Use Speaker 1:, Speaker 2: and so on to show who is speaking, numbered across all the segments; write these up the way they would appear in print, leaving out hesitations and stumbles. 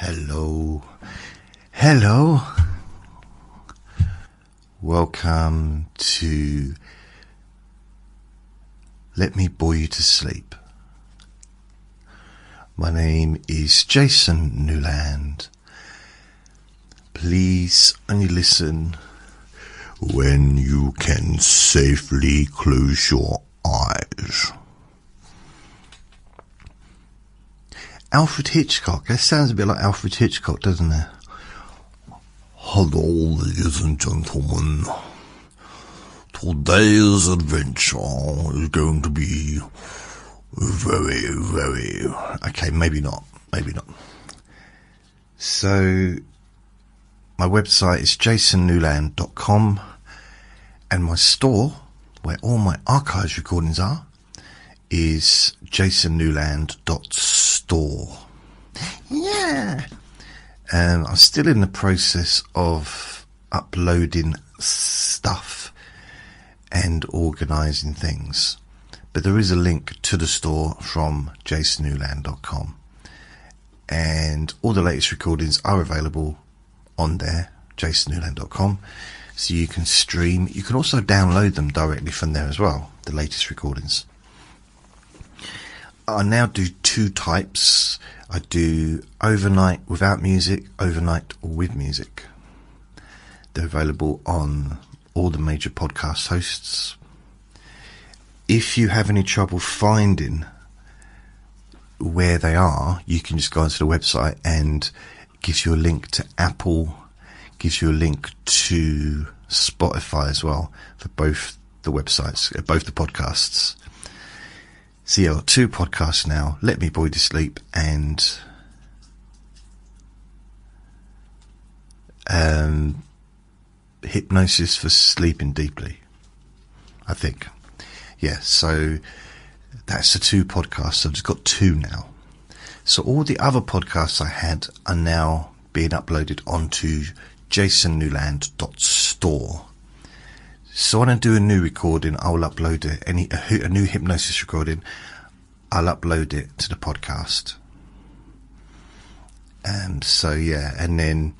Speaker 1: Hello. Hello. Welcome to Let Me Bore You to Sleep. My name is Jason Newland. Please only listen when you can safely close your eyes. Alfred Hitchcock. That sounds a bit like Alfred Hitchcock, doesn't it? Hello, ladies and gentlemen. Today's adventure is going to be very... Okay, maybe not. So, my website is jasonnewland.com, and my store, where all my archives recordings are, is jasonnewland.store. Yeah! I'm still in the process of uploading stuff and organising things, but there is a link to the store from jasonnewland.com, and all the latest recordings are available on there, jasonnewland.com, so you can stream. You can also download them directly from there as well, the latest recordings. I now do two types. I do overnight without music, overnight with music. They're available on all the major podcast hosts. If you have any trouble finding where they are, you can just go onto the website, and it gives you a link to Apple, gives you a link to Spotify as well, for both the websites, both the podcasts. So yeah, I've got two podcasts now, Let Me Bore You to Sleep and Hypnosis for Sleeping Deeply, I think. Yeah, so that's the two podcasts. I've just got two now. So all the other podcasts I had are now being uploaded onto jasonnewland.store. So when I do a new recording, I will upload a new hypnosis recording. I'll upload it to the podcast. So yeah, and then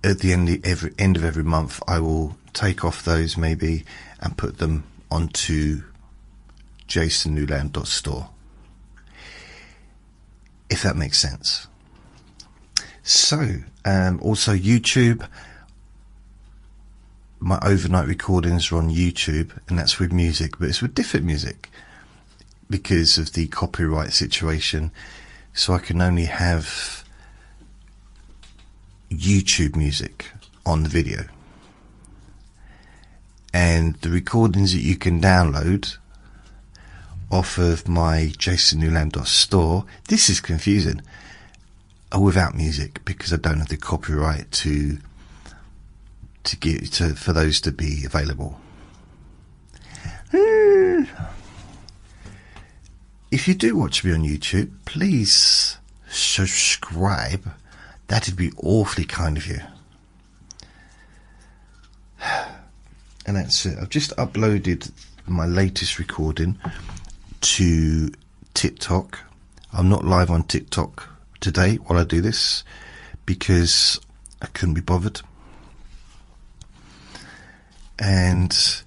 Speaker 1: at the end of every month, I will take off those maybe and put them onto jasonnewland.store, if that makes sense. So also YouTube. My overnight recordings are on YouTube, and that's with music, but it's with different music because of the copyright situation. So I can only have YouTube music on the video. And the recordings that you can download off of my jasonnewland.store, this is confusing, are without music, because I don't have the copyright for those to be available. If you do watch me on YouTube, please subscribe. That'd be awfully kind of you. And that's it. I've just uploaded my latest recording to TikTok. I'm not live on TikTok today while I do this because I couldn't be bothered. And it's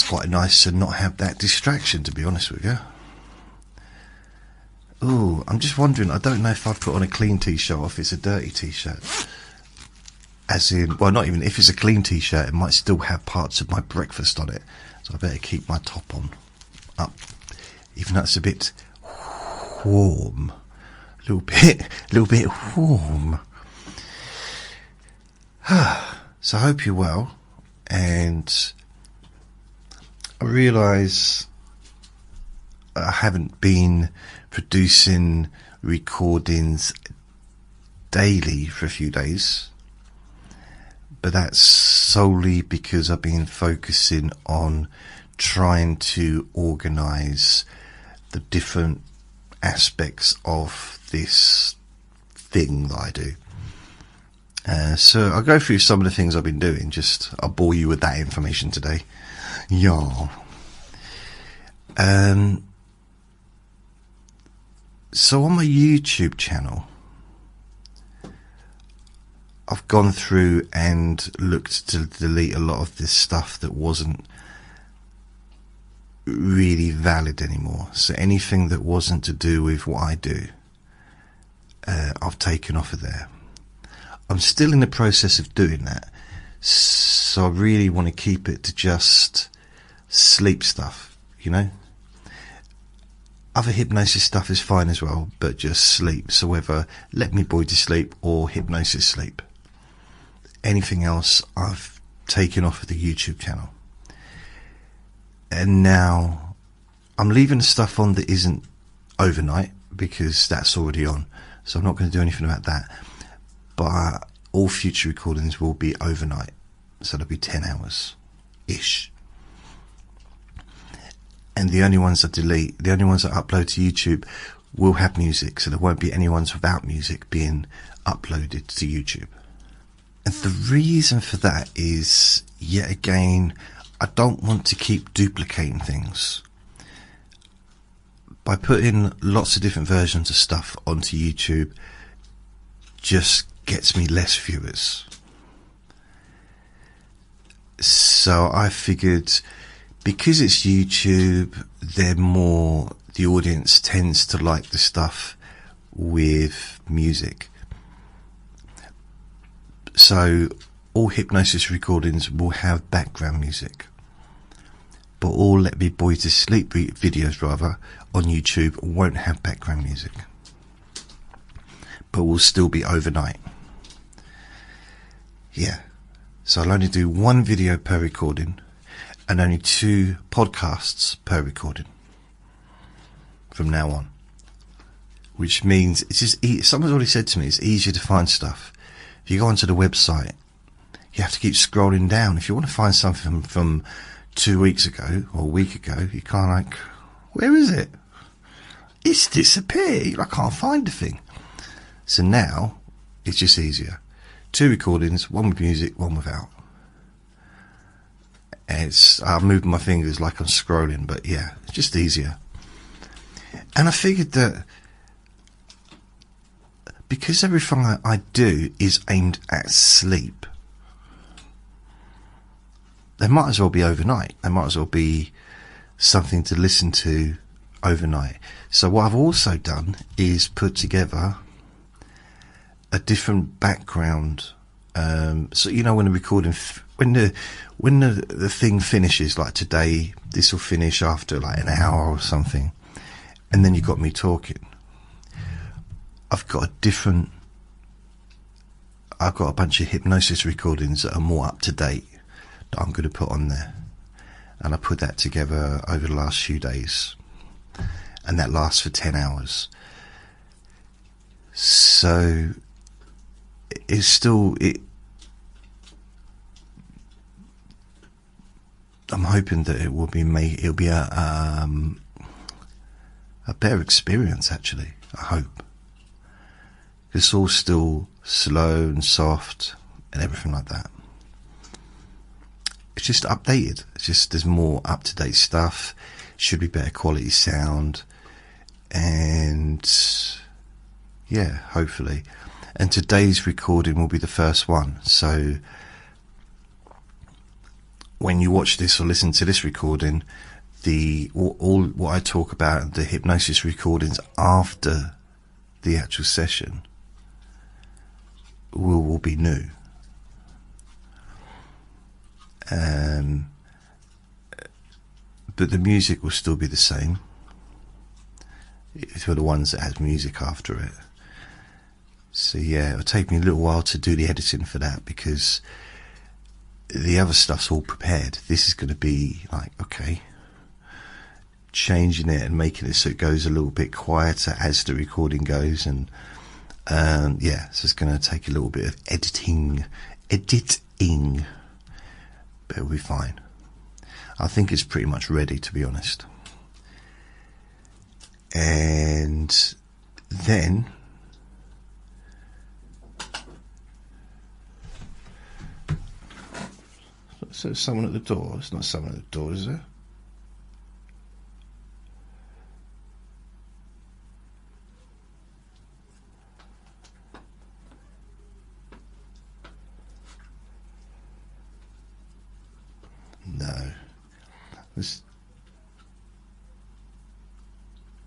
Speaker 1: quite nice to not have that distraction, to be honest with you. Oh, I'm just wondering, I don't know if I've put on a clean t-shirt or if it's a dirty t-shirt. As in, well, not even if it's a clean t-shirt, it might still have parts of my breakfast on it. So I better keep my top on up, even though it's a bit warm. A little bit warm. So I hope you're well. And I realise I haven't been producing recordings daily for a few days, but that's solely because I've been focusing on trying to organise the different aspects of this thing that I do. So I'll go through some of the things I've been doing. I'll bore you with that information today. Yeah. So on my YouTube channel, I've gone through and looked to delete a lot of this stuff that wasn't really valid anymore. So anything that wasn't to do with what I do, I've taken off of there. I'm still in the process of doing that, so I really want to keep it to just sleep stuff, you know. Other hypnosis stuff is fine as well, but just sleep. So whether Let Me Bore You to Sleep or Hypnosis Sleep, anything else I've taken off of the YouTube channel. And now I'm leaving the stuff on that isn't overnight, because that's already on, so I'm not going to do anything about that. But all future recordings will be overnight, so they'll be 10 hours ish. And the only ones I delete, the only ones I upload to YouTube will have music, so there won't be any ones without music being uploaded to YouTube. And the reason for that is, yet again, I don't want to keep duplicating things. By putting lots of different versions of stuff onto YouTube just gets me less viewers. So I figured, because it's YouTube, the audience tends to like the stuff with music. So all hypnosis recordings will have background music, but all Let Me Bore You to Sleep videos on YouTube won't have background music, but will still be overnight. Yeah, so I'll only do one video per recording and only 2 podcasts per recording from now on, which means it's just someone's already said to me it's easier to find stuff. If you go onto the website, you have to keep scrolling down. If you want to find something from 2 weeks ago or a week ago, you can't, like, where is it? It's disappeared. I can't find the thing. So now it's just easier. 2 recordings, one with music, one without. And I'm moving my fingers like I'm scrolling, but yeah, it's just easier. And I figured that because everything I do is aimed at sleep, they might as well be overnight. They might as well be something to listen to overnight. So what I've also done is put together a different background. So you know, when the recording, when the thing finishes, like today, this will finish after like an hour or something, and then you've got me talking. I've got a bunch of hypnosis recordings that are more up to date that I'm going to put on there, and I put that together over the last few days, and that lasts for 10 hours. So it's still I'm hoping that it will be it'll be a better experience, actually. I hope. It's all still slow and soft and everything like that. It's just updated. It's just there's more up-to-date stuff. Should be better quality sound, and yeah, hopefully. And today's recording will be the first one. So when you watch this or listen to this recording, all what I talk about, the hypnosis recordings after the actual session, will be new. But the music will still be the same for the ones that has music after it. So yeah, it'll take me a little while to do the editing for that, because the other stuff's all prepared. This is going to be like, okay, changing it and making it so it goes a little bit quieter as the recording goes, and yeah, so it's going to take a little bit of editing, but it'll be fine. I think it's pretty much ready, to be honest. And then so there's someone at the door. It's not someone at the door, is there?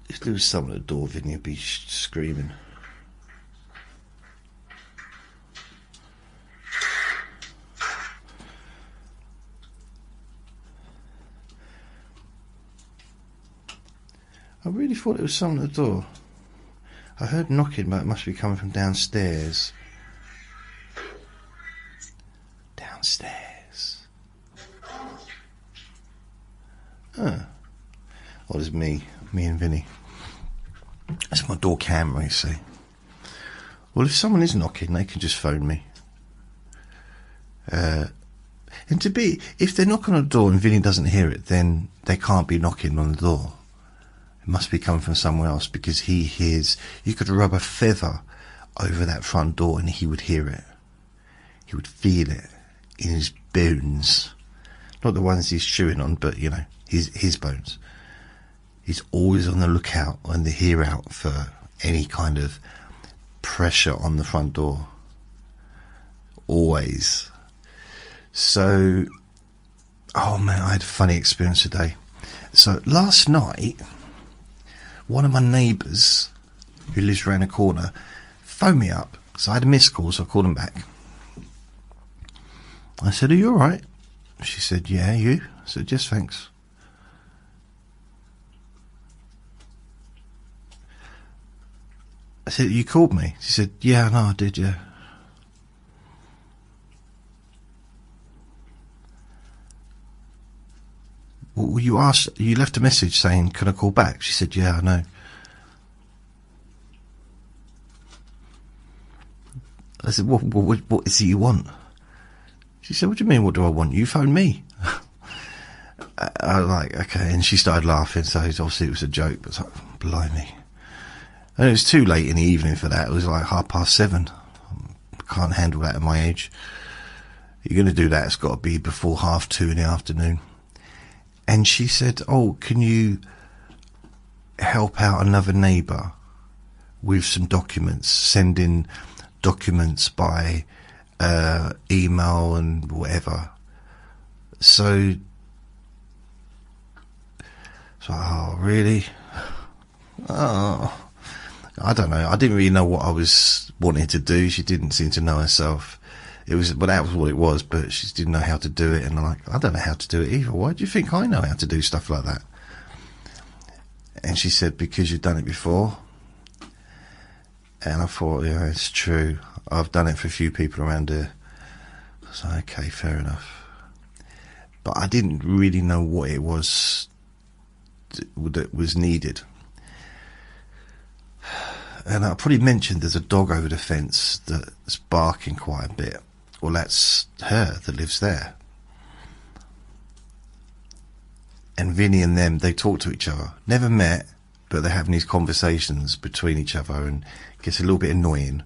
Speaker 1: If there was someone at the door, Vinny would be screaming. I really thought it was someone at the door. I heard knocking, but it must be coming from downstairs. Downstairs. Oh, it's me and Vinny. That's my door camera, you see. Well, if someone is knocking, they can just phone me. And if they knock on a door and Vinny doesn't hear it, then they can't be knocking on the door. It must be coming from somewhere else, because he hears. You could rub a feather over that front door and he would hear it. He would feel it in his bones. Not the ones he's chewing on, but, you know, his bones. He's always on the lookout and the hear out for any kind of pressure on the front door. Always. So, oh man, I had a funny experience today. So last night, one of my neighbours, who lives around the corner, phoned me up. So I had a missed call, so I called him back. I said, "Are you alright?" She said, "Yeah, you?" I said, "Yes, thanks." I said, "You called me?" She said, "Yeah, no, I did, yeah." Well, you left a message saying, "Can I call back?" She said, "Yeah, I know." I said, what is it you want? She said, "What do you mean, what do I want? You phoned me." I was like, okay, and she started laughing, so obviously it was a joke, but it's like, blimey. And it was too late in the evening for that. It was like 7:30. I can't handle that at my age. You're going to do that, it's got to be before 2:30 in the afternoon. And she said, "Oh, can you help out another neighbour with some documents, sending documents by email and whatever." So, oh, really? Oh, I don't know. I didn't really know what I was wanting to do. She didn't seem to know herself. But that was what it was, but she didn't know how to do it. And I'm like, I don't know how to do it either. Why do you think I know how to do stuff like that? And she said, "Because you've done it before." And I thought, yeah, it's true. I've done it for a few people around here. So, okay, fair enough. But I didn't really know what it was that was needed. And I probably mentioned there's a dog over the fence that's barking quite a bit. Well, that's her that lives there. And Vinny and them, they talk to each other. Never met, but they're having these conversations between each other, and it gets a little bit annoying.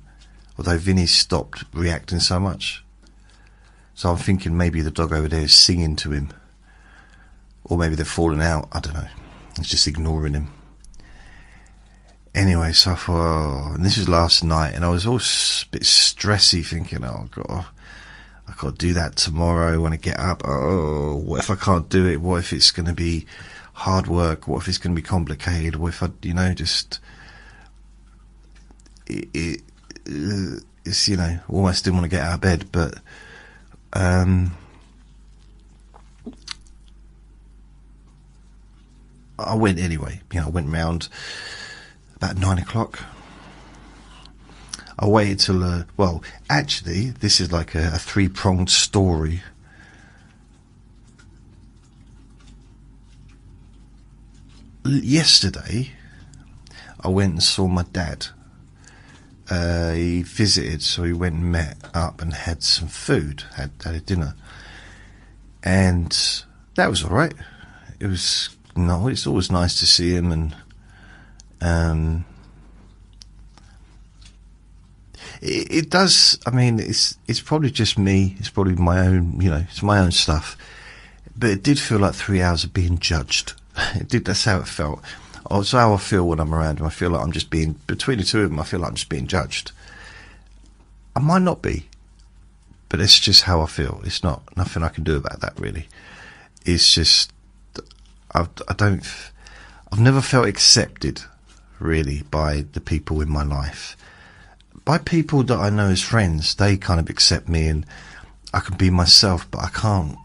Speaker 1: Although Vinny's stopped reacting so much. So I'm thinking maybe the dog over there is singing to him. Or maybe they're falling out, I don't know. It's just ignoring him. Anyway, so I thought, and this was last night, and I was all a bit stressy, thinking, oh God, I've got to do that tomorrow when I get up. Oh, what if I can't do it? What if it's going to be hard work? What if it's going to be complicated? What if I, just... It's, almost didn't want to get out of bed, but... I went anyway. I went round about 9 o'clock. I waited till, actually, this is like a three-pronged story. Yesterday, I went and saw my dad. He visited, so he went and met up and had some food, had a dinner. And that was alright. It's always nice to see him, and it does. I mean, it's probably just me. It's probably my own. It's my own stuff. But it did feel like 3 hours of being judged. It did. That's how it felt. That's how I feel when I'm around him. I feel like I'm just being, between the two of them, I feel like I'm just being judged. I might not be, but it's just how I feel. It's nothing I can do about that, really. It's just, I've never felt accepted, really, by the people in my life. By people that I know as friends, they kind of accept me and I can be myself, but I can't.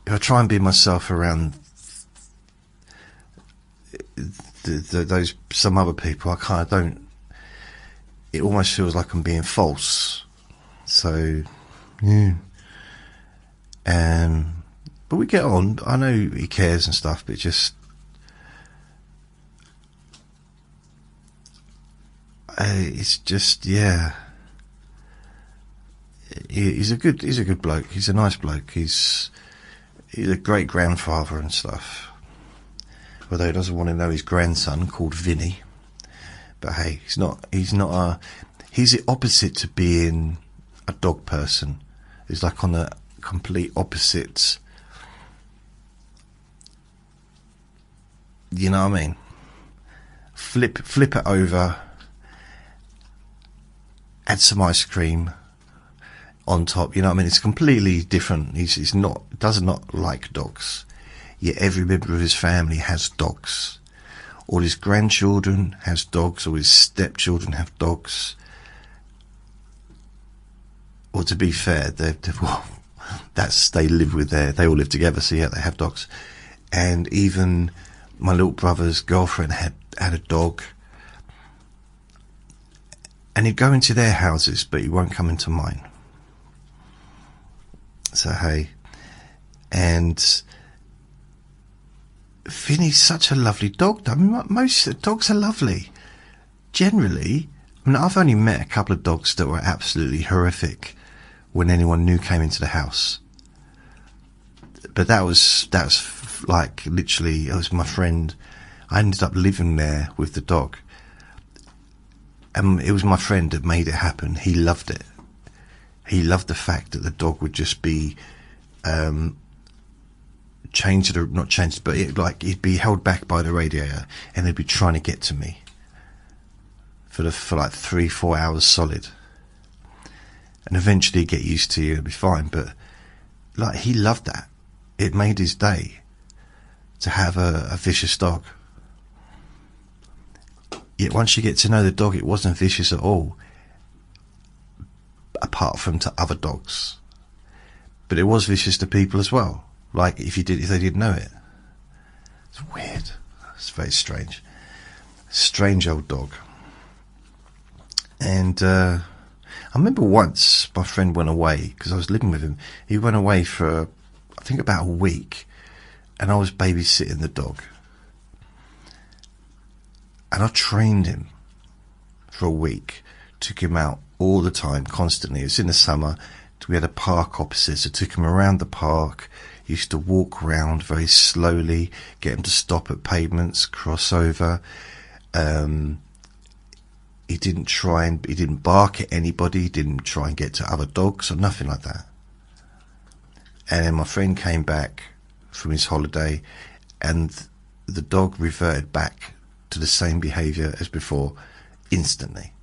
Speaker 1: If I try and be myself around those some other people, I don't. It almost feels like I'm being false. So, yeah. But we get on. I know he cares and stuff, but it's just, yeah. He's a good bloke. He's a nice bloke. He's a great grandfather and stuff. Although he doesn't want to know his grandson called Vinny. But hey, he's the opposite to being a dog person. He's like on the complete opposite. You know what I mean? Flip it over. Add some ice cream on top. You know what I mean? It's completely different. Does not like dogs. Yet every member of his family has dogs. All his grandchildren has dogs. All his stepchildren have dogs. Or to be fair, they live with they all live together. So yeah, they have dogs. And even my little brother's girlfriend had a dog. And he'd go into their houses, but he won't come into mine. So hey, and Vinny's such a lovely dog. I mean, most dogs are lovely. Generally, I mean, I've only met a couple of dogs that were absolutely horrific when anyone new came into the house. But that was like literally, it was my friend. I ended up living there with the dog. And it was my friend that made it happen. He loved it. He loved the fact that the dog would just be he'd be held back by the radiator and he'd be trying to get to me for like 3-4 hours solid. And eventually he'd get used to you, it'd be fine. But like, he loved that. It made his day to have a vicious dog. Yet once you get to know the dog, it wasn't vicious at all, apart from to other dogs. But it was vicious to people as well. Like if they didn't know it. It's weird. It's very strange. Strange old dog. And I remember once my friend went away because I was living with him. He went away for I think about a week, and I was babysitting the dog. And I trained him for a week, took him out all the time, constantly. It was in the summer. We had a park opposite, so I took him around the park. Used to walk around very slowly, get him to stop at pavements, cross over. He didn't bark at anybody. He didn't try and get to other dogs or nothing like that. And then my friend came back from his holiday, and the dog reverted back to the same behaviour as before, instantly.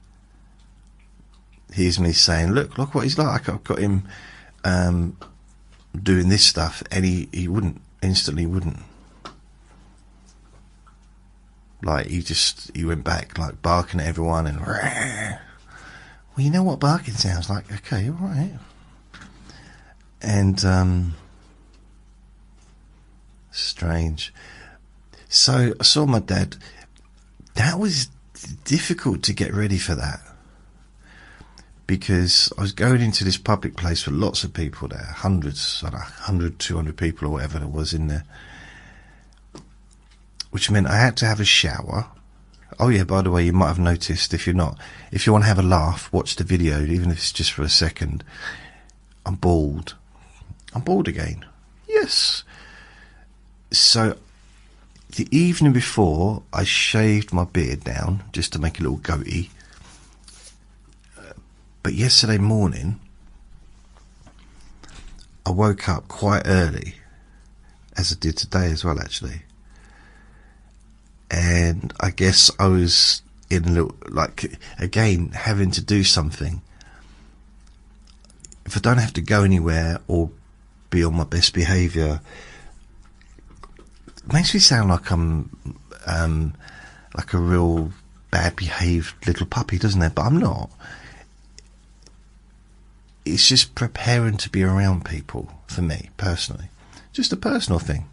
Speaker 1: Here's me saying, look what he's like. I've got him doing this stuff, and he instantly wouldn't. Like, he went back, like, barking at everyone, and well, you know what barking sounds like. Okay, all right. And strange. So I saw my dad. That was difficult to get ready for that, because I was going into this public place with lots of people there, hundreds, 100, 200 people or whatever there was in there, which meant I had to have a shower. Oh yeah, by the way, you might have noticed, if you want to have a laugh, watch the video, even if it's just for a second. I'm bald. I'm bald again. Yes. So the evening before, I shaved my beard down just to make a little goatee. But yesterday morning, I woke up quite early, as I did today as well, actually. And I guess I was in a little, like, again, having to do something. If I don't have to go anywhere or be on my best behaviour, It makes me sound like I'm like a real bad behaved little puppy, doesn't it? But I'm not. It's just preparing to be around people for me personally, just a personal thing.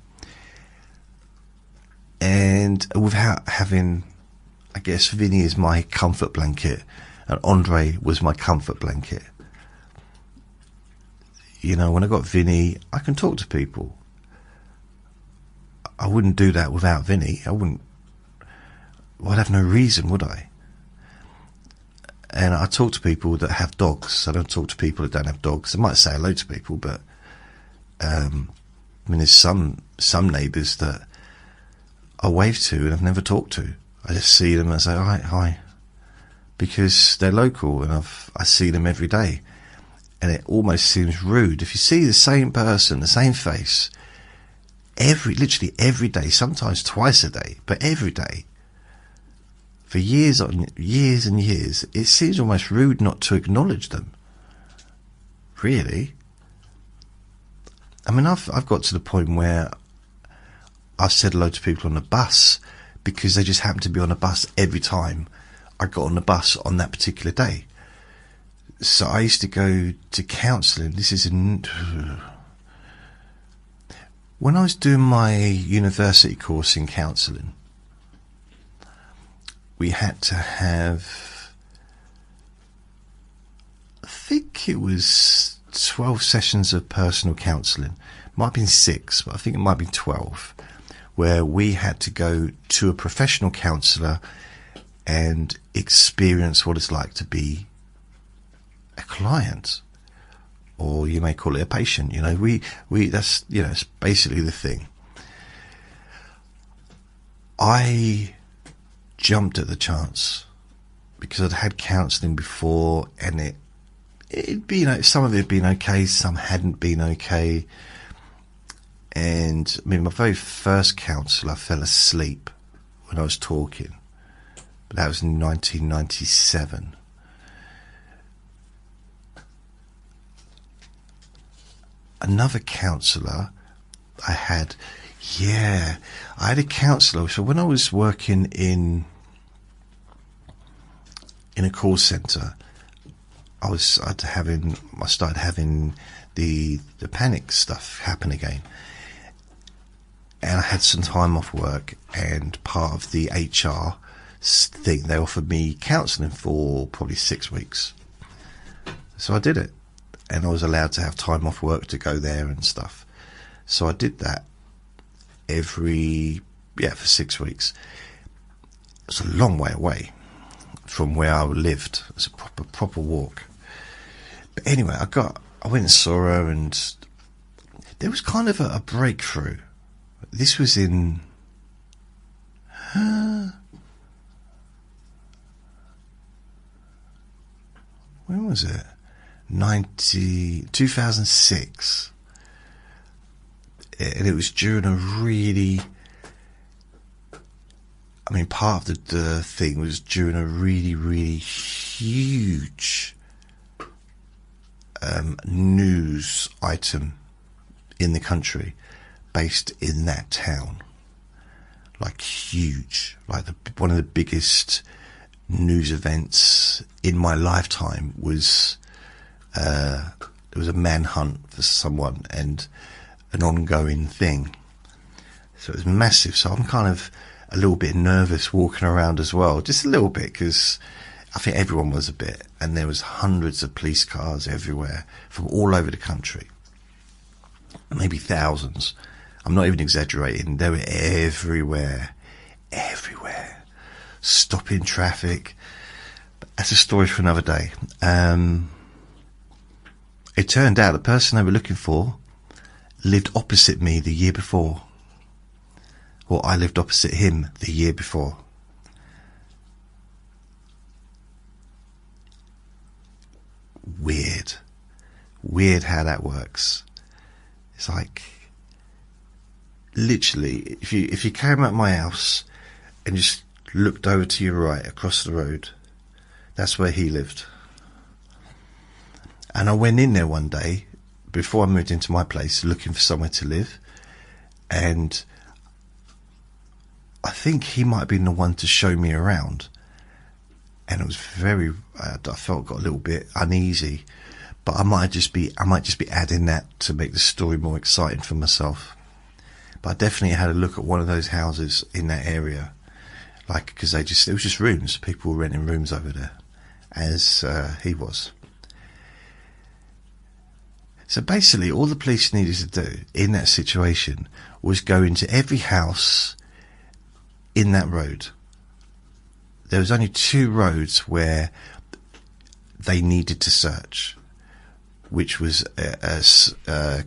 Speaker 1: And without having, I guess Vinny is my comfort blanket and Andre was my comfort blanket. You know, when I got Vinny, I can talk to people. I wouldn't do that without Vinny. I'd have no reason, would I? And I talk to people that have dogs. I don't talk to people that don't have dogs. I might say hello to people, but I mean, there's some neighbours that I wave to and I've never talked to. I just see them and I say, all right, hi, because they're local and I see them every day. And it almost seems rude if you see the same person, the same face, literally every day, sometimes twice a day, but every day, for years and years, it seems almost rude not to acknowledge them. Really. I mean, I've got to the point where I've said hello to people on the bus because they just happen to be on a bus every time I got on the bus on that particular day. So I used to go to counselling. When I was doing my university course in counselling, we had to have, I think it was 12 sessions of personal counselling. Might have been 6, but I think it might have been 12, where we had to go to a professional counsellor and experience what it's like to be a client, or you may call it a patient. You know, that's, you know, it's basically the thing. I jumped at the chance because I'd had counselling before, and it'd be, you know, some of it had been okay, some hadn't been okay. And I mean, my very first counsellor fell asleep when I was talking, but that was in 1997. Another counsellor I had a counsellor. So when I was working in a call centre, I started having the panic stuff happen again, and I had some time off work, and part of the HR thing, they offered me counselling for probably 6 weeks. So I did it, and I was allowed to have time off work to go there and stuff. So I did that for 6 weeks. It was a long way away from where I lived. It was a proper walk. But anyway, I went and saw her, and there was kind of a breakthrough. This was in when was it? 2006. And it was during a really, I mean, part of the thing was during a really, really huge news item in the country based in that town. Like huge, like one of the biggest news events in my lifetime was there was a manhunt for someone and an ongoing thing. So it was massive. So I'm kind of a little bit nervous walking around as well, just a little bit, because I think everyone was a bit, and there was hundreds of police cars everywhere from all over the country, maybe thousands. I'm not even exaggerating. They were everywhere, stopping traffic. But that's a story for another day. It turned out the person they were looking for lived opposite me the year before. Or I lived opposite him the year before. Weird how that works. It's like, literally, if you came out my house and just looked over to your right across the road, that's where he lived. And I went in there one day before I moved into my place looking for somewhere to live, and I think he might have been the one to show me around, and it was I felt got a little bit uneasy, but I might just be adding that to make the story more exciting for myself. But I definitely had a look at one of those houses in that area, like, because it was just rooms. People were renting rooms over there, as he was. So basically, all the police needed to do in that situation was go into every house in that road. There was only 2 roads where they needed to search, which was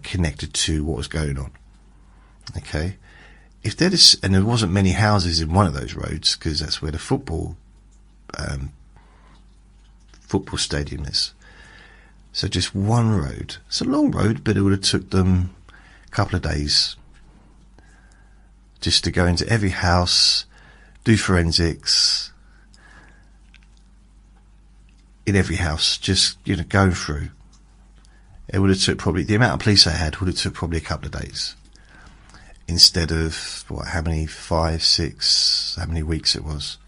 Speaker 1: connected to what was going on. Okay, if and there wasn't many houses in one of those roads, because that's where the football stadium is. So just one road. It's a long road, but it would have took them a couple of days just to go into every house, do forensics in every house, just, going through. It would have took probably, the amount of police I had would have took probably a couple of days. Instead of, how many, 5, 6, how many weeks it was.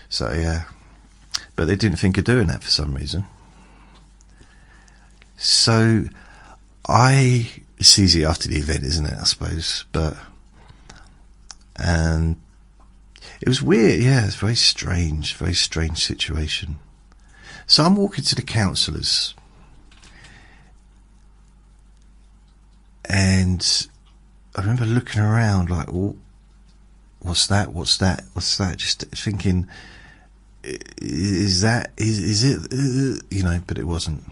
Speaker 1: So, yeah. But they didn't think of doing that for some reason. So, it's easy after the event, isn't it, I suppose? But, it was weird, yeah, it's very strange situation. So I'm walking to the counsellors, and I remember looking around like, oh, what's that? Just thinking, is it, but it wasn't.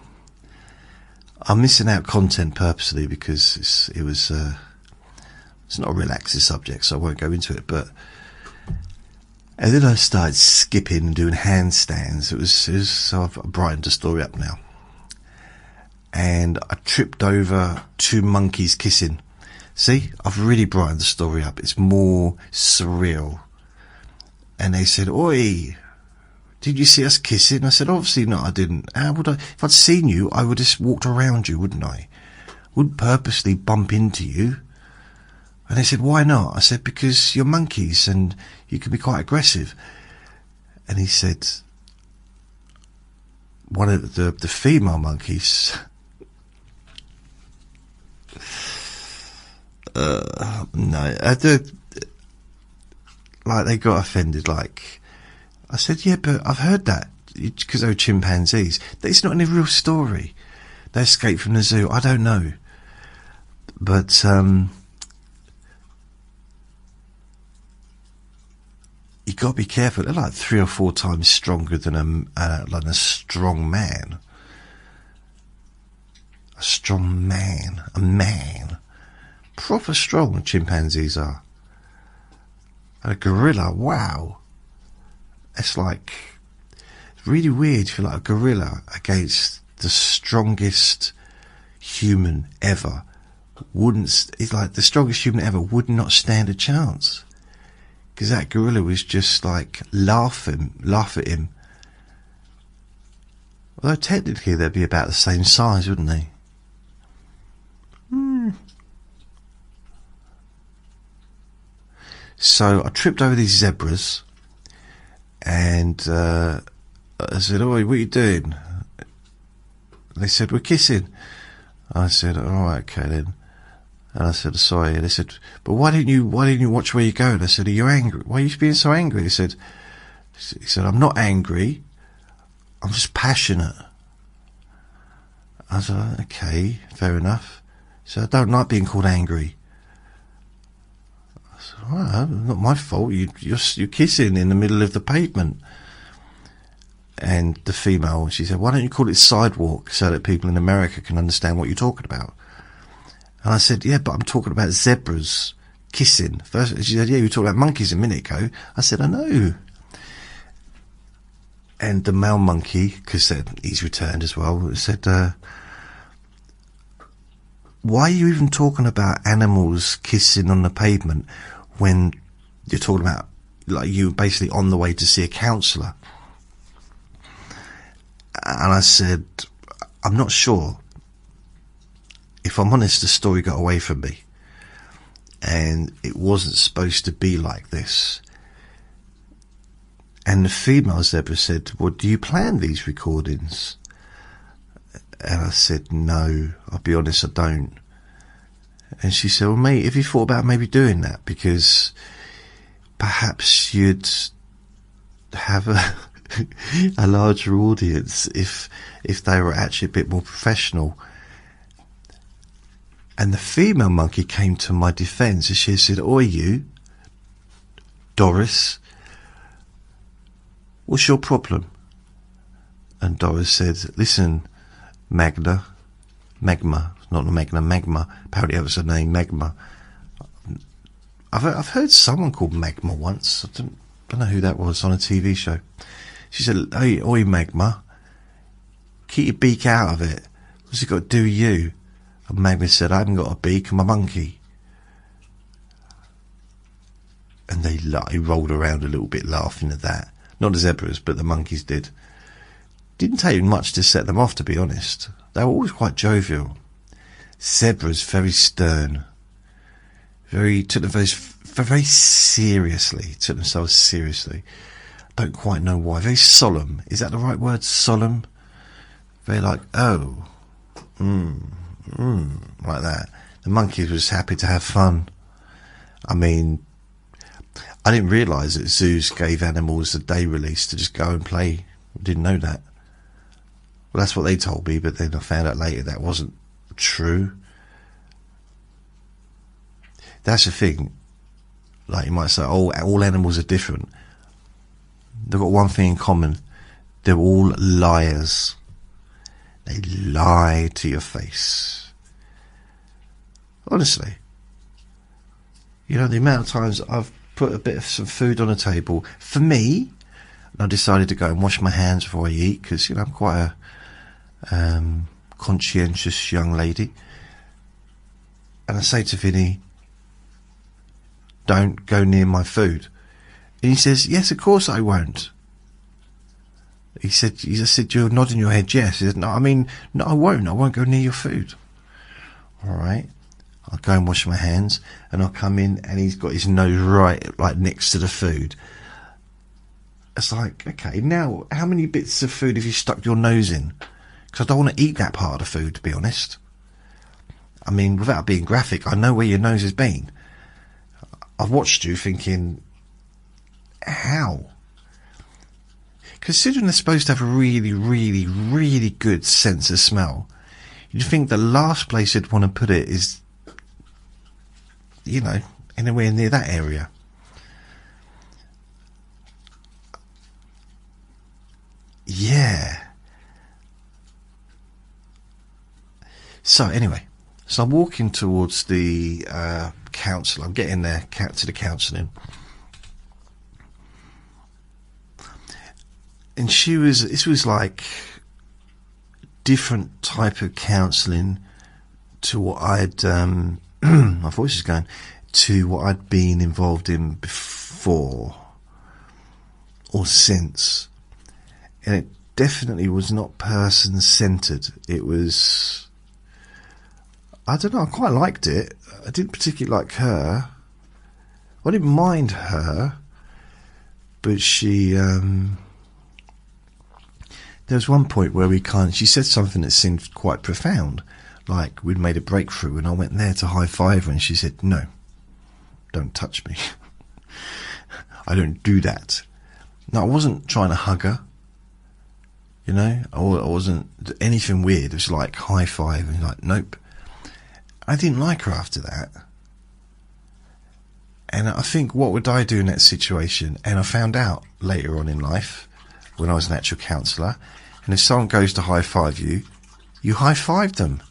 Speaker 1: I'm missing out content purposely because it's not a relaxing subject, so I won't go into it. And then I started skipping and doing handstands. It was so I've brightened the story up now. And I tripped over 2 monkeys kissing. See, I've really brightened the story up. It's more surreal. And they said, "Oi, did you see us kissing?" I said, "Obviously not, I didn't. How would I? If I'd seen you, I would have just walked around you, wouldn't I? Wouldn't purposely bump into you." And they said, "Why not?" I said, "Because you're monkeys and you can be quite aggressive." And he said, one of the female monkeys, they got offended. Like, I said, "Yeah, but I've heard that because they were chimpanzees. It's not in a real story. They escaped from the zoo. I don't know, but you got to be careful. They're like 3 or 4 times stronger than a strong man. A man, proper strong. Chimpanzees are. And a gorilla, wow. It's really weird. You feel like a gorilla against the strongest human ever. It's like the strongest human ever would not stand a chance. Because that gorilla was just laugh at him. Although technically they'd be about the same size, wouldn't they? So I tripped over these zebras, and I said, "Oh, what are you doing?" They said, "We're kissing." I said, "All right, okay then." And I said, "Sorry." And they said, "But why didn't you watch where you go?" And I said, "Are you angry? Why are you being so angry?" He said, "I'm not angry. I'm just passionate." I was like, "Okay, fair enough." So I don't like being called angry. I said, "Well, not my fault. You're kissing in the middle of the pavement." And the female, she said, "Why don't you call it sidewalk so that people in America can understand what you're talking about?" And I said, "Yeah, but I'm talking about zebras kissing." First, she said, "Yeah, you were talking about monkeys a minute ago." I said, "I know." And the male monkey, because he's returned as well, said, "Why are you even talking about animals kissing on the pavement when you're talking about you basically on the way to see a counsellor?" And I said, "I'm not sure. If I'm honest, the story got away from me." and it wasn't supposed to be like this. And the female zebra said, well, do you plan these recordings? And I said, no, I'll be honest, I don't. And she said, well, mate, have you thought about maybe doing that? Because perhaps you'd have a larger audience if they were actually a bit more professional. And the female monkey came to my defence, and she said, oi you, Doris, what's your problem? And Doris said, listen, Magma, apparently that was her name, Magma. I've heard someone called Magma once. I don't know who that was, on a TV show. She said, hey, oi Magma, keep your beak out of it. What's it got to do with you? And Magma said, I haven't got a beak, I'm a monkey. And they rolled around a little bit laughing at that. Not the zebras, but the monkeys did. Didn't take much to set them off, to be honest. They were always quite jovial. Zebras, very stern. Took very seriously. Took themselves seriously. Don't quite know why. Very solemn. Is that the right word? Solemn? Very like, oh. Like that. The monkeys were just happy to have fun. I mean, I didn't realise that zoos gave animals a day release to just go and play. I didn't know that. Well, that's what they told me, but then I found out later that wasn't true. That's the thing. Like, you might say, oh, all animals are different. They've got one thing in common. They're all liars. They lie to your face. Honestly. You know, the amount of times I've put a bit of some food on the table for me, and I decided to go and wash my hands before I eat, because, you know, I'm quite a conscientious young lady. And I say to Vinny, don't go near my food. And he says, yes, of course I won't. He just said, you're nodding your head yes. He said, no, I mean, no, I won't go near your food. All right. I'll go and wash my hands, and I'll come in, and he's got his nose right, like, next to the food. It's like, okay, now, how many bits of food have you stuck your nose in? Because I don't want to eat that part of the food, to be honest. I mean, without being graphic, I know where your nose has been. I've watched you thinking, how? Considering they're supposed to have a really, really, really good sense of smell, you'd think the last place you'd want to put it is, you know, anywhere near that area. Yeah. So anyway, so I'm walking towards the council. I'm getting there to the counselling, and this was like different type of counselling to what I'd my voice is going, to what I'd been involved in before or since. And it definitely was not person-centred. It was, I don't know, I quite liked it. I didn't particularly like her. I didn't mind her, but she, there was one point where she said something that seemed quite profound. Like, we'd made a breakthrough, and I went there to high-five her, and she said, no, don't touch me. I don't do that. No, I wasn't trying to hug her. You know, I wasn't anything weird. It was like high-five, and like, nope. I didn't like her after that. And I think, what would I do in that situation? And I found out later on in life, when I was an actual counsellor, and if someone goes to high-five you, you high-five them.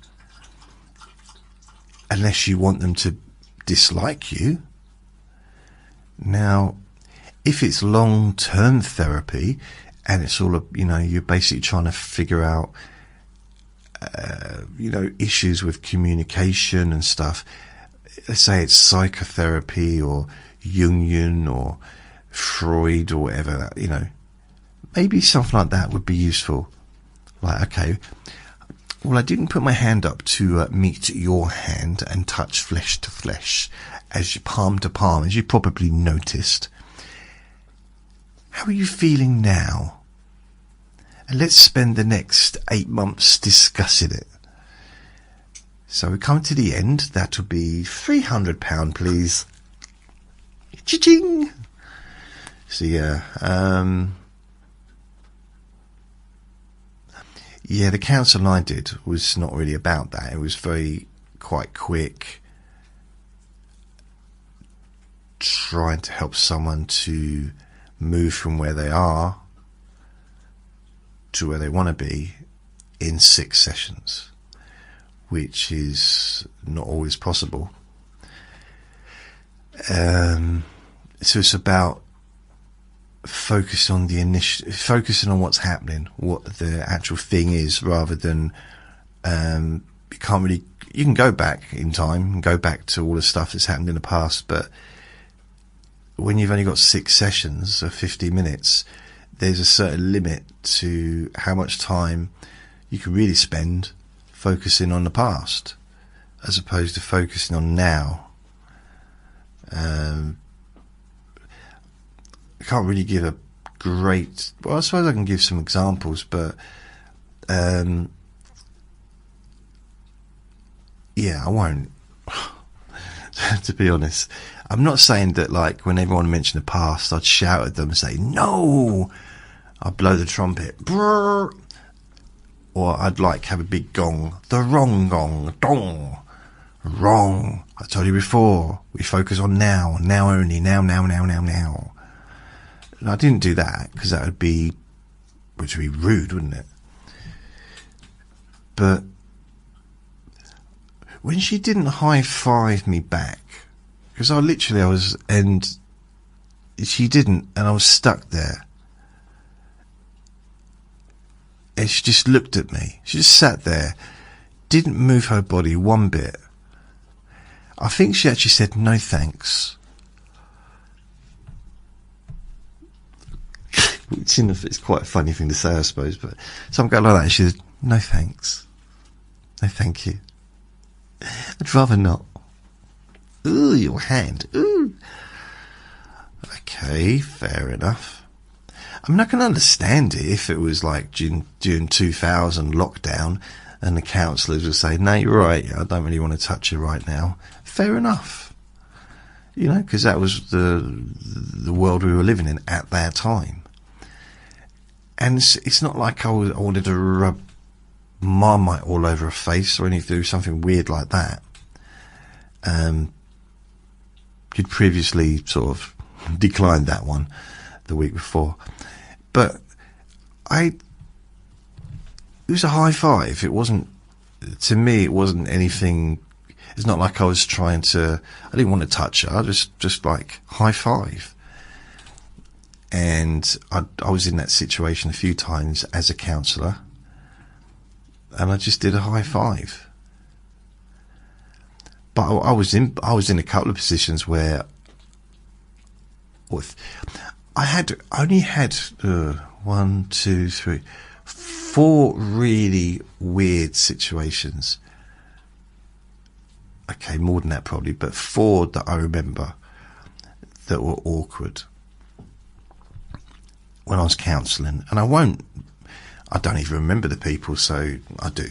Speaker 1: Unless you want them to dislike you. Now, if it's long-term therapy, and it's all, you know, you're basically trying to figure out, you know, issues with communication and stuff. Let's say it's psychotherapy or Jungian or Freud or whatever, you know, maybe something like that would be useful. Like, okay, Well, I didn't put my hand up to meet your hand and touch flesh to flesh, as palm to palm, as you probably noticed. How are you feeling now? And let's spend the next 8 months discussing it. So we come to the end. That'll be £300, please. Cha-ching! So yeah, the counselling I did was not really about that. It was quite quick, trying to help someone to move from where they are to where they want to be in 6 sessions, which is not always possible. So it's about focusing on what's happening, what the actual thing is, rather than you can go back in time and go back to all the stuff that's happened in the past, but when you've only got 6 sessions of 50 minutes, there's a certain limit to how much time you can really spend focusing on the past as opposed to focusing on now. I can't really give a great... Well, I suppose I can give some examples, but I won't. To be honest, I'm not saying that, like, when everyone mentioned the past, I'd shout at them and say, no! I'd blow the trumpet. Brrr! Or I'd, like, have a big gong. The wrong gong. Dong! Wrong. I told you before. We focus on now. Now only. Now. And I didn't do that, because that would be rude, wouldn't it? But when she didn't high-five me back, because she didn't, and I was stuck there. And she just looked at me. She just sat there, didn't move her body one bit. I think she actually said, no thanks. Which it's quite a funny thing to say, I suppose, but some guy like that, she said, no thanks. No thank you. I'd rather not. Ooh, your hand. Ooh. Okay, fair enough. I mean, I can understand it if it was like June 2000 lockdown and the counsellors would say, no, you're right, I don't really want to touch you right now. Fair enough. You know, because that was the world we were living in at that time. And it's not like I wanted to rub Marmite all over her face or anything, do something weird like that. You'd previously sort of declined that one the week before. But it was a high five. It wasn't, to me, it wasn't anything. It's not like I was trying to, I didn't want to touch her. I just like high five. And I was in that situation a few times as a counsellor, and I just did a high five. But I was in a couple of positions where I only had 1, 2, 3, 4 really weird situations. Okay, more than that probably, but 4 that I remember that were awkward when I was counselling. And I don't even remember the people, so I do.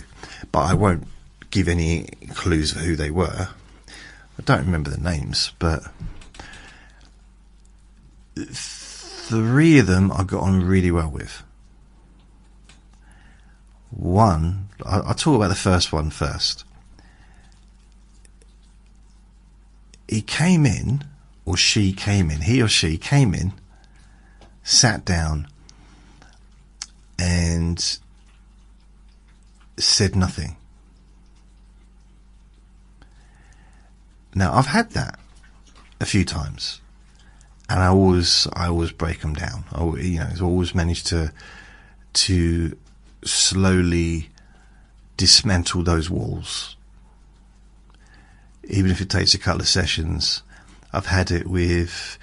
Speaker 1: But I won't give any clues of who they were. I don't remember the names, but 3 of them I got on really well with. One, I'll talk about the first one first. He came in, or she came in, he or she came in, sat down, and said nothing. Now, I've had that a few times, and I always break them down. I've always managed to slowly dismantle those walls. Even if it takes a couple of sessions. I've had it with,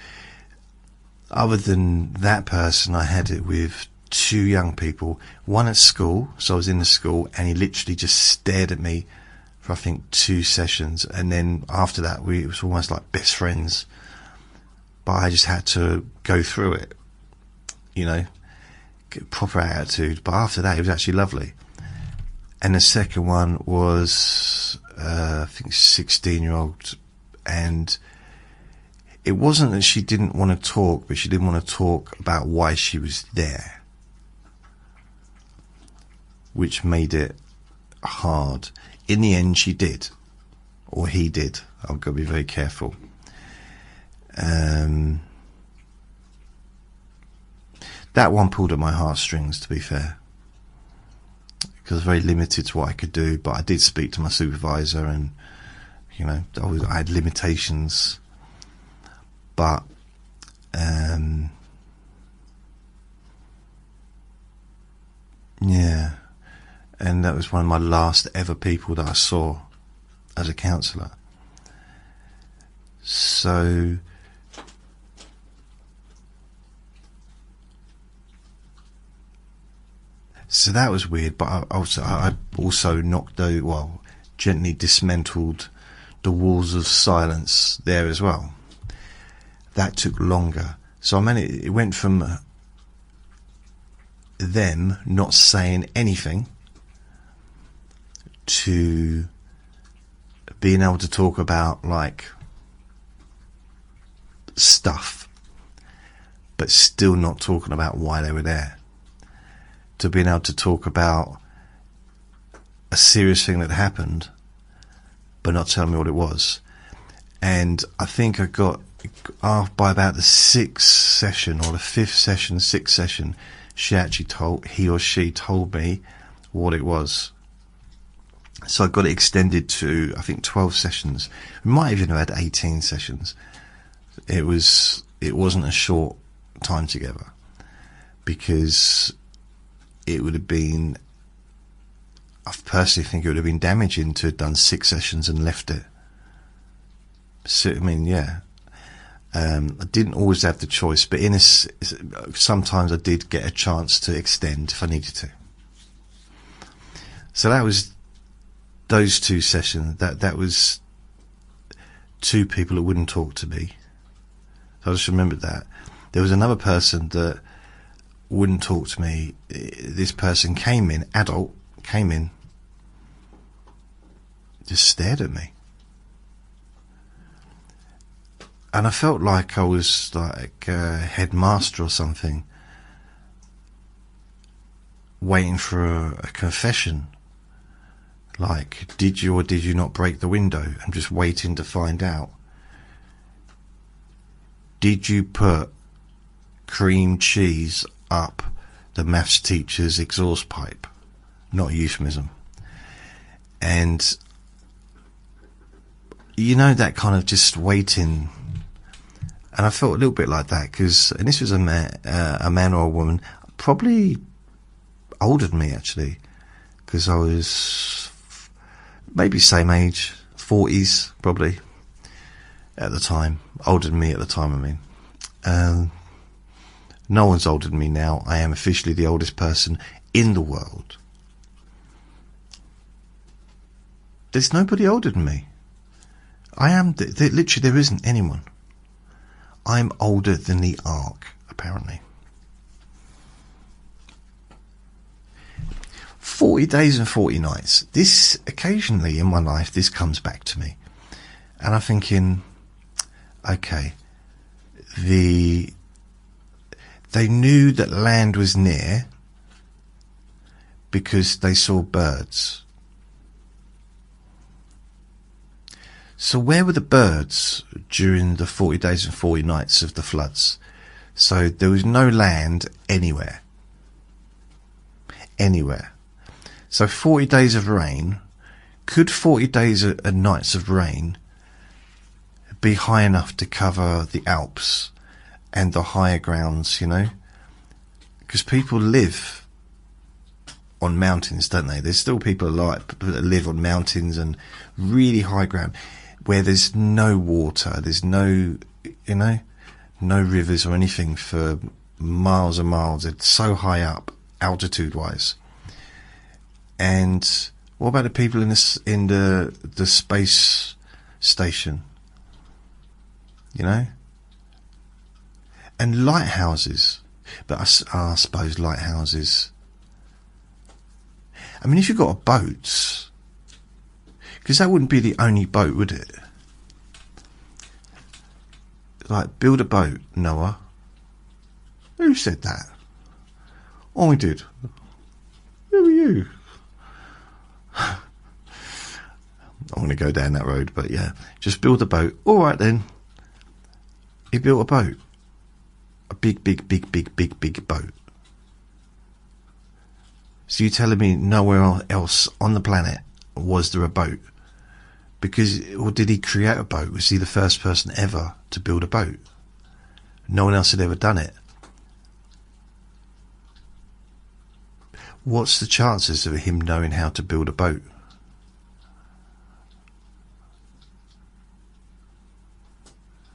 Speaker 1: other than that person, I had it with two young people, one at school, so I was in the school, and he literally just stared at me for I think 2 sessions, and then after that it was almost like best friends, but I just had to go through it, you know, get proper attitude. But after that it was actually lovely. And the second one was I think 16-year-old, and it wasn't that she didn't want to talk, but she didn't want to talk about why she was there, which made it hard. In the end, she did, or he did. I've got to be very careful. That one pulled at my heartstrings, to be fair, because I was very limited to what I could do. But I did speak to my supervisor, and you know, I had limitations. But yeah, and that was one of my last ever people that I saw as a counsellor. So that was weird, but I also knocked out, well, gently dismantled the walls of silence there as well. That took longer. So it went from them not saying anything to being able to talk about like stuff, but still not talking about why they were there, to being able to talk about a serious thing that happened, but not telling me what it was. And I think I got, by about the 6th session or the 5th session, 6th session, he or she told me what it was. So I got it extended to, I think, 12 sessions. We might even have had 18 sessions. It wasn't a short time together, because it would have been, I personally think it would have been damaging to have done 6 sessions and left it. So, I mean, yeah. I didn't always have the choice, but sometimes I did get a chance to extend if I needed to. So that was those 2 sessions. That was 2 people that wouldn't talk to me. So I just remembered that. There was another person that wouldn't talk to me. This person came in, just stared at me. And I felt like I was like a headmaster or something, waiting for a confession. Like, did you or did you not break the window? I'm just waiting to find out. Did you put cream cheese up the maths teacher's exhaust pipe? Not a euphemism. And, you know, that kind of just waiting. And I felt a little bit like that, and this was a man or a woman, probably older than me actually, because I was maybe same age, 40s probably at the time, older than me at the time. I mean, no one's older than me now. I am officially the oldest person in the world. There's nobody older than me. I am literally, there isn't anyone. I'm older than the Ark, apparently. 40 days and 40 nights. This, occasionally in my life, this comes back to me. And I'm thinking, okay, they knew that land was near because they saw birds. So where were the birds during the 40 days and 40 nights of the floods? So there was no land anywhere. Anywhere. So 40 days of rain, could 40 days and nights of rain be high enough to cover the Alps and the higher grounds, you know? Because people live on mountains, don't they? There's still people that live on mountains and really high ground, where there's no water, there's no, you know, no rivers or anything for miles and miles. It's so high up, altitude-wise. And what about the people in the space station? You know? And lighthouses. But I suppose lighthouses... I mean, if you've got a boat... Because that wouldn't be the only boat, would it? Like, build a boat, Noah. Who said that? I did. Who are you? I'm going to go down that road, but yeah. Just build a boat. All right, then. He built a boat. A big boat. So you're telling me nowhere else on the planet was there a boat? Or did he create a boat? Was he the first person ever to build a boat? No one else had ever done it. What's the chances of him knowing how to build a boat?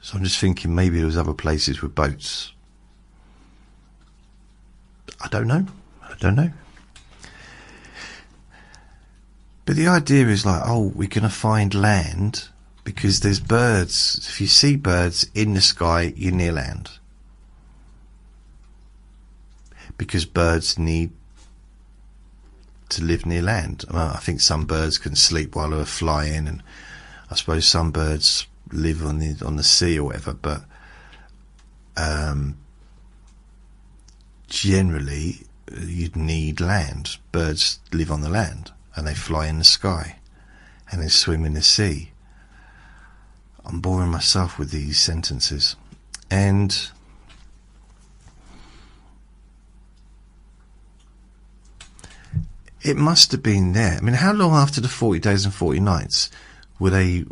Speaker 1: So I'm just thinking maybe there was other places with boats. I don't know. But the idea is like, oh, we're going to find land because there's birds. If you see birds in the sky, you're near land. Because birds need to live near land. I think some birds can sleep while they're flying, and I suppose some birds live on the sea or whatever, but generally you'd need land. Birds live on the land and they fly in the sky and they swim in the sea. I'm boring myself with these sentences. And it must have been there. I mean, how long after the 40 days and 40 nights were they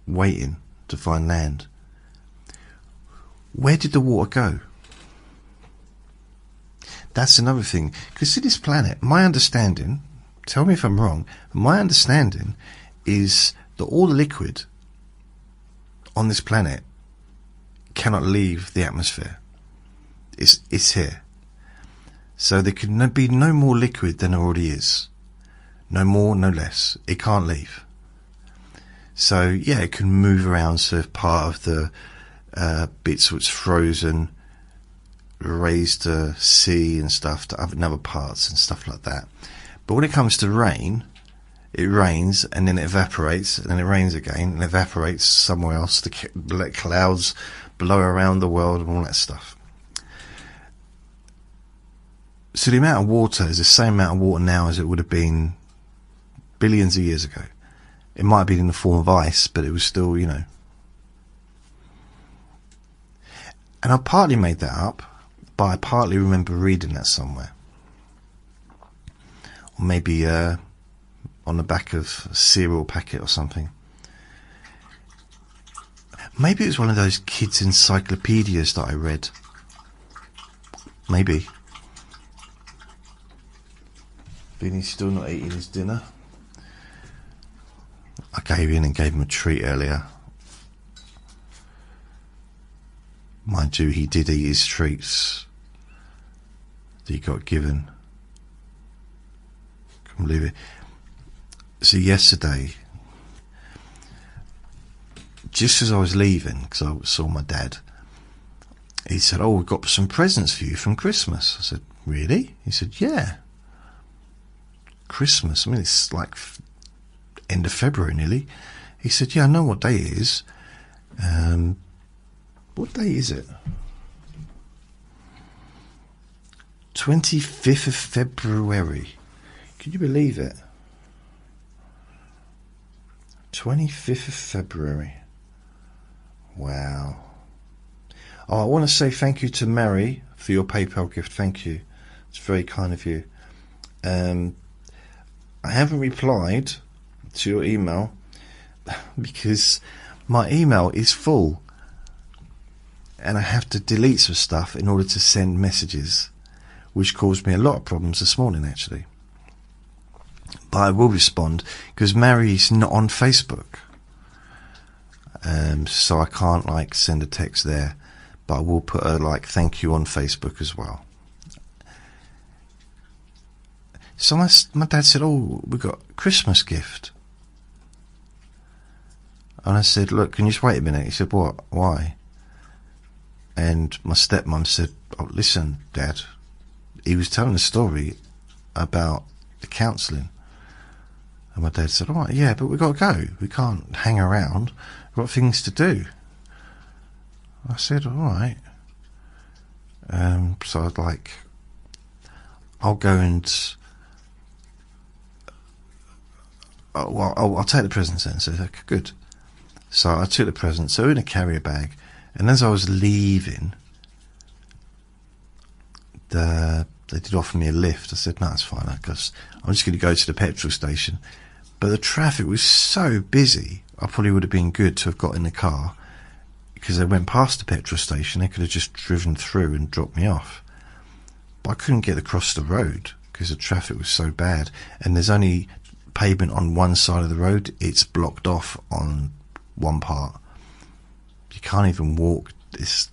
Speaker 1: waiting to find land? Where did the water go? That's another thing. Because see, this planet, my understanding, tell me if I'm wrong, my understanding is that all the liquid on this planet cannot leave the atmosphere. It's here. So there can be no more liquid than there already is. No more, no less. It can't leave. So yeah, it can move around. So if part of the bits which frozen, raised to sea and stuff to other parts and stuff like that. But when it comes to rain, it rains and then it evaporates, and then it rains again and evaporates somewhere else. The clouds blow around the world and all that stuff. So the amount of water is the same amount of water now as it would have been billions of years ago. It might have been in the form of ice, but it was still, you know. And I partly made that up, but I partly remember reading that somewhere. Or maybe on the back of a cereal packet or something. Maybe it was one of those kids' encyclopedias that I read. Maybe. Vinny's still not eating his dinner. I gave him a treat earlier. Mind you, he did eat his treats that he got given. Can't believe it. So yesterday, just as I was leaving, because I saw my dad, he said, "Oh, we've got some presents for you from Christmas." I said, "Really?" He said, "Yeah. Christmas. I mean, it's like end of February nearly." He said, "Yeah, I know what day it is. What day is it? 25th of February. Can you believe it? 25th of February. Wow. Oh, I want to say thank you to Mary for your PayPal gift. Thank you. It's very kind of you. I haven't replied to your email because my email is full and I have to delete some stuff in order to send messages, which caused me a lot of problems this morning actually. But I will respond because Mary's not on Facebook, so I can't like send a text there. but I will put a thank you on Facebook as well. So my dad said, "Oh, we got a Christmas gift." And I said, "Look, can you just wait a minute?" He said, "What? Why?" And my stepmom said, "Oh, listen, Dad." He was telling a story about the counselling. And my dad said, "All right, yeah, but we've got to go. We can't hang around. We've got things to do." I said, "All right." So I'd I'll go and... I'll take the presents then. So okay, good. So I took the presents, so in a carrier bag, and as I was leaving, they did offer me a lift. I said, "No, it's fine, because I'm just going to go to the petrol station." But the traffic was so busy, I probably would have been good to have got in the car, because they went past the petrol station. They could have just driven through and dropped me off. But I couldn't get across the road because the traffic was so bad, and there's only pavement on one side of the road. It's blocked off on one part. You can't even walk this.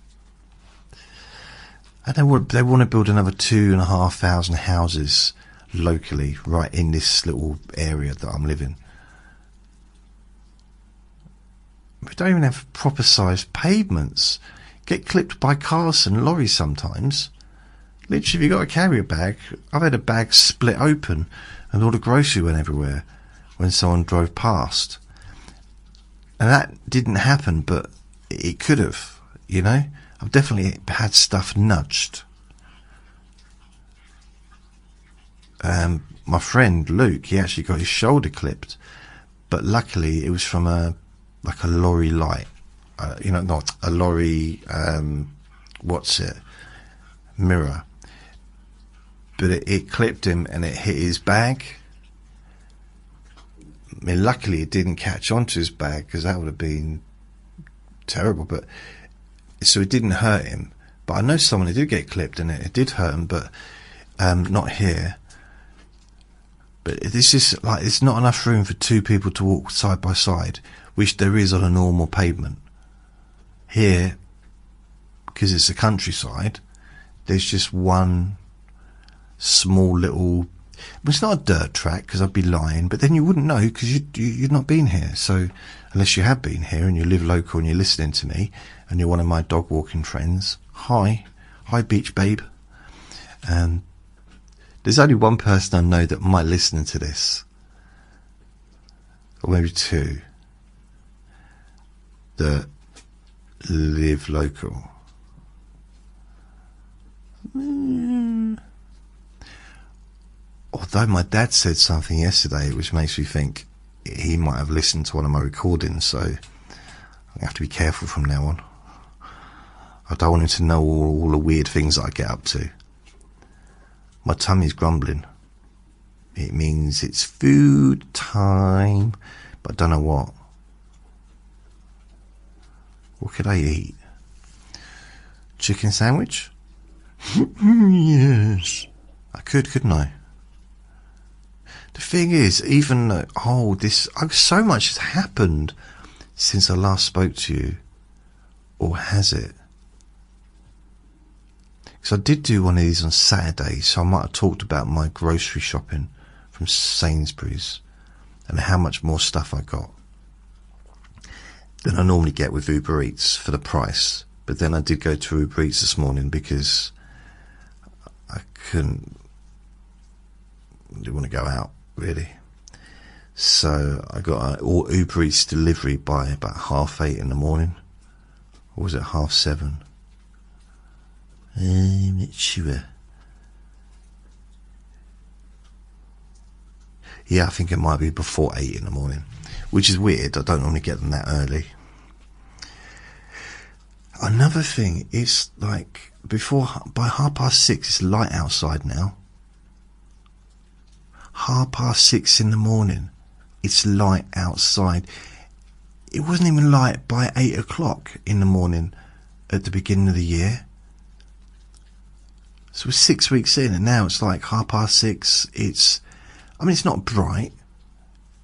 Speaker 1: And they want to build another 2,500 houses locally, right in this little area that I'm living. We don't even have proper sized pavements. Get clipped by cars and lorries sometimes. Literally, if you got a carrier bag, I've had a bag split open and all the grocery went everywhere when someone drove past. And that didn't happen, but it could have, you know. I've definitely had stuff nudged. My friend Luke, he actually got his shoulder clipped, but luckily it was from a lorry light. Not a lorry, mirror. But it clipped him and it hit his bag. I mean, luckily it didn't catch onto his bag, because that would have been terrible. But so it didn't hurt him. But I know someone who did get clipped and it did hurt him, but not here. But this is it's not enough room for two people to walk side by side, which there is on a normal pavement. Here, because it's the countryside, there's just one small little... Well, it's not a dirt track, because I'd be lying, but then you wouldn't know, because you've not been here. So unless you have been here and you live local and you're listening to me and you're one of my dog walking friends, hi beach babe. There's only one person I know that might listen to this, or maybe two, that live local. Although my dad said something yesterday which makes me think he might have listened to one of my recordings, so I have to be careful from now on. I don't want him to know all the weird things that I get up to. My tummy's grumbling. It means it's food time, but I don't know what. What could I eat? Chicken sandwich? Yes. I couldn't I? The thing is, even though, so much has happened since I last spoke to you, or has it? Because I did do one of these on Saturday, so I might have talked about my grocery shopping from Sainsbury's and how much more stuff I got than I normally get with Uber Eats for the price. But then I did go to Uber Eats this morning because I didn't want to go out, really. So I got an Uber Eats delivery by about 8:30 in the morning. Or was it 7:30? I'm not sure. Yeah, I think it might be before 8 in the morning, which is weird. I don't normally get them that early. Another thing is, by 6:30 it's light outside now. 6:30 in the morning, it's light outside. It wasn't even light by 8 o'clock in the morning at the beginning of the year. So we're 6 weeks in, and now it's 6:30. It's not bright.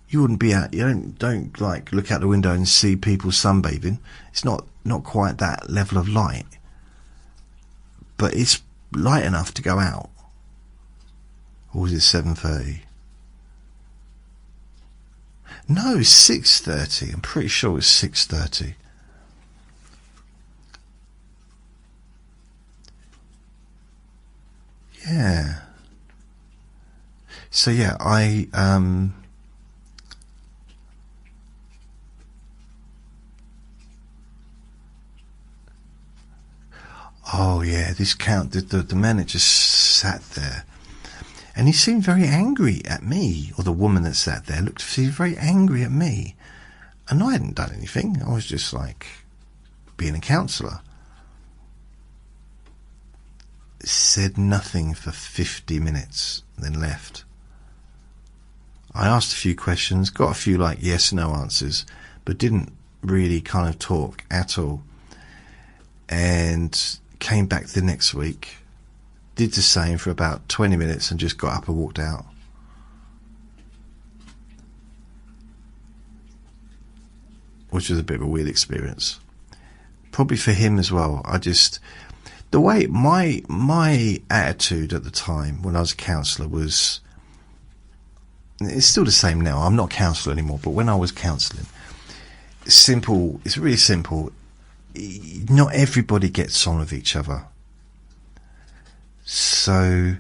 Speaker 1: You wouldn't be out. You don't look out the window and see people sunbathing. It's not quite that level of light. but it's light enough to go out. Or was it 7:30? No, it's 6:30. I'm pretty sure it's 6:30. Yeah. So yeah, oh yeah, this the man that just sat there, and he seemed very angry at me, or the woman that sat there seemed very angry at me, and I hadn't done anything. I was just like being a counsellor. Said nothing for 50 minutes, then left. I asked a few questions, got a few like yes, no answers, but didn't really kind of talk at all. And came back the next week, did the same for about 20 minutes and just got up and walked out. Which was a bit of a weird experience. Probably for him as well. The way my attitude at the time when I was a counsellor was, it's still the same now. I'm not a counsellor anymore, but when I was counselling, it's really simple. Not everybody gets on with each other. So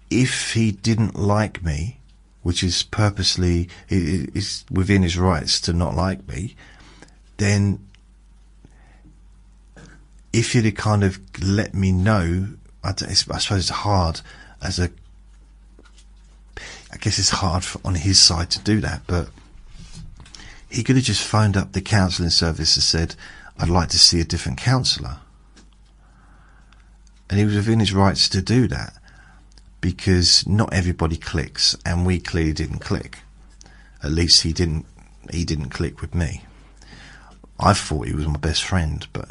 Speaker 1: if he didn't like me, which is purposely, is within his rights to not like me, then if he'd kind of let me know, I suppose it's hard I guess it's hard on his side to do that, but he could have just phoned up the counselling service and said, I'd like to see a different counsellor. And he was within his rights to do that, because not everybody clicks, and we clearly didn't click. At least he didn't click with me. I thought he was my best friend, but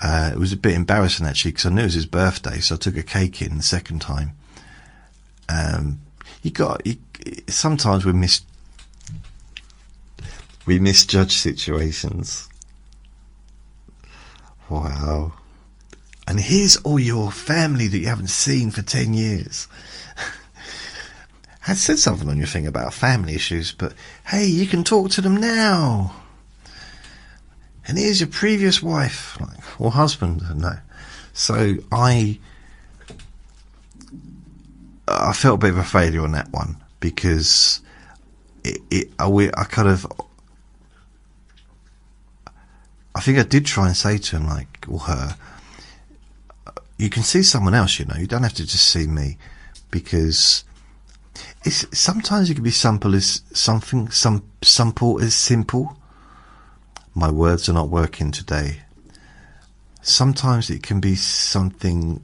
Speaker 1: it was a bit embarrassing actually, because I knew it was his birthday, so I took a cake in the second time. Sometimes we misjudge situations. Wow. And here's all your family that you haven't seen for 10 years. I said something on your thing about family issues, but hey, you can talk to them now. And here's your previous wife, or husband. No. So I felt a bit of a failure on that one, because I think I did try and say to him, or her, you can see someone else, you don't have to just see me, because sometimes it can be simple as simple. My words are not working today. Sometimes it can be something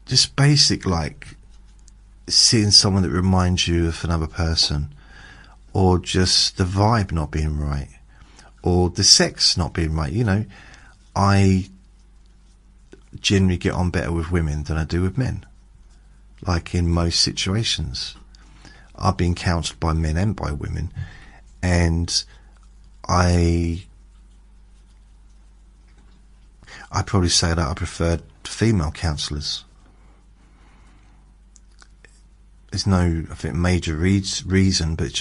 Speaker 1: just basic, like seeing someone that reminds you of another person, or just the vibe not being right, or the sex not being right. I generally get on better with women than I do with men, like in most situations. I've been counselled by men and by women, and I probably say that I prefer female counsellors. There's no, I think, major reason, but it's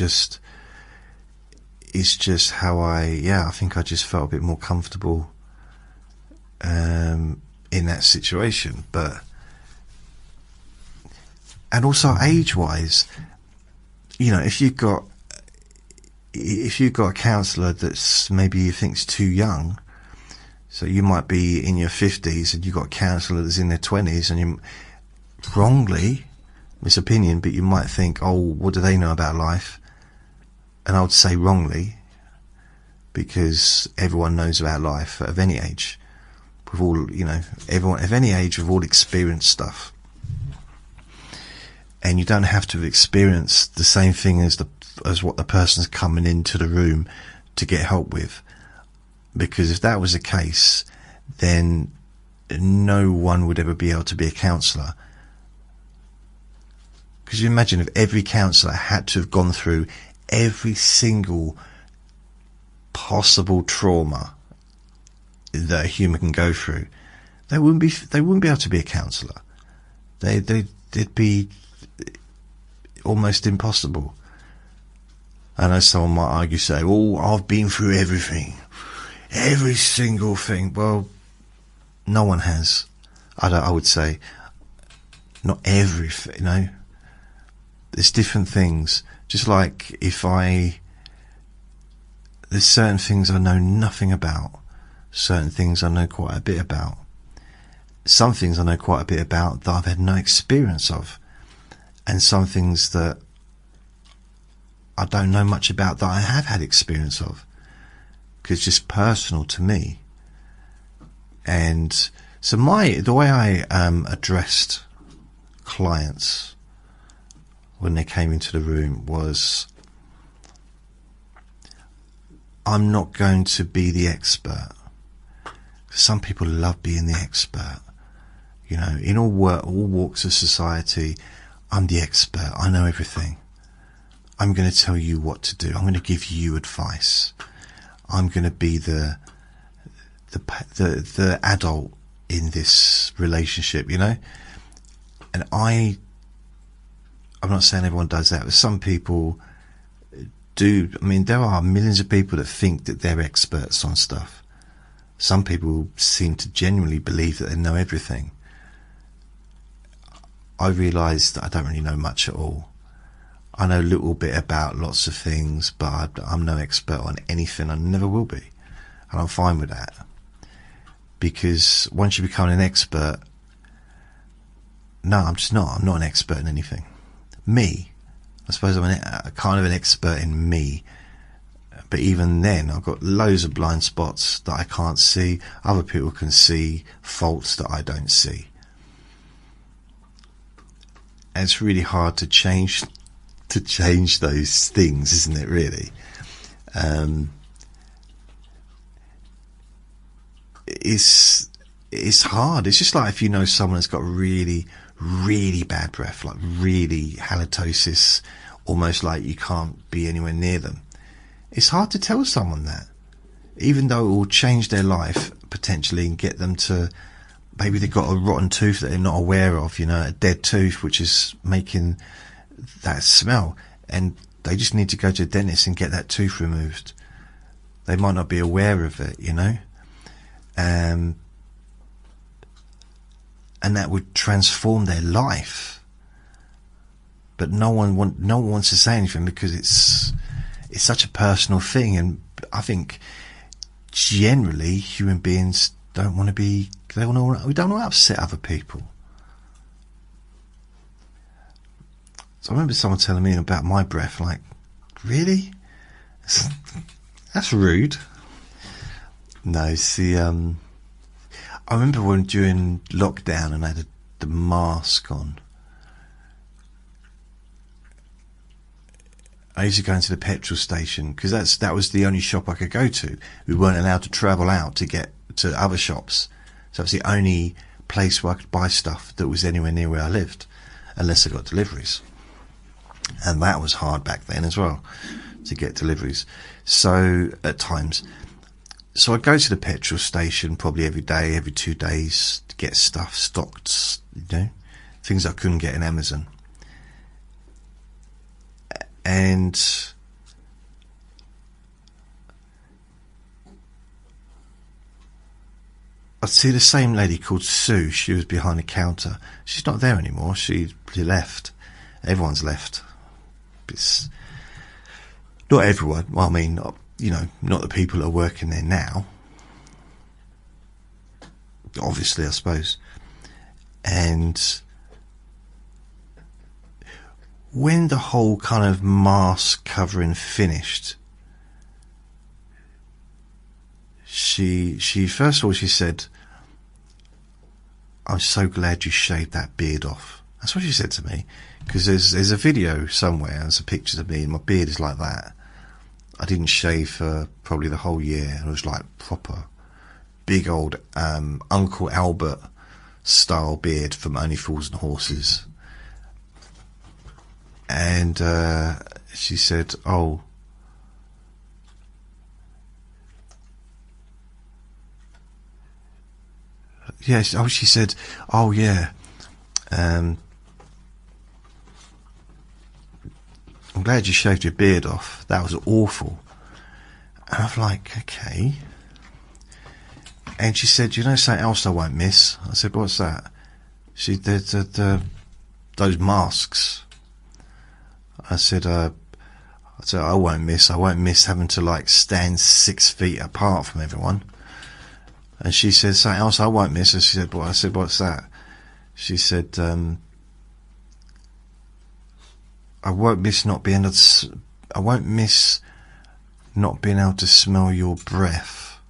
Speaker 1: just how I think I just felt a bit more comfortable in that situation. And also age-wise, if you've got a counsellor that's maybe you think's too young, so you might be in your 50s and you've got a counsellor that's in their 20s, and you wrongly, this opinion, but you might think, oh, what do they know about life? And I would say wrongly, because everyone knows about life of any age, with all, everyone of any age with all experienced stuff. And you don't have to experience the same thing as what the person's coming into the room to get help with, because if that was the case, then no one would ever be able to be a counsellor. Because you imagine if every counsellor had to have gone through every single possible trauma that a human can go through, they wouldn't be able to be a counsellor. They'd be almost impossible. I know someone might argue, say, "Oh, I've been through everything, every single thing." Well, no one has. I would say not everything. You know, there's different things. Just like there's certain things I know nothing about. Certain things I know quite a bit about. Some things I know quite a bit about that I've had no experience of, and some things that I don't know much about that I have had experience of, because it's just personal to me. And so the way I addressed clients when they came into the room was, I'm not going to be the expert. Some people love being the expert. You know, in all walks of society, I'm the expert. I know everything. I'm going to tell you what to do. I'm going to give you advice. I'm going to be the adult in this relationship, you know. And I'm not saying everyone does that, but some people do. I mean, there are millions of people that think that they're experts on stuff. Some people seem to genuinely believe that they know everything. I realise that I don't really know much at all. I know a little bit about lots of things, but I'm no expert on anything. I never will be. And I'm fine with that. Because once you become an expert, no, I'm just not. I'm not an expert in anything. Me, I suppose I'm a kind of an expert in me. But even then, I've got loads of blind spots that I can't see. Other people can see faults that I don't see. And it's really hard to change those things, isn't it, really? It's hard. It's just like if you know someone that's got really, really bad breath, like really halitosis, almost like you can't be anywhere near them. It's hard to tell someone that, even though it will change their life potentially and get them to, maybe they've got a rotten tooth that they're not aware of, you know, a dead tooth which is making that smell, and they just need to go to a dentist and get that tooth removed. They might not be aware of it, you know, and that would transform their life. But no one wants to say anything because it's such a personal thing, and I think generally human beings don't want to be. We don't want to upset other people. So I remember someone telling me about my breath, like, really? That's rude. No, see, I remember when during lockdown and I had the mask on, I used to go into the petrol station because that was the only shop I could go to. We weren't allowed to travel out to get to other shops. So it was the only place where I could buy stuff that was anywhere near where I lived, unless I got deliveries. And that was hard back then as well, to get deliveries. So at times, so I'd go to the petrol station probably every day, every 2 days to get stuff stocked, you know, things I couldn't get in Amazon. And I'd see the same lady called Sue. She was behind the counter. She's not there anymore. She left. Everyone's left. It's not everyone. Well, I mean, you know, not the people that are working there now. Obviously, I suppose. And when the whole kind of mask covering finished, she first of all, she said, "I'm so glad you shaved that beard off." That's what she said to me, because there's a video somewhere, there's a picture of me and my beard is like that. I didn't shave for probably the whole year, and it was like proper big old Uncle Albert style beard from Only Fools and Horses. And she said, "Oh, Yeah. She said, oh yeah. I'm glad you shaved your beard off. That was awful. And I'm like, okay. And she said, you know something else I won't miss? I said, what's that? She did those masks. I said, I won't miss having to like stand 6 feet apart from everyone. And she said, something else I won't miss. And she said, what? I said, what's that? She said, I won't miss not being able to smell your breath.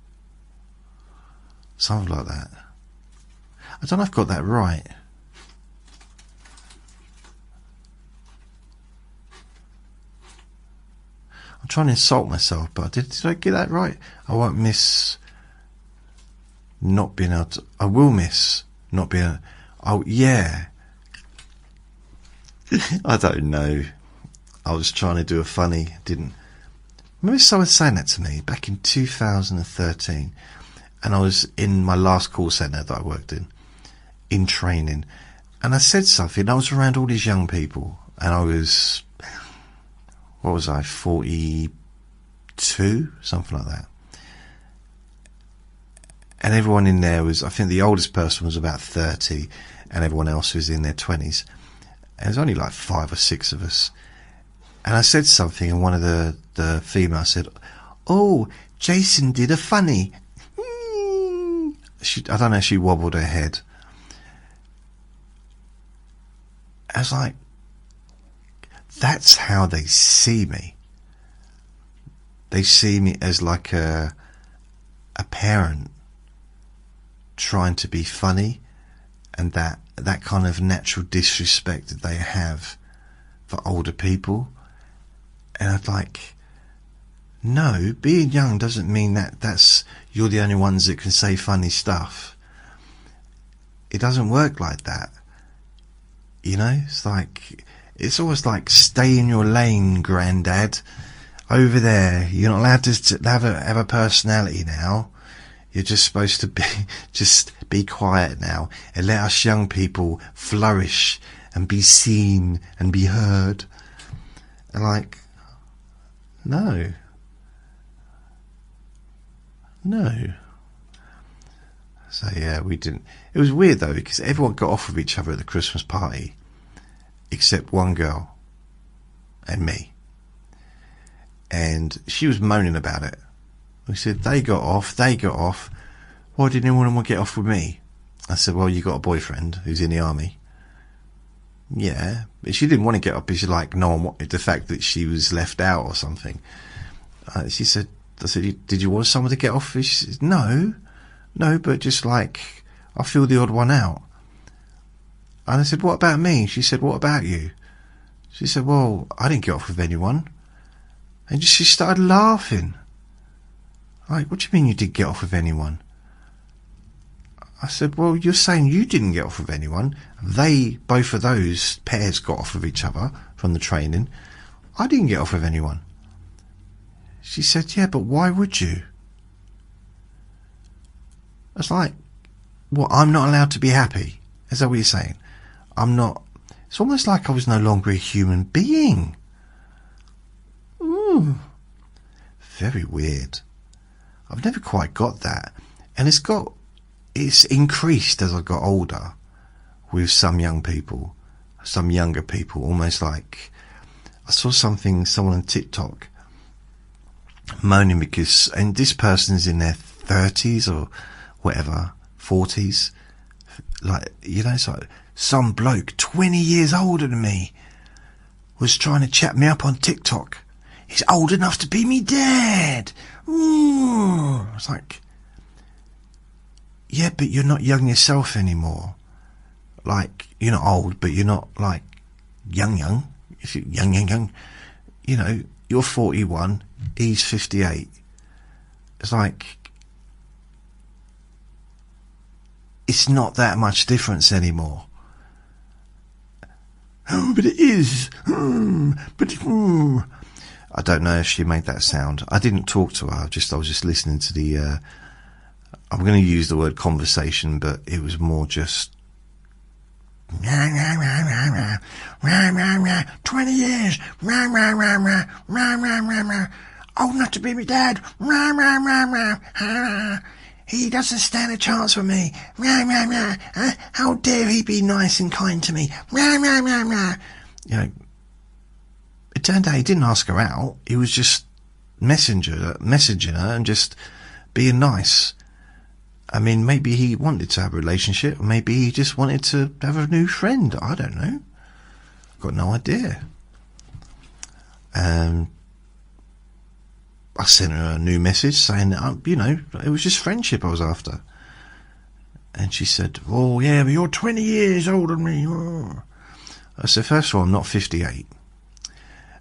Speaker 1: Something like that. I don't know if I've got that right. I'm trying to insult myself, but did I get that right? I won't miss not being able to... I will miss not being able... Oh, yeah. I don't know. I was trying to do a funny, didn't... Remember someone saying that to me back in 2013, and I was in my last call centre that I worked in training, and I said something. I was around all these young people, and I was... What was I, 42? Something like that. And everyone in there was, I think the oldest person was about 30, and everyone else was in their 20s. And there was only like 5 or 6 of us. And I said something, and one of the females said, oh, Jason did a funny. I don't know, she wobbled her head. I was like, that's how they see me. They see me as like a parent trying to be funny, and that kind of natural disrespect that they have for older people. And I'd like, no, being young doesn't mean that's you're the only ones that can say funny stuff. It doesn't work like that. You know, it's almost like stay in your lane, granddad. Over there, you're not allowed to have a personality now. You're just supposed to be quiet now and let us young people flourish and be seen and be heard. And like, no. So yeah, we didn't. It was weird though, because everyone got off with each other at the Christmas party, except one girl and me. And she was moaning about it. We said, they got off. Why didn't anyone want to get off with me? I said, well, you got a boyfriend who's in the army. Yeah, but she didn't want to get off because like no one wanted the fact that she was left out or something. She said, I said, did you want someone to get off? She said, no, but just like, I feel the odd one out. And I said, what about me? She said, what about you? She said, well, I didn't get off with anyone. And she started laughing. Like, what do you mean you didn't get off with anyone? I said, well, you're saying you didn't get off with anyone. Both of those pairs got off with each other from the training. I didn't get off with anyone. She said, yeah, but why would you? I was like, well, I'm not allowed to be happy. Is that what you're saying? I'm not. It's almost like I was no longer a human being. Ooh. Very weird. I've never quite got that. And it's increased as I got older with some young people, some younger people, almost like I saw someone on TikTok moaning because, and this person's in their 30s or whatever, 40s, like, you know, it's like some bloke 20 years older than me was trying to chat me up on TikTok. He's old enough to be me dad. Ooh. I was like, yeah, but you're not young yourself anymore. Like, you're not old, but you're not like young. If you're young, you know, you're 41, he's 58. It's like, it's not that much difference anymore. Oh, but it is. I don't know if she made that sound. I didn't talk to her. I was just listening to the I'm going to use the word conversation, but it was more just 20 years, old enough to be my dad, he doesn't stand a chance with me, how dare he be nice and kind to me, you know. It turned out he didn't ask her out. He was just messaging her and just being nice. I mean, maybe he wanted to have a relationship. Maybe he just wanted to have a new friend. I don't know. Got no idea. I sent her a new message saying that, you know, it was just friendship I was after. And she said, oh, yeah, but you're 20 years older than me. Oh. I said, first of all, I'm not 58.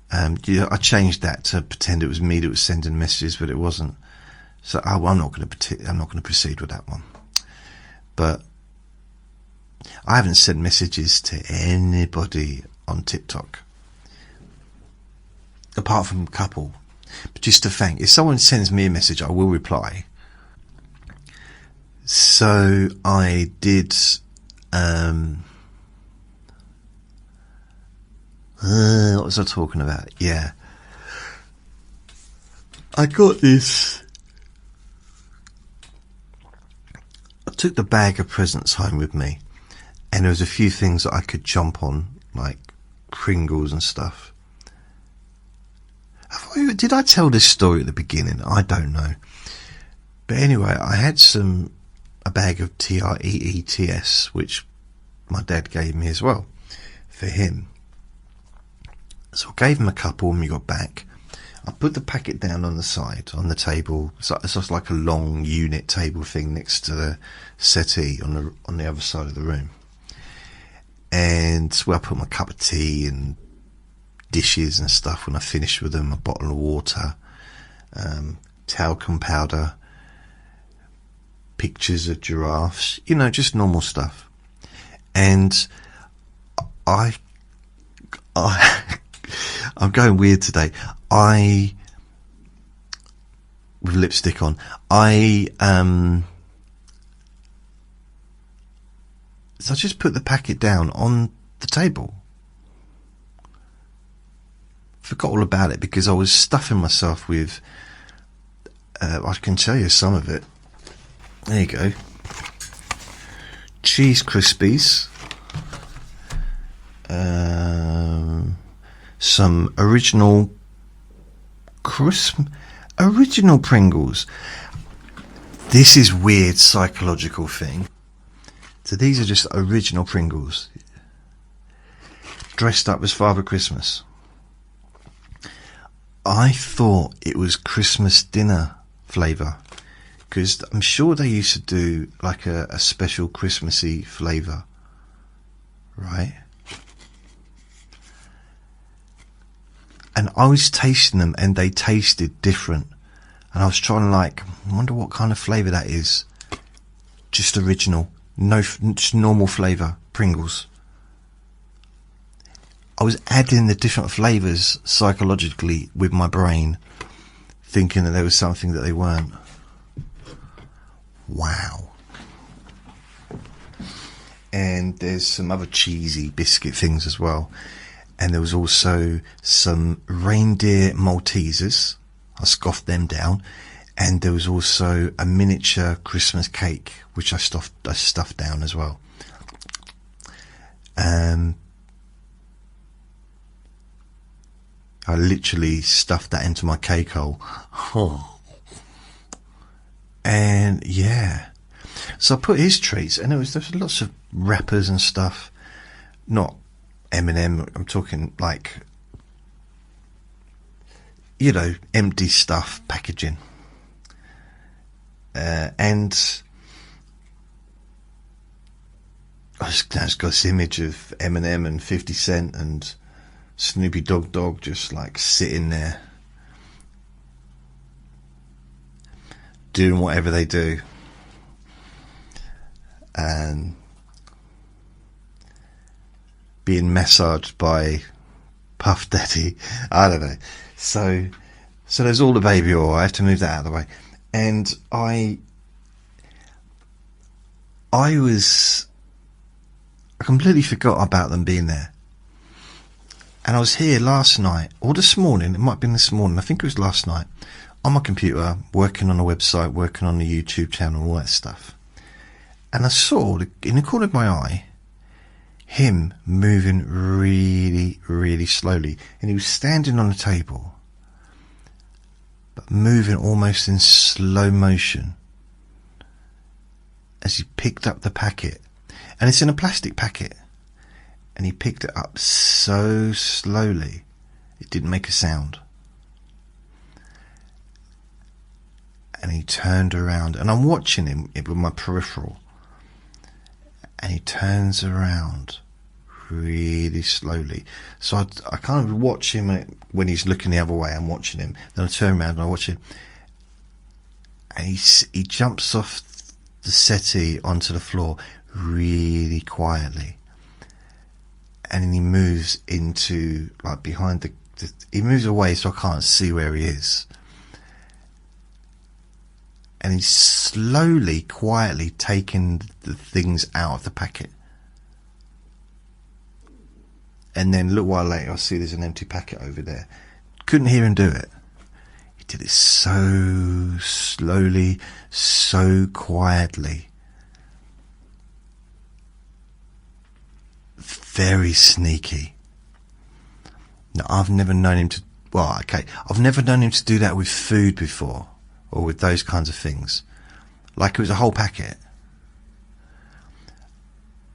Speaker 1: I changed that to pretend it was me that was sending messages, but it wasn't. So I'm not going to proceed with that one. But I haven't sent messages to anybody on TikTok, apart from a couple. But just to thank, if someone sends me a message, I will reply. So I did. What was I talking about? Yeah, I got this. I took the bag of presents home with me, and there was a few things that I could jump on, like Pringles and stuff. Did I tell this story at the beginning? I don't know. But anyway, I had a bag of TREETS, which my dad gave me as well, for him. So I gave him a couple when we got back. I put the packet down on the side, on the table. So it's just like a long unit table thing next to the settee on the other side of the room. And where I put my cup of tea and dishes and stuff when I finished with them, a bottle of water, talcum powder, pictures of giraffes, you know, just normal stuff. And I'm going weird today. With lipstick on, so I just put the packet down on the table. Forgot all about it because I was stuffing myself with, I can tell you some of it. There you go. Cheese Krispies. Some original Pringles. This is weird psychological thing. So these are just original Pringles, dressed up as Father Christmas. I thought it was Christmas dinner flavour, because I'm sure they used to do like a special Christmassy flavour, right? And I was tasting them and they tasted different. And I was trying to I wonder what kind of flavour that is. Just original. No, just normal flavour. Pringles. I was adding the different flavours psychologically with my brain, thinking that there was something that they weren't. Wow. And there's some other cheesy biscuit things as well. And there was also some reindeer Maltesers. I scoffed them down. And there was also a miniature Christmas cake, which I stuffed down as well. I literally stuffed that into my cake hole. Oh. And yeah. So I put his treats, and there was lots of wrappers and stuff. Not M&M, I'm talking like, you know, empty stuff packaging. And I just got this image of Eminem and 50 Cent and Snoopy Dogg just like sitting there doing whatever they do, and being massaged by Puff Daddy. I don't know. So there's all the baby oil. I have to move that out of the way. And I I completely forgot about them being there. And I was here last night, or this morning, it might have been this morning, I think it was last night, on my computer, working on a website, working on the YouTube channel, all that stuff. And I saw, in the corner of my eye, him moving really, really slowly. And he was standing on the table, but moving almost in slow motion as he picked up the packet. And it's in a plastic packet. And he picked it up so slowly, it didn't make a sound. And he turned around, and I'm watching him with my peripheral. And he turns around really slowly. So I kind of watch him when he's looking the other way. I'm watching him. Then I turn around and I watch him. And he jumps off the settee onto the floor really quietly. And then he moves into, like, behind he moves away so I can't see where he is. And he's slowly, quietly taking the things out of the packet. And then a little while later, I see there's an empty packet over there. Couldn't hear him do it. He did it so slowly, so quietly. Very sneaky. Now, I've never known him to... Well, okay, I've never known him to do that with food before, or with those kinds of things. Like it was a whole packet.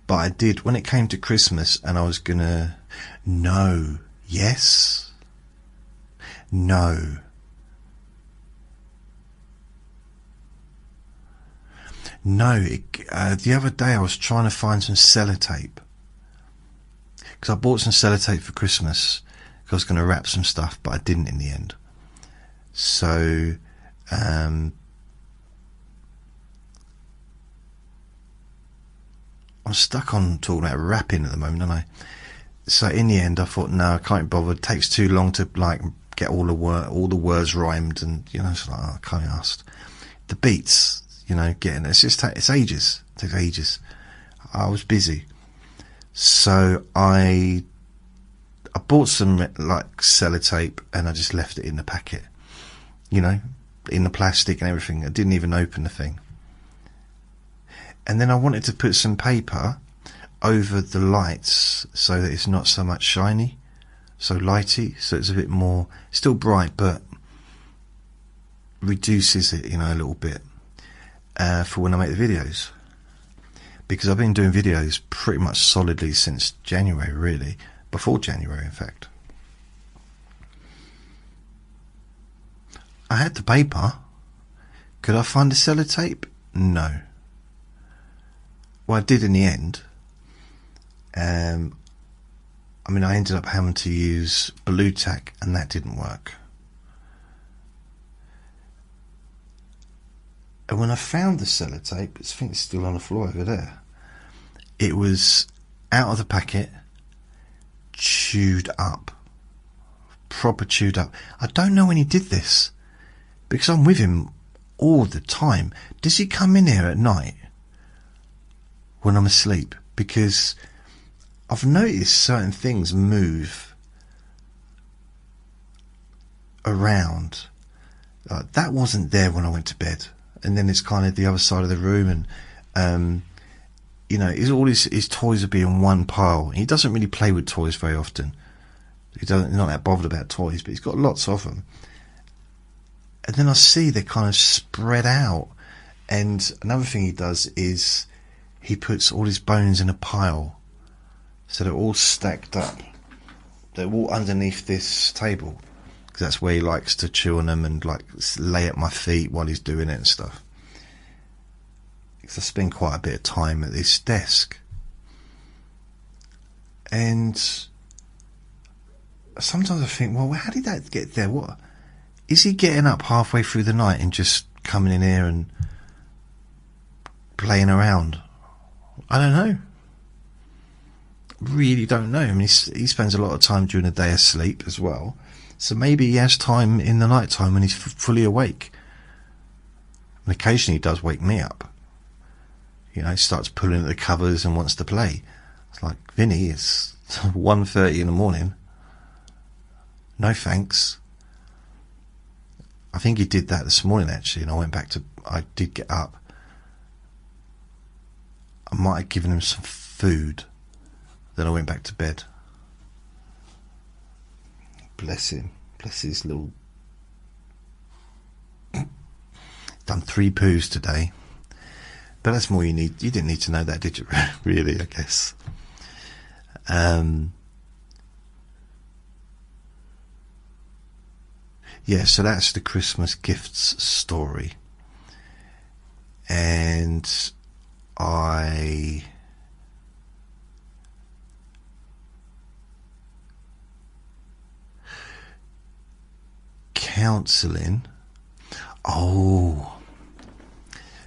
Speaker 1: But I did, when it came to Christmas, and I was gonna... No. Yes. No. No. The other day I was trying to find some sellotape. Because I bought some sellotape for Christmas. Because I was going to wrap some stuff, but I didn't in the end. So, I'm stuck on talking about wrapping at the moment, aren't I? So in the end, I thought, no, I can't be bothered. It takes too long to get all the words rhymed, and it's like, I can't be asked. The beats, getting it's ages. It takes ages. I was busy. So I bought some sellotape, and I just left it in the packet, in the plastic and everything. I didn't even open the thing. And then I wanted to put some paper over the lights so that it's not so much shiny, so lighty, so it's a bit more, still bright, but reduces it, a little bit for when I make the videos. Because I've been doing videos pretty much solidly since January, really. Before January, in fact. I had the paper. Could I find the sellotape? No. Well, I did in the end. I ended up having to use Blue Tack, and that didn't work. And when I found the sellotape, I think it's still on the floor over there. It was out of the packet, chewed up, proper chewed up. I don't know when he did this, because I'm with him all the time. Does he come in here at night when I'm asleep? Because I've noticed certain things move around. That wasn't there when I went to bed. And then it's kind of the other side of the room, and all his toys would be in one pile. He doesn't really play with toys very often. He's not that bothered about toys, but he's got lots of them. And then I see they're kind of spread out. And another thing he does is he puts all his bones in a pile, so they're all stacked up. They're all underneath this table. Because that's where he likes to chew on them and lay at my feet while he's doing it and stuff. Because I spend quite a bit of time at this desk. And sometimes I think, well, how did that get there? What is he getting up halfway through the night and just coming in here and playing around? I don't know. Really don't know. I mean, he spends a lot of time during the day asleep as well. So maybe he has time in the night time when he's fully awake. And occasionally he does wake me up. Starts pulling at the covers and wants to play. It's like, Vinny, it's 1:30 in the morning. No thanks. I think he did that this morning, actually, and I did get up. I might have given him some food. Then I went back to bed. Bless him. Bless his little... Done 3 poos today. But that's more you need. You didn't need to know that, did you? Really, I guess. Yeah, so that's the Christmas gifts story. And counselling. Oh,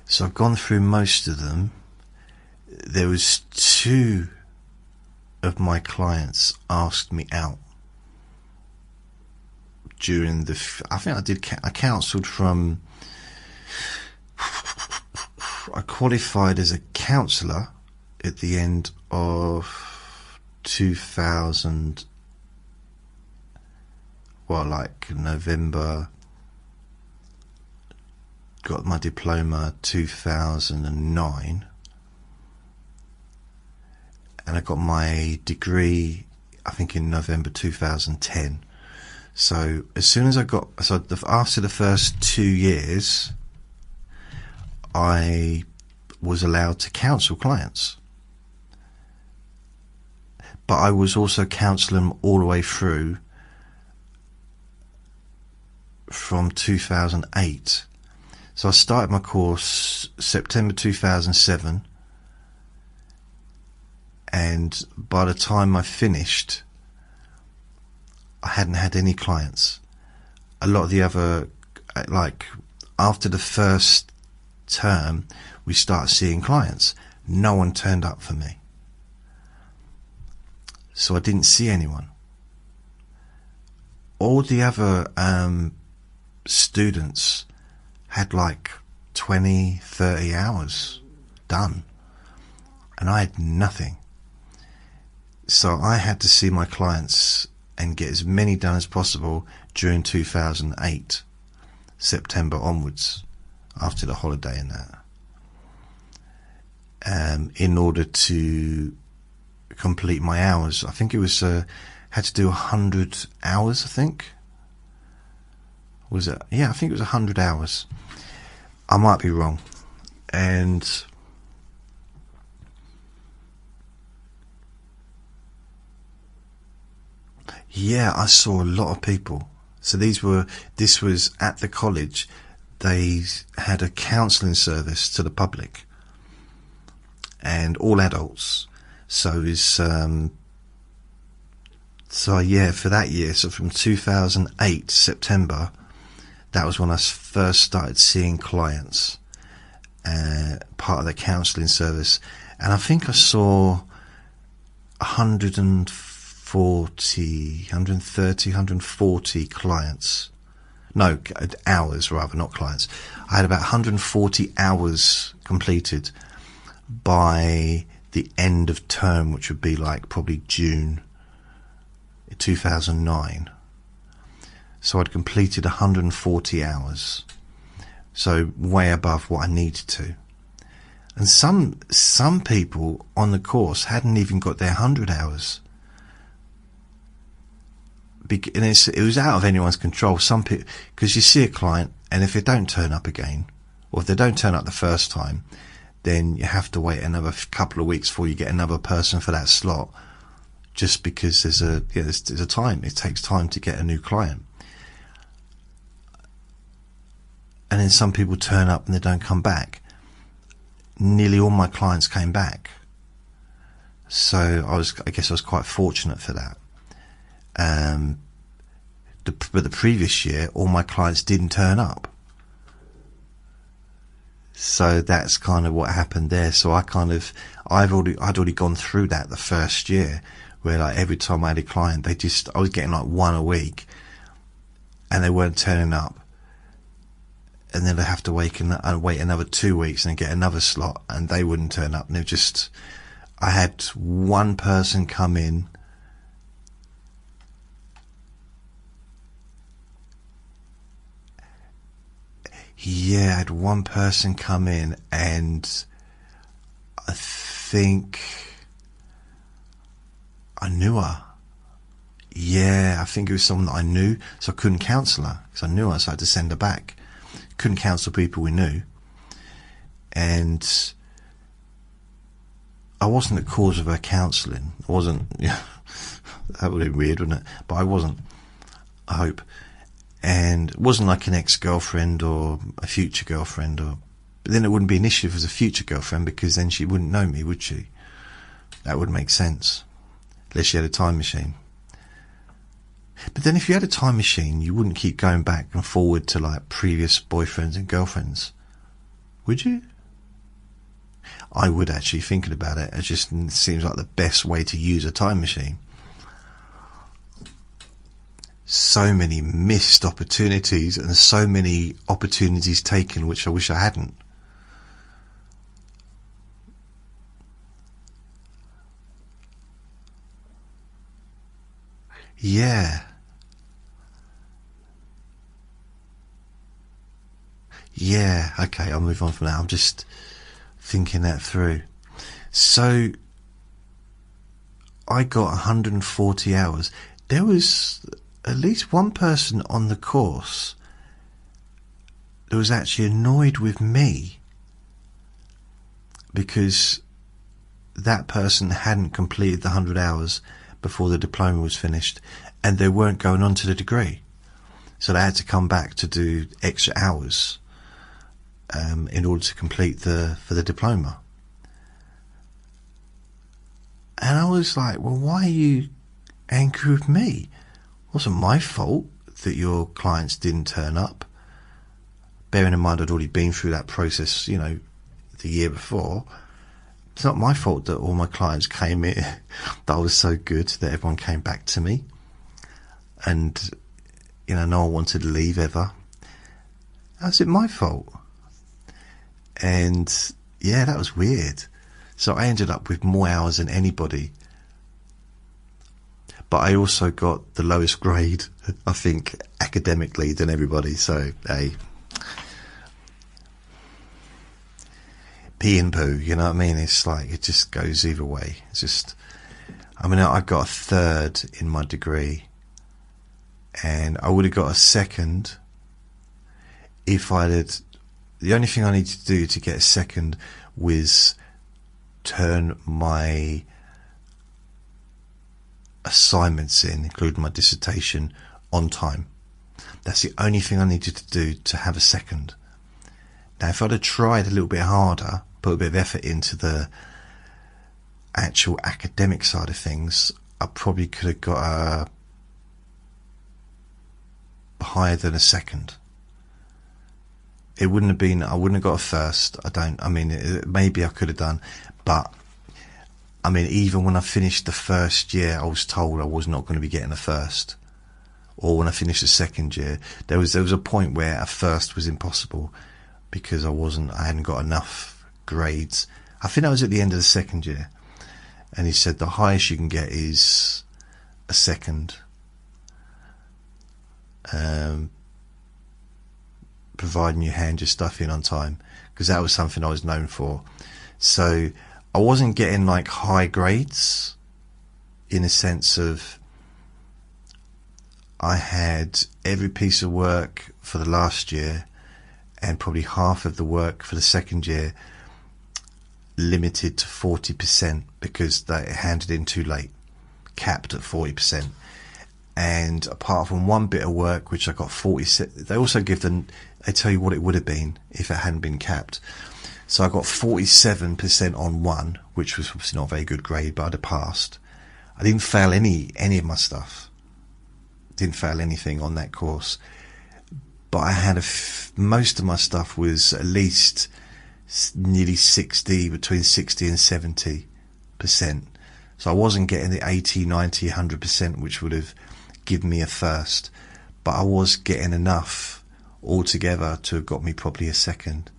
Speaker 1: so I've gone through most of them. There was 2 of my clients asked me out during I counselled from, I qualified as a counsellor at the end of 2000, November, got my diploma 2009, and I got my degree I think in November 2010. So as soon as after the first 2 years, I was allowed to counsel clients, but I was also counselling them all the way through from 2008. So I started my course September 2007, and by the time I finished, I hadn't had any clients. A lot of the other, after the first term, we started seeing clients. No one turned up for me. So I didn't see anyone. All the other students had 20, 30 hours done, and I had nothing. So I had to see my clients and get as many done as possible during 2008, September onwards, after the holiday and that, in order to complete my hours. I think it was had to do 100 hours, I think. Was it? Yeah, I think it was 100 hours. I might be wrong. And yeah, I saw a lot of people. So this was at the college. They had a counselling service to the public and all adults. So for that year, so from 2008 September, that was when I first started seeing clients, part of the counselling service, and I think I saw 140 clients. No, hours rather, not clients. I had about 140 hours completed by the end of term, which would be probably June 2009. So I'd completed 140 hours, so way above what I needed to. And some people on the course hadn't even got their 100 hours. And it was out of anyone's control. Some people, because you see a client, and if they don't turn up again, or if they don't turn up the first time, then you have to wait another couple of weeks before you get another person for that slot, just because there's a time. It takes time to get a new client. And then some people turn up and they don't come back. Nearly all my clients came back. So I guess I was quite fortunate for that. But the previous year, all my clients didn't turn up. So that's kind of what happened there. So I'd already gone through that the first year, where every time I had a client, I was getting one a week, and they weren't turning up. and then I'd have to wait another 2 weeks and then get another slot, and they wouldn't turn up. And I had one person come in. Yeah, I had one person come in, and I think I knew her. Yeah, I think it was someone that I knew, so I couldn't cancel her because I knew her, so I had to send her back. Couldn't cancel people we knew, and I wasn't the cause of her cancelling. I wasn't. Yeah, that would be weird, wouldn't it? But I wasn't. I hope. And it wasn't like an ex-girlfriend or a future girlfriend, but then it wouldn't be an issue if it was a future girlfriend, because then she wouldn't know me, would she? That would make sense, unless she had a time machine. But then if you had a time machine, you wouldn't keep going back and forward to like previous boyfriends and girlfriends, would you? I would, actually, thinking about it. It just seems like the best way to use a time machine. So many missed opportunities, and so many opportunities taken which I wish I hadn't. Yeah. Yeah, okay, I'll move on from that. I'm just thinking that through. So I got 140 hours. There was at least one person on the course that was actually annoyed with me because that person hadn't completed the 100 hours before the diploma was finished, and they weren't going on to the degree, so they had to come back to do extra hours in order to complete for the diploma. And I was like, well, why are you angry with me? It wasn't my fault that your clients didn't turn up. Bearing in mind I'd already been through that process, the year before. It's not my fault that all my clients came in, that I was so good that everyone came back to me. And, no one wanted to leave ever. How's it my fault? And, yeah, that was weird. So I ended up with more hours than anybody. But I also got the lowest grade, I think, academically than everybody. So, hey, pee and poo, you know what I mean? It's like, it just goes either way. It's just, I got a third in my degree, and I would have got a second if the only thing I needed to do to get a second was turn my assignments in, including my dissertation, on time. That's the only thing I needed to do to have a second. Now, if I'd have tried a little bit harder, put a bit of effort into the actual academic side of things, I probably could have got higher than a second. I wouldn't have got a first. Maybe I could have done, but even when I finished the first year, I was told I was not going to be getting a first. Or when I finished the second year, there was a point where a first was impossible because I hadn't got enough grades. I think I was at the end of the second year, and he said the highest you can get is a second, providing you hand your stuff in on time, because that was something I was known for. So I wasn't getting like high grades in a sense of I had every piece of work for the last year and probably half of the work for the second year limited to 40% because they handed in too late, capped at 40%. And apart from one bit of work which I got 40, they also they tell you what it would have been if it hadn't been capped. So I got 47% on one, which was obviously not a very good grade, but I'd have passed. I didn't fail any of my stuff. Didn't fail anything on that course. But I had most of my stuff was at least nearly between 60 and 70%. So I wasn't getting the 80, 90, 100%, which would have given me a first. But I was getting enough, altogether to have got me probably a second.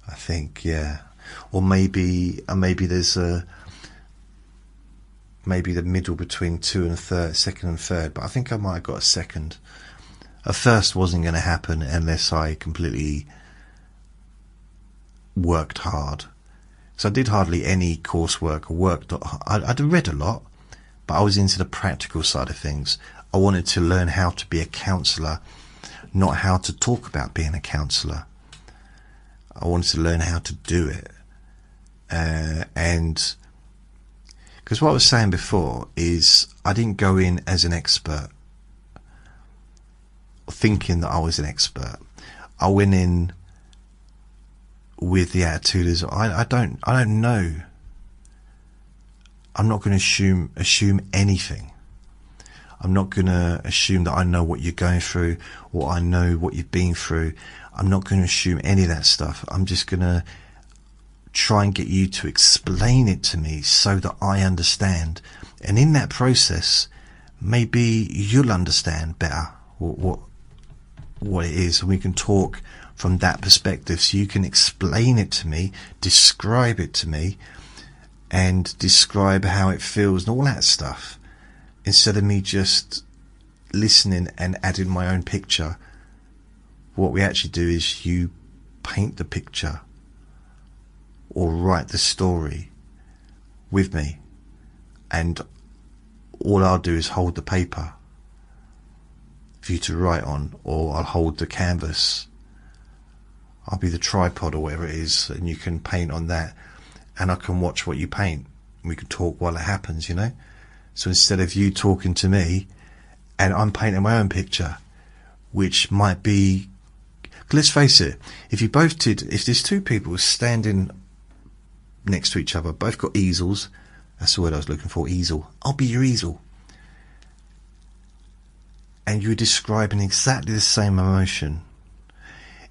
Speaker 1: I think, yeah. Or maybe there's maybe the middle between second and third, but I think I might have got a second. A first wasn't going to happen unless I completely worked hard. So I did hardly any coursework or I'd read a lot, but I was into the practical side of things. I wanted to learn how to be a counsellor, not how to talk about being a counsellor. I wanted to learn how to do it. And because what I was saying before is I didn't go in as an expert, thinking that I was an expert. I went in with the attitude is I don't know. I'm not going to assume anything. I'm not going to assume that I know what you're going through or I know what you've been through. I'm not going to assume any of that stuff. I'm just going to try and get you to explain it to me so that I understand. And in that process, maybe you'll understand better what it is, and we can talk from that perspective. So you can explain it to me, describe it to me, and describe how it feels and all that stuff, instead of me just listening and adding my own picture. What we actually do is you paint the picture or write the story with me, and all I'll do is hold the paper for you to write on, or I'll hold the canvas. I'll be the tripod or whatever it is, and you can paint on that, and I can watch what you paint. We can talk while it happens, you know. So instead of you talking to me and I'm painting my own picture, which might be, let's face it, if there's two people standing next to each other, both got easels, that's the word I was looking for, easel. I'll be your easel. And you're describing exactly the same emotion,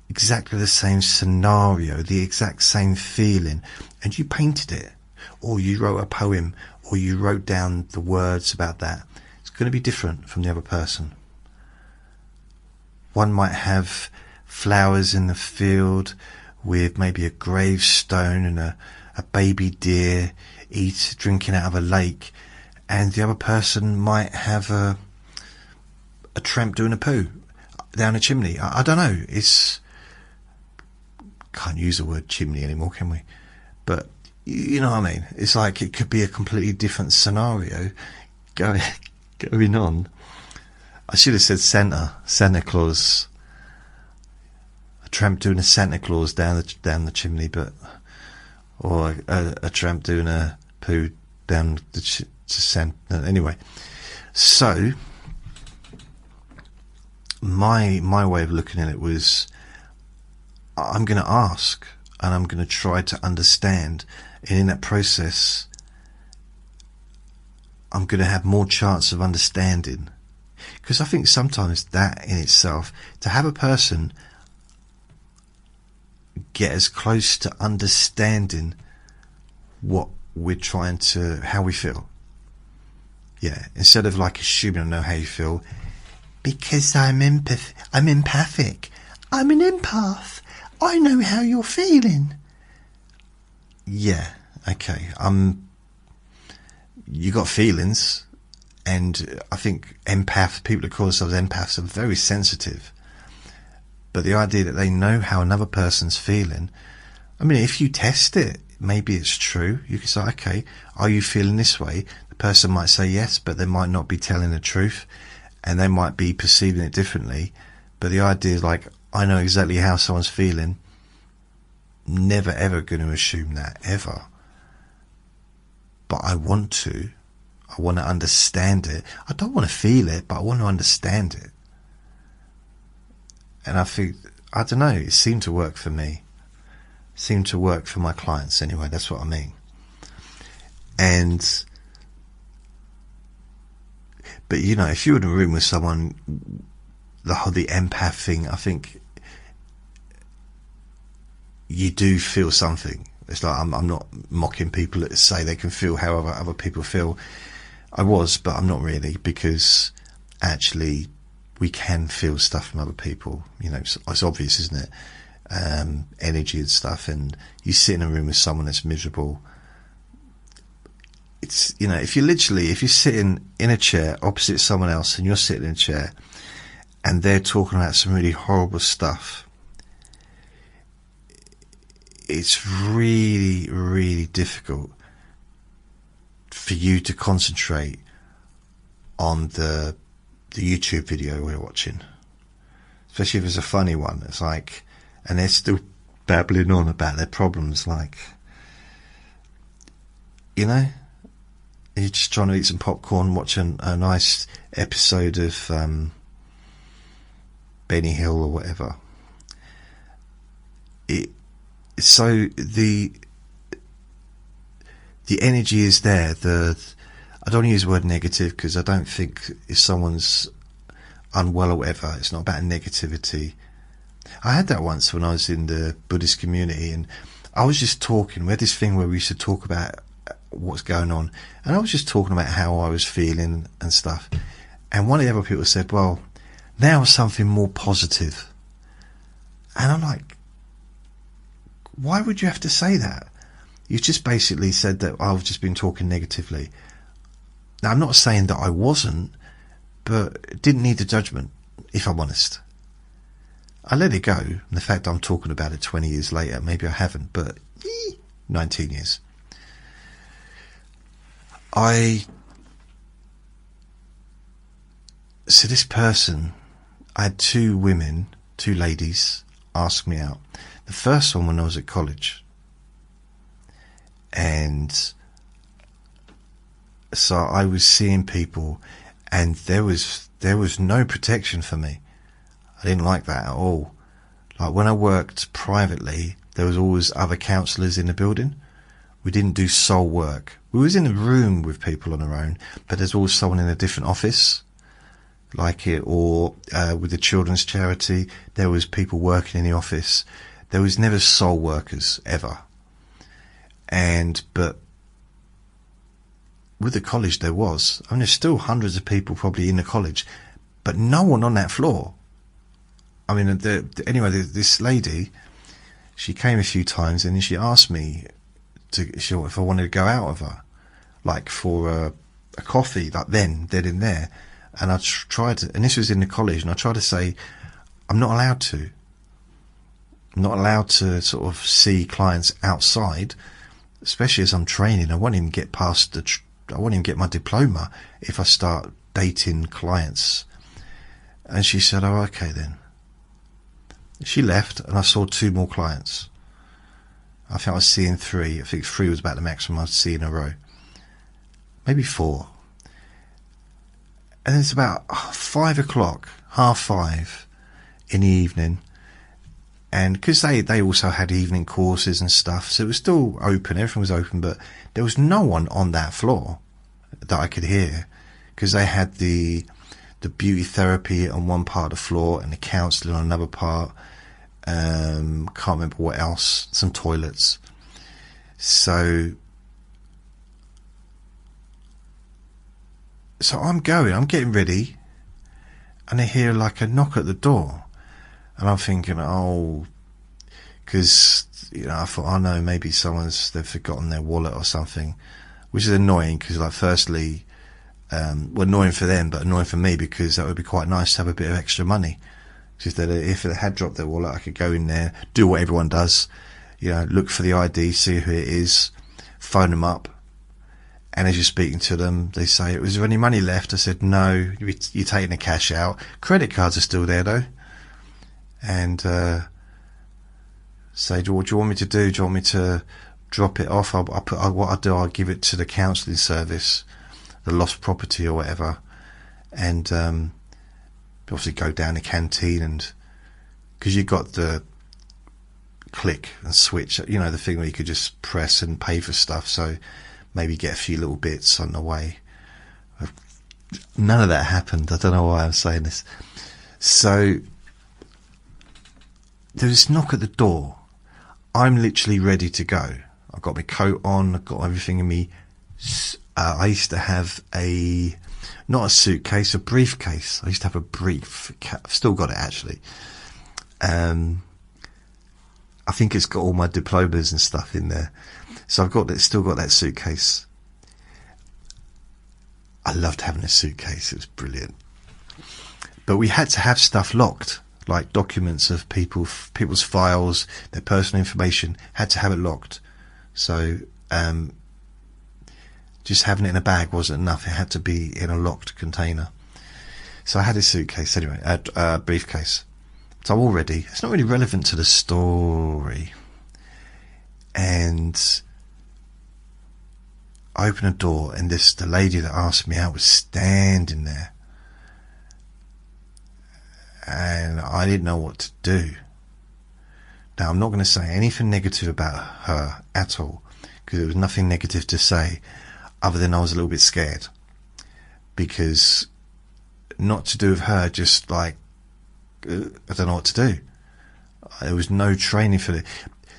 Speaker 1: exactly the same scenario, the exact same feeling, and you painted it, or you wrote a poem, or you wrote down the words about that. It's going to be different from the other person. One might have flowers in the field with maybe a gravestone and a baby deer drinking out of a lake, and the other person might have a tramp doing a poo down a chimney. I don't know. Can't use the word chimney anymore, can we? But you know what I mean. It's like it could be a completely different scenario going on. I should have said Santa Claus. A tramp doing a Santa Claus down the chimney, or a tramp doing a poo down to Santa. Anyway, so my way of looking at it was, I'm going to ask and I'm going to try to understand, and in that process I'm going to have more chance of understanding. Because I think sometimes that in itself, to have a person get as close to understanding what we're how we feel, instead of like assuming I know how you feel, because I'm empathic, I'm an empath, I know how you're feeling. Yeah, okay. You got feelings, and I think people that call themselves empaths are very sensitive. But the idea that they know how another person's feeling, I mean, if you test it, maybe it's true. You can say, okay, are you feeling this way? The person might say yes, but they might not be telling the truth, and they might be perceiving it differently. But the idea is like, I know exactly how someone's feeling. Never ever going to assume that, ever. But I want to understand it. I don't want to feel it, but I want to understand it. And I think, I don't know, it seemed to work for me. It seemed to work for my clients anyway, that's what I mean. But you know, if you're in a room with someone, the empath thing, I think you do feel something. It's like, I'm not mocking people that say they can feel however other people feel. I was, but I'm not really, because actually we can feel stuff from other people. You know, it's obvious, isn't it? Energy and stuff. And you sit in a room with someone that's miserable. It's, you know, if you're sitting in a chair opposite someone else and you're sitting in a chair and they're talking about some really horrible stuff, it's really, really difficult for you to concentrate on the YouTube video we're watching, especially if it's a funny one. It's like, and they're still babbling on about their problems, like, you know, you're just trying to eat some popcorn, watching a nice episode of Benny Hill or whatever. So the energy is there. I don't use the word negative, because I don't think if someone's unwell or whatever, it's not about negativity. I had that once when I was in the Buddhist community, and I was just talking. We had this thing where we used to talk about what's going on, and I was just talking about how I was feeling and stuff. And one of the other people said, well, now something more positive. And I'm like, why would you have to say that? You just basically said that I've just been talking negatively. Now, I'm not saying that I wasn't, but it didn't need the judgment, if I'm honest. I let it go. And the fact that I'm talking about it 20 years later, maybe I haven't, but 19 years. So this person, I had two ladies ask me out. The first one when I was at college. And so I was seeing people, and there was no protection for me. I didn't like that at all. Like when I worked privately, there was always other counsellors in the building. We didn't do soul work. We was in a room with people on our own, but there's always someone in a different office, like it, or with the children's charity, there was people working in the office. There was never soul workers, ever. But with the college there was. I mean, there's still hundreds of people probably in the college, but no one on that floor. I mean, anyway, this lady, she came a few times, and then she asked me if I wanted to go out with her, like for a coffee, like then in there. And I tried to, and this was in the college, and I tried to say, I'm not allowed to. I'm not allowed to sort of see clients outside, especially as I'm training. I won't even get past I won't even get my diploma if I start dating clients. And she said, oh, okay then. She left, and I saw two more clients. I think I was seeing three. I think three was about the maximum I'd see in a row. Maybe four. And it's about 5 o'clock, 5:30 in the evening. And because they also had evening courses and stuff, so it was still open, everything was open, but there was no one on that floor that I could hear, because they had the beauty therapy on one part of the floor and the counselling on another part. Can't remember what else, some toilets. So I'm getting ready, and I hear like a knock at the door. And I'm thinking, because, you know, I thought, oh no, maybe they've forgotten their wallet or something, which is annoying, because, like, firstly, annoying for them, but annoying for me, because that would be quite nice to have a bit of extra money. Because if they had dropped their wallet, I could go in there, do what everyone does, you know, look for the ID, see who it is, phone them up, and as you're speaking to them, they say, was there any money left? I said, no, you're taking the cash out. Credit cards are still there, though. And say, what do you want me to do? Do you want me to drop it off? What I'll do, I'll give it to the counselling service, the lost property or whatever, and obviously go down the canteen, and because you got the click and switch, you know, the thing where you could just press and pay for stuff, so maybe get a few little bits on the way. None of that happened. I don't know why I'm saying this. So there was a knock at the door. I'm literally ready to go. I've got my coat on, I've got everything in me. I used to have Not a suitcase, a briefcase. I used to have a I've still got it actually. I think it's got all my diplomas and stuff in there. So still got that suitcase. I loved having a suitcase. It was brilliant. But we had to have stuff locked, like documents of people's files, their personal information, had to have it locked. So just having it in a bag wasn't enough. It had to be in a locked container. So I had a suitcase anyway, a briefcase. So already, it's not really relevant to the story. And I opened a door, and the lady that asked me out was standing there. And I didn't know what to do. Now, I'm not going to say anything negative about her at all, because there was nothing negative to say, other than I was a little bit scared. Because, not to do with her, just like, I don't know what to do. There was no training for it.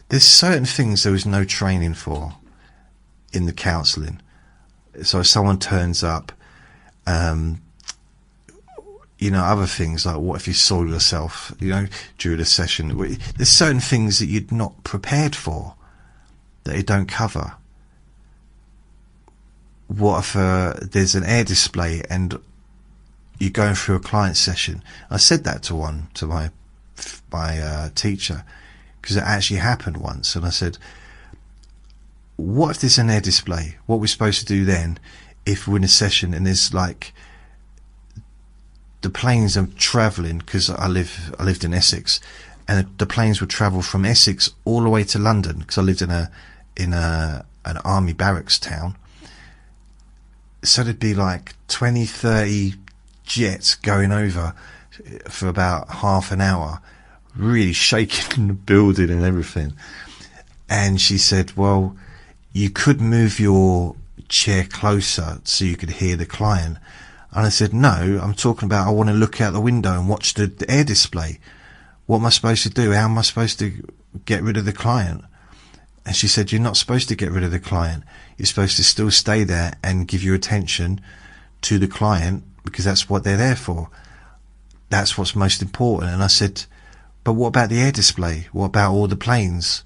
Speaker 1: There's certain things there was no training for in the counselling. So if someone turns up, other things like what if you saw yourself, during a session. There's certain things that you're not prepared for, that it don't cover. What if there's an air display and you're going through a client session? I said that to my teacher, because it actually happened once, and I said, what if there's an air display? What we're supposed to do then if we're in a session and there's like the planes are travelling, because I lived in Essex, and the planes would travel from Essex all the way to London, because I lived in an army barracks town. So there'd be like 20, 30 jets going over for about half an hour, really shaking the building and everything. And she said, well, you could move your chair closer so you could hear the client. And I said, no, I'm talking about I want to look out the window and watch the air display. What am I supposed to do? How am I supposed to get rid of the client? And she said, you're not supposed to get rid of the client. You're supposed to still stay there and give your attention to the client, because that's what they're there for. That's what's most important. And I said, but what about the air display? What about all the planes?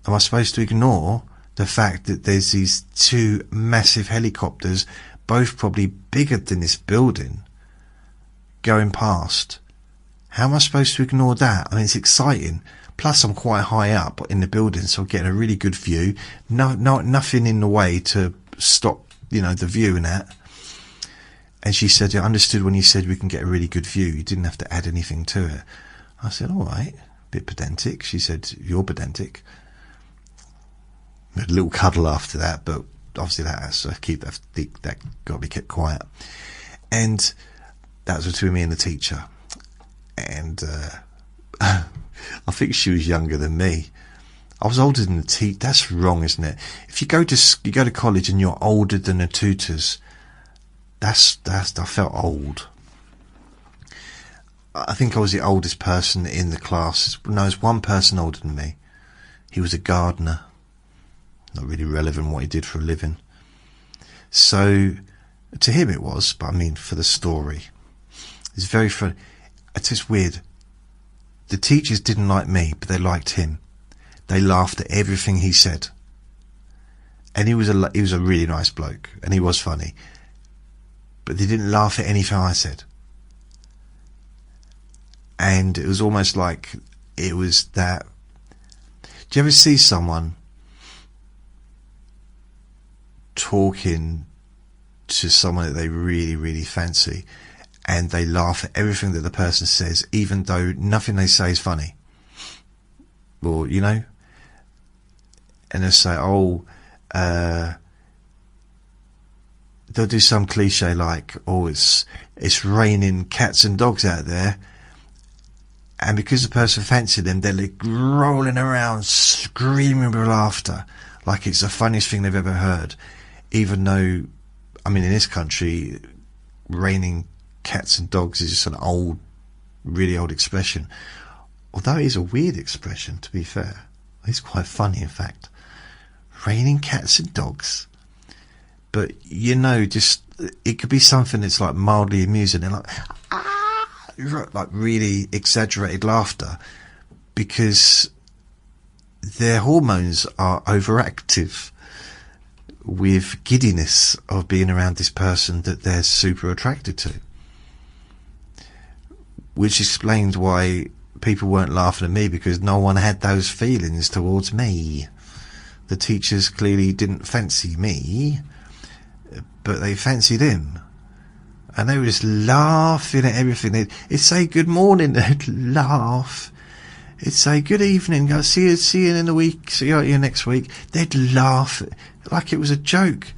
Speaker 1: Am I supposed to ignore the fact that there's these two massive helicopters, both probably bigger than this building, going past? How am I supposed to ignore that? I mean, it's exciting. Plus, I'm quite high up in the building, so I'm getting a really good view. Nothing in the way to stop, the view and that. And she said, I understood when you said we can get a really good view. You didn't have to add anything to it. I said, all right, a bit pedantic. She said, you're pedantic. A little cuddle after that, but obviously that has to that got to be kept quiet. And that was between me and the teacher. And I think she was younger than me. I was older than the teacher. That's wrong, isn't it? If you go to college and you're older than the tutors, I felt old. I think I was the oldest person in the class. No, there's one person older than me. He was a gardener. Not really relevant what he did for a living. So, to him it was, but I mean for the story. It's very funny. It's just weird. The teachers didn't like me, but they liked him. They laughed at everything he said. And he was a really nice bloke, and he was funny. But they didn't laugh at anything I said. And it was almost like it was that. Do you ever see someone talking to someone that they really, really fancy, and they laugh at everything that the person says, even though nothing they say is funny? Or, and they'll say, they'll do some cliche like, it's raining cats and dogs out there. And because the person fancied them, they're like rolling around, screaming with laughter, like it's the funniest thing they've ever heard. Even though, I mean, in this country, raining cats and dogs is just an really old expression. Although it is a weird expression, to be fair. It's quite funny, in fact. Raining cats and dogs. but just it could be something that's like mildly amusing and like really exaggerated laughter, because their hormones are overactive with giddiness of being around this person that they're super attracted to, which explains why people weren't laughing at me, because no one had those feelings towards me. The teachers clearly didn't fancy me, but they fancied him. And they were just laughing at everything. They'd say good morning, they'd laugh. They'd say good evening, go see you in a week, see you next week. They'd laugh like it was a joke.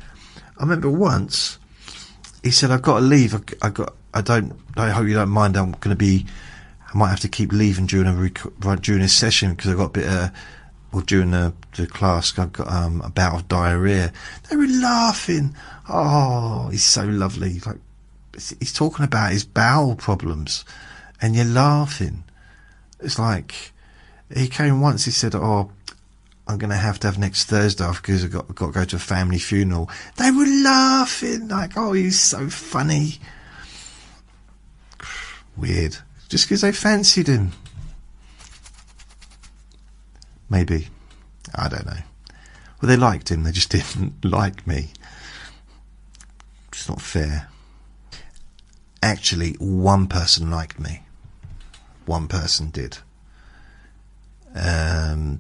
Speaker 1: I remember once, he said, I've got to leave. I hope you don't mind, I might have to keep leaving during a session, because I got a bit during the class, I've got a bout of diarrhea. They were laughing. Oh, he's so lovely. Like, he's talking about his bowel problems, and you're laughing. It's like, he came once, he said, oh, I'm going to have next Thursday off because I've got to go to a family funeral. They were laughing, like, oh, he's so funny. Weird. Just because they fancied him. Maybe. I don't know. Well, they liked him, they just didn't like me. It's not fair. Actually, one person liked me. One person did. And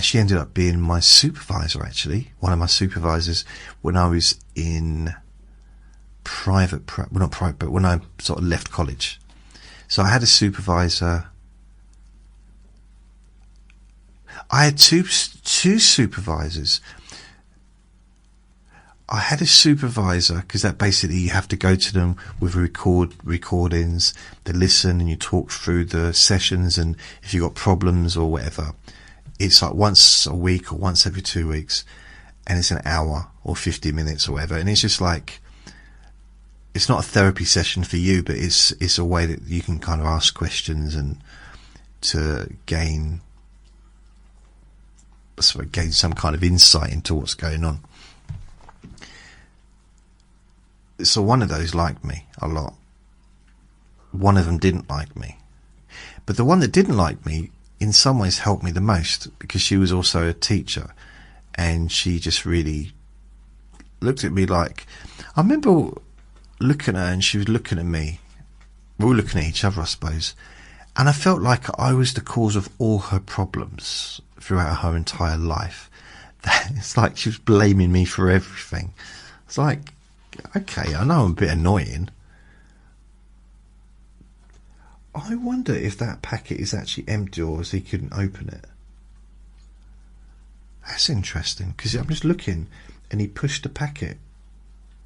Speaker 1: she ended up being my supervisor, actually. One of my supervisors when I was in not private, but when I sort of left college. So I had a supervisor. I had two supervisors. I had a supervisor, because that basically you have to go to them with recordings. They listen and you talk through the sessions, and if you've got problems or whatever, it's like once a week or once every 2 weeks, and it's an hour or 50 minutes or whatever. And it's just like, it's not a therapy session for you, but it's a way that you can kind of ask questions and to gain some kind of insight into what's going on. So one of those liked me a lot. One of them didn't like me. But the one that didn't like me in some ways helped me the most, because she was also a teacher, and she just really looked at me like, I remember looking at her and she was looking at me. We were looking at each other, I suppose. And I felt like I was the cause of all her problems throughout her entire life. It's like she was blaming me for everything. It's like, okay, I know I'm a bit annoying. I wonder if that packet is actually empty, or as he couldn't open it. That's interesting, because I'm just looking and he pushed the packet,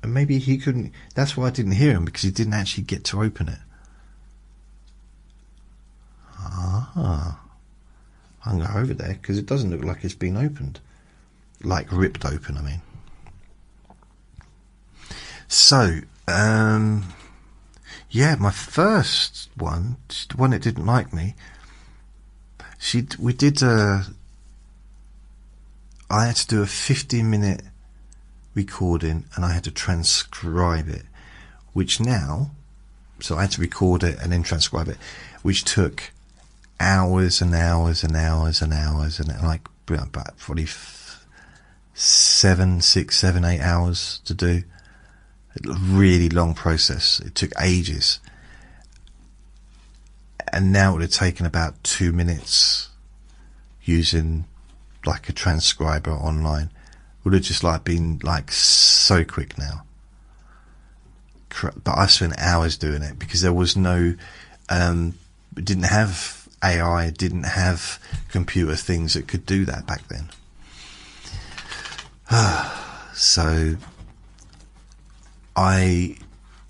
Speaker 1: and maybe he couldn't. That's why I didn't hear him, because he didn't actually get to open it. I'm going to go over there, because it doesn't look like it's been opened. Like ripped open, I mean. So, yeah, my first one, the one that didn't like me, I had to do a 15-minute recording, and I had to transcribe it, so I had to record it and then transcribe it, which took hours and hours and hours and hours, and like about probably 7, 8 hours to do. A really long process. It took ages, and now it would have taken about 2 minutes using like a transcriber online. Would have just like been like so quick now. But I spent hours doing it, because there was no it didn't have AI, it didn't have computer things that could do that back then. So I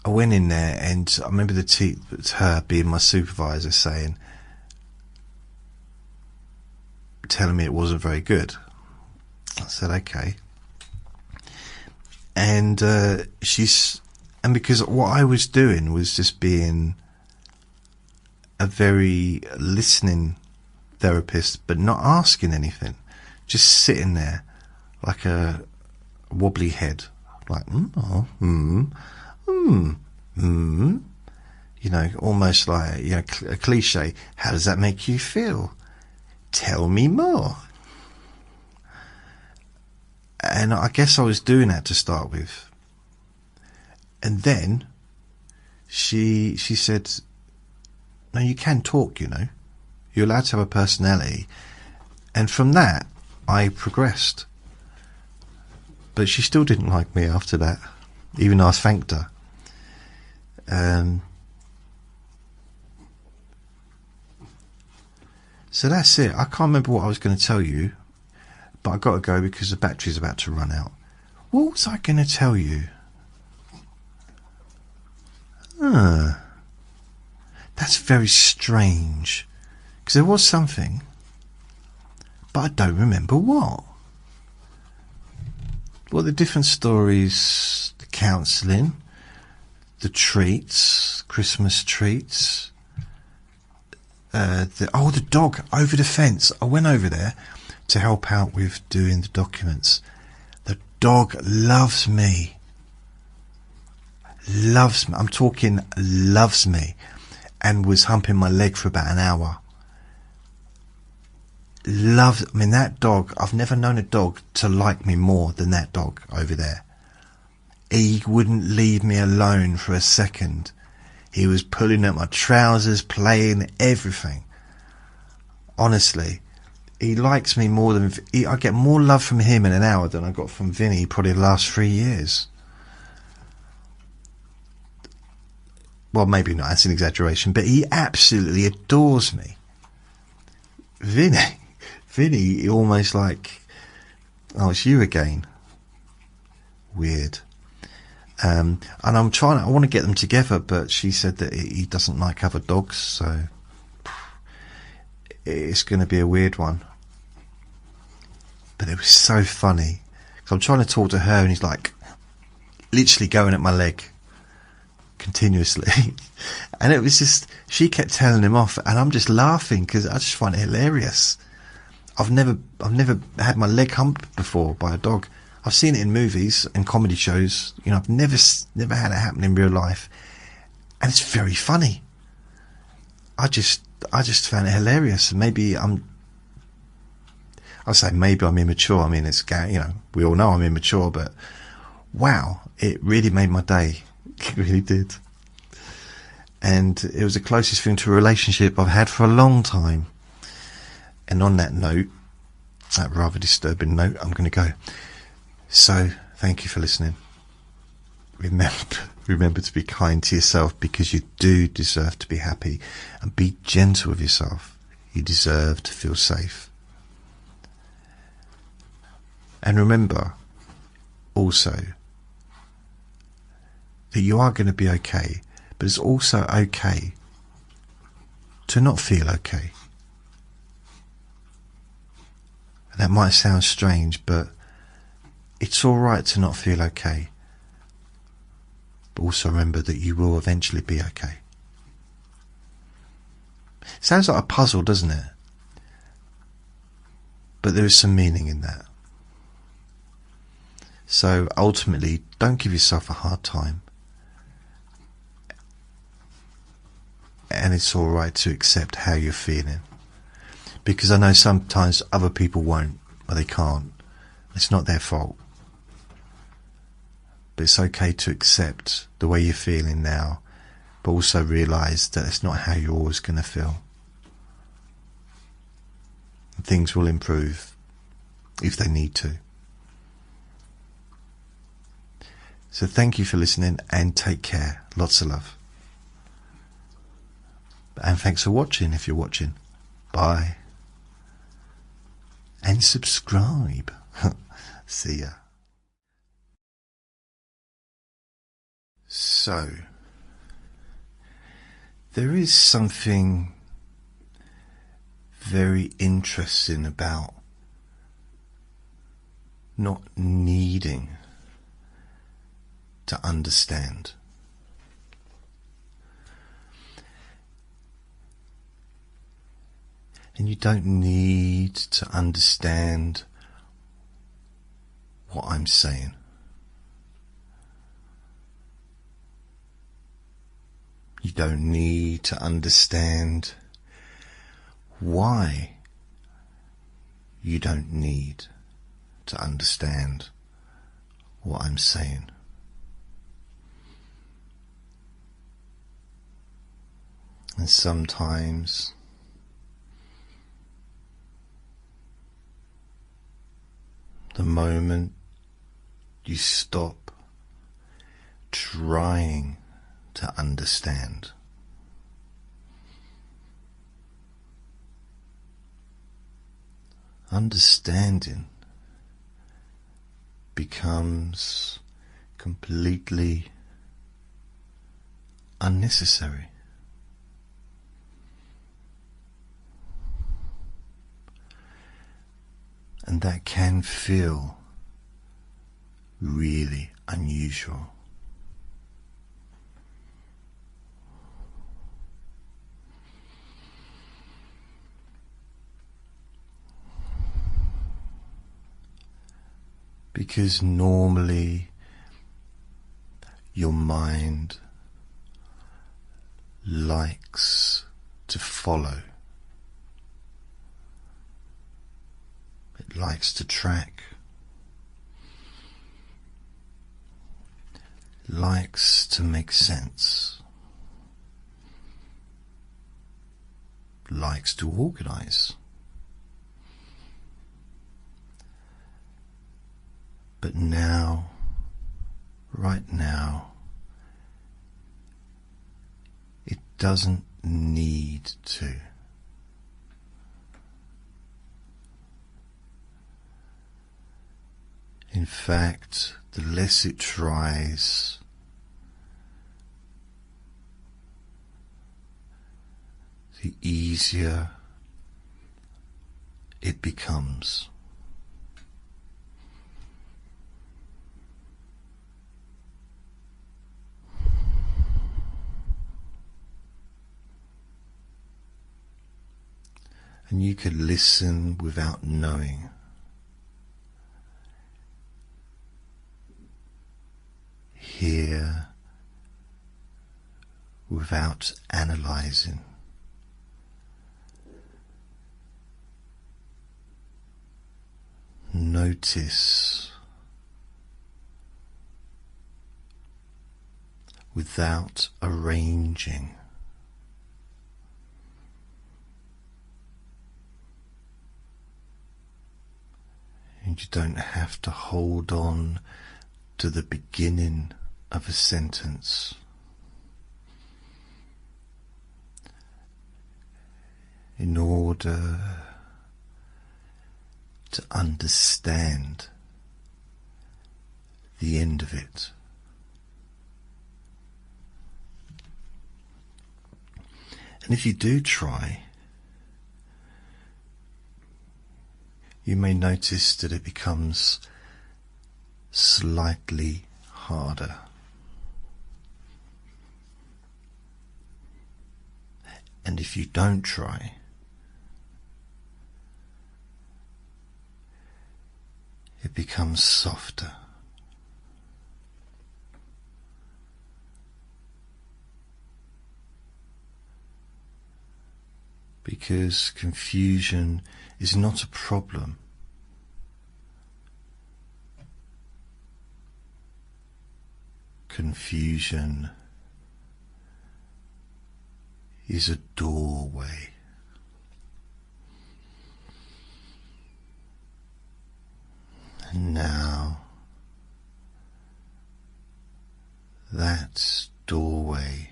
Speaker 1: went in there, and I remember her being my supervisor telling me it wasn't very good. I said, okay. And because what I was doing was just being a very listening therapist, but not asking anything, just sitting there like a wobbly head, like, oh, you know, almost like, you know, a cliche. How does that make you feel? Tell me more. And I guess I was doing that to start with. And then she said, no, you can talk, you know. You're allowed to have a personality. And from that, I progressed. But she still didn't like me after that, even though I thanked her. So that's it. I can't remember what I was going to tell you, but I got to go because the battery's about to run out. What was I going to tell you? That's very strange, because there was something, but I don't remember what. Well, the different stories, the counselling, the treats, Christmas treats. The dog over the fence. I went over there to help out with doing the documents. The dog loves me. Loves me. I'm talking loves me. And was humping my leg for about an hour. I mean, that dog, I've never known a dog to like me more than that dog over there. He wouldn't leave me alone for a second. He was pulling at my trousers, playing, everything. Honestly, he likes me more than... I get more love from him in an hour than I got from Vinny probably the last 3 years. Well, maybe not, that's an exaggeration, but he absolutely adores me. Vinny, almost like, oh, it's you again. Weird. And I want to get them together, but she said that he doesn't like other dogs, so it's going to be a weird one. But it was so funny. So I'm trying to talk to her, and he's like, literally going at my leg continuously. And it was just, she kept telling him off, and I'm just laughing because I just find it hilarious. I've never had my leg humped before by a dog. I've seen it in movies and comedy shows. You know, I've never had it happen in real life, and it's very funny. I just found it hilarious. Maybe I'm immature. I mean, it's, you know, we all know I'm immature, but wow, it really made my day. It really did. And it was the closest thing to a relationship I've had for a long time. And on that note, that rather disturbing note, I'm going to go. So, thank you for listening. Remember to be kind to yourself, because you do deserve to be happy. And be gentle with yourself. You deserve to feel safe. And remember also that you are going to be okay, but it's also okay to not feel okay. And that might sound strange, but it's all right to not feel okay. But also remember that you will eventually be okay. Sounds like a puzzle, doesn't it? But there is some meaning in that. So ultimately, don't give yourself a hard time. And it's all right to accept how you're feeling. Because I know sometimes other people won't, or they can't. It's not their fault. But it's okay to accept the way you're feeling now, but also realise that it's not how you're always going to feel. And things will improve if they need to. So thank you for listening, and take care. Lots of love. And thanks for watching if you're watching. Bye. And subscribe. See ya. So, there is something very interesting about not needing to understand. And you don't need to understand what I'm saying. You don't need to understand why you don't need to understand what I'm saying. And sometimes the moment you stop trying to understand, understanding becomes completely unnecessary. And that can feel really unusual. Because normally your mind likes to follow. It likes to track. Likes to make sense. Likes to organize. But now, right now, it doesn't need to. In fact, the less it tries, the easier it becomes. And you could listen without knowing. Hear without analyzing. Notice without arranging. And you don't have to hold on to the beginning of a sentence. In order to understand the end of it. And if you do try, you may notice that it becomes slightly harder. And if you don't try, it becomes softer. Because confusion is not a problem. Confusion is a doorway. And now that doorway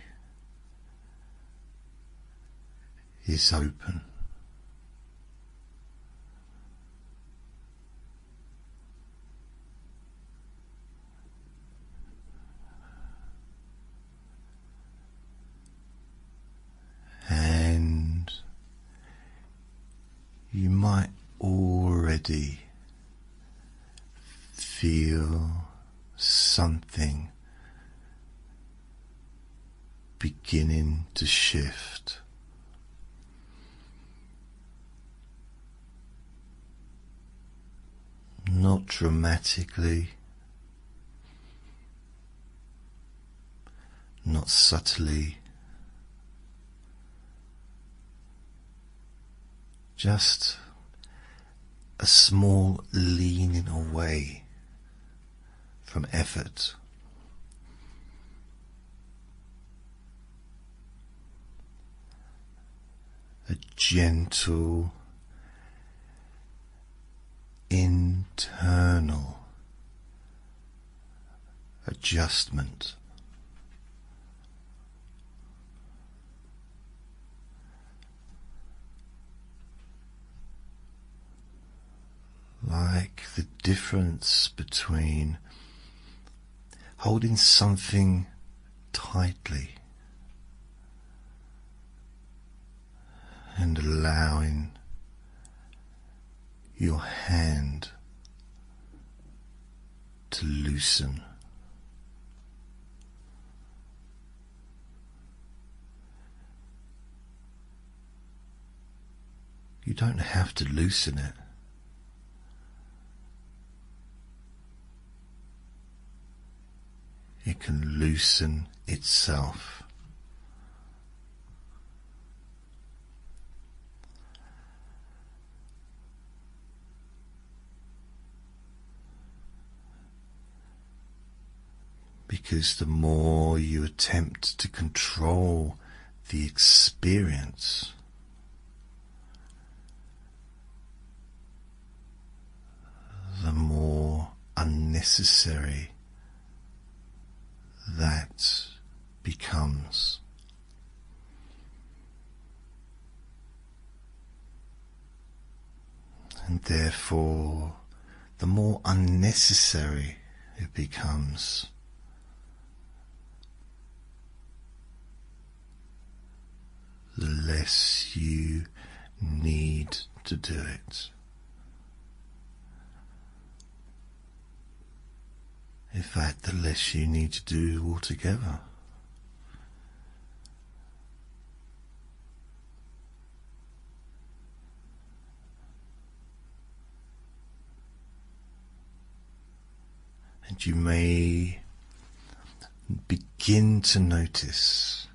Speaker 1: is open. And you might already feel something beginning to shift. Not dramatically, not subtly, just a small leaning away from effort. A gentle internal adjustment. Like the difference between holding something tightly and allowing your hand to loosen. You don't have to loosen it. It can loosen itself. Because the more you attempt to control the experience, the more unnecessary that becomes. And therefore, the more unnecessary it becomes, the less you need to do it. In fact, the less you need to do altogether. And you may begin to notice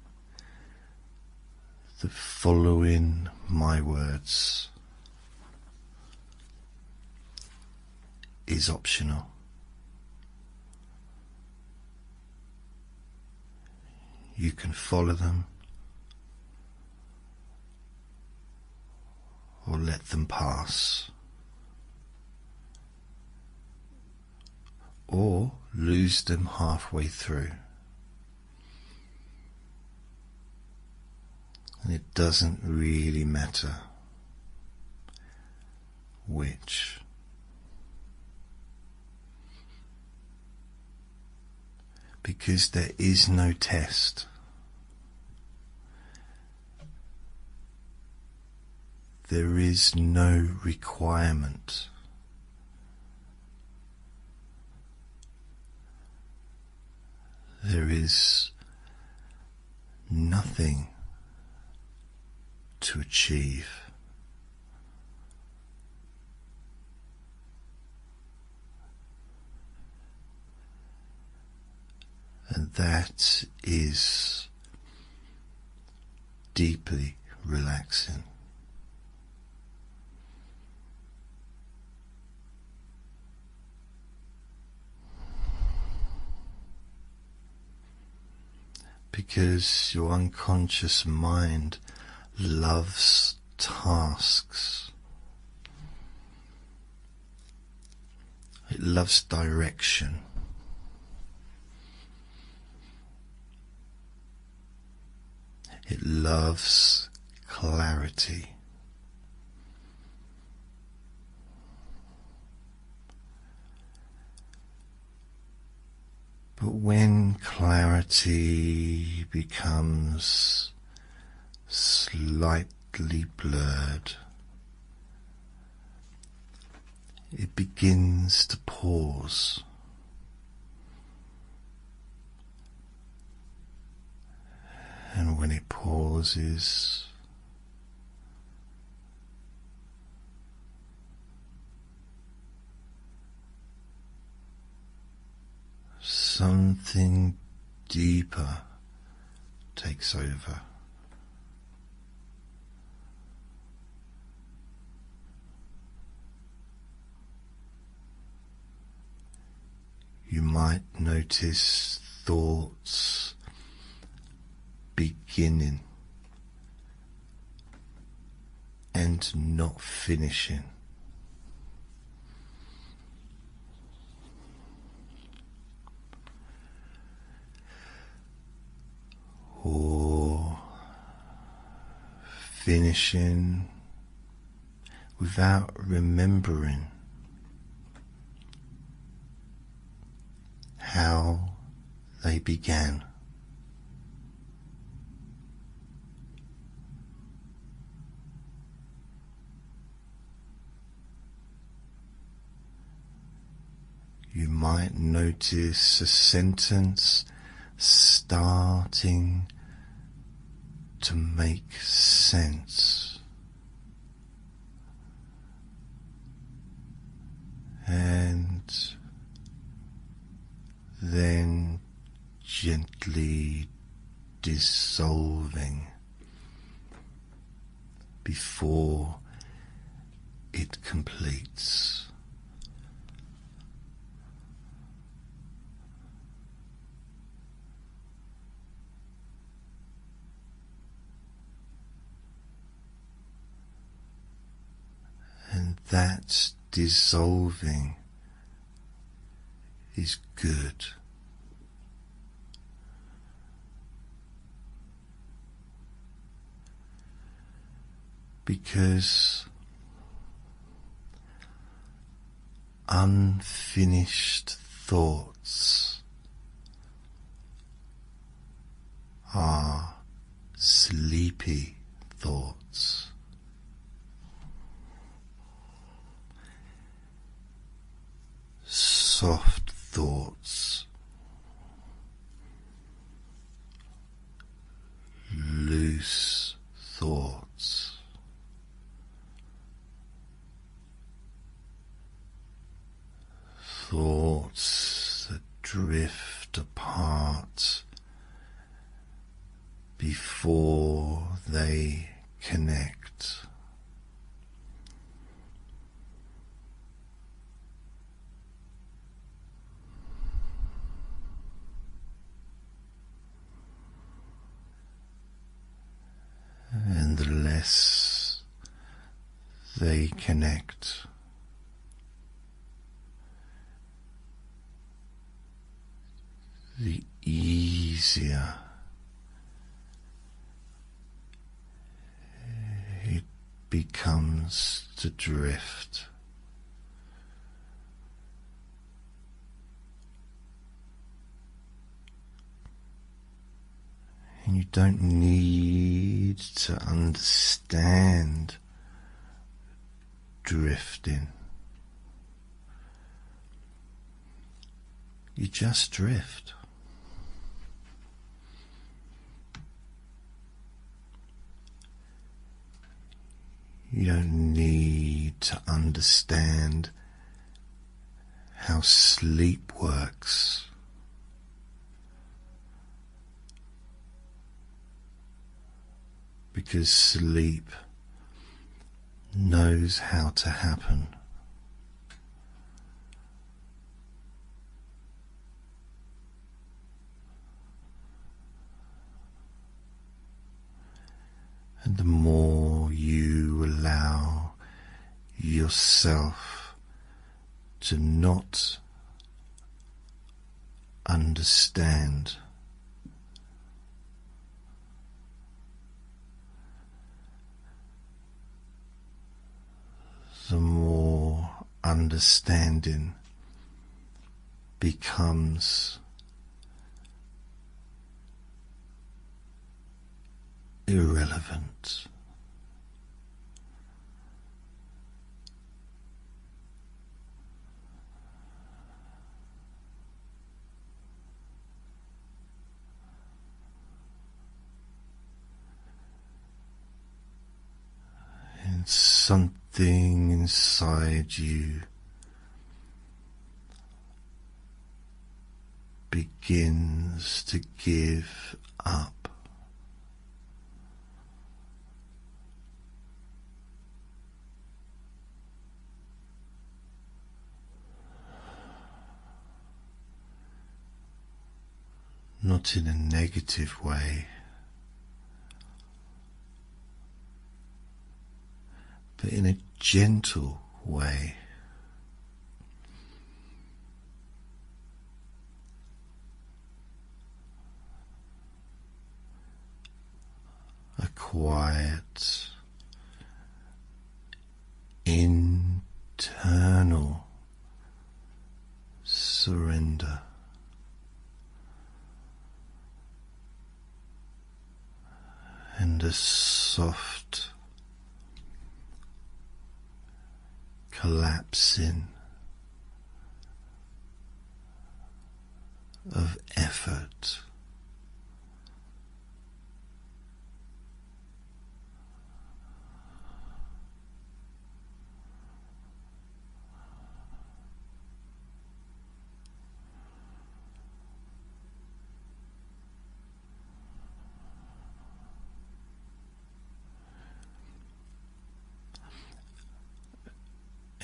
Speaker 1: that following my words is optional. You can follow them or let them pass, or lose them halfway through. And it doesn't really matter which. Because there is no test. There is no requirement. There is nothing to achieve. And that is deeply relaxing. Because your unconscious mind loves tasks. It loves direction. It loves clarity. But when clarity becomes slightly blurred, it begins to pause. And when it pauses, something deeper takes over. might notice thoughts beginning and not finishing. Or finishing without remembering how they began. You might notice a sentence starting to make sense, and then gently dissolving before it completes. And that dissolving is good, because unfinished thoughts are sleepy thoughts. Soft thoughts, loose thoughts, thoughts that drift apart before they connect. And the less they connect, the easier it becomes to drift. And you don't need to understand drifting. You just drift. You don't need to understand how sleep works. Because sleep knows how to happen. And the more you allow yourself to not understand, the more understanding becomes irrelevant. And something inside you begins to give up. not in a negative way, but in a gentle way. A quiet, internal surrender. And a soft collapsing of effort.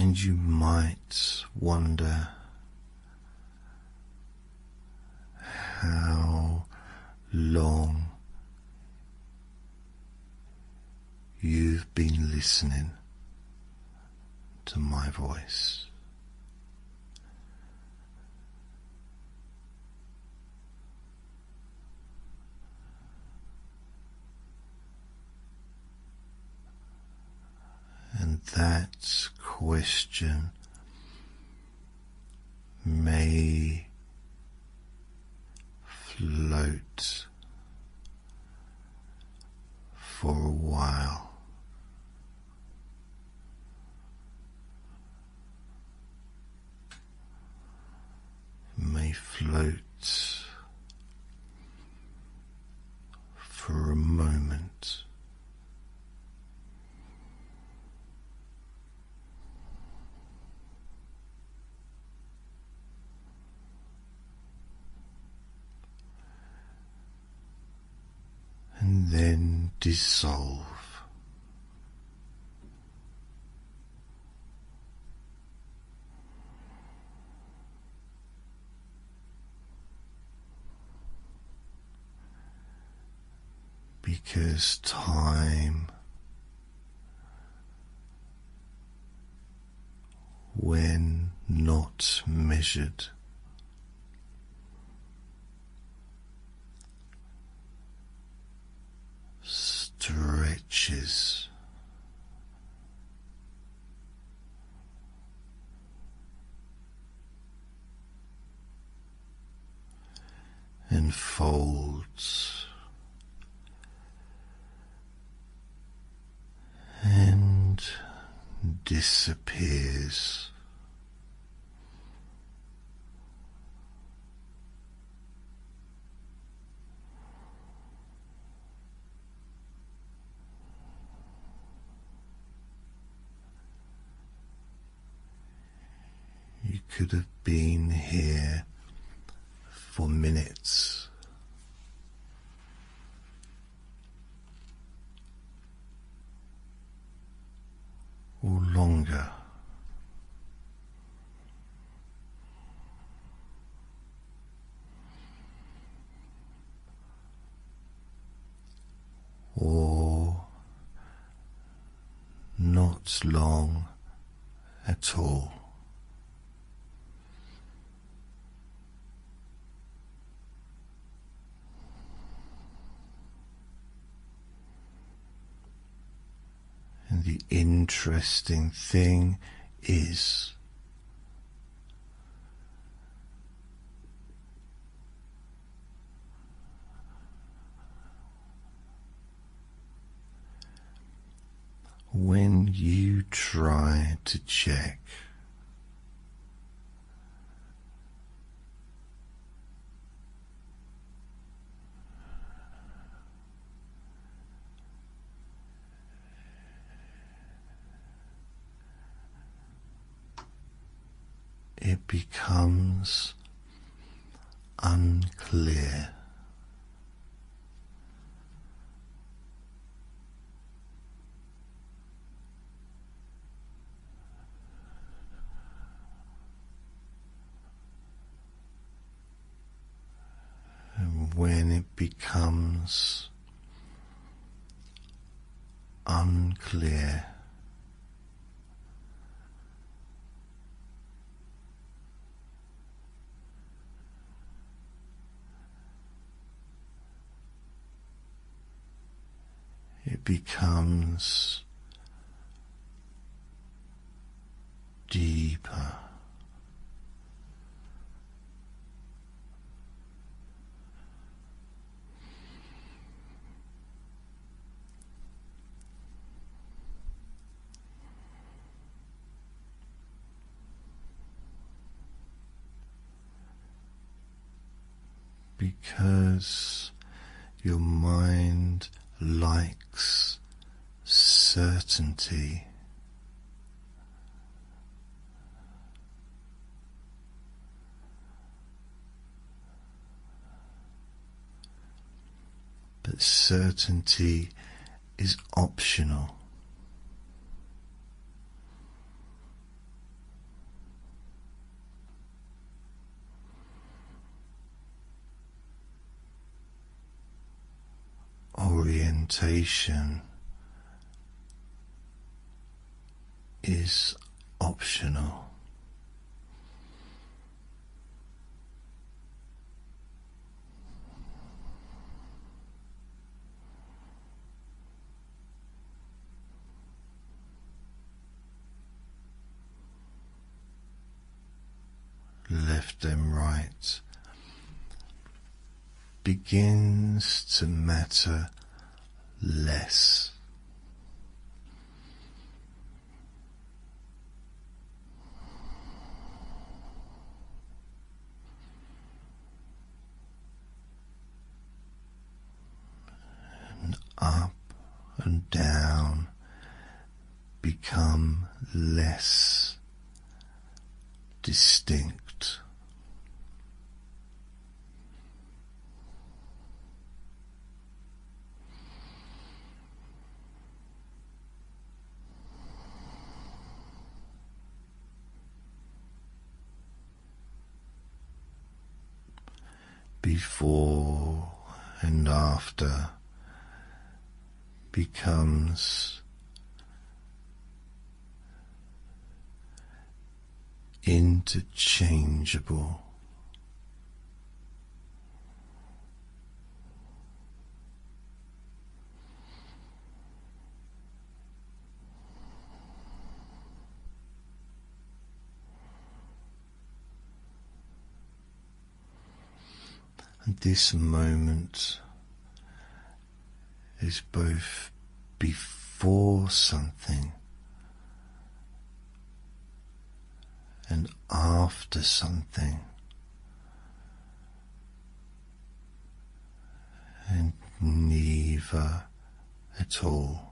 Speaker 1: And you might wonder how long you've been listening to my voice. And that question may float for a while. May float for a moment. And then dissolve. Because time, when not measured, stretches and folds and disappears. You could have been here for minutes, or longer. Or not long at all. And the interesting thing is when you try to check it becomes unclear. And when it becomes unclear, it becomes deeper. Because your mind likes certainty. But certainty is optional. Orientation is optional. Left and right begins to matter less. And up and down become less distinct. Before and after becomes interchangeable. And this moment is both before something and after something, and neither at all.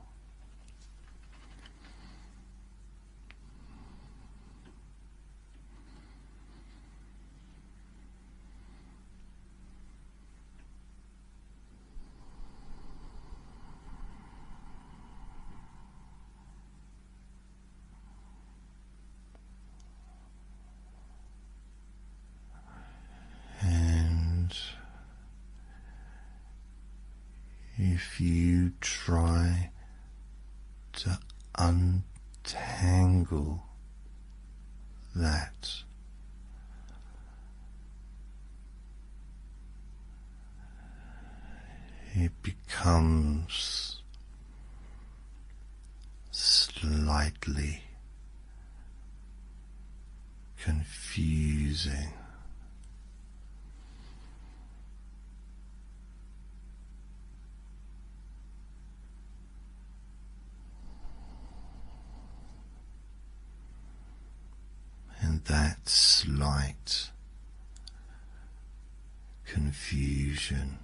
Speaker 1: If you try to untangle that, it becomes slightly confusing. And that slight confusion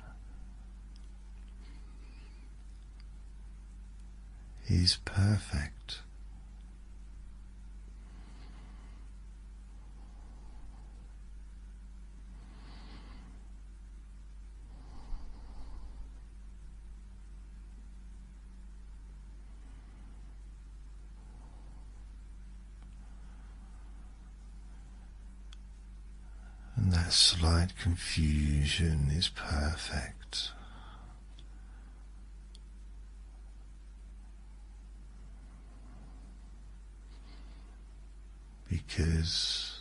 Speaker 1: is perfect. And that slight confusion is perfect. because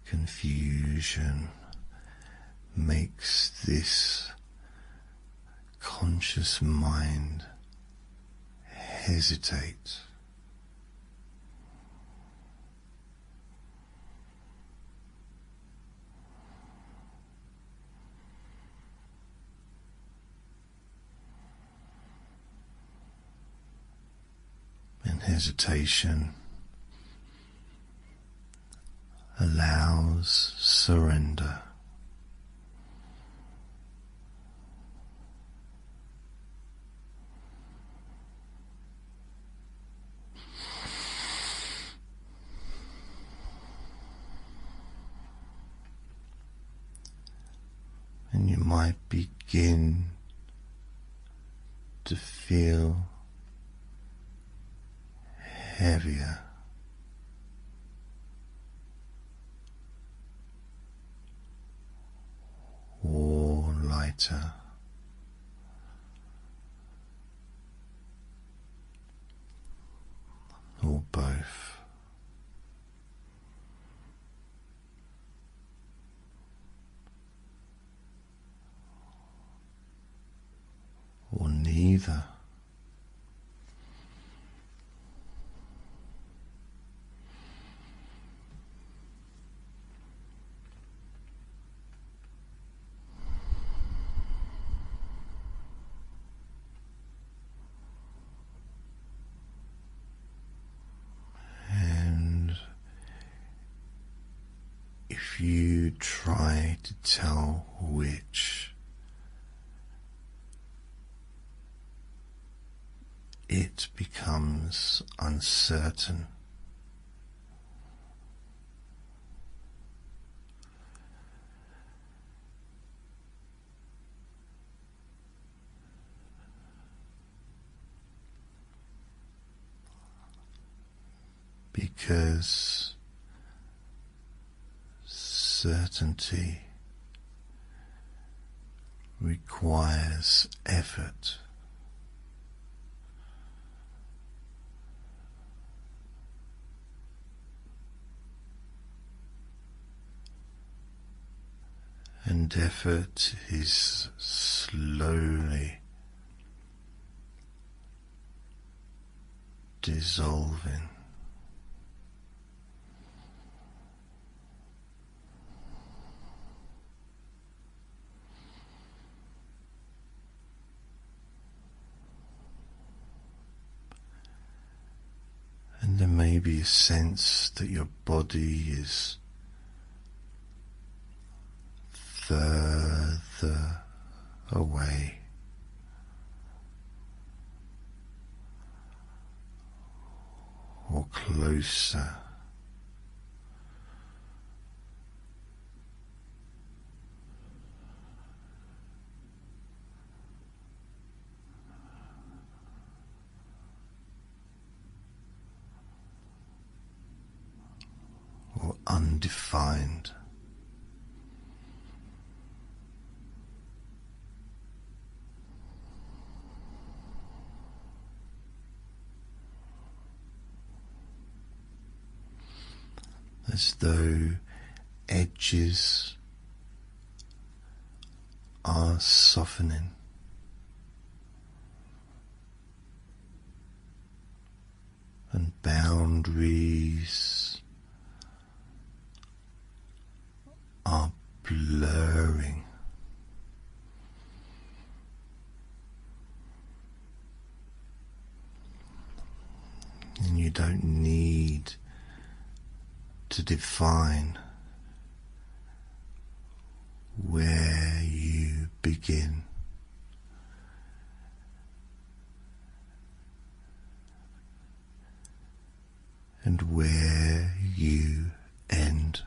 Speaker 1: confusion makes this conscious mind hesitate. And hesitation allows surrender. And you might begin to feel heavier, or lighter, or both. Or neither. And if you try to tell which, it becomes uncertain. Because certainty requires effort. And effort is slowly dissolving. And there may be a sense that your body is further away, or closer. Or undefined. As though edges are softening. And boundaries are blurring. And you don't need to define where you begin and where you end.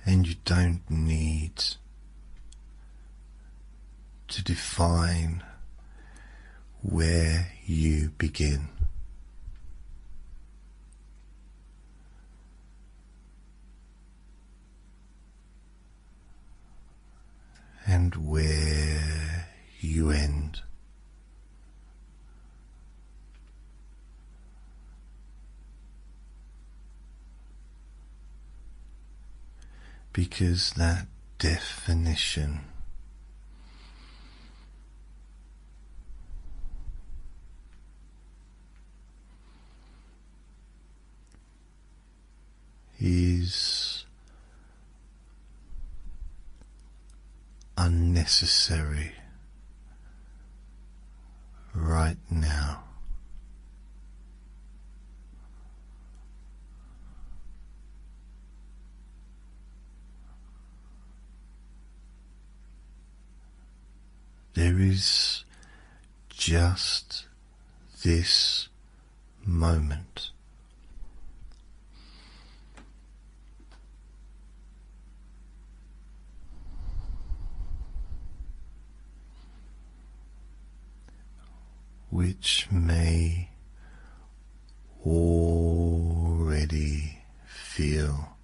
Speaker 1: And you don't need to define where you begin. and where you end. Because that definition is unnecessary right now. There is just this moment. Which may already feel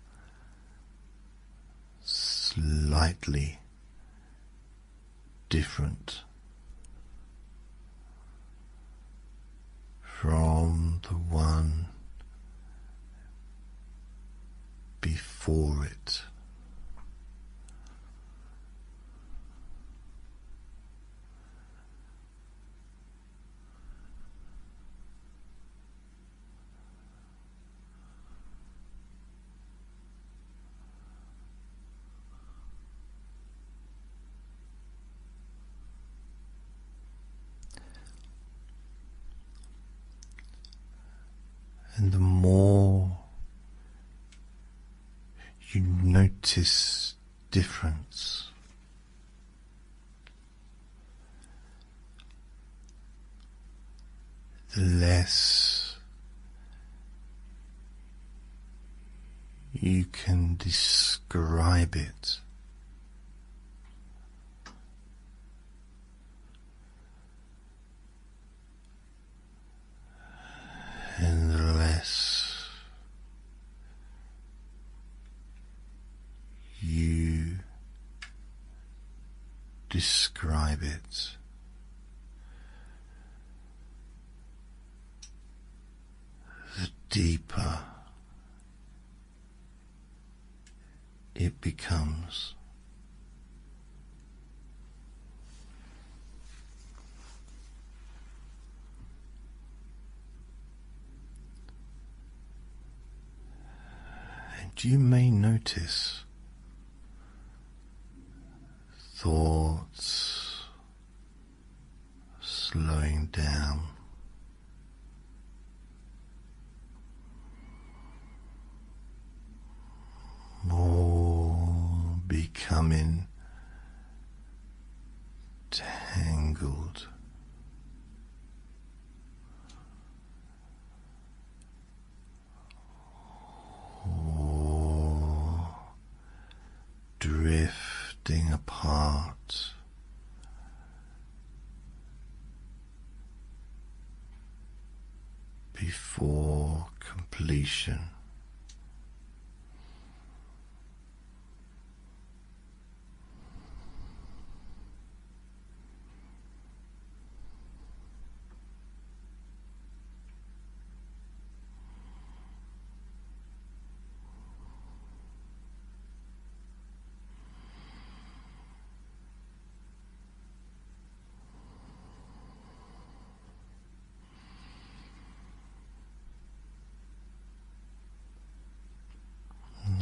Speaker 1: slightly different from the one before it. And the more you notice difference, the less you can describe it. And the less you describe it, the deeper it becomes. And you may notice thoughts slowing down, more becoming tangled, or drifting apart, before completion.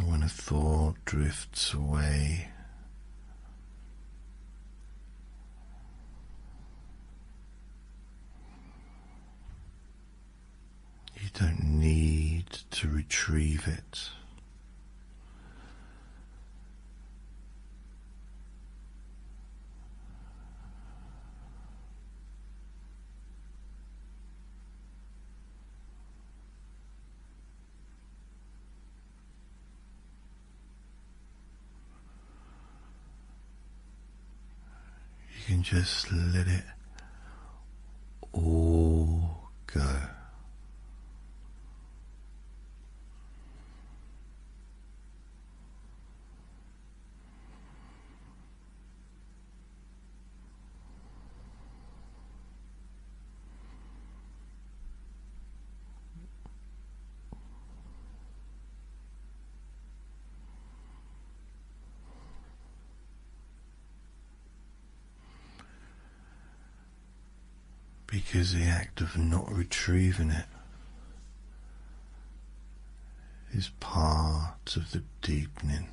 Speaker 1: When a thought drifts away, you don't need to retrieve it. You can just let it all go. because the act of not retrieving it is part of the deepening.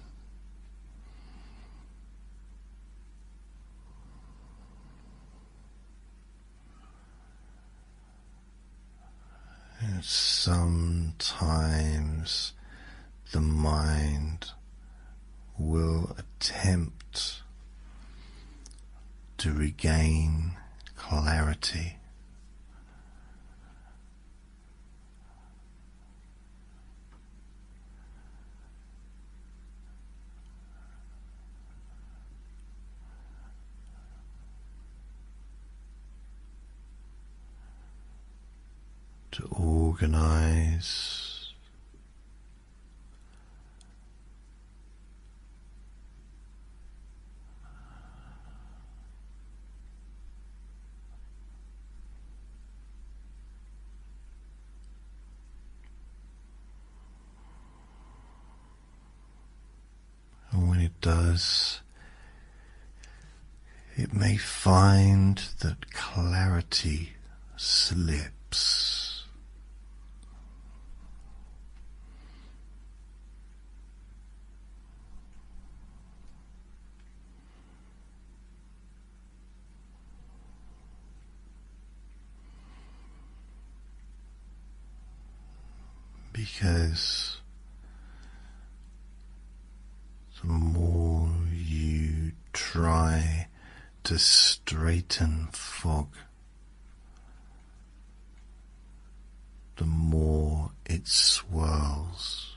Speaker 1: And sometimes the mind will attempt to regain clarity. To organize, and when it does, it may find that clarity slips. Because the more you try to straighten fog, the more it swirls.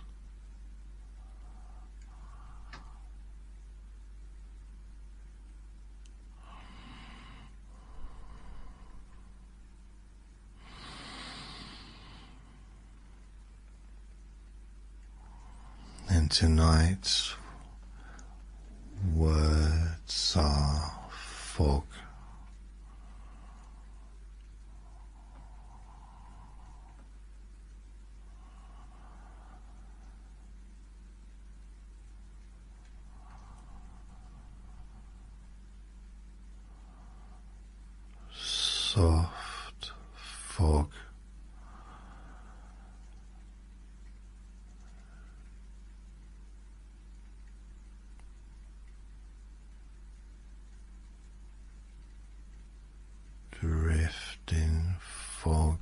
Speaker 1: And tonight's words are fog. Soft fog. Drifting fog.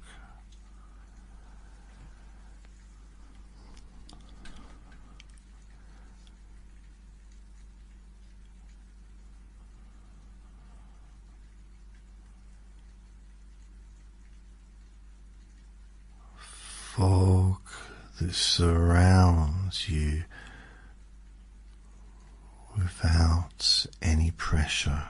Speaker 1: Fog that surrounds you without any pressure.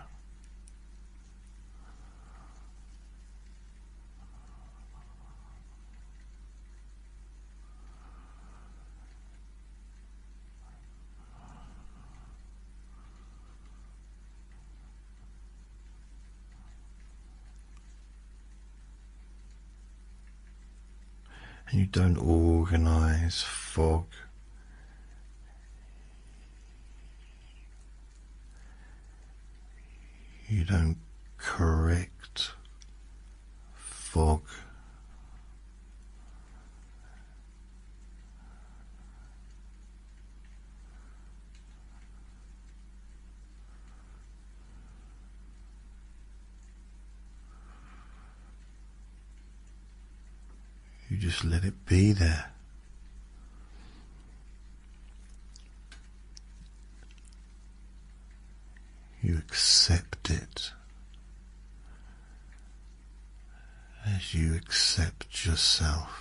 Speaker 1: And you don't organize fog. You don't correct fog. You just let it be there. You accept it as you accept yourself.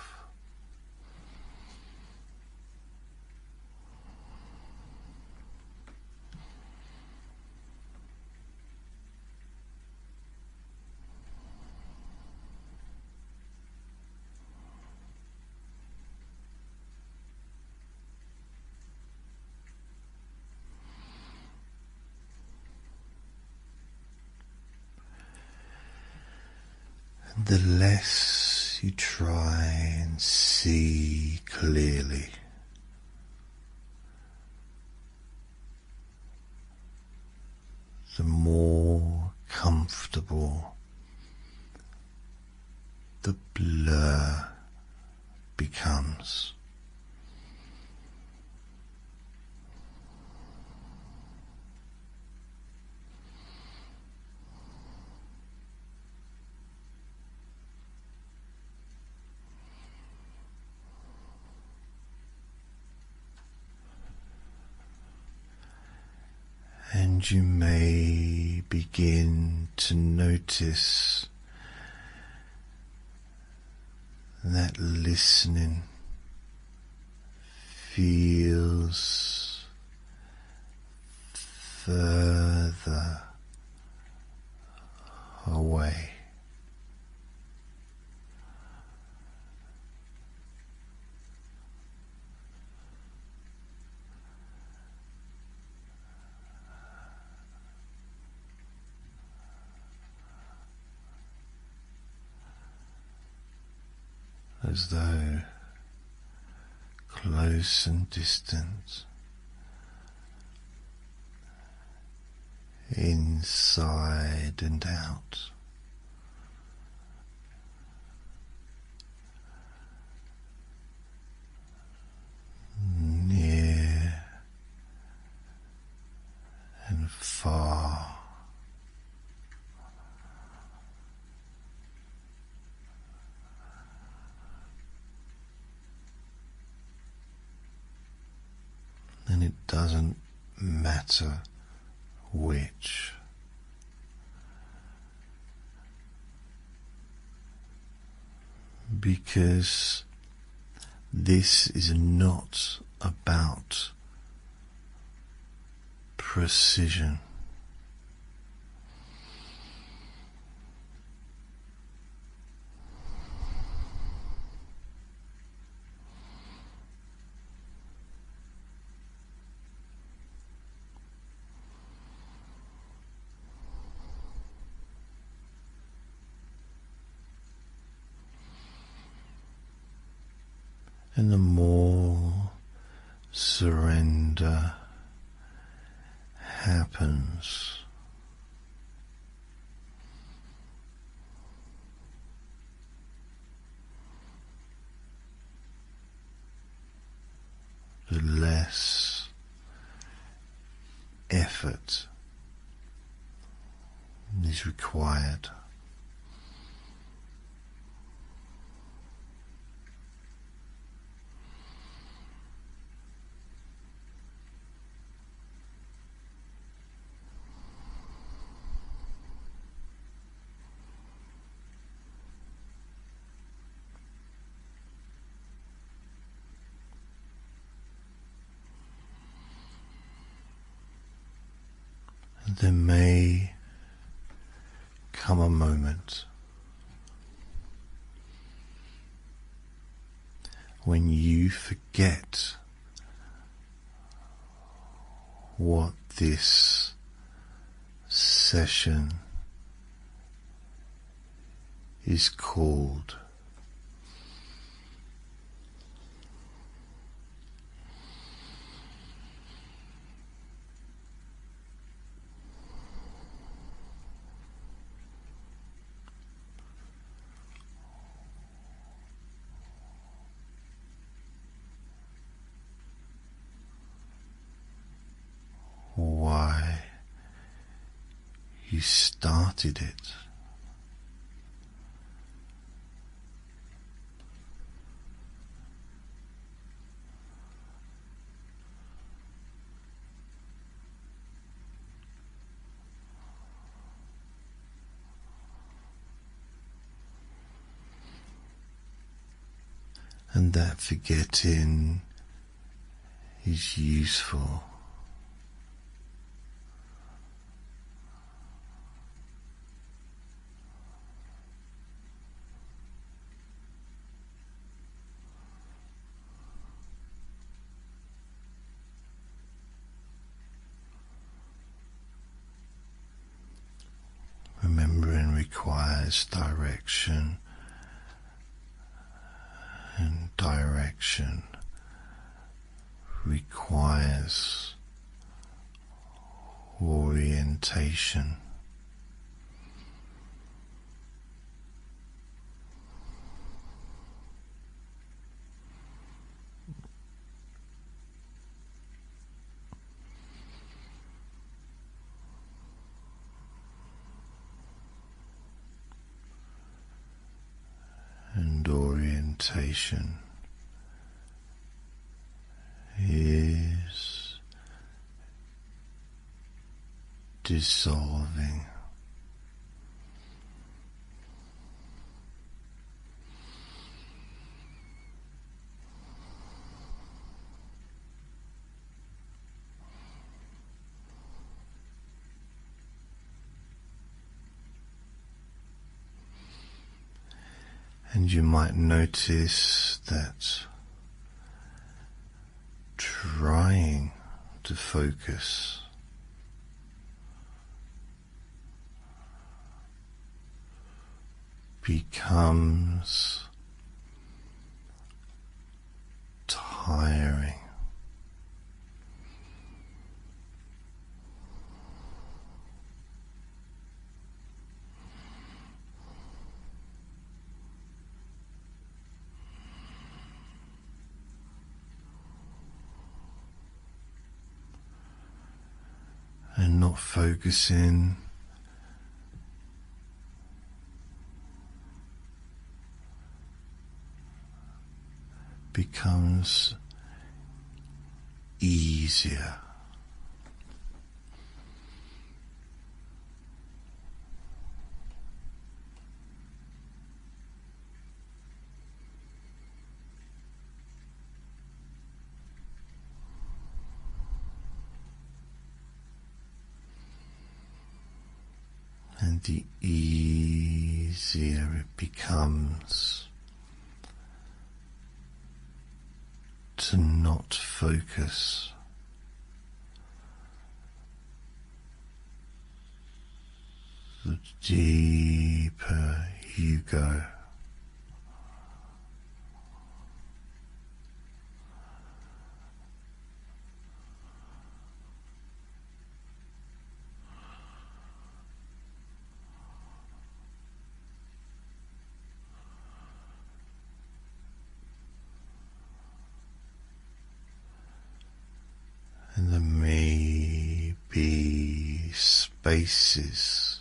Speaker 1: The less you try and see clearly, the more comfortable the blur becomes. And you may begin to notice that listening feels further away. As though close and distant, inside and out, near and far. And it doesn't matter which. Because this is not about precision. And the more surrender happens, the less effort is required. There may come a moment when you forget what this session is called. Why you started it. And that forgetting is useful. Remembering requires direction, and direction requires orientation. meditation is dissolving. And you might notice that trying to focus becomes tiring. And not focusing becomes easier. And the easier it becomes to not focus, the deeper you go. And there may be spaces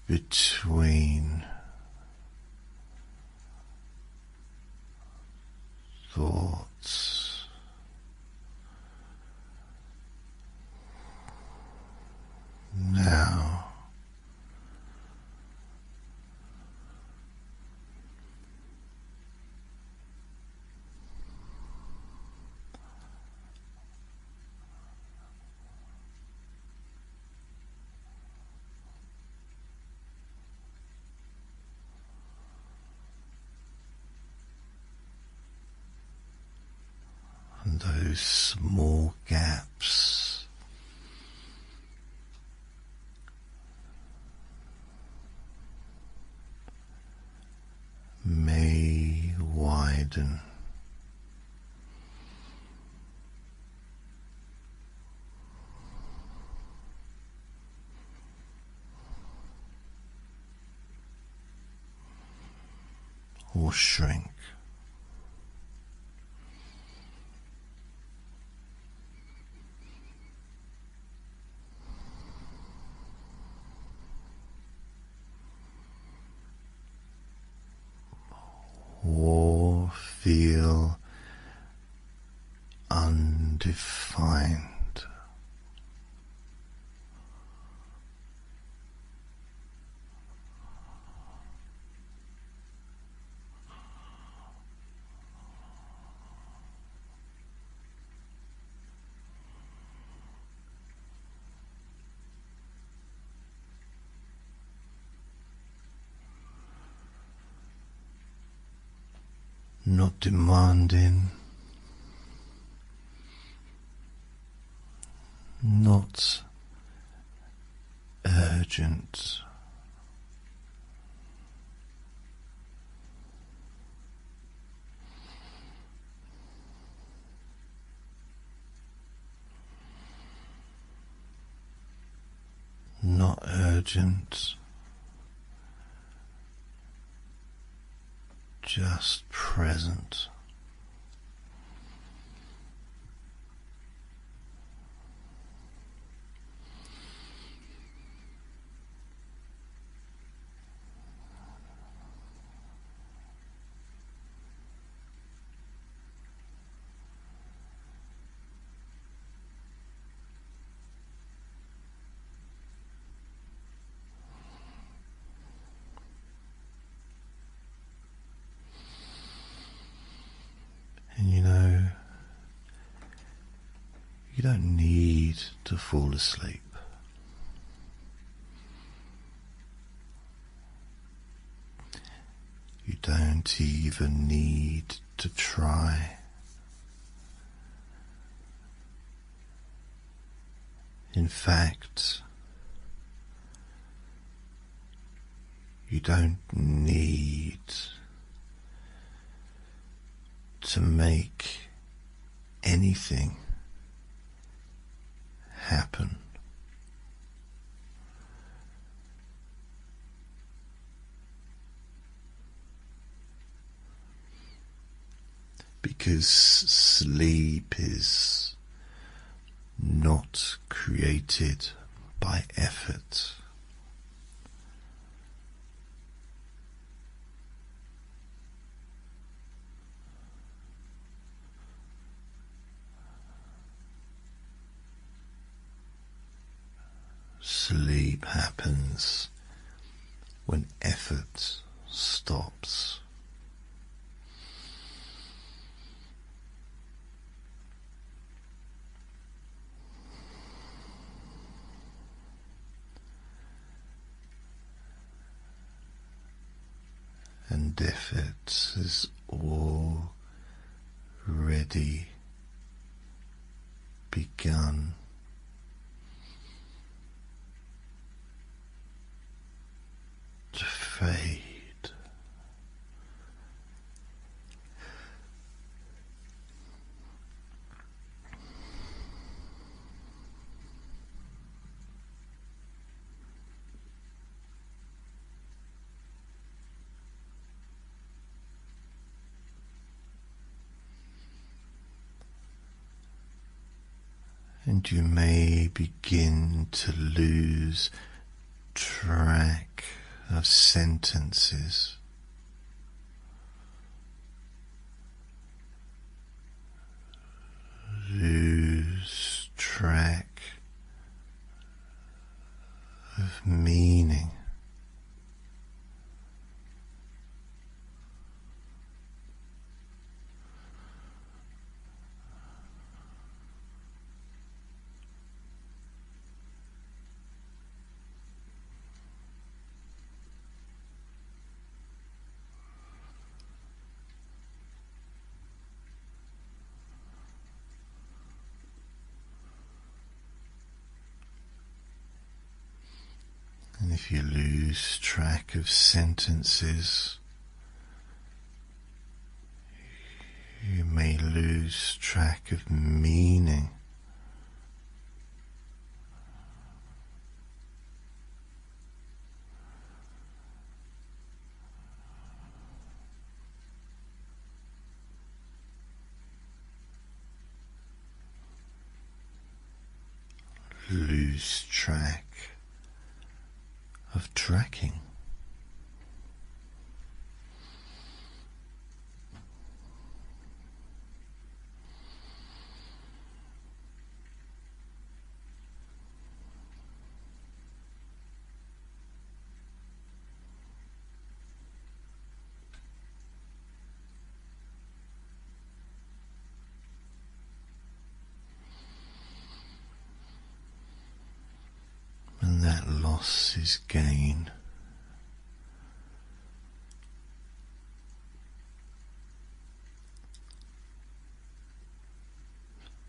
Speaker 1: between thoughts. Now, and those small gaps may widen. Or shrink. Or feel undefined. Not demanding, not urgent, not urgent, just present. You don't need to fall asleep. You don't even need to try. In fact, you don't need to make anything happen. Because sleep is not created by effort. Sleep happens when effort stops. And effort has already begun. To fade. And you may begin to lose track of sentences. Lose track of meaning. And if you lose track of sentences, you may lose track of meaning. Lose track of tracking. And that loss is gain.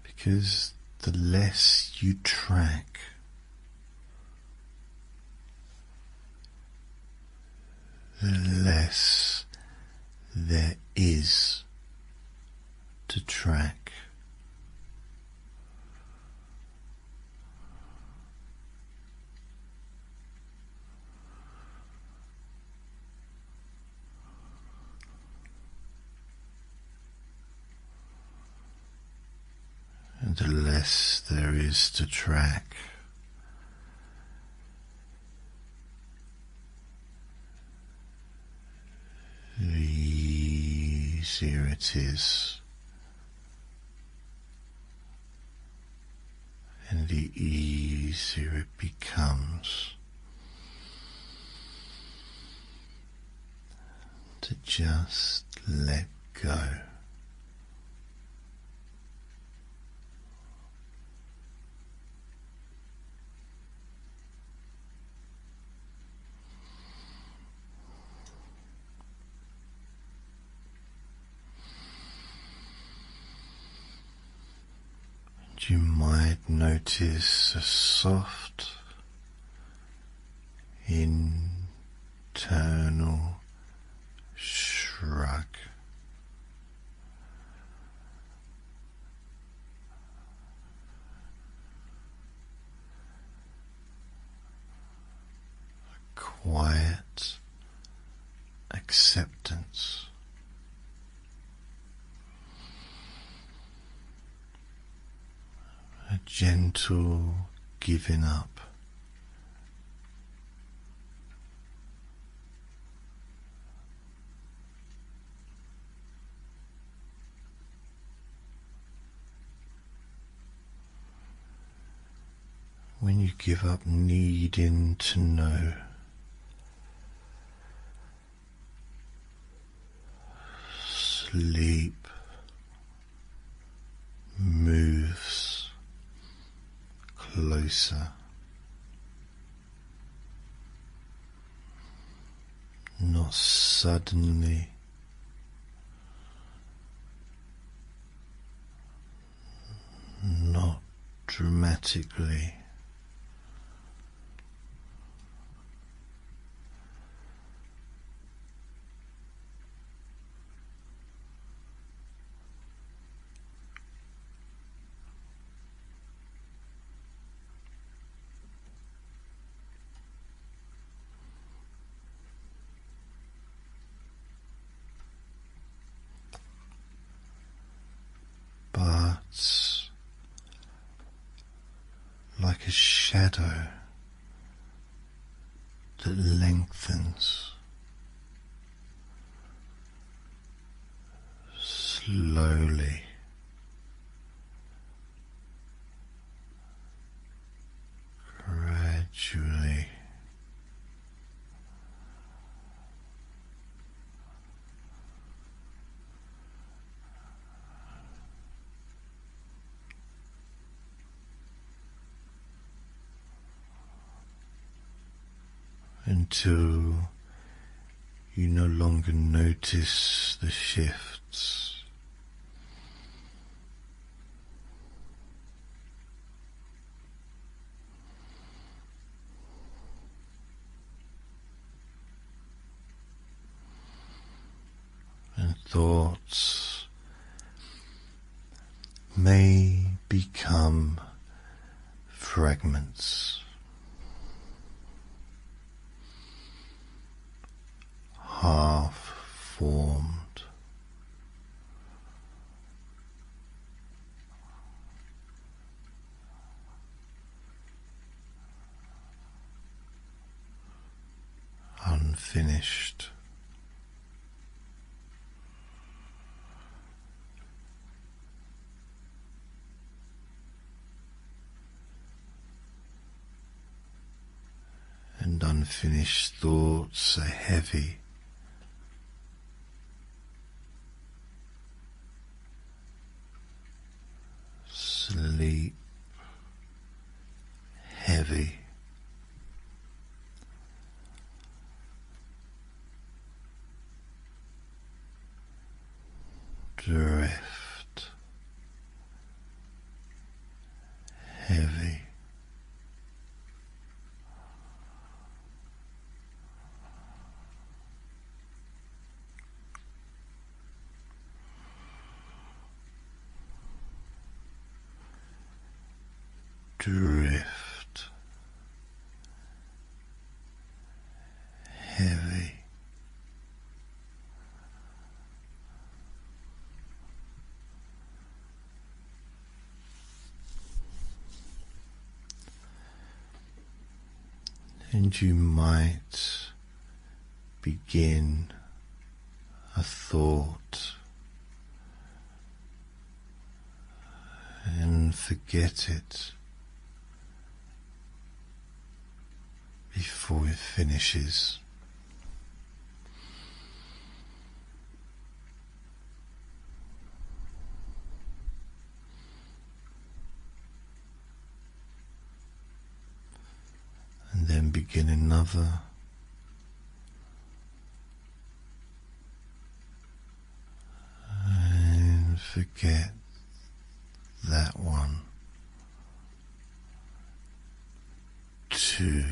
Speaker 1: Because the less you track, the less there is to track. And the less there is to track, the easier it is, and the easier it becomes to just let go. You might notice a soft internal shrug. Quiet acceptance. A gentle giving up. When you give up needing to know, sleep moves closer, not suddenly, not dramatically. But like a shadow that lengthens slowly, gradually, until you no longer notice the shifts. And thoughts may become fragments, half formed, unfinished. And unfinished thoughts are heavy, sleep heavy, drift heavy. Drift heavy. And you might begin a thought and forget it before it finishes. And then begin another, and forget that one. 2.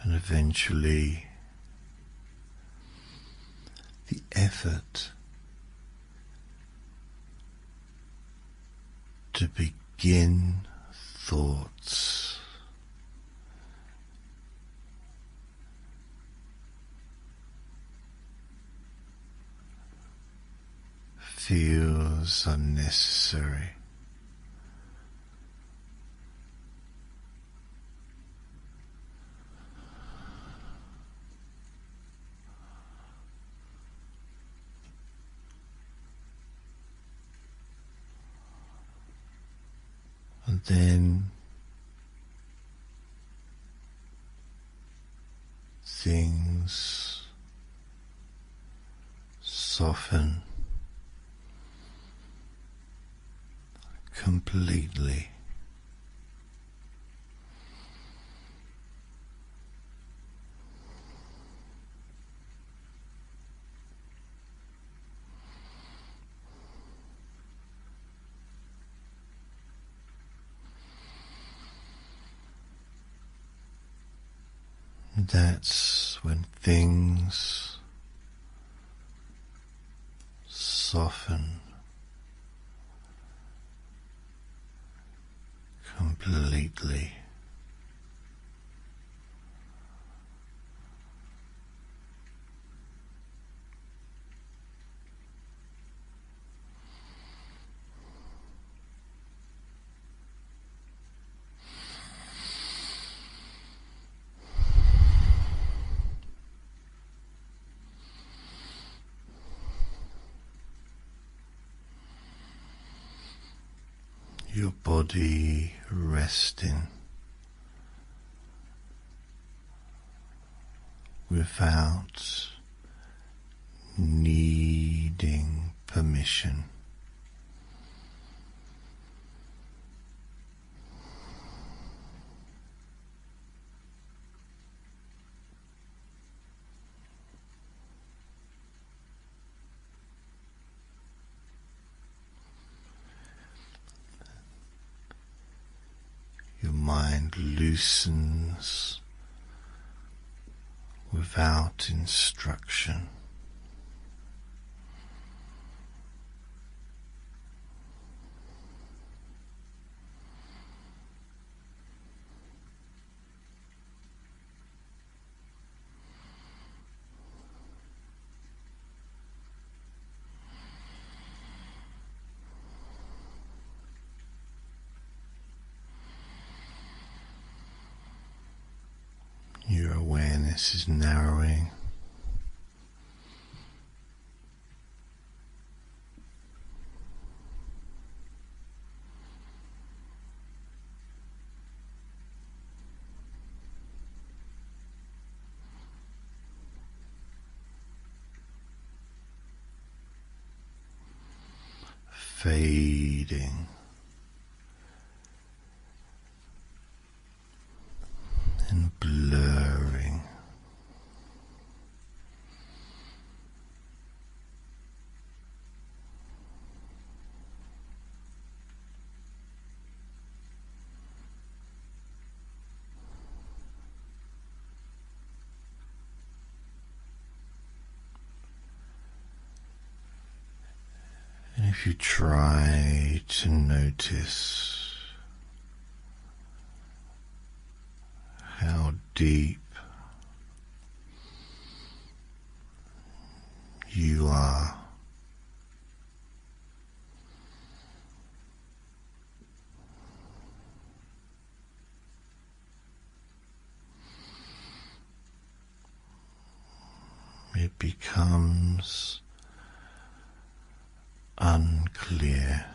Speaker 1: And eventually the effort to begin thoughts feels unnecessary. And then things soften completely. That's when things soften completely. Your body resting without needing permission. Your mind loosens without instruction. Your awareness is narrowing. Fading and blurring. And if you try to notice how deep you are, it becomes unclear.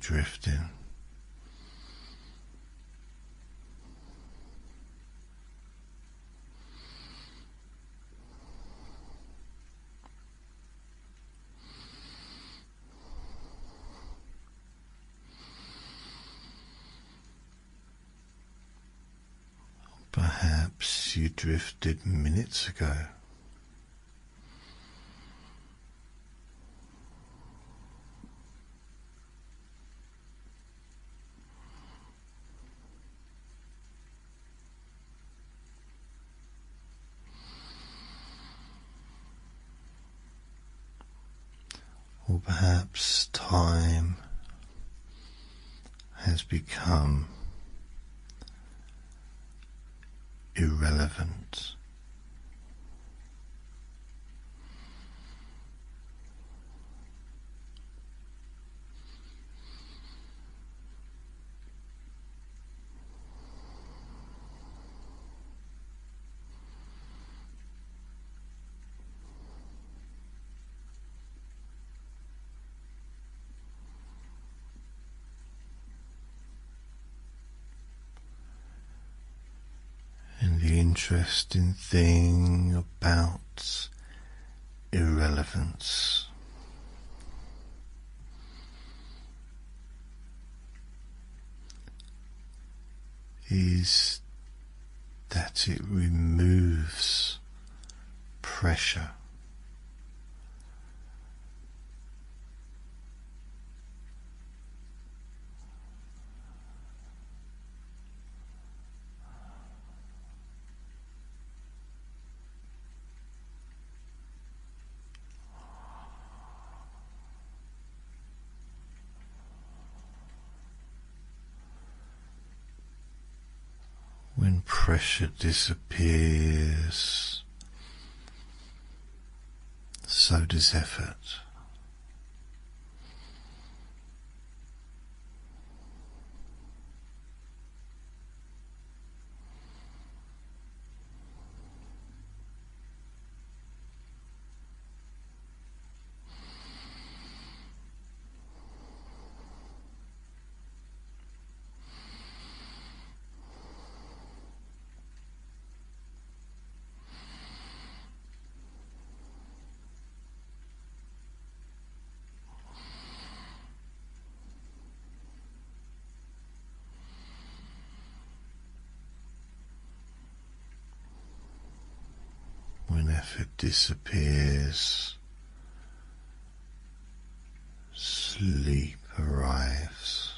Speaker 1: drifting. Perhaps you drifted minutes ago. Or perhaps time has become irrelevant. And the interesting thing about irrelevance is that it removes pressure. When pressure disappears, so does effort. When effort disappears, sleep arrives.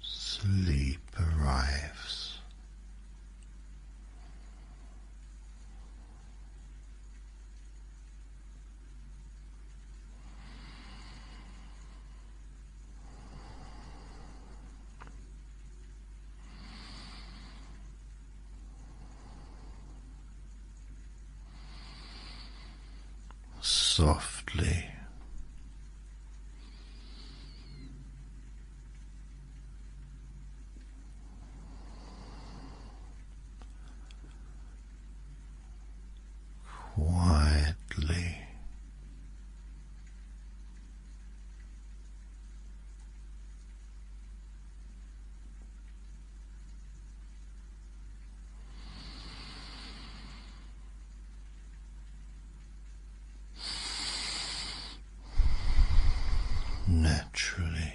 Speaker 1: Sleep arrives. Softly, quietly, naturally.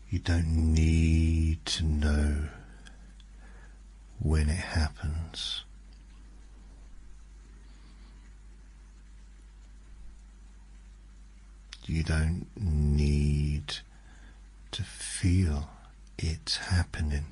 Speaker 1: You don't need to know when it happens. You don't need to feel it happening.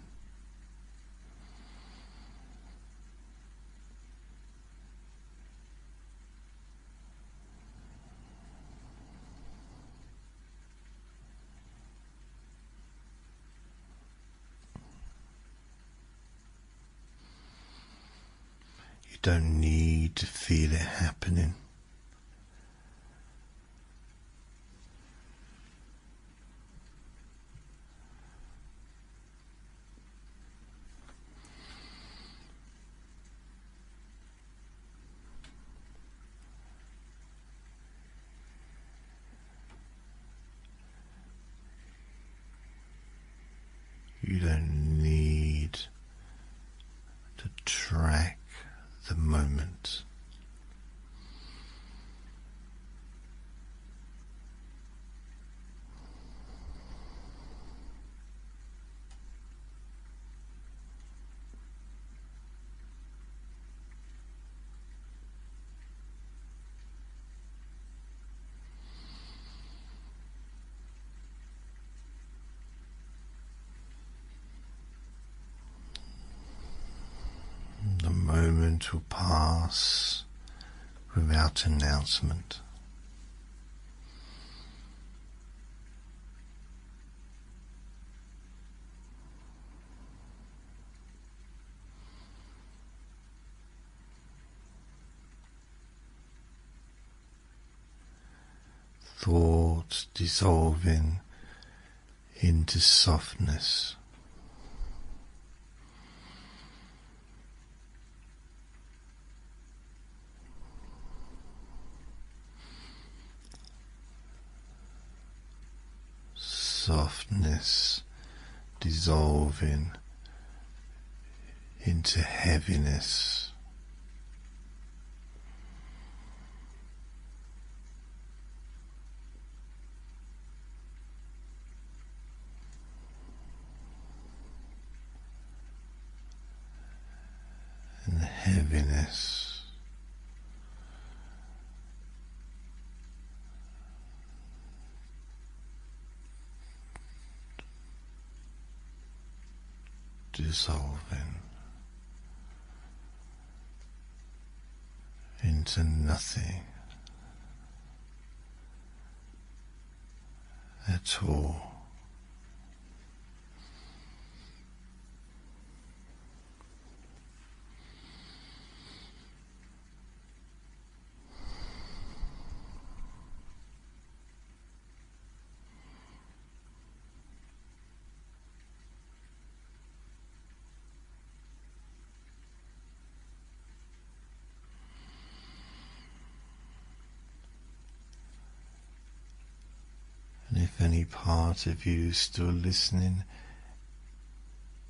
Speaker 1: You don't need to feel it happening. You don't need to track the moment. The moment will pass without announcement. Thoughts dissolving into softness. Softness dissolving into heaviness. And heaviness dissolving into nothing at all. And if any part of you is still listening,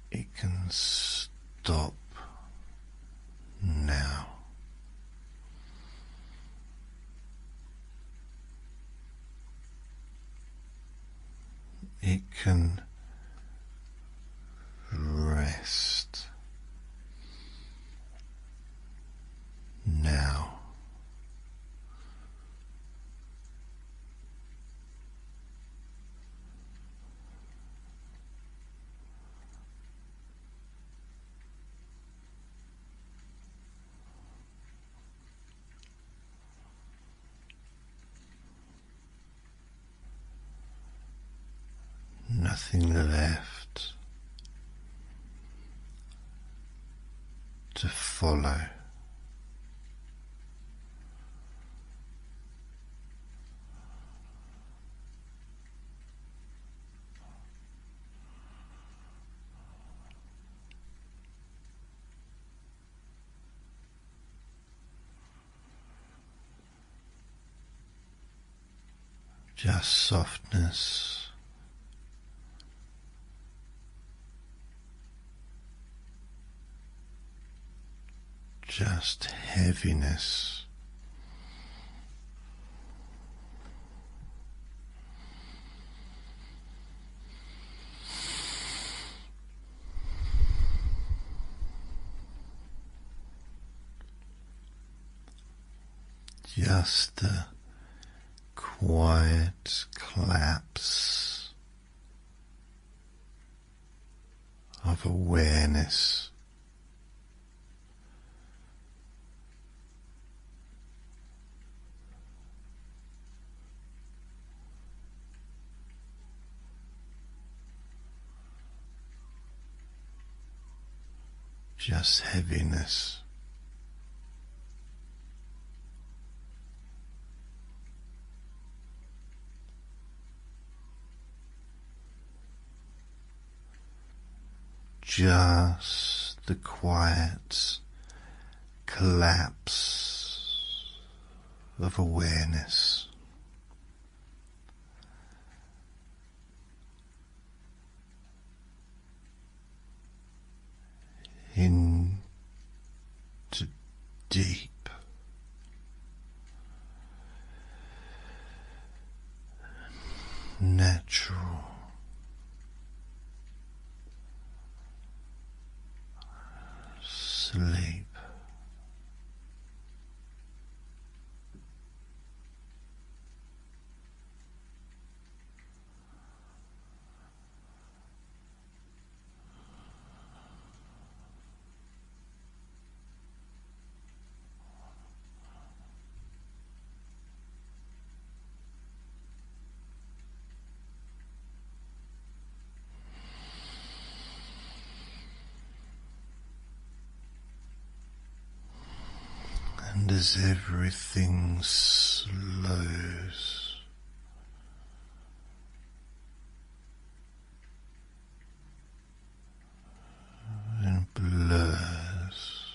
Speaker 1: it can stop now. It can rest now. Nothing left to follow. Just softness. Just heaviness. Just the quiet collapse of awareness. Just heaviness. just the quiet collapse of awareness into deep natural sleep. And as everything slows and blurs,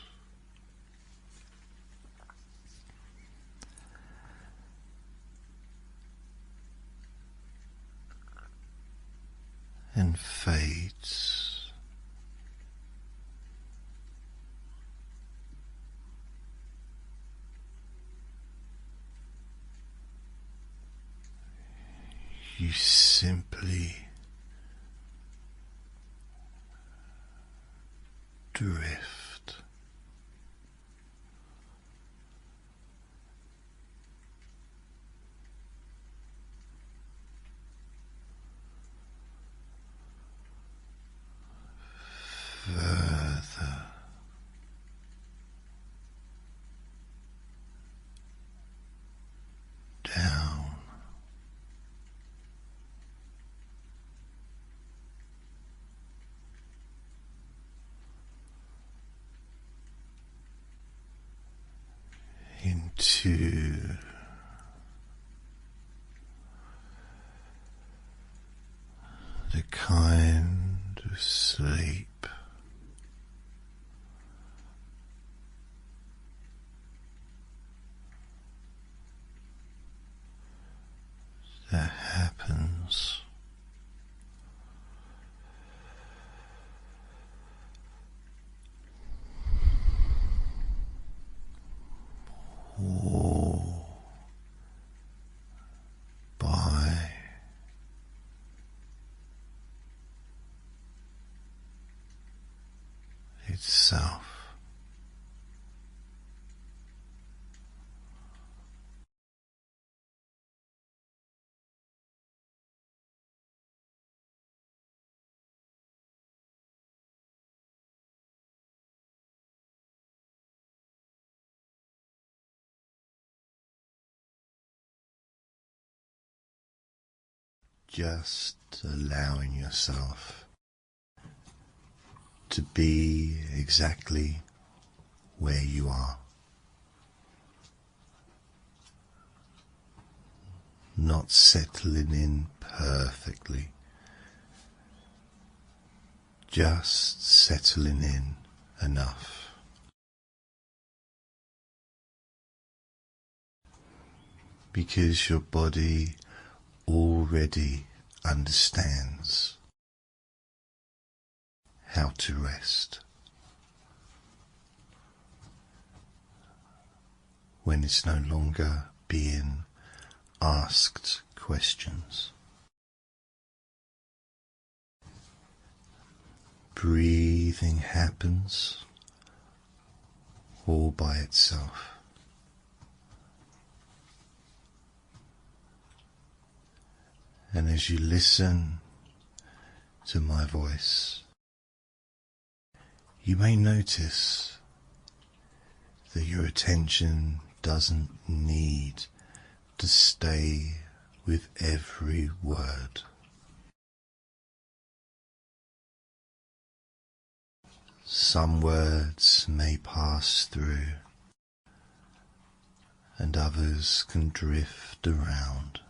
Speaker 1: and fades, you simply drift further down into the kind of sleep that happens all by itself. Just allowing yourself to be exactly where you are, not settling in perfectly, just settling in enough. Because your body already understands how to rest when it's no longer being asked questions. Breathing happens all by itself. And as you listen to my voice, you may notice that your attention doesn't need to stay with every word. Some words may pass through, and others can drift around.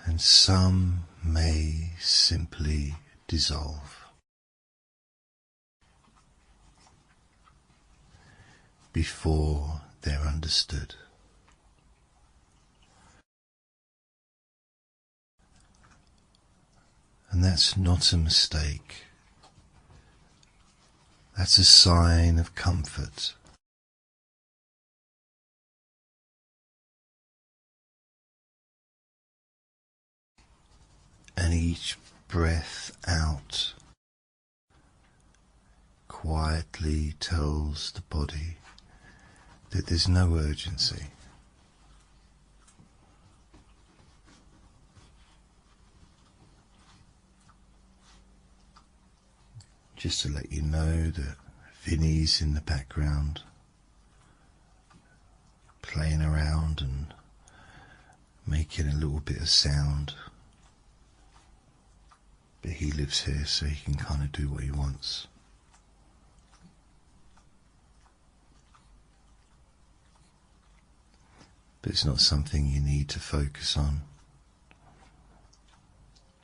Speaker 1: And some may simply dissolve before they're understood. And that's not a mistake. That's a sign of comfort. And each breath out quietly tells the body that there's no urgency. Just to let you know that Vinny's in the background, playing around and making a little bit of sound. But he lives here, so he can kind of do what he wants. But it's not something you need to focus on.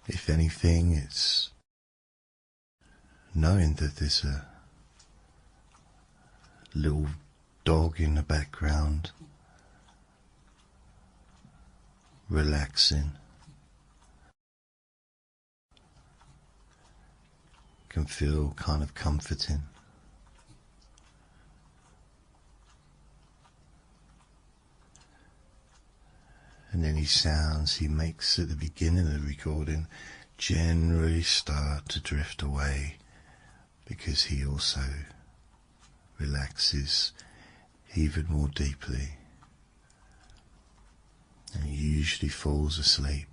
Speaker 1: If anything, it's knowing that there's a little dog in the background, relaxing, can feel kind of comforting. And any sounds he makes at the beginning of the recording generally start to drift away, because he also relaxes even more deeply and usually falls asleep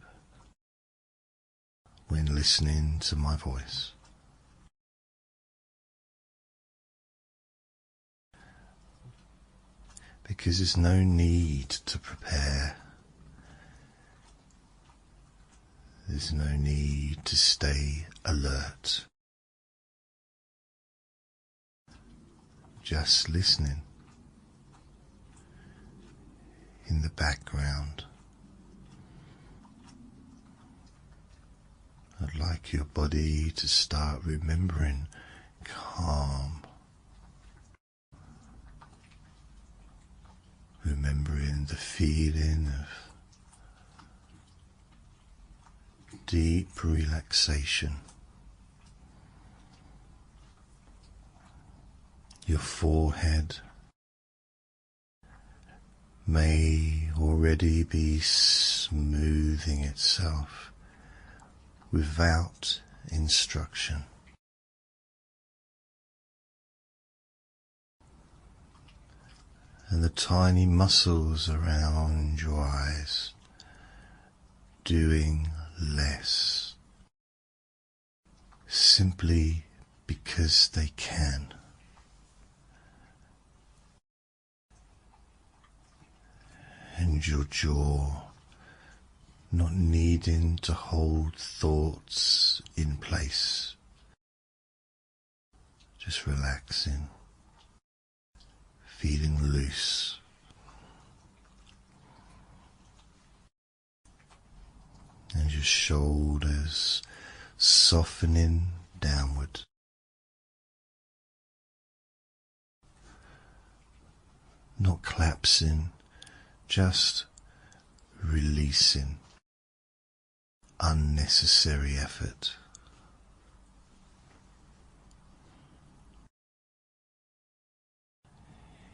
Speaker 1: when listening to my voice. Because there's no need to prepare. There's no need to stay alert. Just listening in the background. I'd like your body to start remembering calm, remembering the feeling of deep relaxation. Your forehead may already be smoothing itself without instruction. And the tiny muscles around your eyes doing less, simply because they can. And your jaw not needing to hold thoughts in place, just relaxing, feeling loose. And your shoulders softening downward. Not collapsing, just releasing unnecessary effort.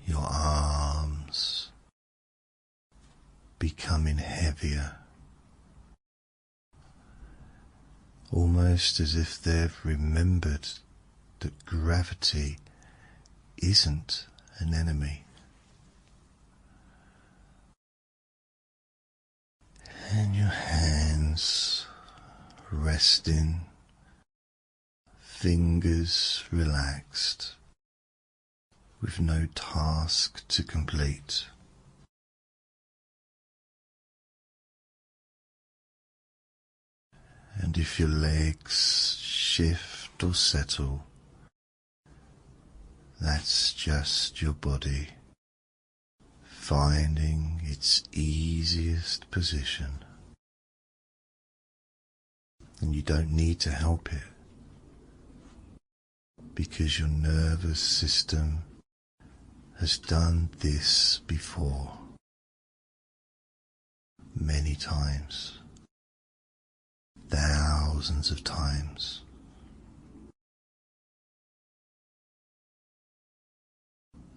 Speaker 1: Your arms becoming heavier, almost as if they've remembered that gravity isn't an enemy. And your hands resting, fingers relaxed, with no task to complete. And if your legs shift or settle, that's just your body finding its easiest position. And you don't need to help it. because your nervous system has done this before many times, thousands of times.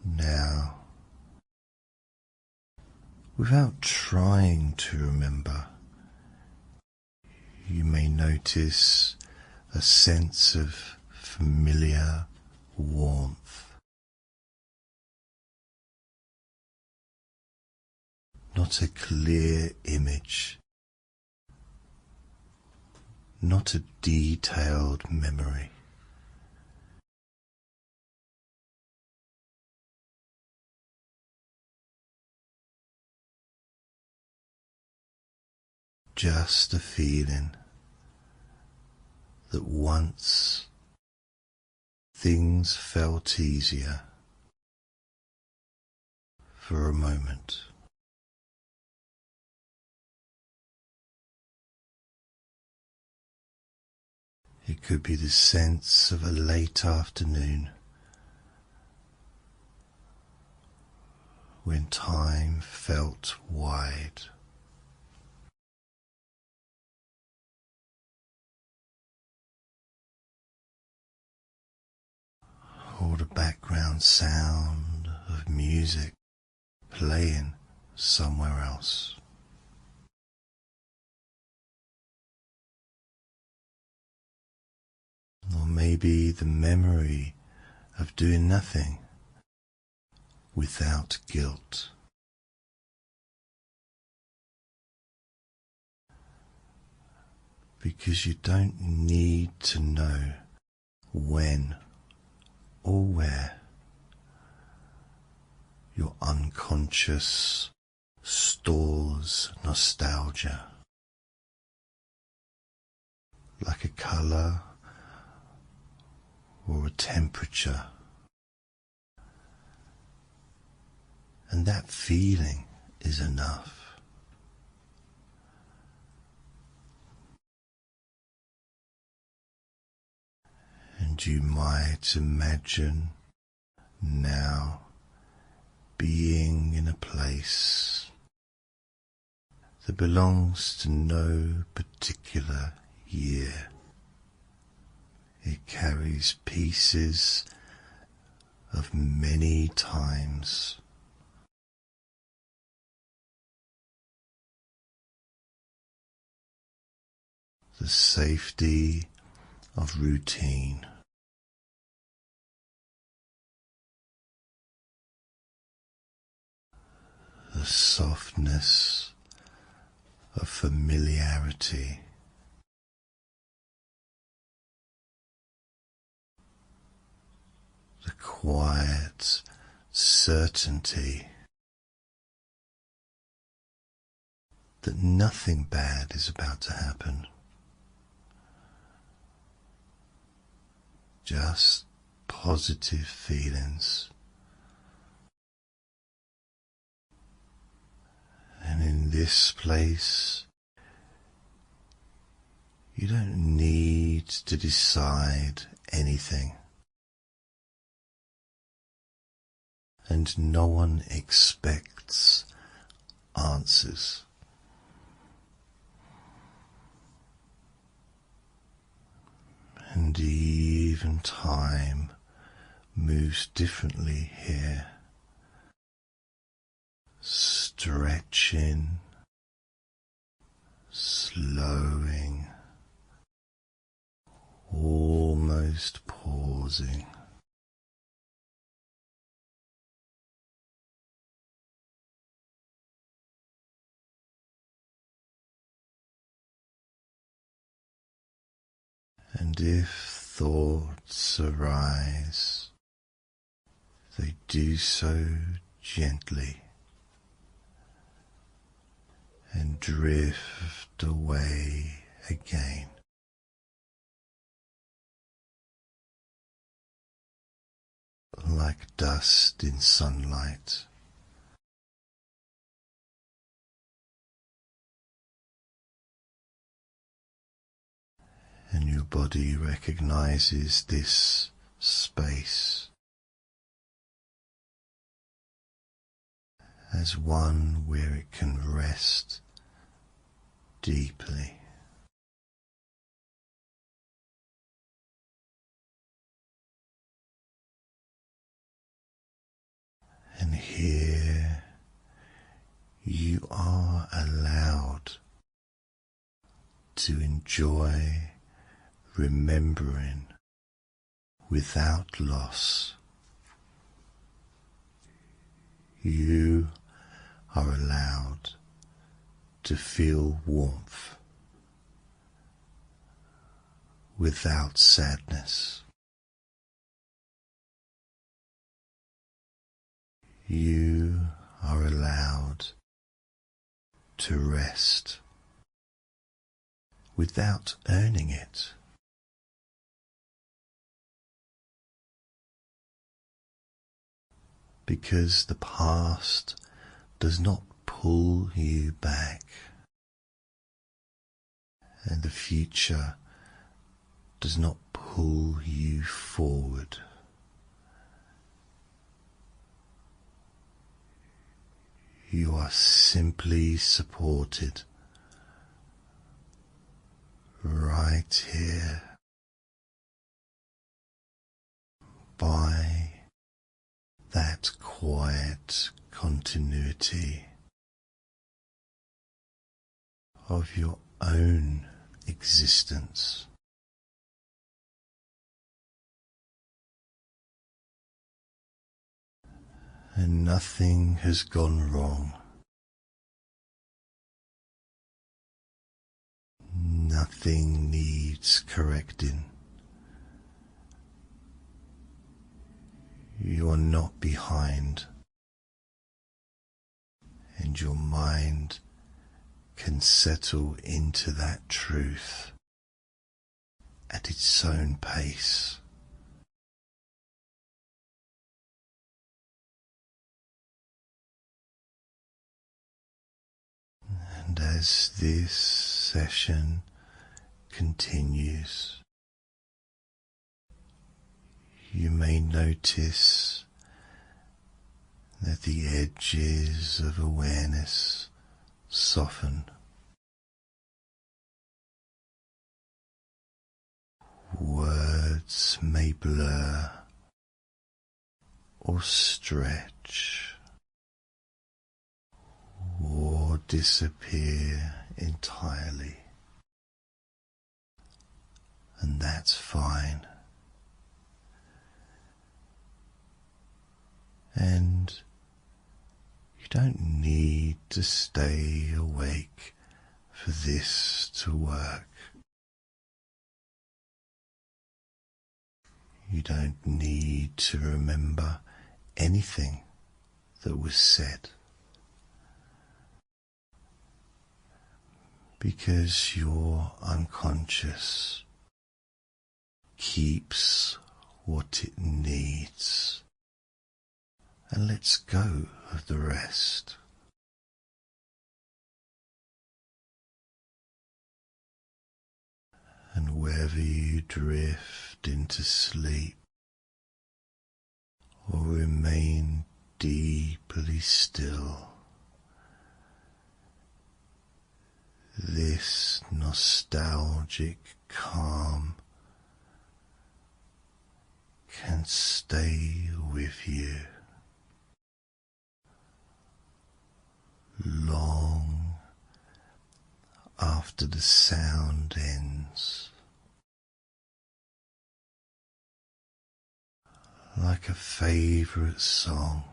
Speaker 1: Now, without trying to remember, you may notice a sense of familiar warmth. Not a clear image, not a detailed memory. Just a feeling that once things felt easier for a moment. It could be the sense of a late afternoon when time felt wide. Or the background sound of music playing somewhere else. Or maybe the memory of doing nothing without guilt. Because you don't need to know when or where your unconscious stores nostalgia, like a colour or a temperature, and that feeling is enough. And you might imagine now being in a place that belongs to no particular year. It carries pieces of many times. The safety of routine. The softness of familiarity. The quiet certainty that nothing bad is about to happen. Just positive feelings. And in this place, you don't need to decide anything. And no one expects answers. And even time moves differently here. Stretching, slowing, almost pausing. And if thoughts arise, they do so gently and drift away again. Like dust in sunlight. And your body recognizes this space as one where it can rest deeply. And here you are allowed to enjoy remembering without loss. You are allowed to feel warmth without sadness. You are allowed to rest without earning it. Because the past does not pull you back, and the future does not pull you forward. You are simply supported right here by that quiet continuity of your own existence. And nothing has gone wrong. Nothing needs correcting. You are not behind, and your mind can settle into that truth at its own pace. And as this session continues, you may notice that the edges of awareness soften. Words may blur or stretch or disappear entirely, and that's fine. And you don't need to stay awake for this to work. You don't need to remember anything that was said, because your unconscious keeps what it needs and lets go of the rest. And wherever you drift into sleep or remain deeply still, this nostalgic calm can stay with you long after the sound ends, like a favorite song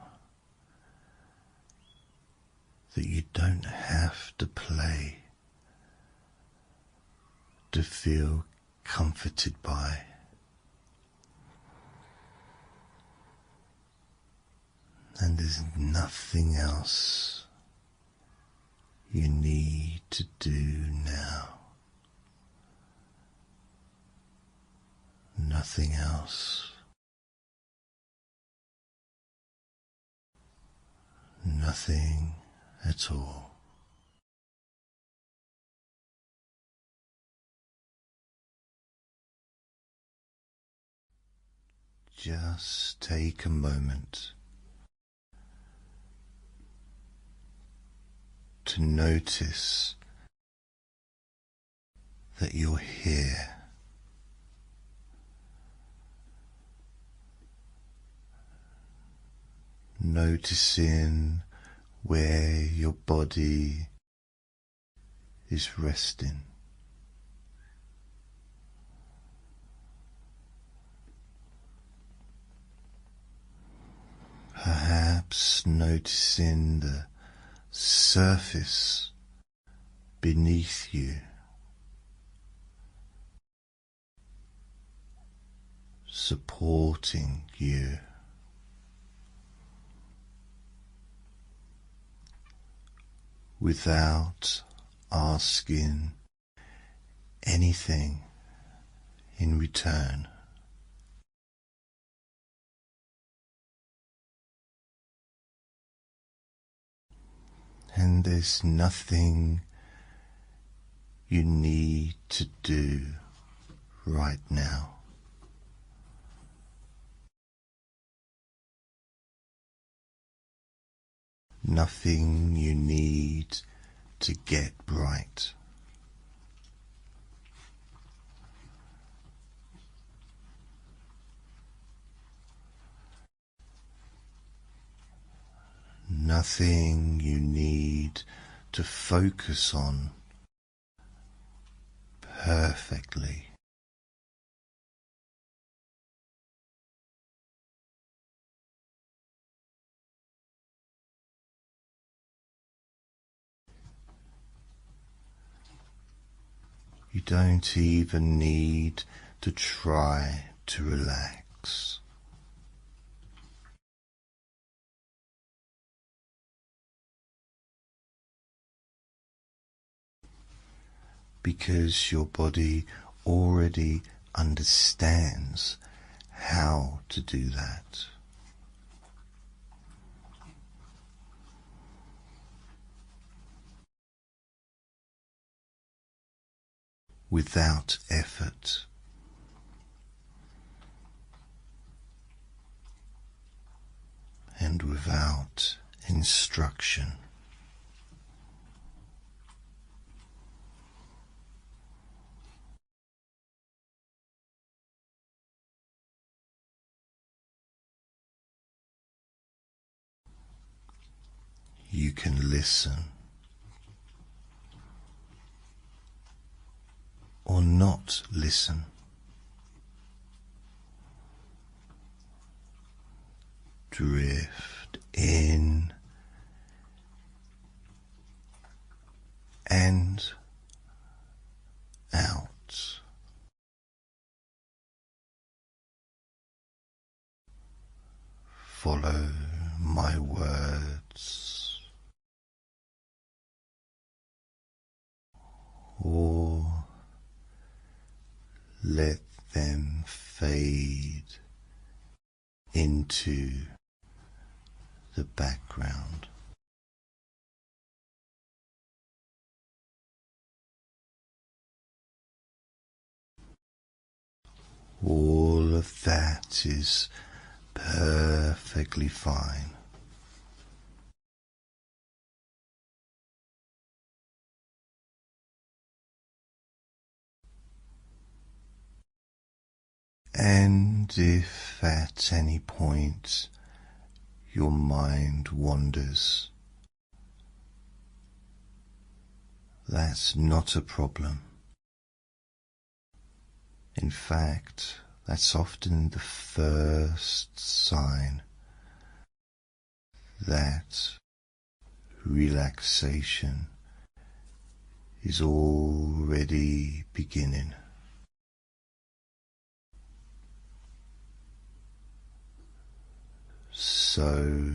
Speaker 1: that you don't have to play to feel comforted by. And there's nothing else you need to do now. Nothing else. Nothing at all. just take a moment to notice that you're here. Noticing where your body is resting. Perhaps noticing the surface beneath you, supporting you. Without asking anything in return. And there's nothing you need to do right now. Nothing you need to get right. Nothing you need to focus on perfectly. You don't even need to try to relax. Because your body already understands how to do that. Without effort. And without instruction. You can listen or not listen. Drift in and out. Follow my words, or let them fade into the background. All of that is perfectly fine. And if at any point your mind wanders, that's not a problem. In fact, that's often the first sign that relaxation is already beginning. So,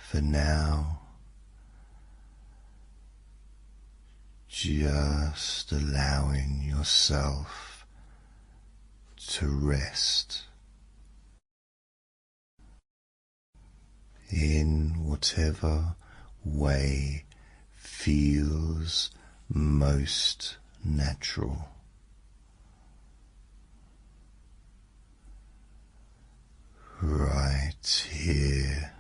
Speaker 1: for now, just allowing yourself to rest in whatever way feels most natural. right here,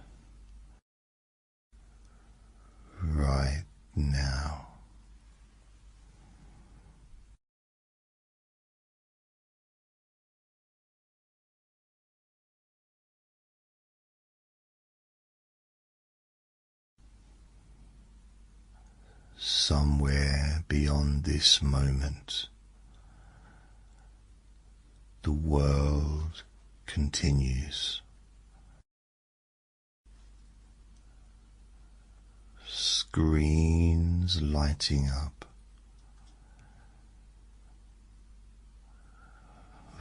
Speaker 1: right now. Somewhere beyond this moment, the world continues. Screens lighting up,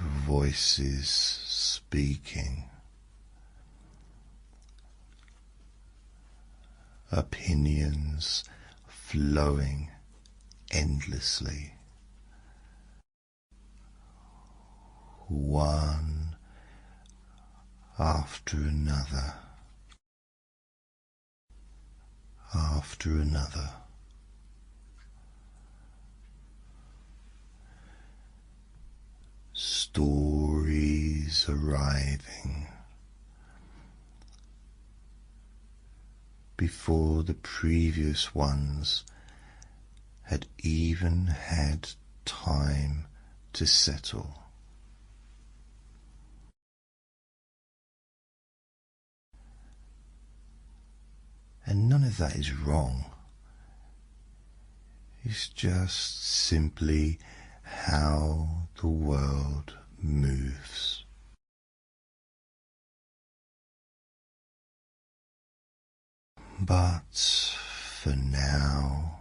Speaker 1: voices speaking, opinions flowing endlessly, one after another, after another. Stories arriving before the previous ones had even had time to settle. And none of that is wrong. It's just simply how the world moves. But for now,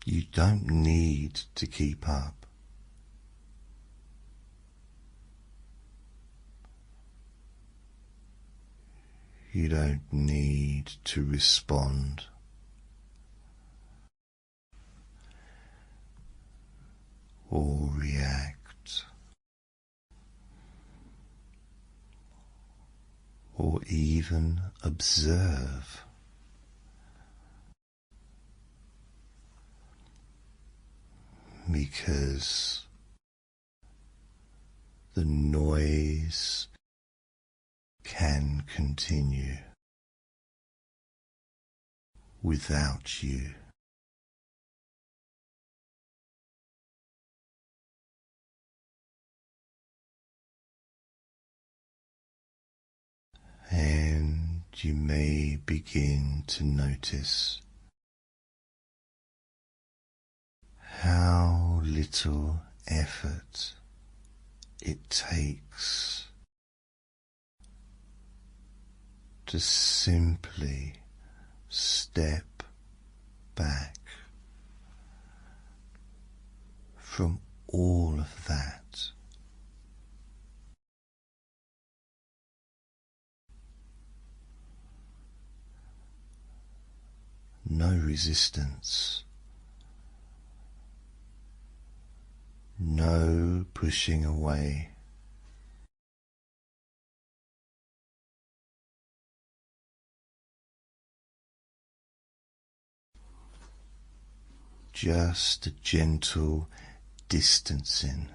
Speaker 1: you don't need to keep up. You don't need to respond. Or react. Or even observe. Because the noise can continue without you. And you may begin to notice how little effort it takes to simply step back from all of that. No resistance, no pushing away. Just a gentle distancing.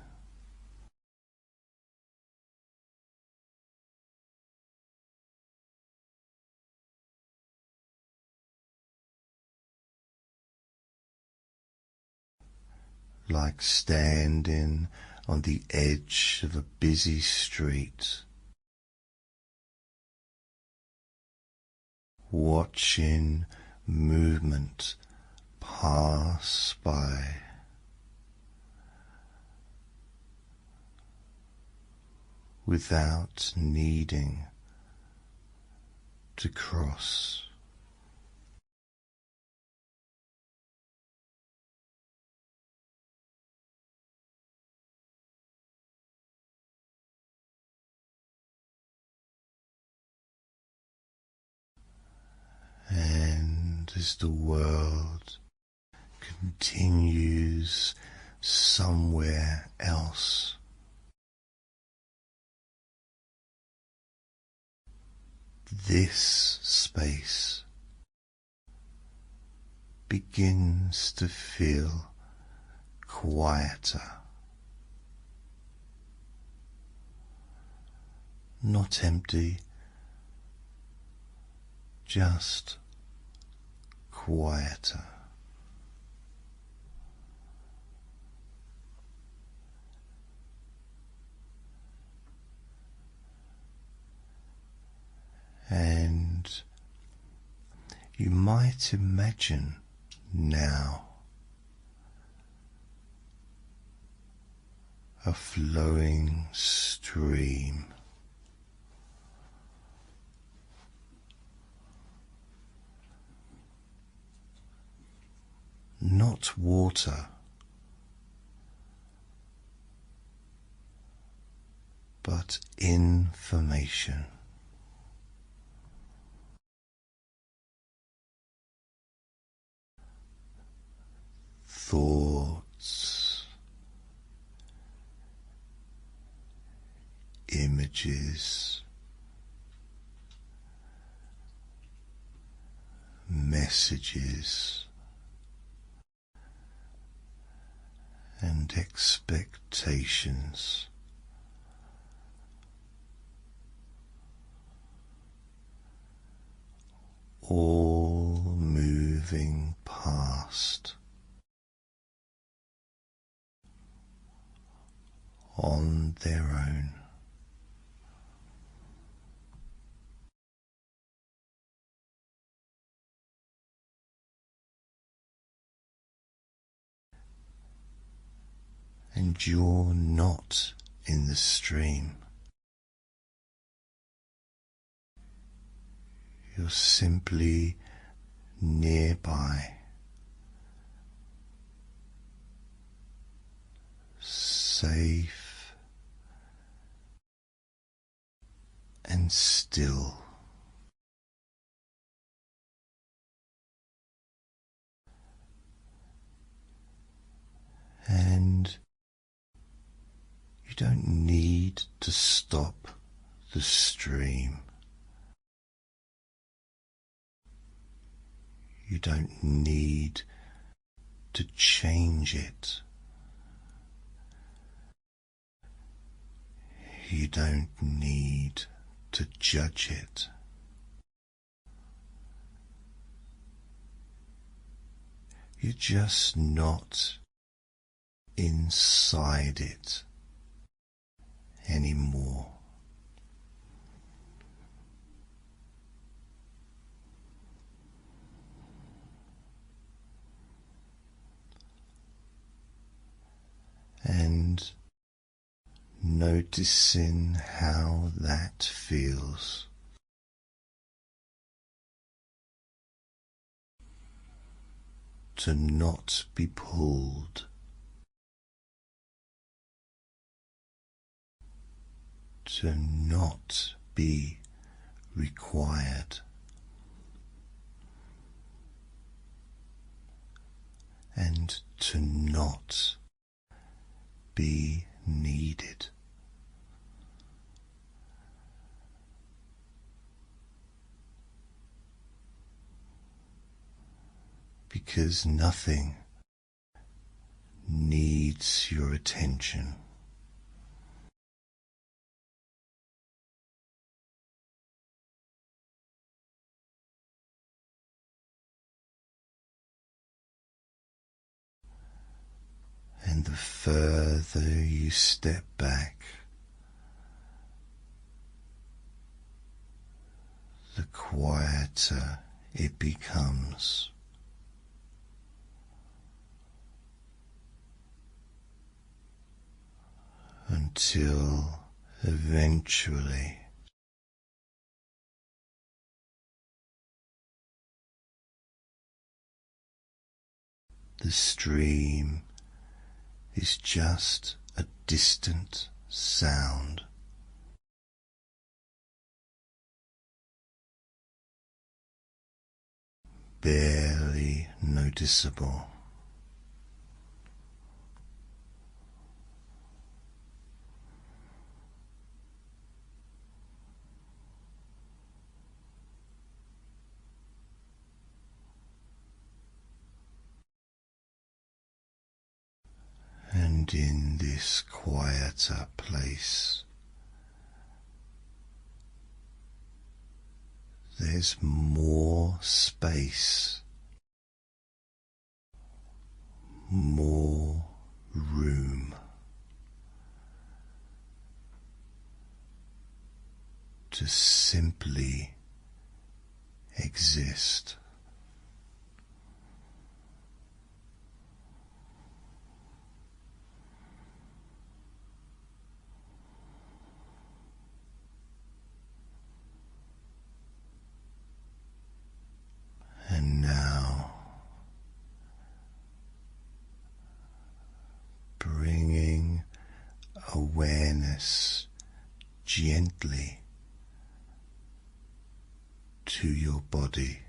Speaker 1: Like standing on the edge of a busy street, watching movement pass by, without needing to cross. And as the world continues somewhere else, this space begins to feel quieter, not empty, just quieter. And you might imagine now a flowing stream, not water, but information. Thoughts, images, messages, and expectations. All moving past on their own. And you're not in the stream. You're simply nearby, safe and still. And you don't need to stop the stream. You don't need to change it. You don't need to judge it. You're just not inside it anymore. And noticing how that feels. To not be pulled, to not be required, and to not be needed. Because nothing needs your attention. And the further you step back, the quieter it becomes. Until eventually the stream is just a distant sound, barely noticeable. And in this quieter place, there's more space, more room to simply exist. And now, bringing awareness gently to your body.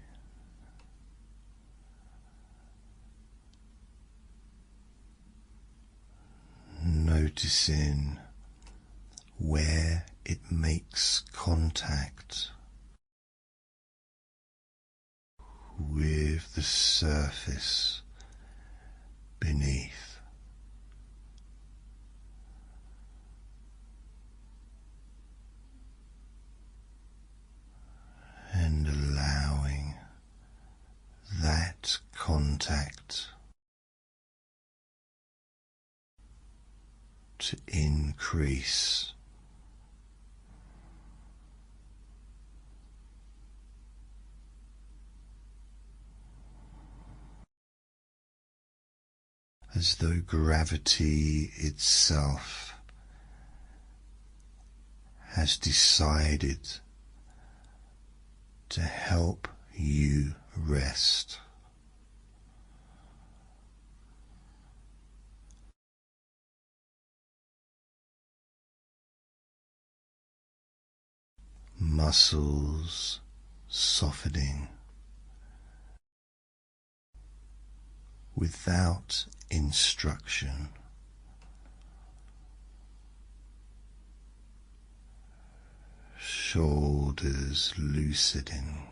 Speaker 1: Noticing where it makes contact with the surface beneath. And allowing that contact to increase. As though gravity itself has decided to help you rest. Muscles softening without instruction. Shoulders loosening.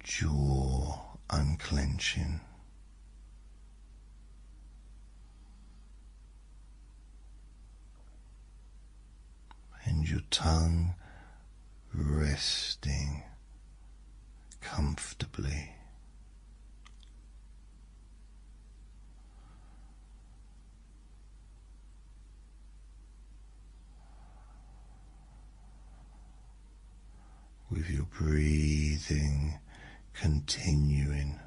Speaker 1: Jaw unclenching. And your tongue resting comfortably. With your breathing continuing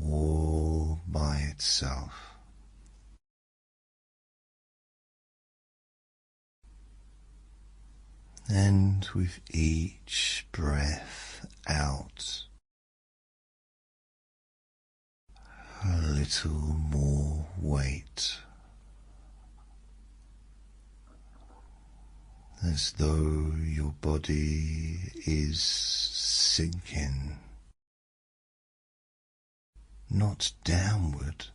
Speaker 1: all by itself. And with each breath out, a little more weight, as though your body is sinking, not downward,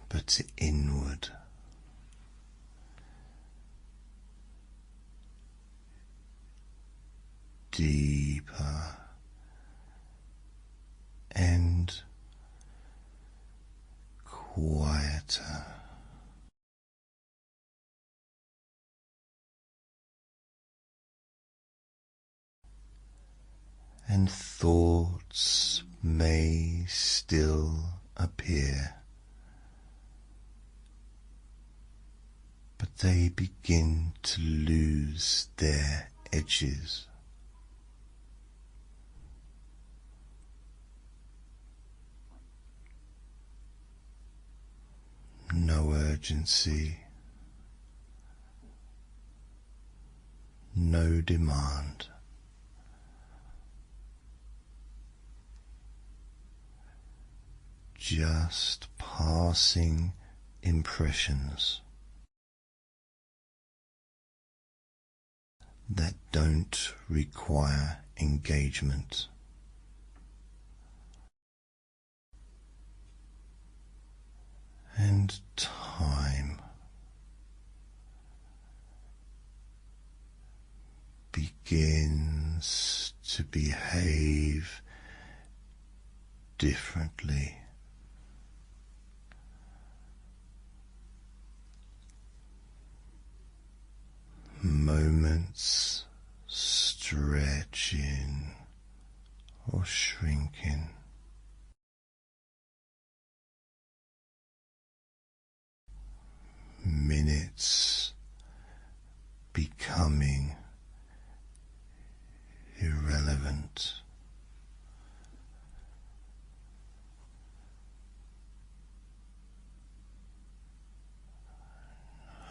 Speaker 1: but inward. Deeper and quieter. And thoughts may still appear, but they begin to lose their edges. No urgency, no demand. Just passing impressions that don't require engagement. And time begins to behave differently. moments stretching or shrinking, minutes becoming irrelevant.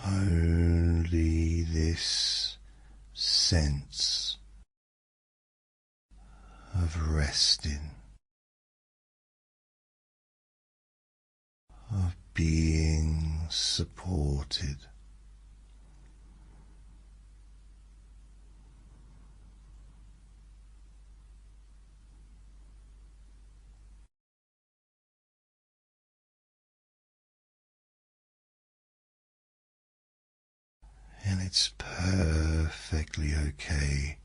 Speaker 1: Only this sense of resting, of being supported, and it's perfectly okay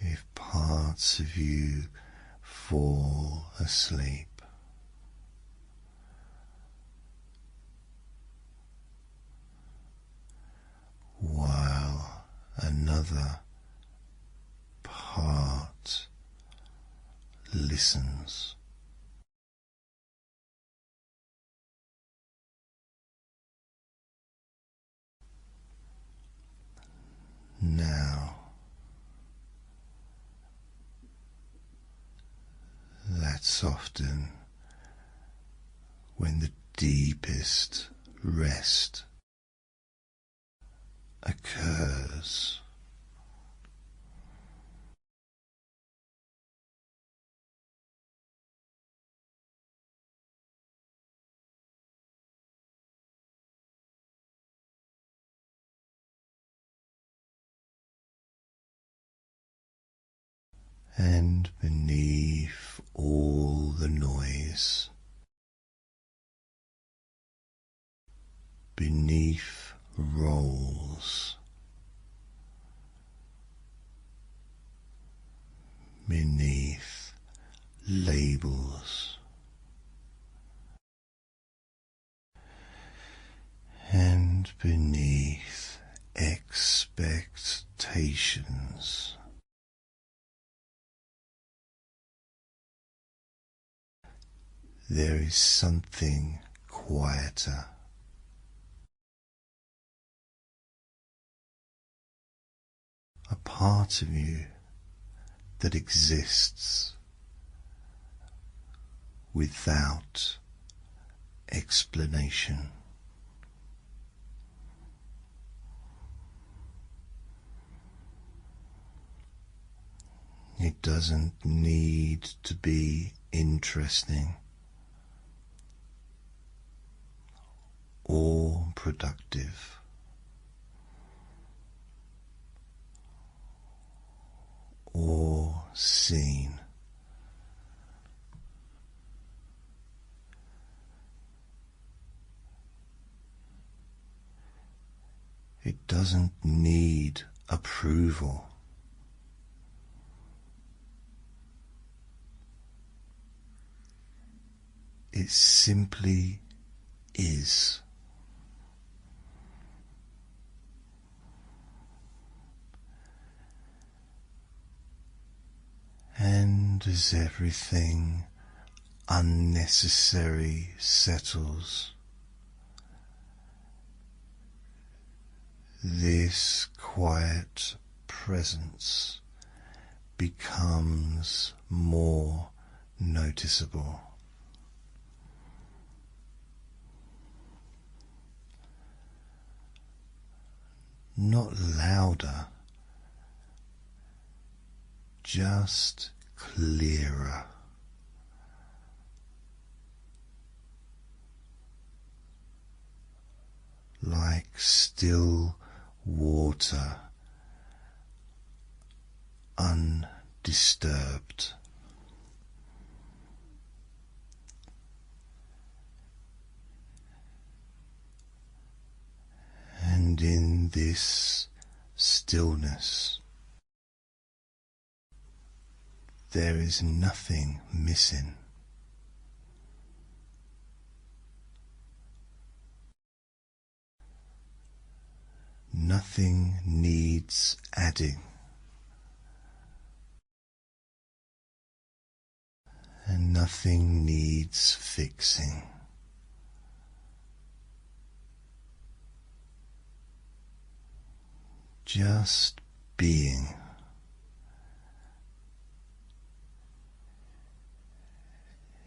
Speaker 1: if parts of you fall asleep. While another part listens. Now, that's often when the deepest rest occurs. And beneath all the noise, beneath roles, beneath labels, and beneath expectations, there is something quieter, a part of you that exists without explanation. It doesn't need to be interesting or productive or seen. It doesn't need approval. It simply is. And as everything unnecessary settles, this quiet presence becomes more noticeable. Not louder, just clearer. Like still water, undisturbed. And in this stillness, there is nothing missing. Nothing needs adding, and nothing needs fixing. Just being.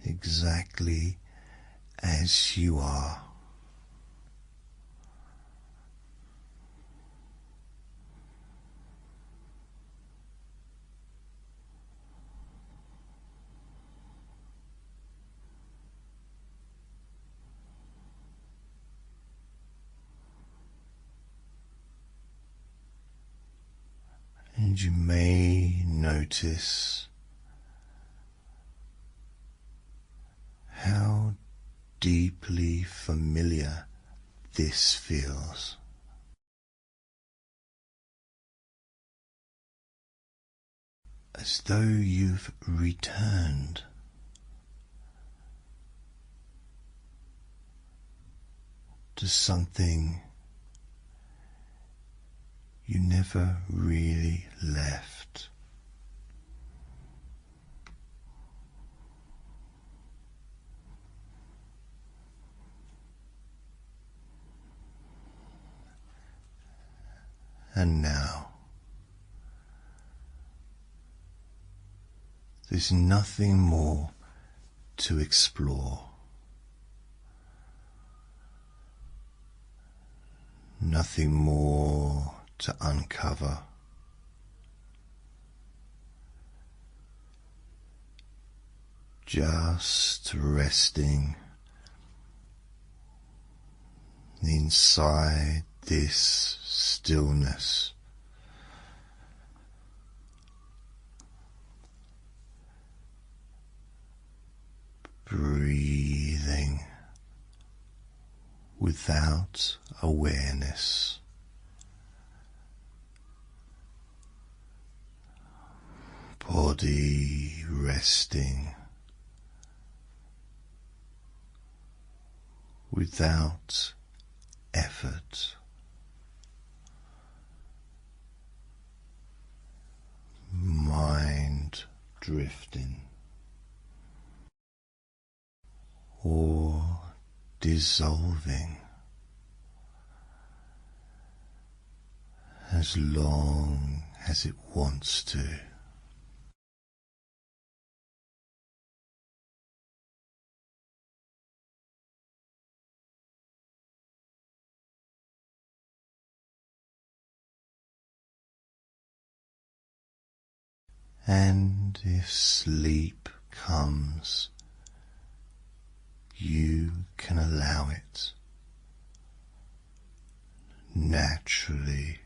Speaker 1: Exactly as you are. And you may notice how deeply familiar this feels. As though you've returned to something you never really left. And now, there's nothing more to explore. Nothing more to uncover. Just resting inside this stillness. Breathing without awareness. Body resting without effort. Mind drifting or dissolving as long as it wants to. And if sleep comes, you can allow it naturally,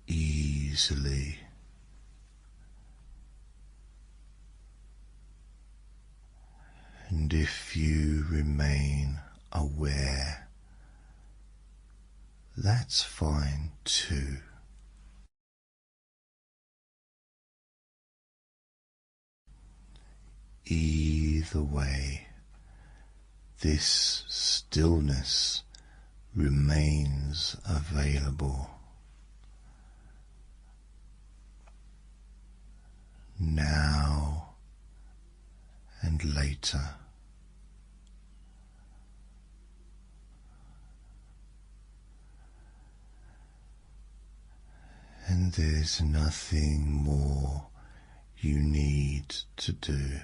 Speaker 1: easily. And if you remain aware, that's fine too. Either way, this stillness remains available. Now and later. And there's nothing more you need to do.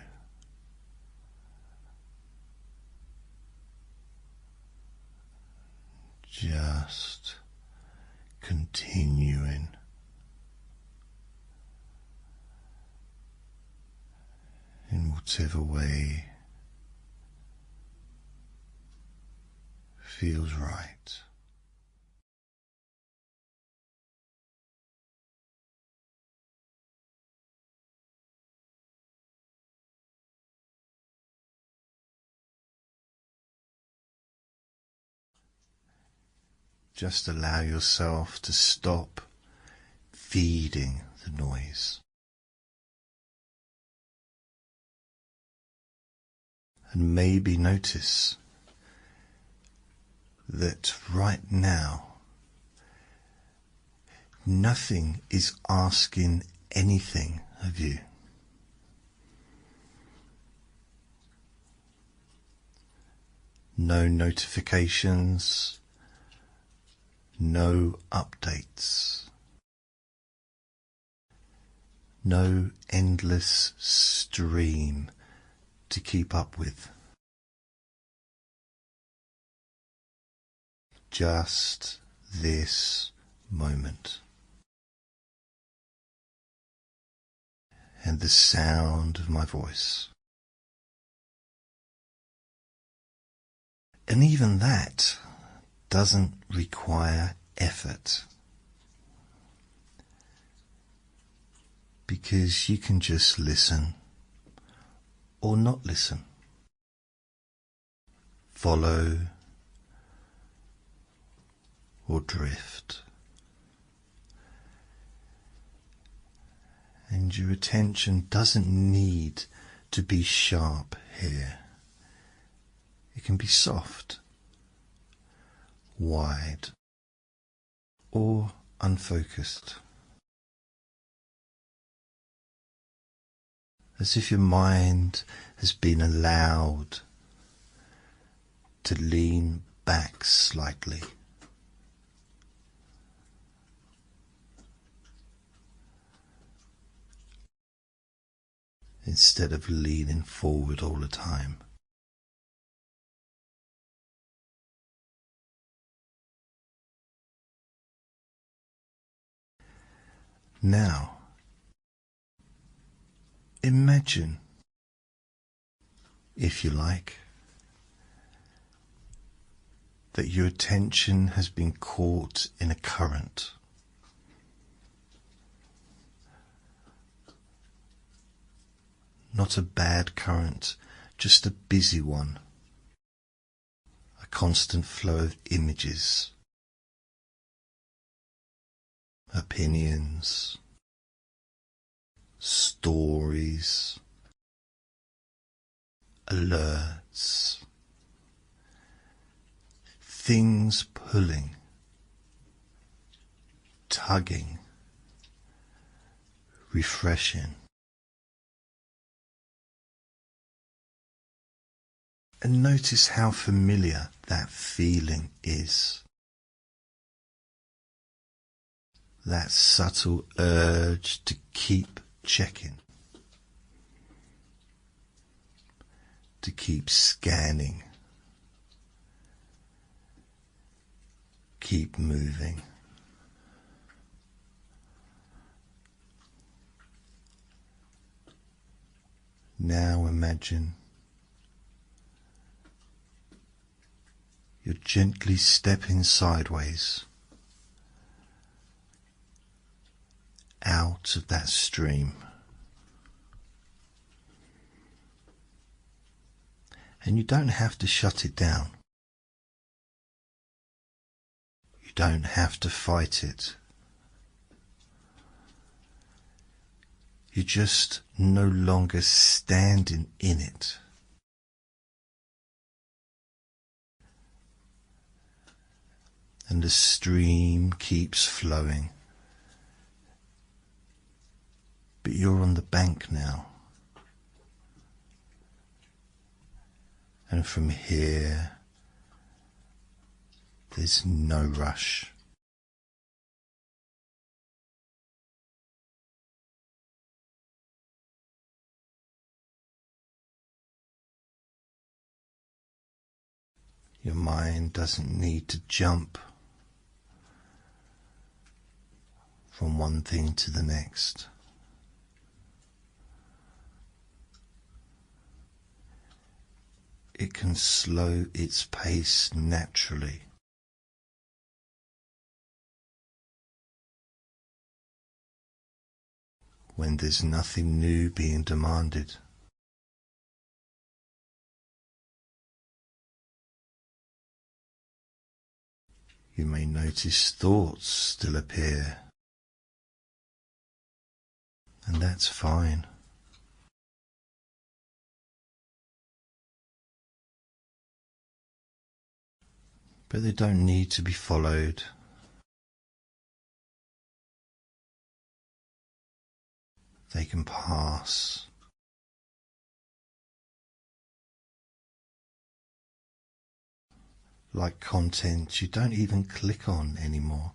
Speaker 1: Just continuing in whatever way feels right. Just allow yourself to stop feeding the noise. And maybe notice that right now nothing is asking anything of you. No notifications, no updates, no endless stream to keep up with. Just this moment. And the sound of my voice. And even that doesn't require effort, because you can just listen or not listen, follow or drift, and your attention doesn't need to be sharp here. It can be soft, wide, or unfocused. As if your mind has been allowed to lean back slightly. Instead of leaning forward all the time. Now, imagine, if you like, that your attention has been caught in a current. Not a bad current, just a busy one. A constant flow of images, opinions, stories, alerts, things pulling, tugging, refreshing. And notice how familiar that feeling is. That subtle urge to keep checking, to keep scanning, keep moving. Now imagine you're gently stepping sideways out of that stream. And you don't have to shut it down. You don't have to fight it. You're just no longer standing in it. And the stream keeps flowing. But you're on the bank now. And from here, there's no rush. Your mind doesn't need to jump from one thing to the next. It can slow its pace naturally. When there's nothing new being demanded. You may notice thoughts still appear, and that's fine. but they don't need to be followed. They can pass. Like content you don't even click on anymore.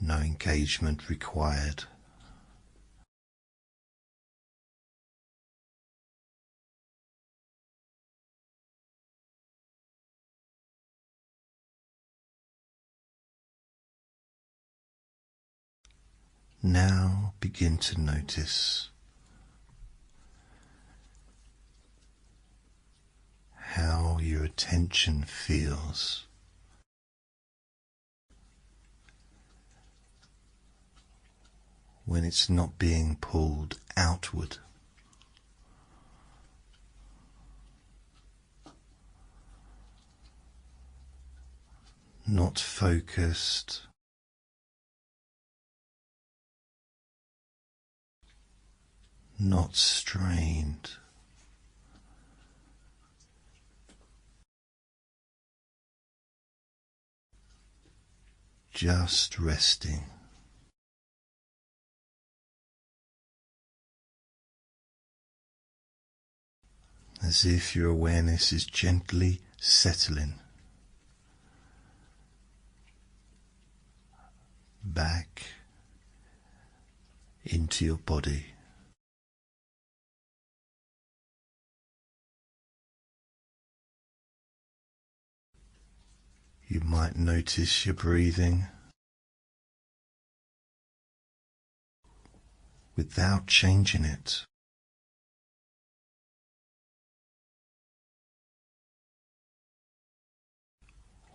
Speaker 1: No engagement required. Now begin to notice how your attention feels when it's not being pulled outward. Not focused, not strained, just resting. As if your awareness is gently settling back into your body. You might notice your breathing without changing it.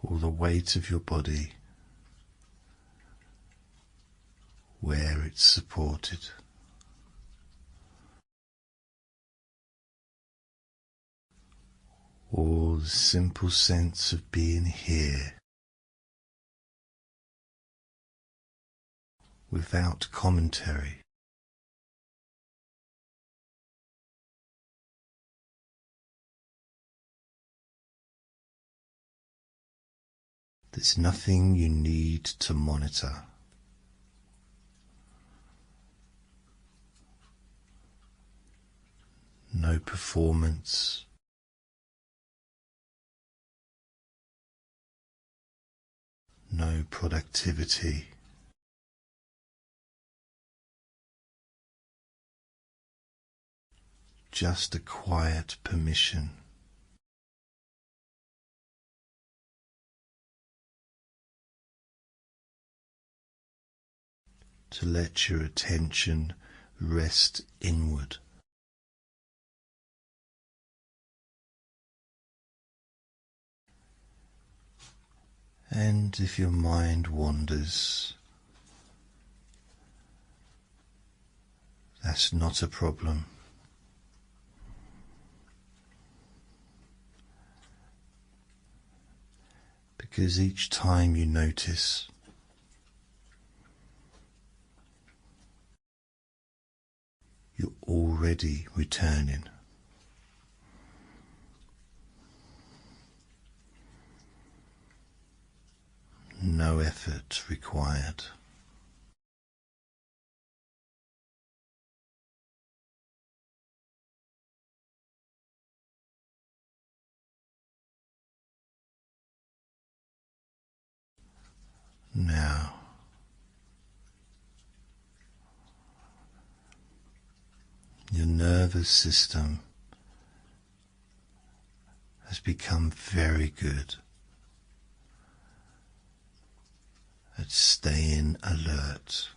Speaker 1: All the weight of your body where it's supported. All the simple sense of being here without commentary. There's nothing you need to monitor. No performance. No productivity. Just a quiet permission. To let your attention rest inward. And if your mind wanders, that's not a problem. Because each time you notice, you're already returning. No effort required. Now, your nervous system has become very good at staying alert.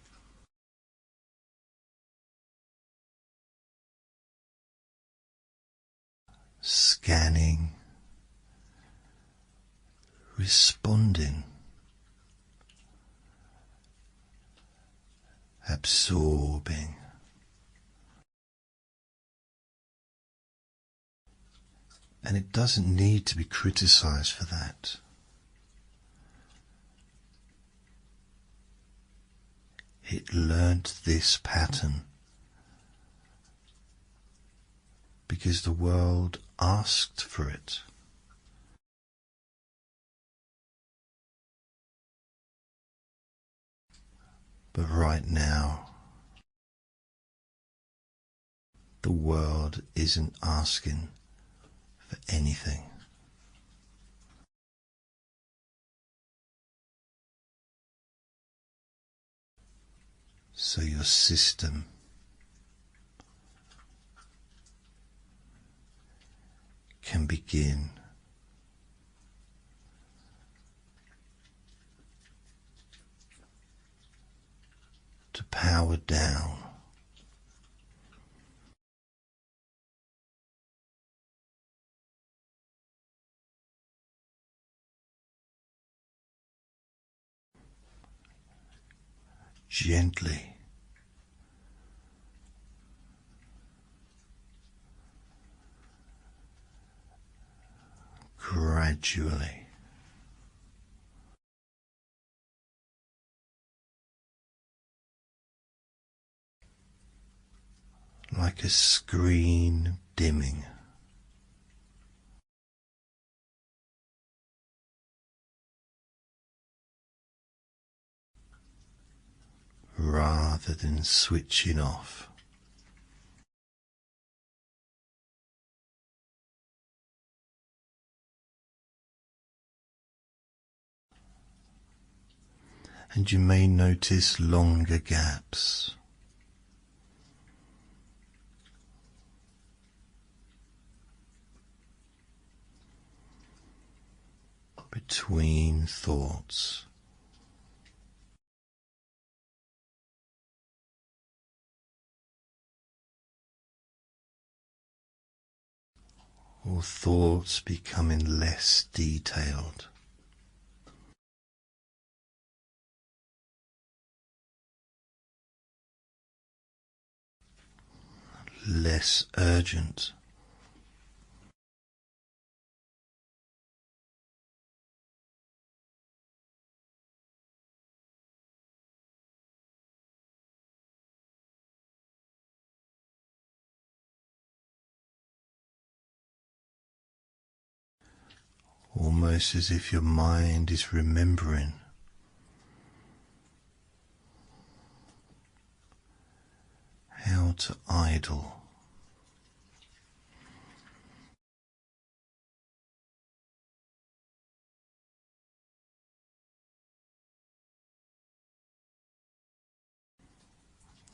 Speaker 1: Scanning, responding, absorbing. And it doesn't need to be criticized for that. It learnt this pattern because the world asked for it. But right now, the world isn't asking for anything. So your system can begin to power down gently, gradually, like a screen dimming. Rather than switching off. And you may notice longer gaps between thoughts. Or thoughts becoming less detailed. Less urgent. Almost as if your mind is remembering how to idle.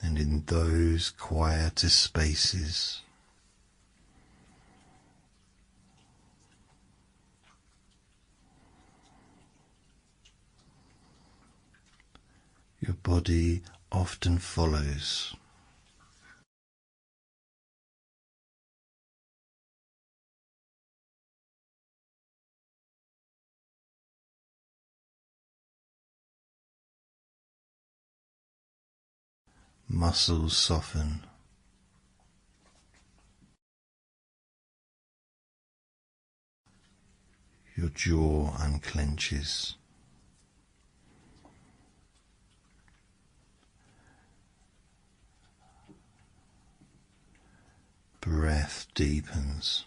Speaker 1: And in those quieter spaces, your body often follows. Muscles soften. Your jaw unclenches. Breath deepens.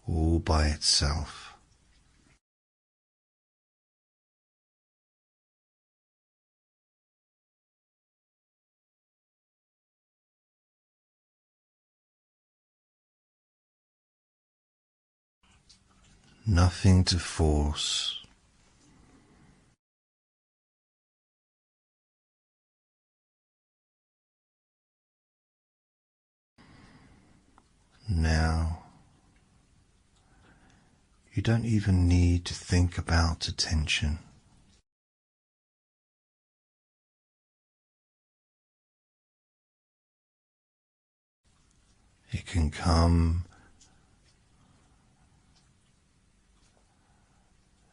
Speaker 1: All by itself. Nothing to force. Now, you don't even need to think about attention. It can come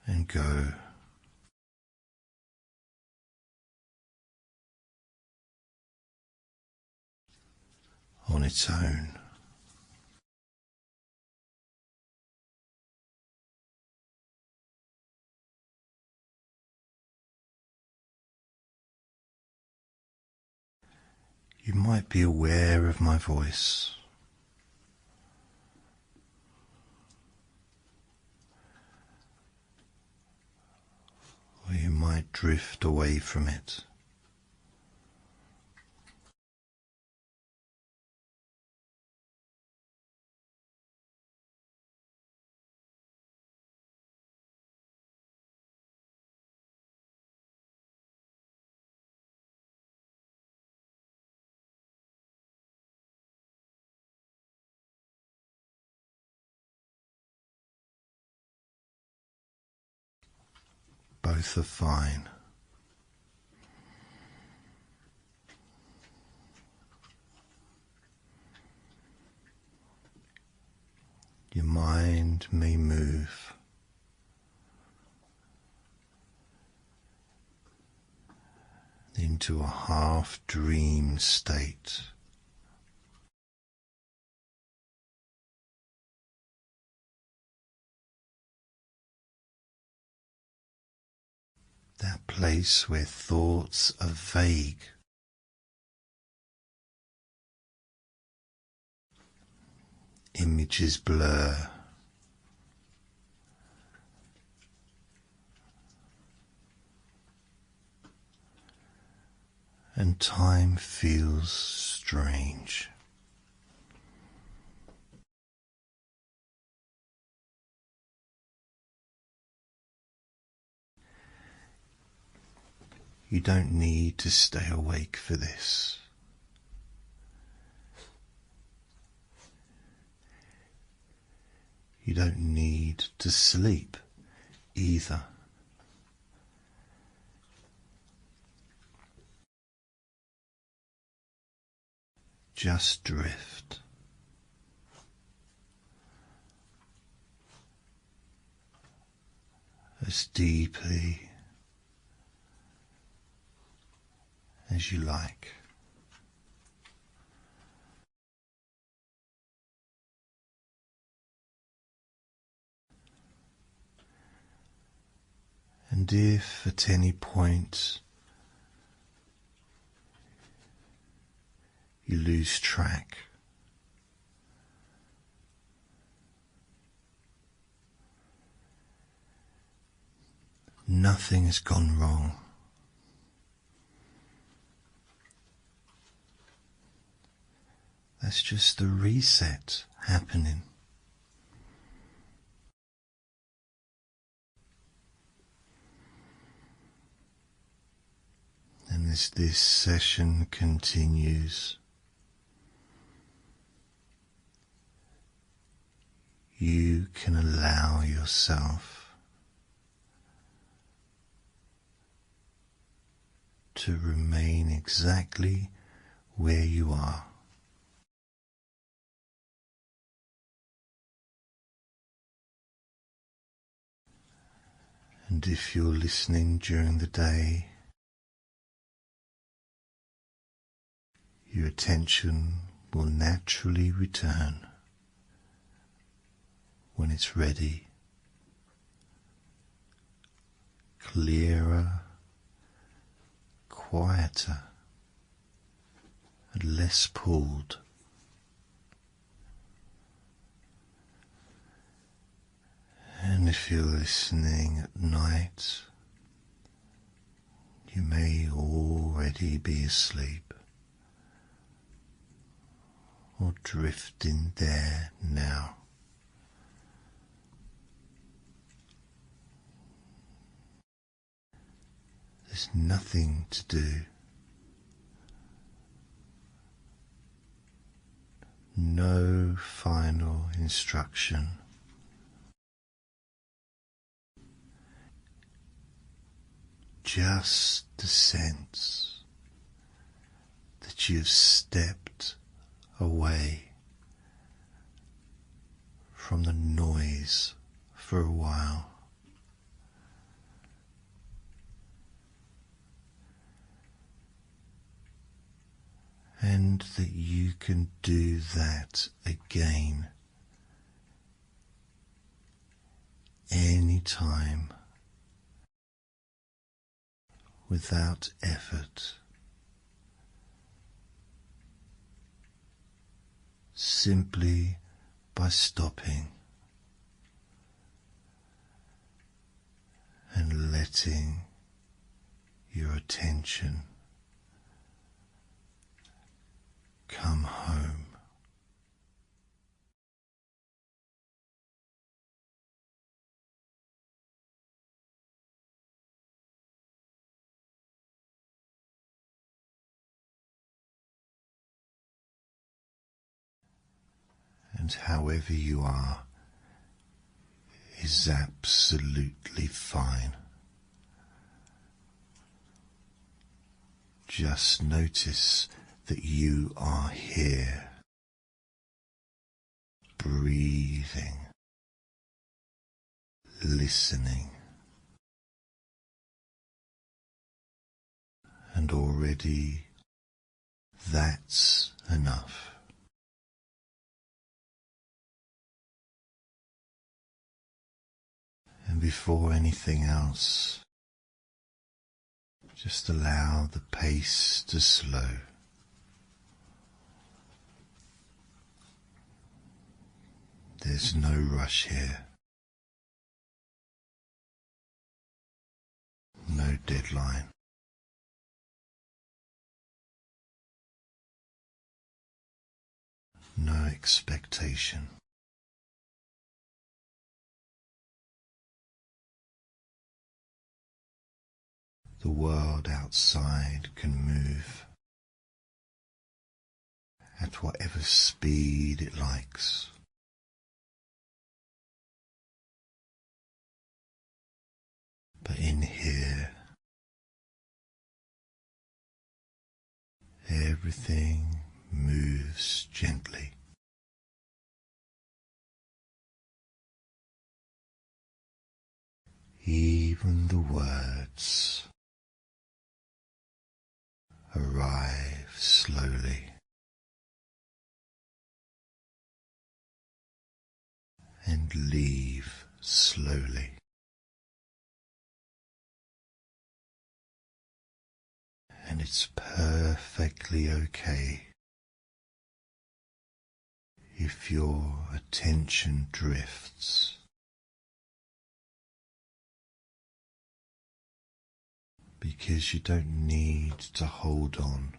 Speaker 1: and go on its own. You might be aware of my voice, or you might drift away from it. Both are fine. Your mind may move into a half-dream state. That place where thoughts are vague, images blur, and time feels strange. You don't need to stay awake for this. You don't need to sleep either. Just drift. As deeply as you like. And if at any point you lose track, nothing has gone wrong. That's just the reset happening. And as this session continues, you can allow yourself to remain exactly where you are. And if you're listening during the day, your attention will naturally return when it's ready, clearer, quieter, and less pulled. And if you're listening at night, you may already be asleep or drifting there now. There's nothing to do. No final instruction. Just the sense that you've stepped away from the noise for a while. And that you can do that again anytime without effort, simply by stopping and letting your attention come home. And however you are is absolutely fine. Just notice that you are here, breathing, listening, and already that's enough. And before anything else, just allow the pace to slow. There's no rush here, no deadline. No expectation. The world outside can move at whatever speed it likes. But in here, everything moves gently. Even the words arrive slowly and leave slowly. And it's perfectly okay if your attention drifts, because you don't need to hold on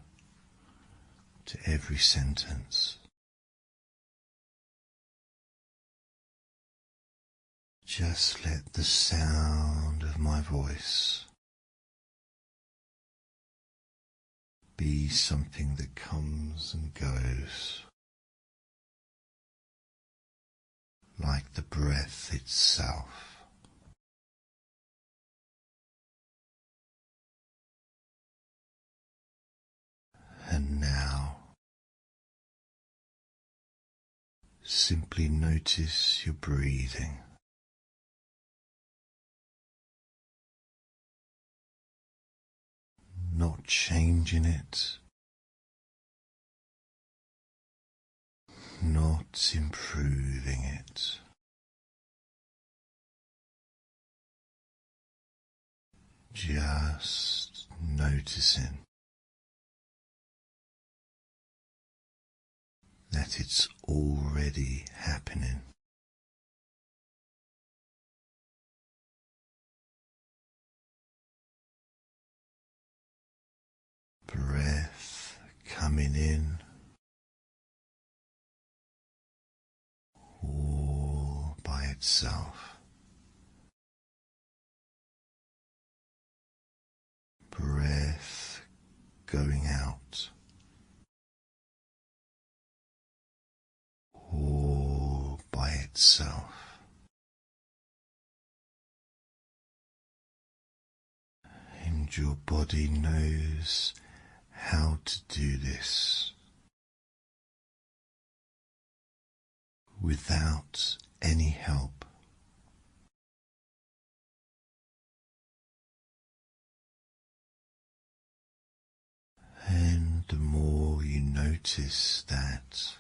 Speaker 1: to every sentence. Just let the sound of my voice be something that comes and goes, like the breath itself. And now, simply notice your breathing. Not changing it, not improving it. Just noticing that it's already happening. Breath coming in all by itself. Breath going out all by itself. And your body knows how to do this without any help. And the more you notice that,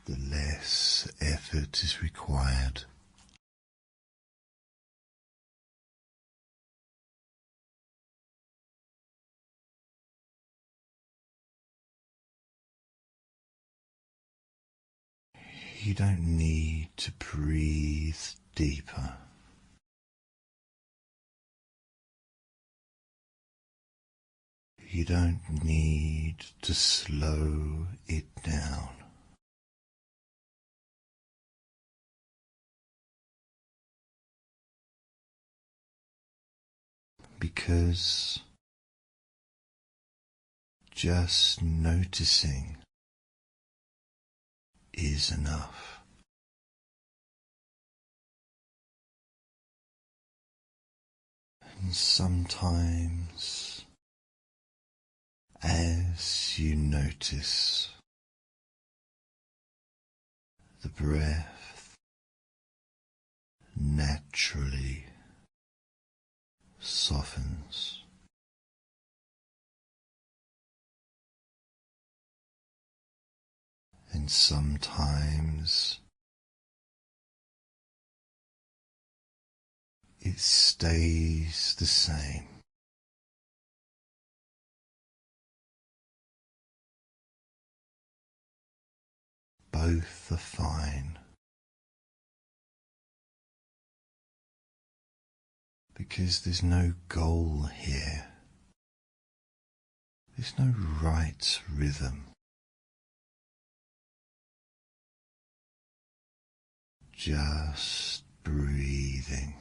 Speaker 1: the less effort is required. You don't need to breathe deeper. You don't need to slow it down. Because just noticing is enough. And sometimes, as you notice, the breath naturally softens. And sometimes it stays the same. Both are fine, because there's no goal here. There's no right rhythm. Just breathing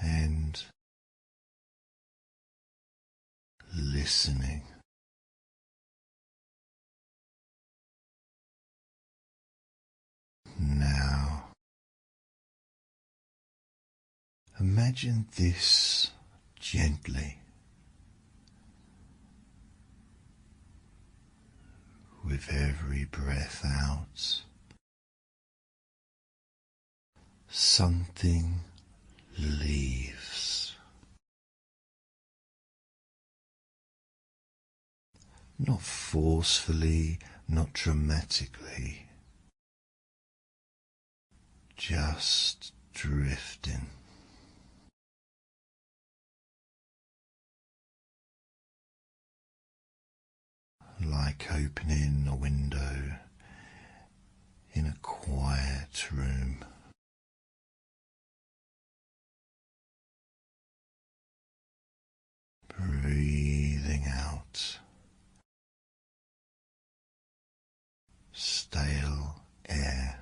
Speaker 1: and listening. Now, imagine this gently, with every breath out. Something leaves. Not forcefully, not dramatically, just drifting. Like opening a window in a quiet room. Breathing out stale air.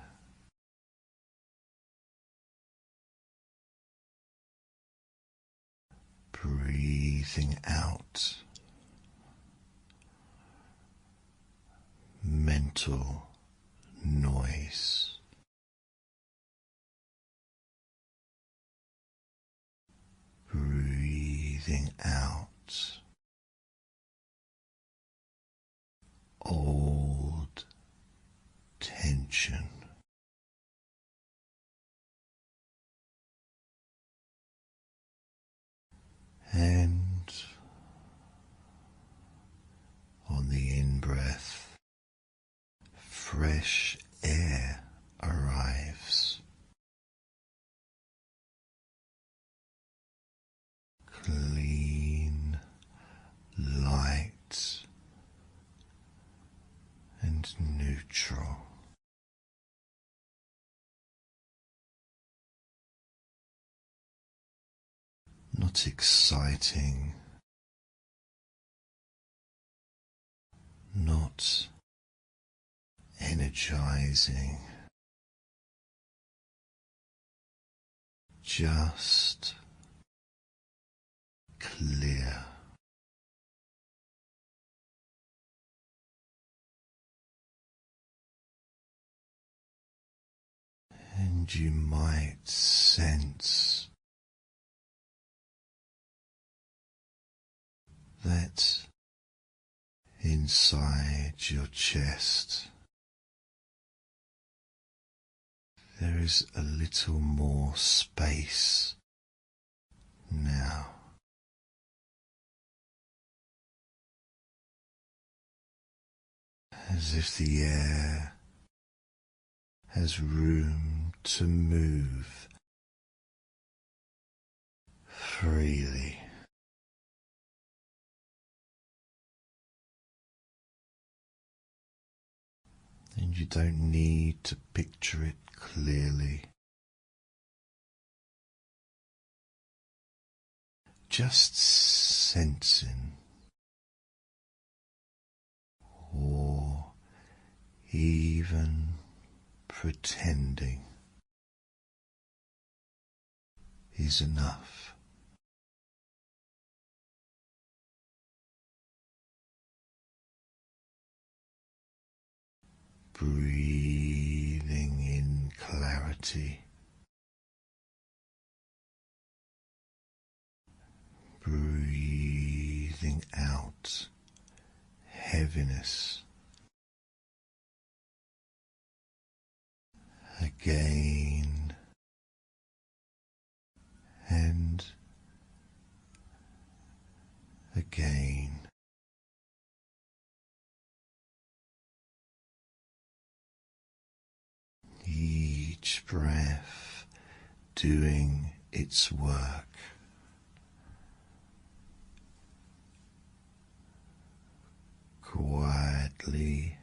Speaker 1: Breathing out mental noise. Breathing out old tension. And on the in-breath, fresh air arrives. Clean, light, and neutral. Not exciting, not energizing, just clear. And you might sense that inside your chest there is a little more space now. As if the air has room to move freely. You don't need to picture it clearly. Just sensing, or even pretending, is enough. Breathing in clarity, breathing out heaviness. Again and again. Each breath doing its work. Quietly,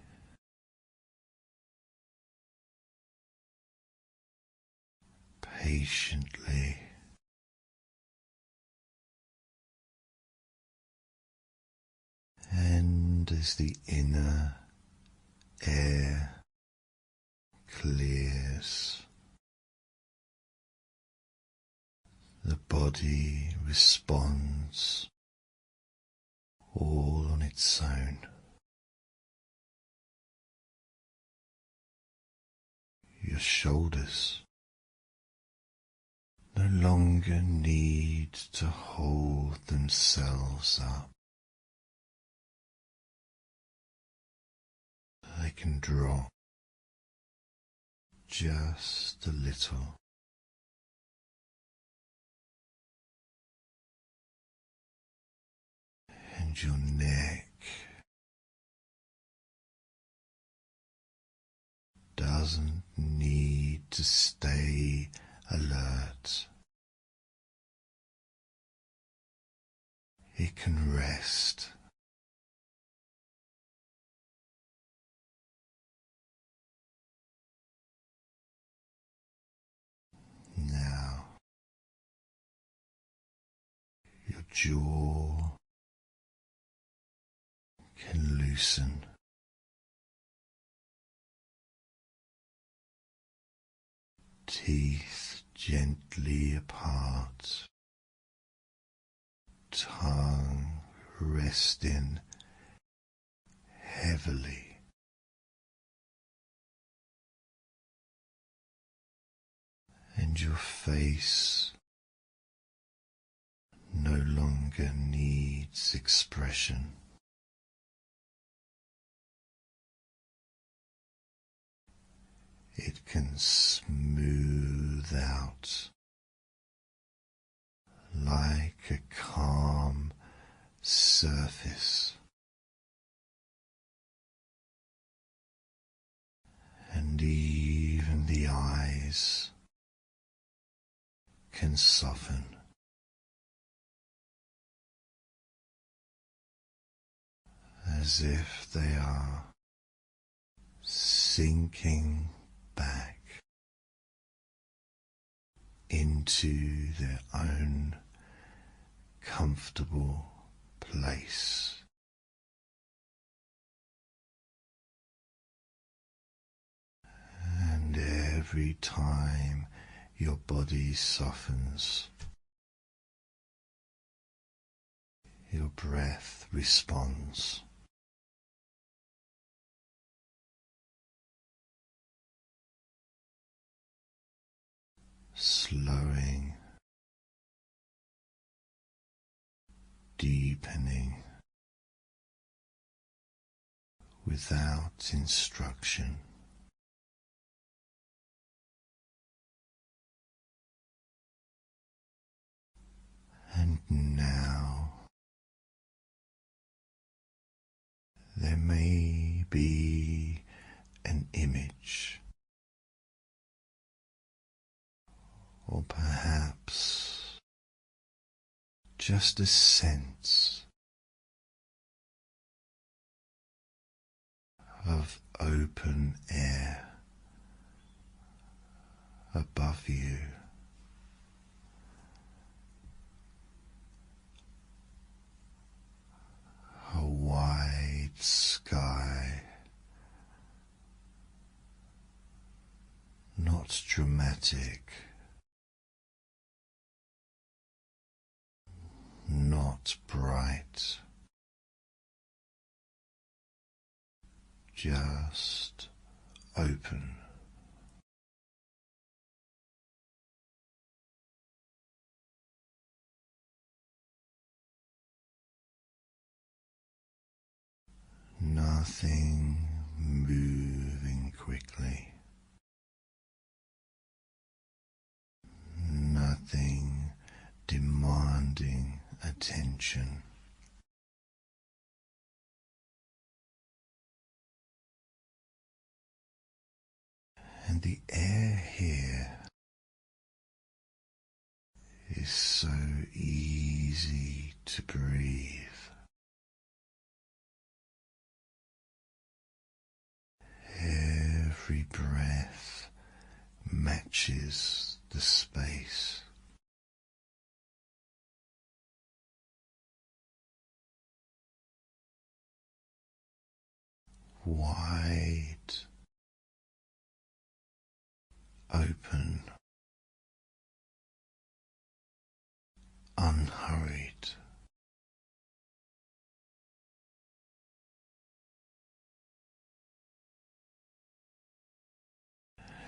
Speaker 1: patiently, and as the inner air clears, the body responds all on its own. Your shoulders no longer need to hold themselves up. They can drop just a little. And your neck doesn't need to stay alert. It can rest. Now, your jaw can loosen. Teeth gently apart. Tongue resting heavily. And your face no longer needs expression. It can smooth out like a calm surface, and even the eyes can soften as if they are sinking back into their own comfortable place. And every time your body softens, your breath responds. Slowing, deepening, without instruction. And now there may be an image, or perhaps just a sense of of open air above you. A wide sky, not dramatic, not bright, just open. Nothing moving quickly, nothing demanding attention. And the air here is so easy to breathe. Every breath matches the space. Wide, open, unhurried.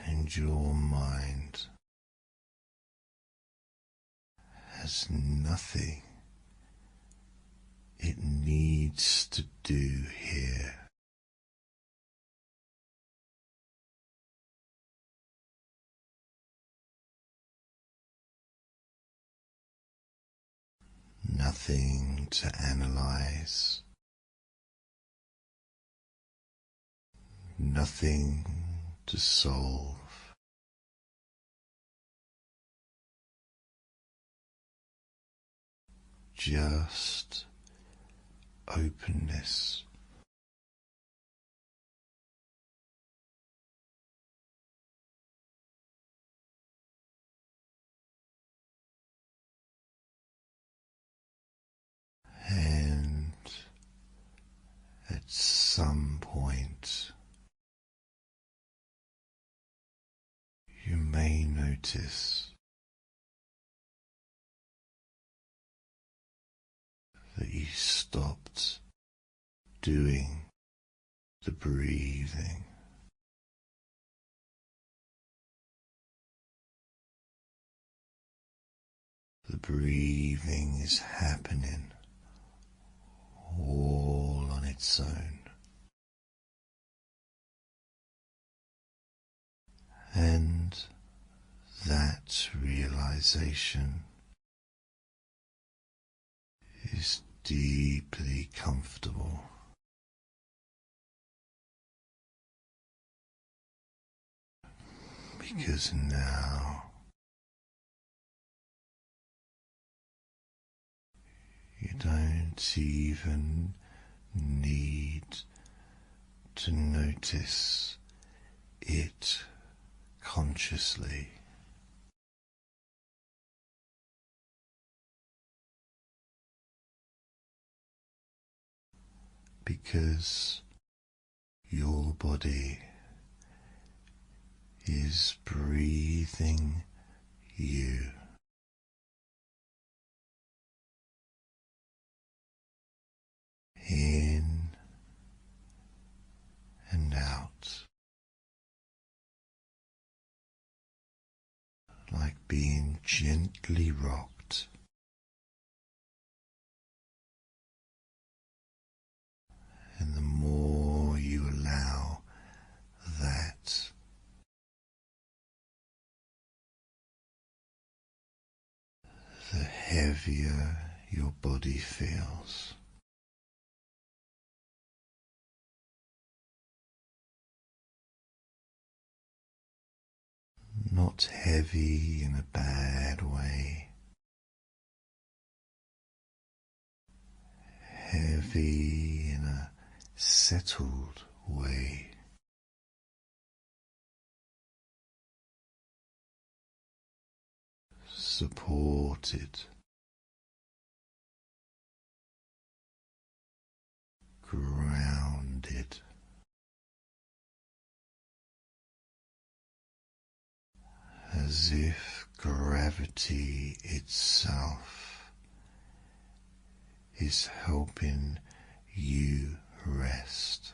Speaker 1: And your mind has nothing it needs to do here. Nothing to analyze, nothing to solve. Just openness. And at some point, you may notice that you stopped doing the breathing. The breathing is happening all on its own. And that realization is deeply comfortable. Because now you don't even need to notice it consciously. Because your body is breathing you. In and out, like being gently rocked. And the more you allow that, the heavier your body feels. Not heavy in a bad way, heavy in a settled way. supported, grounded, as if gravity itself is helping you rest.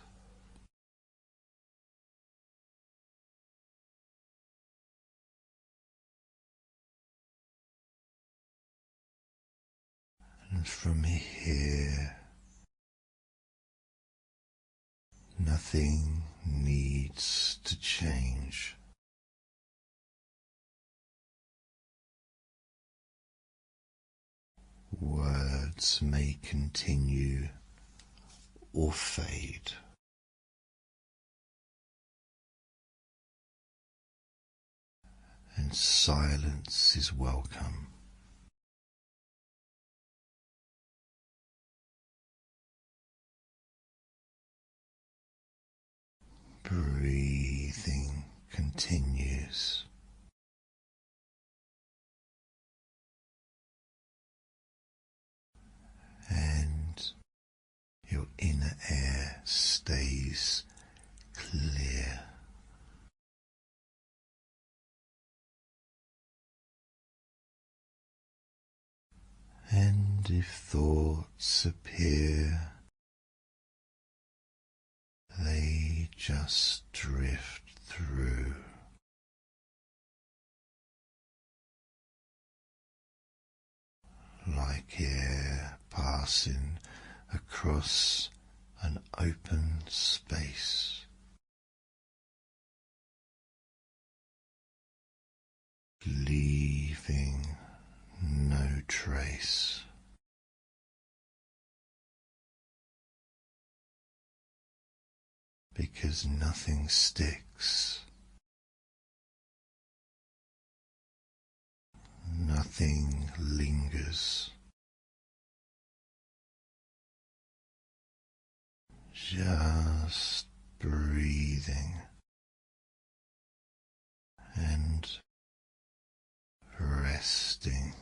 Speaker 1: And from here, nothing needs to change. Words may continue or fade, and silence is welcome. Breathing continues. And your inner air stays clear. And if thoughts appear, they just drift through. Like air passing across an open space. Leaving no trace. Because nothing sticks. Nothing lingers. Just breathing and resting.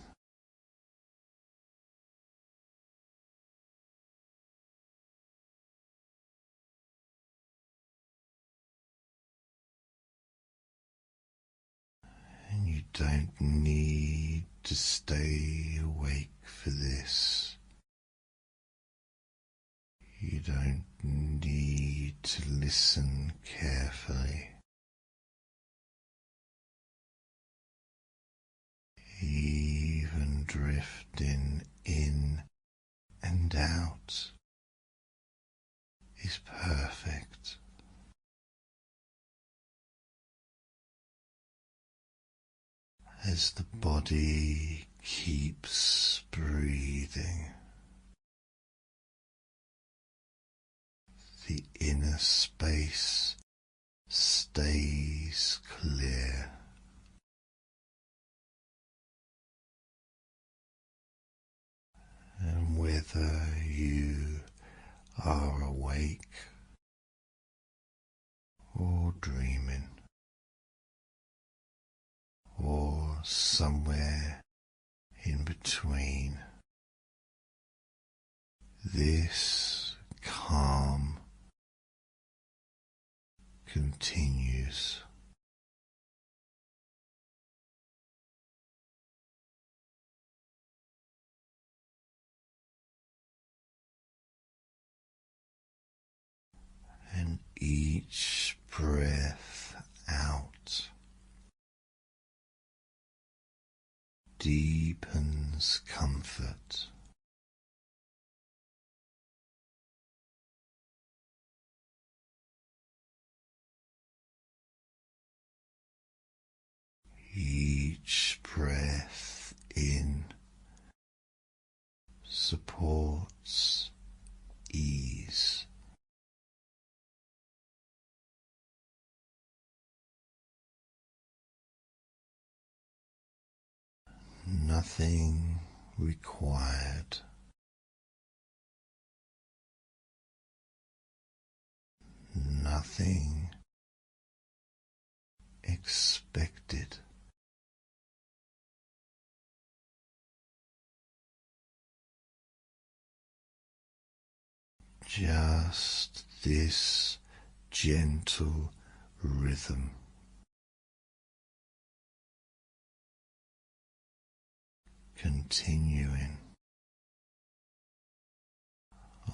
Speaker 1: And you don't need to stay awake for this. You don't need to listen carefully. Even drifting in and out is perfect. As the body keeps breathing, the inner space stays clear. And whether you are awake or dreaming, or somewhere in between, this calm continues. And each breath out deepens comfort. Each breath in supports ease. Nothing required. Nothing expected. Just this gentle rhythm, continuing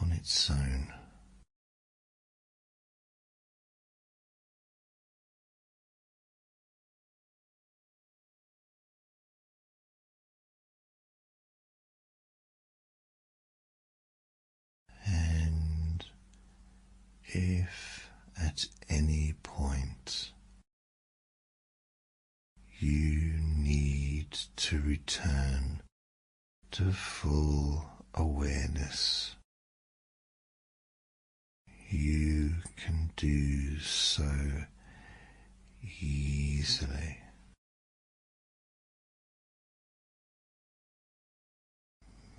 Speaker 1: on its own. And if at any point you need to return to full awareness, you can do so easily.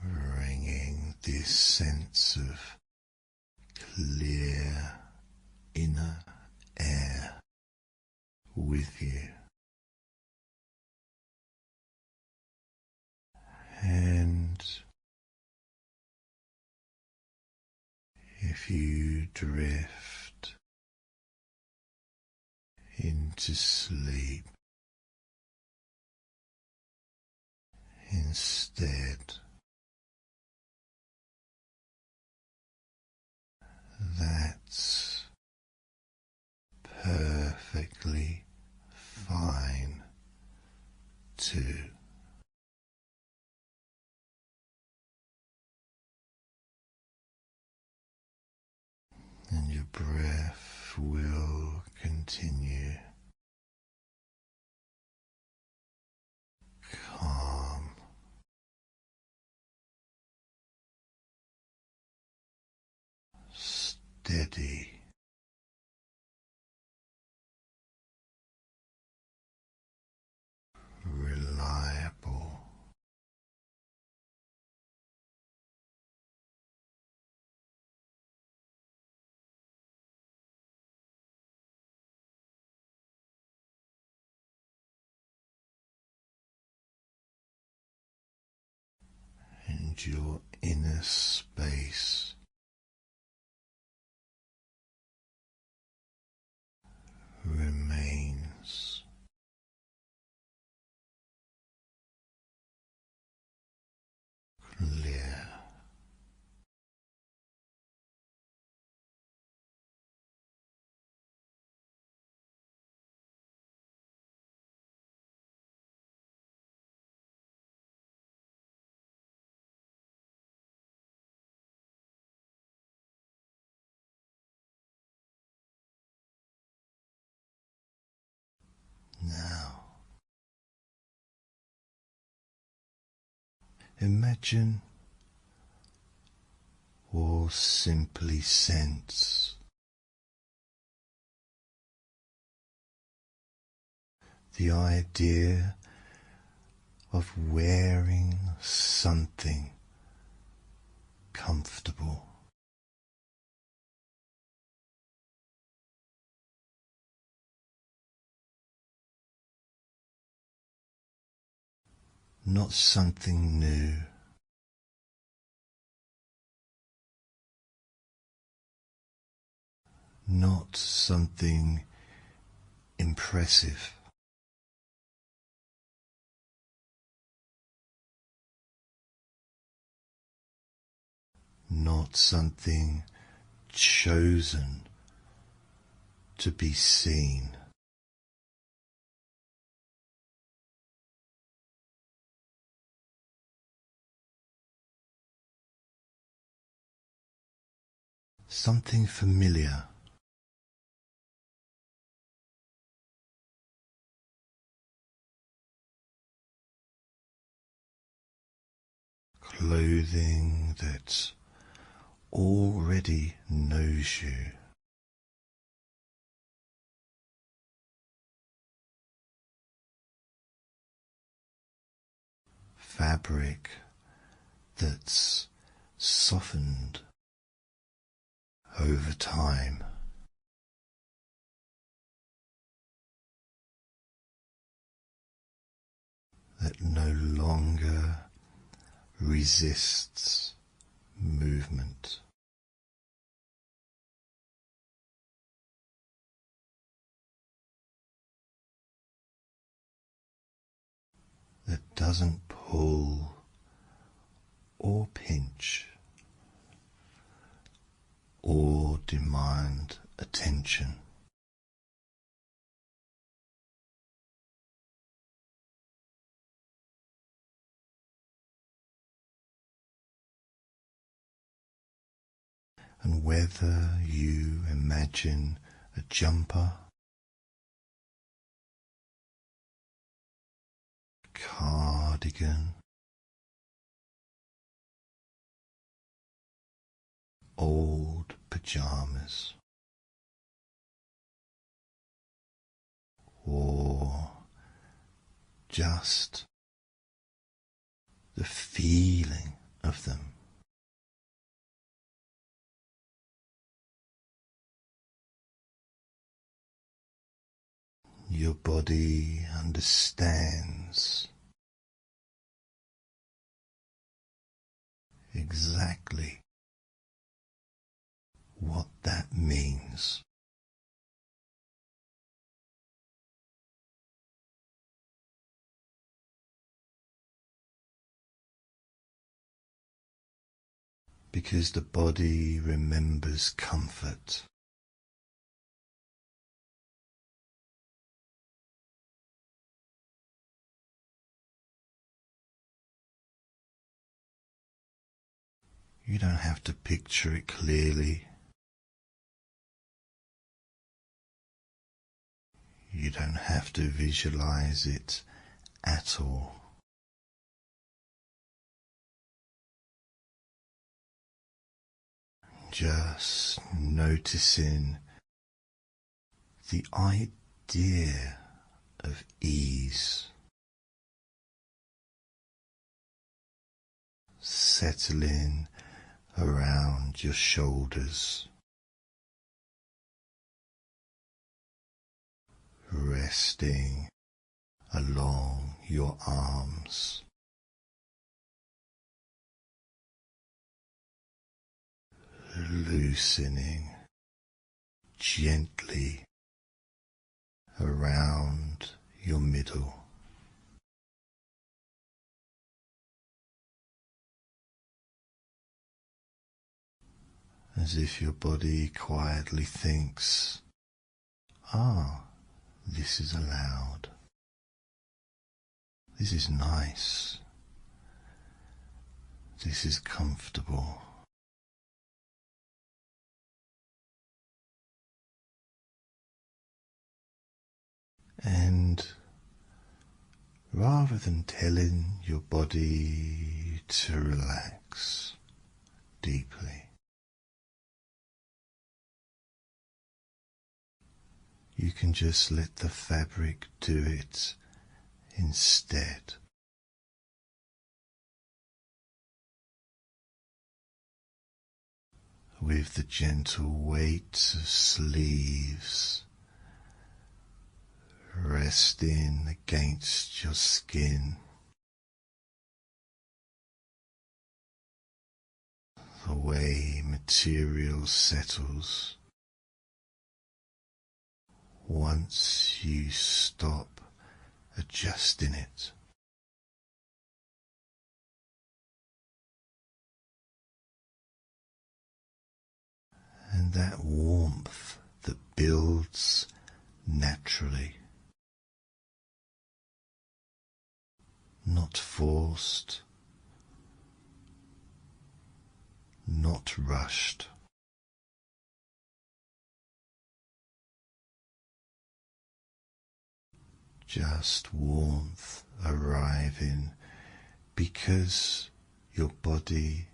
Speaker 1: Bringing this sense of clear inner air with you. And if you drift into sleep, instead, that's perfectly fine too. And your breath will continue calm, steady, reliable, and your inner space remains clear. Now, imagine or simply sense the idea of wearing something comfortable. Not something new, not something impressive, not something chosen to be seen. Something familiar, clothing that already knows you. Fabric that's softened over time. That no longer resists movement. that doesn't pull or pinch or demand attention. And whether you imagine a jumper, cardigan, old pajamas, or just the feeling of them, your body understands exactly what that means. Because the body remembers comfort. You don't have to picture it clearly. You don't have to visualize it at all. Just noticing the idea of ease, settling around your shoulders, resting along your arms, loosening gently around your middle. As if your body quietly thinks, ah, this is allowed. This is nice. This is comfortable. And rather than telling your body to relax deeply, you can just let the fabric do it instead. With the gentle weight of sleeves resting against your skin, the way material settles once you stop adjusting it. And that warmth that builds naturally, not forced, not rushed. Just warmth arriving because your body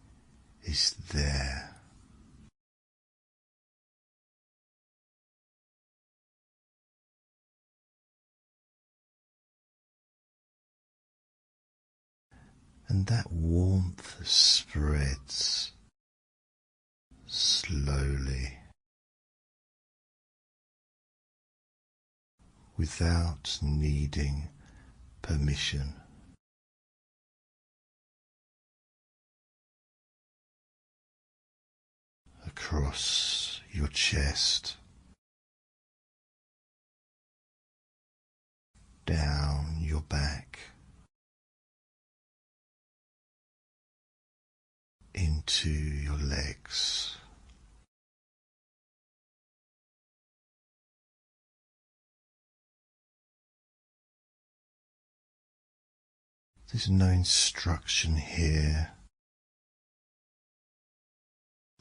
Speaker 1: is there. And that warmth spreads slowly, without needing permission. Across your chest, down your back, into your legs. There's no instruction here.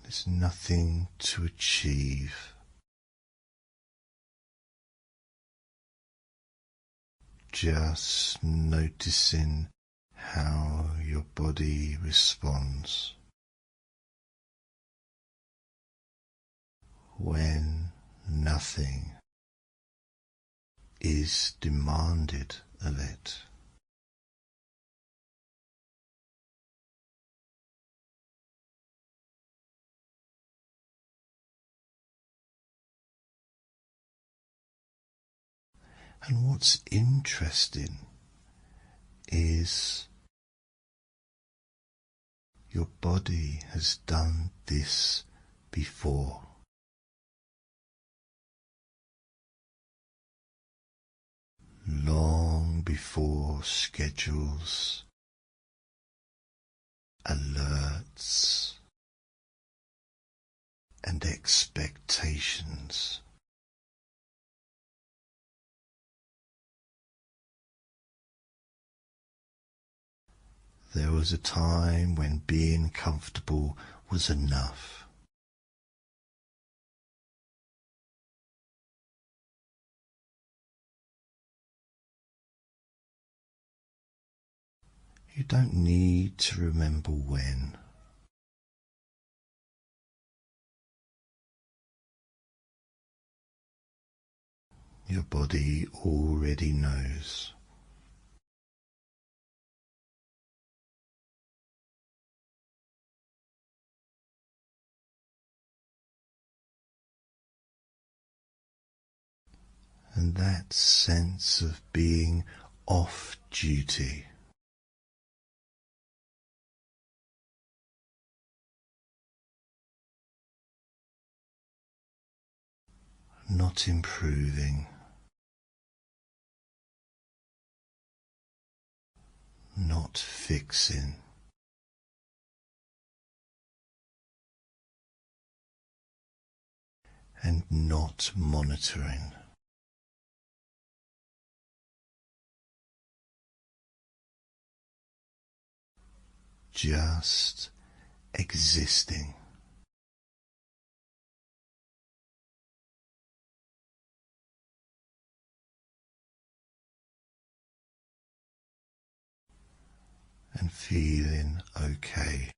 Speaker 1: There's nothing to achieve. Just noticing how your body responds when nothing is demanded of it. And what's interesting is your body has done this before. Long before schedules, alerts, and expectations. There was a time when being comfortable was enough. You don't need to remember when. Your body already knows. And that sense of being off duty not improving, not fixing, and not monitoring. Just existing. And feeling okay.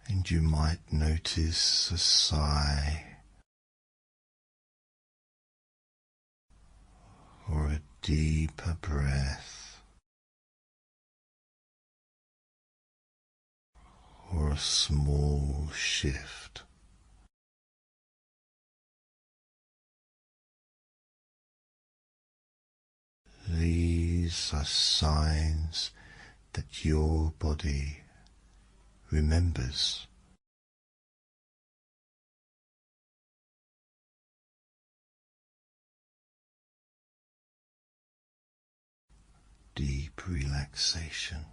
Speaker 1: And you might notice a sigh or a deeper breath or a small shift. These are signs that your body remembers. Deep relaxation.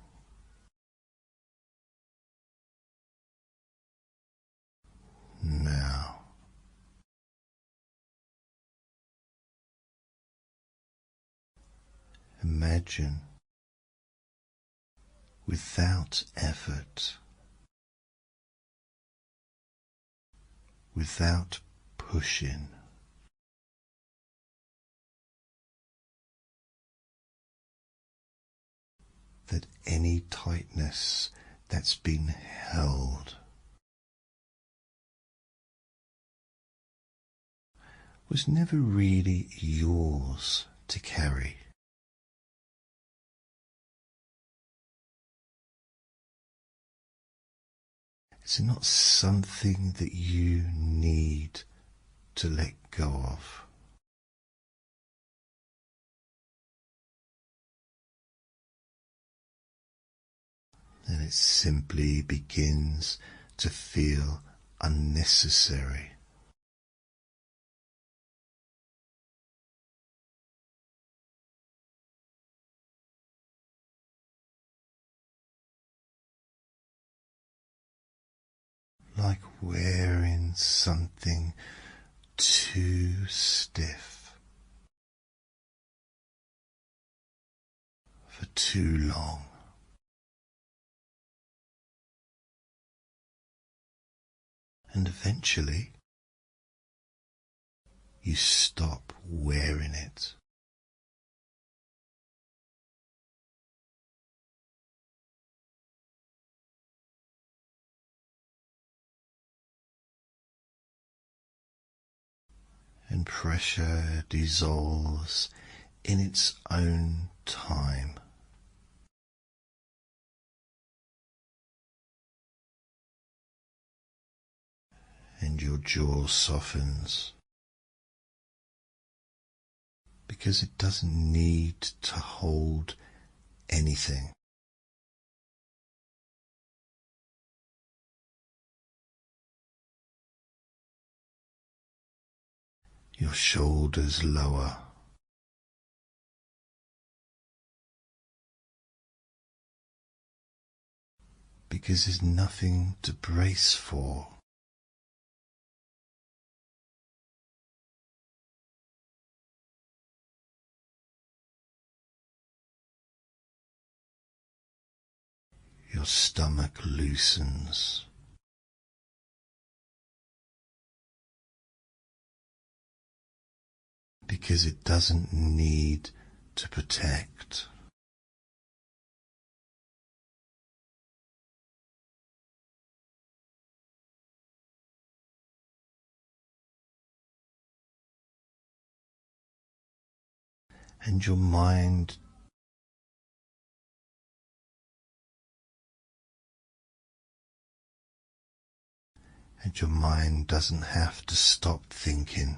Speaker 1: Now, imagine without effort, without pushing, that any tightness that's been held was never really yours to carry. It's not something that you need to let go of. And it simply begins to feel unnecessary. wearing something too stiff for too long. And eventually you stop wearing it. And pressure dissolves in its own time. And your jaw softens because it doesn't need to hold anything. Your shoulders lower. Because there's nothing to brace for. Your stomach loosens. Because it doesn't need to protect. And your mind doesn't have to stop thinking.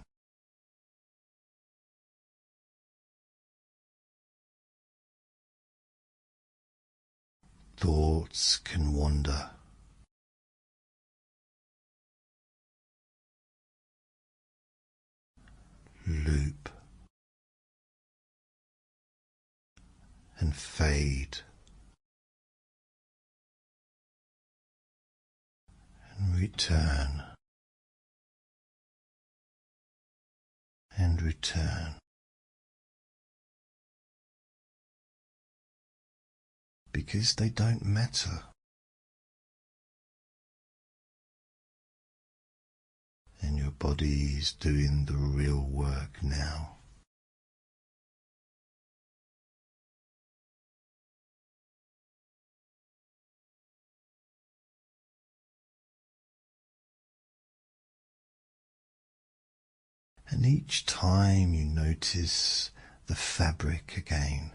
Speaker 1: Thoughts can wander. Loop. And fade. And return. And return. Because they don't matter. And your body's doing the real work now. And each time you notice the fabric again,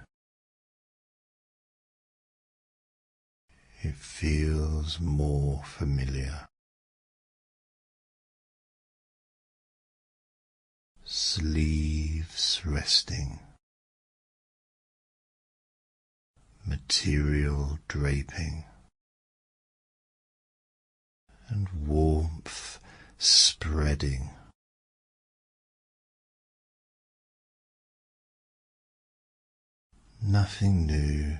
Speaker 1: it feels more familiar. Sleeves resting, material draping, and warmth spreading. Nothing new.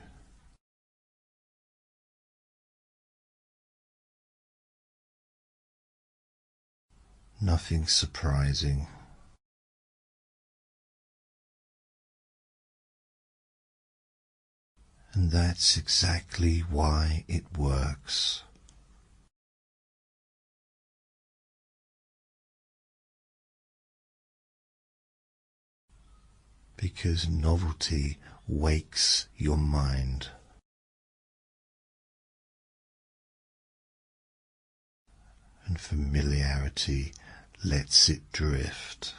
Speaker 1: Nothing surprising. And that's exactly why it works. Because novelty wakes your mind. And familiarity lets it drift.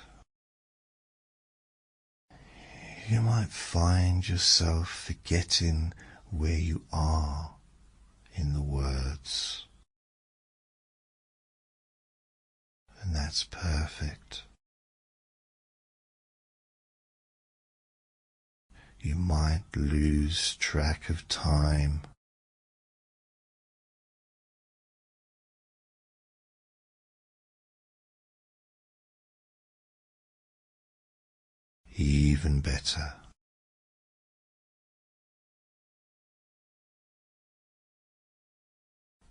Speaker 1: You might find yourself forgetting where you are in the words. And that's perfect. You might lose track of time. Even better.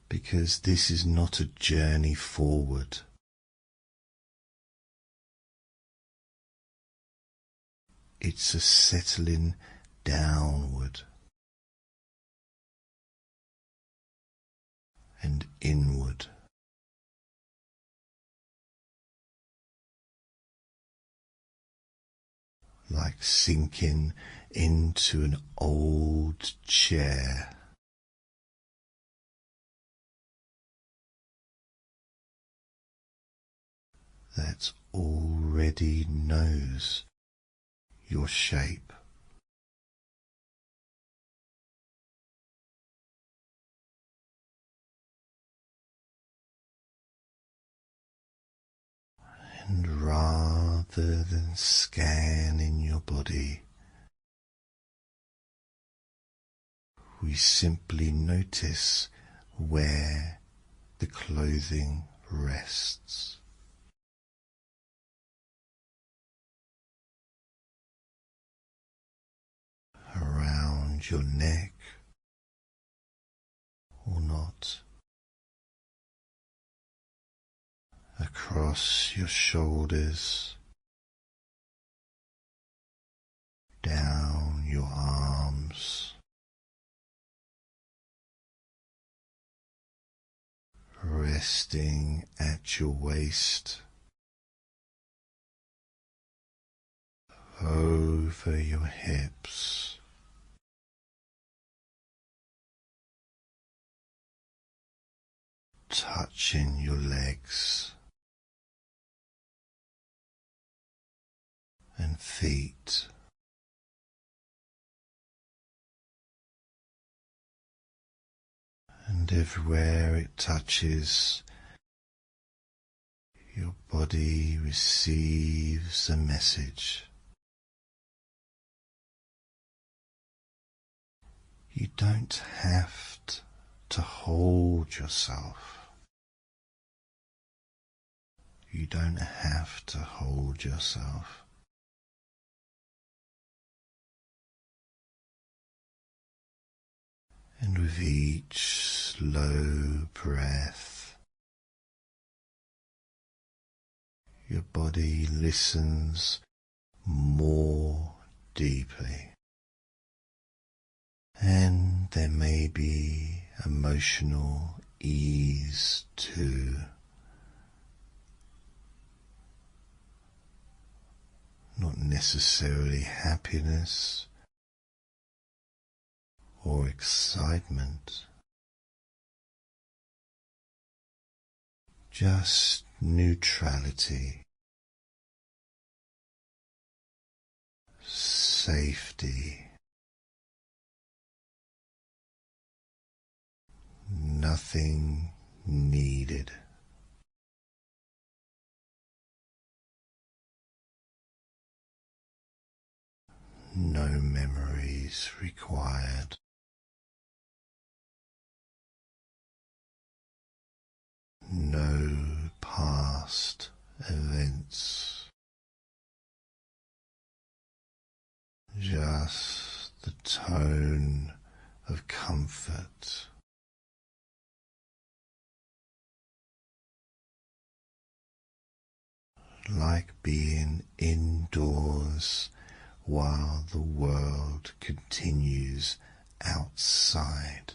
Speaker 1: because this is not a journey forward. It's a settling downward and inward. Like sinking into an old chair. That already knows your shape. And rather than scanning your body, we simply notice where the clothing rests. Around your neck or not, across your shoulders, down your arms, resting at your waist, over your hips, touching your legs and feet. And everywhere it touches, your body receives a message. You don't have to hold yourself. You don't have to hold yourself. And with each slow breath, your body listens more deeply. And there may be emotional ease too. Not necessarily happiness or excitement, just neutrality, safety, nothing needed. No memories required. No past events. Just the tone of comfort. Like being indoors while the world continues outside.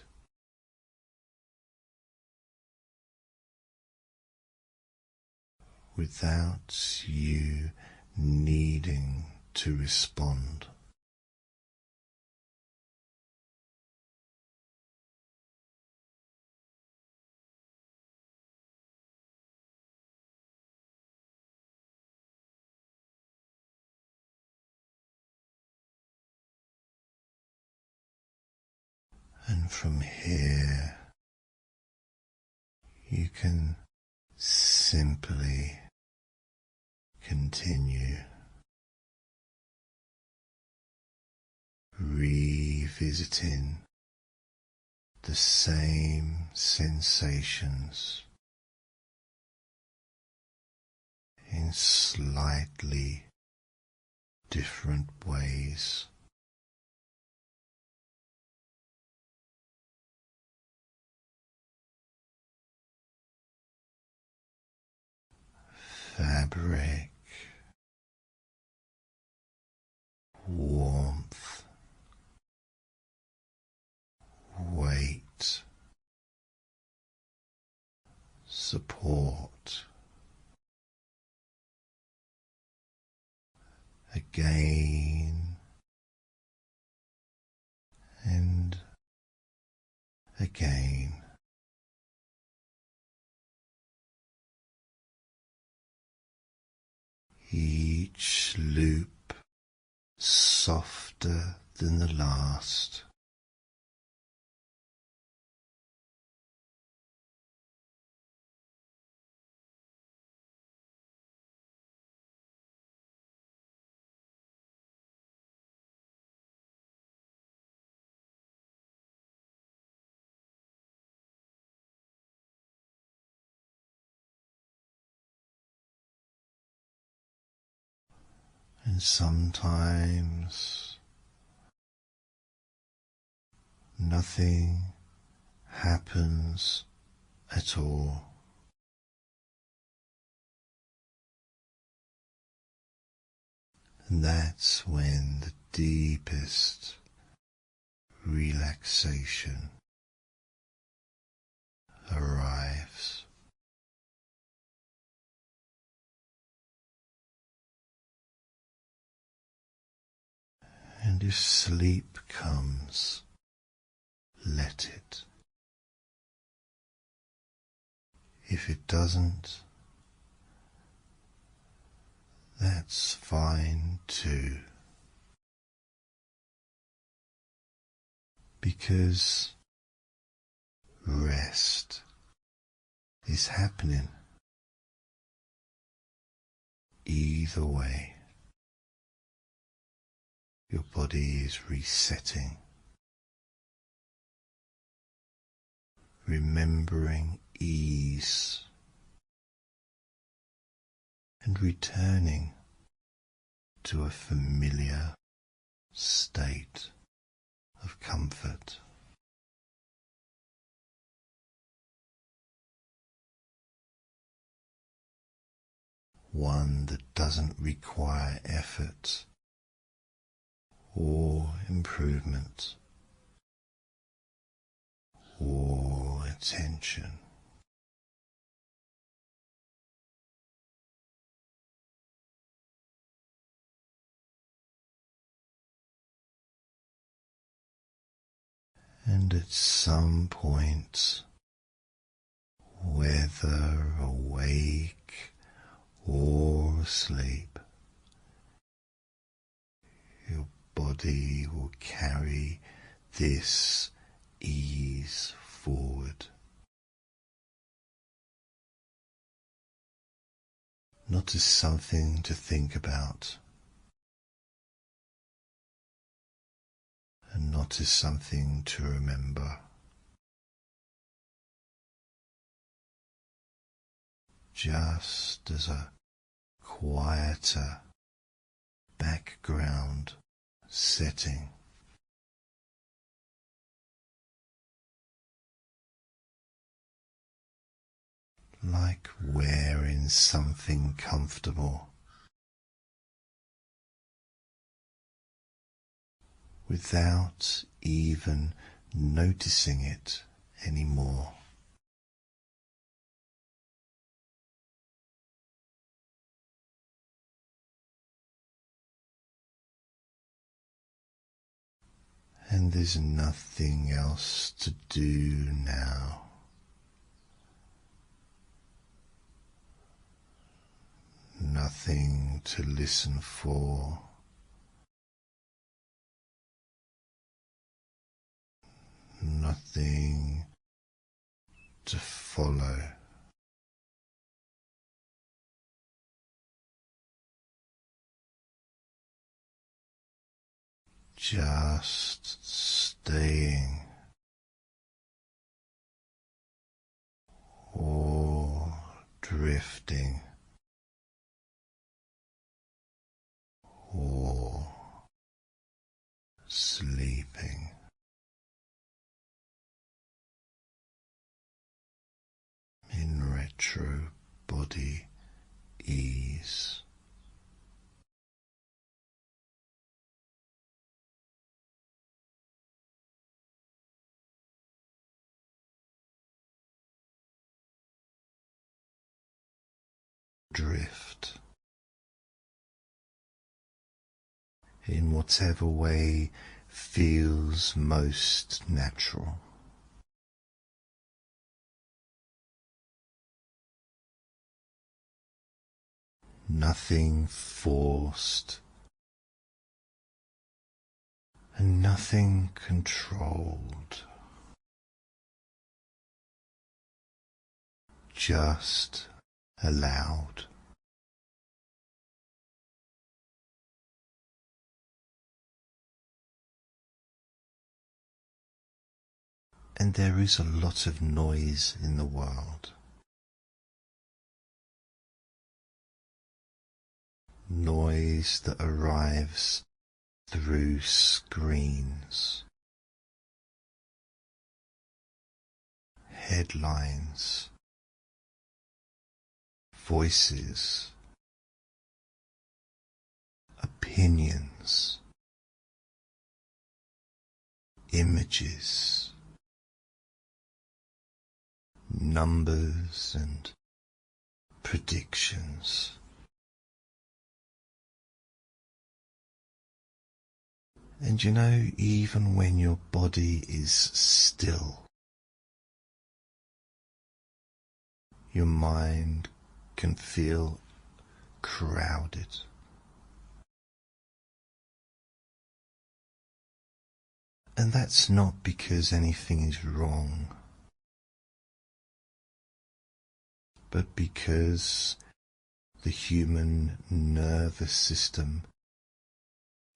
Speaker 1: Without you needing to respond. And from here, you can simply continue revisiting the same sensations in slightly different ways. fabric, warmth, weight, support. Again and again. Each loop softer than the last. And sometimes nothing happens at all. And that's when the deepest relaxation arrives. And if sleep comes, let it. If it doesn't, that's fine too. Because rest is happening either way. Your body is resetting, remembering ease, and returning to a familiar state of comfort. One that doesn't require effort or improvement or attention. And at some point, whether awake or asleep, your body will carry this ease forward. Not as something to think about, and not as something to remember. Just as a quieter background setting. Like wearing something comfortable without even noticing it anymore. And there's nothing else to do now. Nothing to listen for. Nothing to follow. Just staying or drifting or sleeping. In retro body ease. Drift in whatever way feels most natural. Nothing forced and nothing controlled, just allowed. And there is a lot of noise in the world. Noise that arrives through screens, headlines, voices, opinions, images, numbers and predictions. And you know, even when your body is still, your mind can feel crowded. And that's not because anything is wrong, but because the human nervous system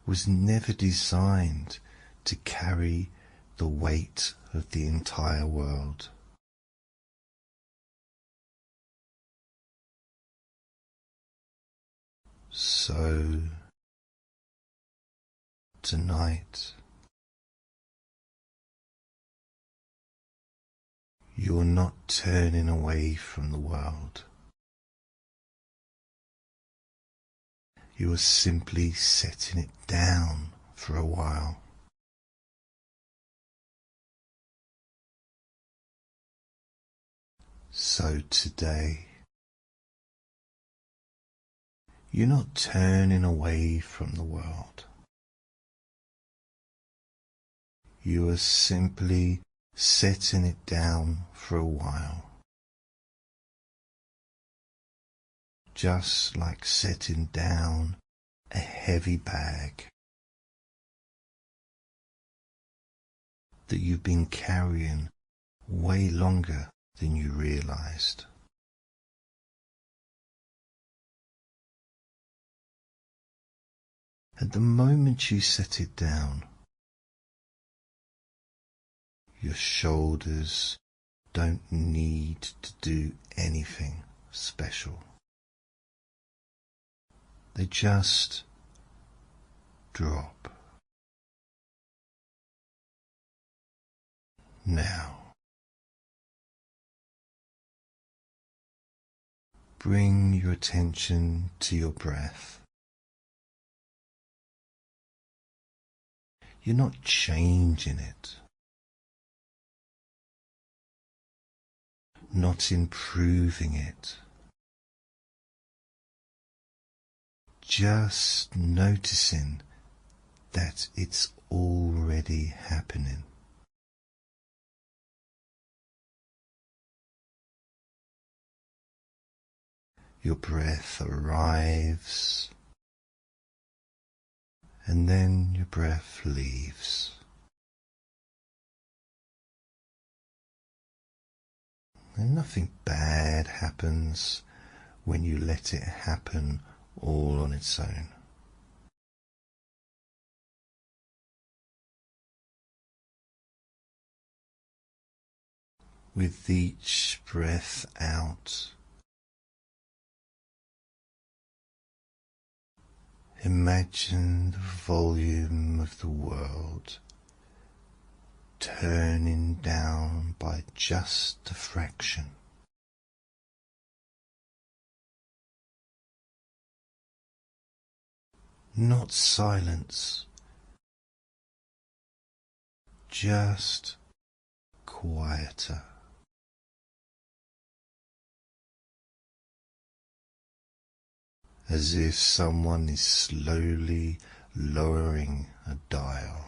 Speaker 1: was never designed to carry the weight of the entire world. So, tonight, you're not turning away from the world. You are simply setting it down for a while. So today, you're not turning away from the world. You are simply setting it down for a while. Just like setting down a heavy bag that you've been carrying way longer than you realized. At the moment you set it down, your shoulders don't need to do anything special. They just drop. Now, bring your attention to your breath. You're not changing it, not improving it. Just noticing that it's already happening. Your breath arrives and then your breath leaves. And nothing bad happens when you let it happen all on its own. With each breath out, imagine the volume of the world turning down by just a fraction. not silence, just quieter. As if someone is slowly lowering a dial.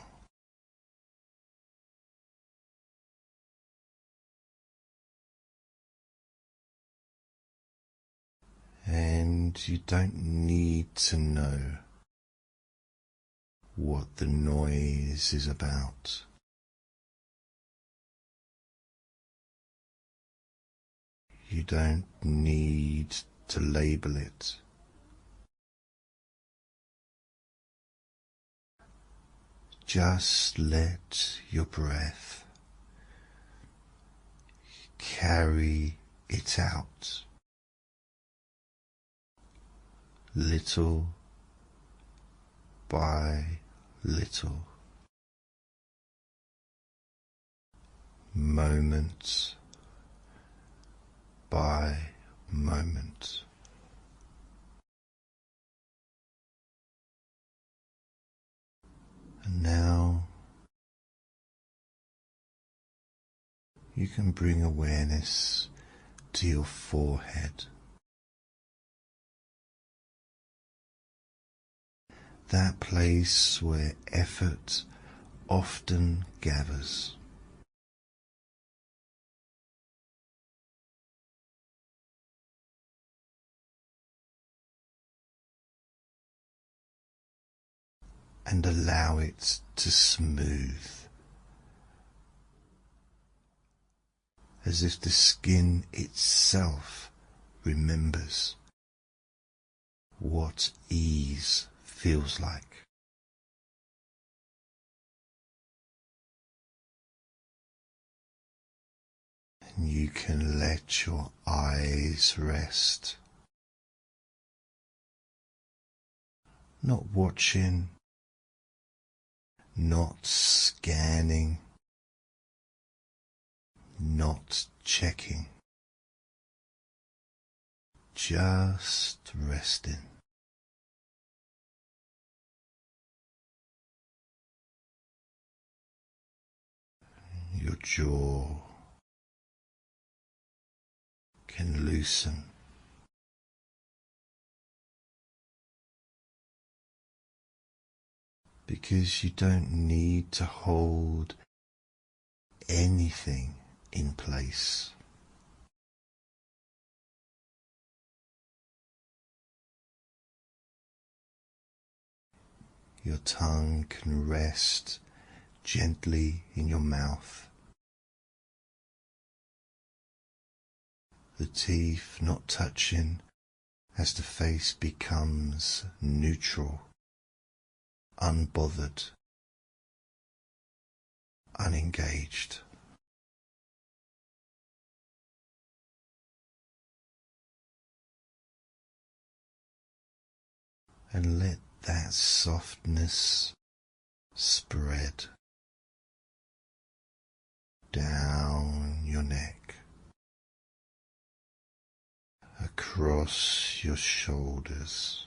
Speaker 1: And you don't need to know what the noise is about. You don't need to label it. Just let your breath carry it out, little by little, moment by moment. And now you can bring awareness to your forehead. That place where effort often gathers. And allow it to smooth, as if the skin itself remembers what ease feels like. And you can let your eyes rest, not watching, not scanning, not checking, just resting. Your jaw can loosen. Because you don't need to hold anything in place. Your tongue can rest gently in your mouth. The teeth not touching as the face becomes neutral, unbothered, unengaged. And let that softness spread down your neck, across your shoulders,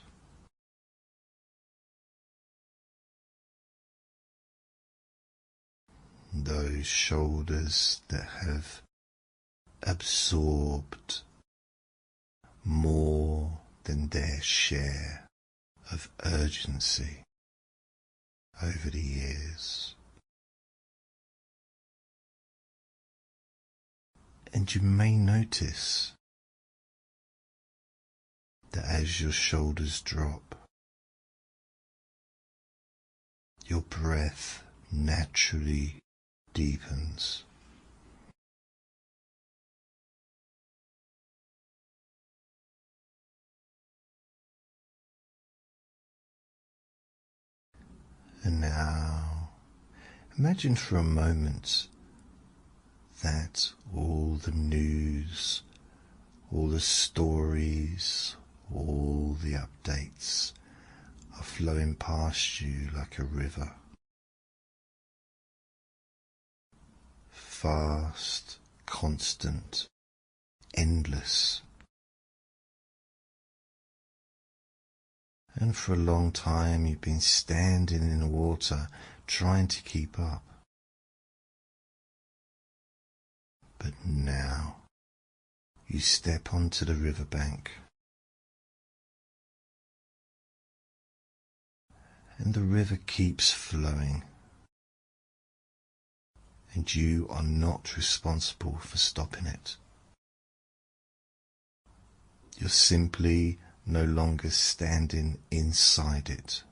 Speaker 1: those shoulders that have absorbed more than their share of urgency over the years. And you may notice that as your shoulders drop, your breath naturally deepens. And now, imagine for a moment that all the news, all the stories, all the updates are flowing past you like a river. Fast, constant, endless. And for a long time you've been standing in the water trying to keep up. But now you step onto the riverbank and the river keeps flowing, and you are not responsible for stopping it. You're simply no longer standing inside it.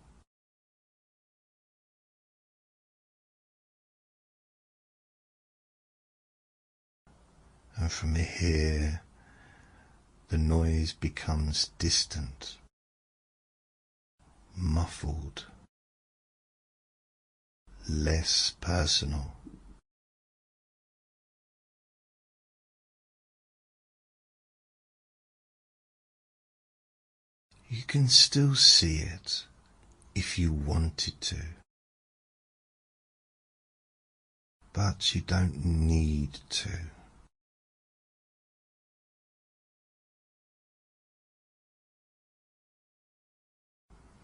Speaker 1: And from here, the noise becomes distant, muffled, less personal. You can still see it if you wanted to, but you don't need to.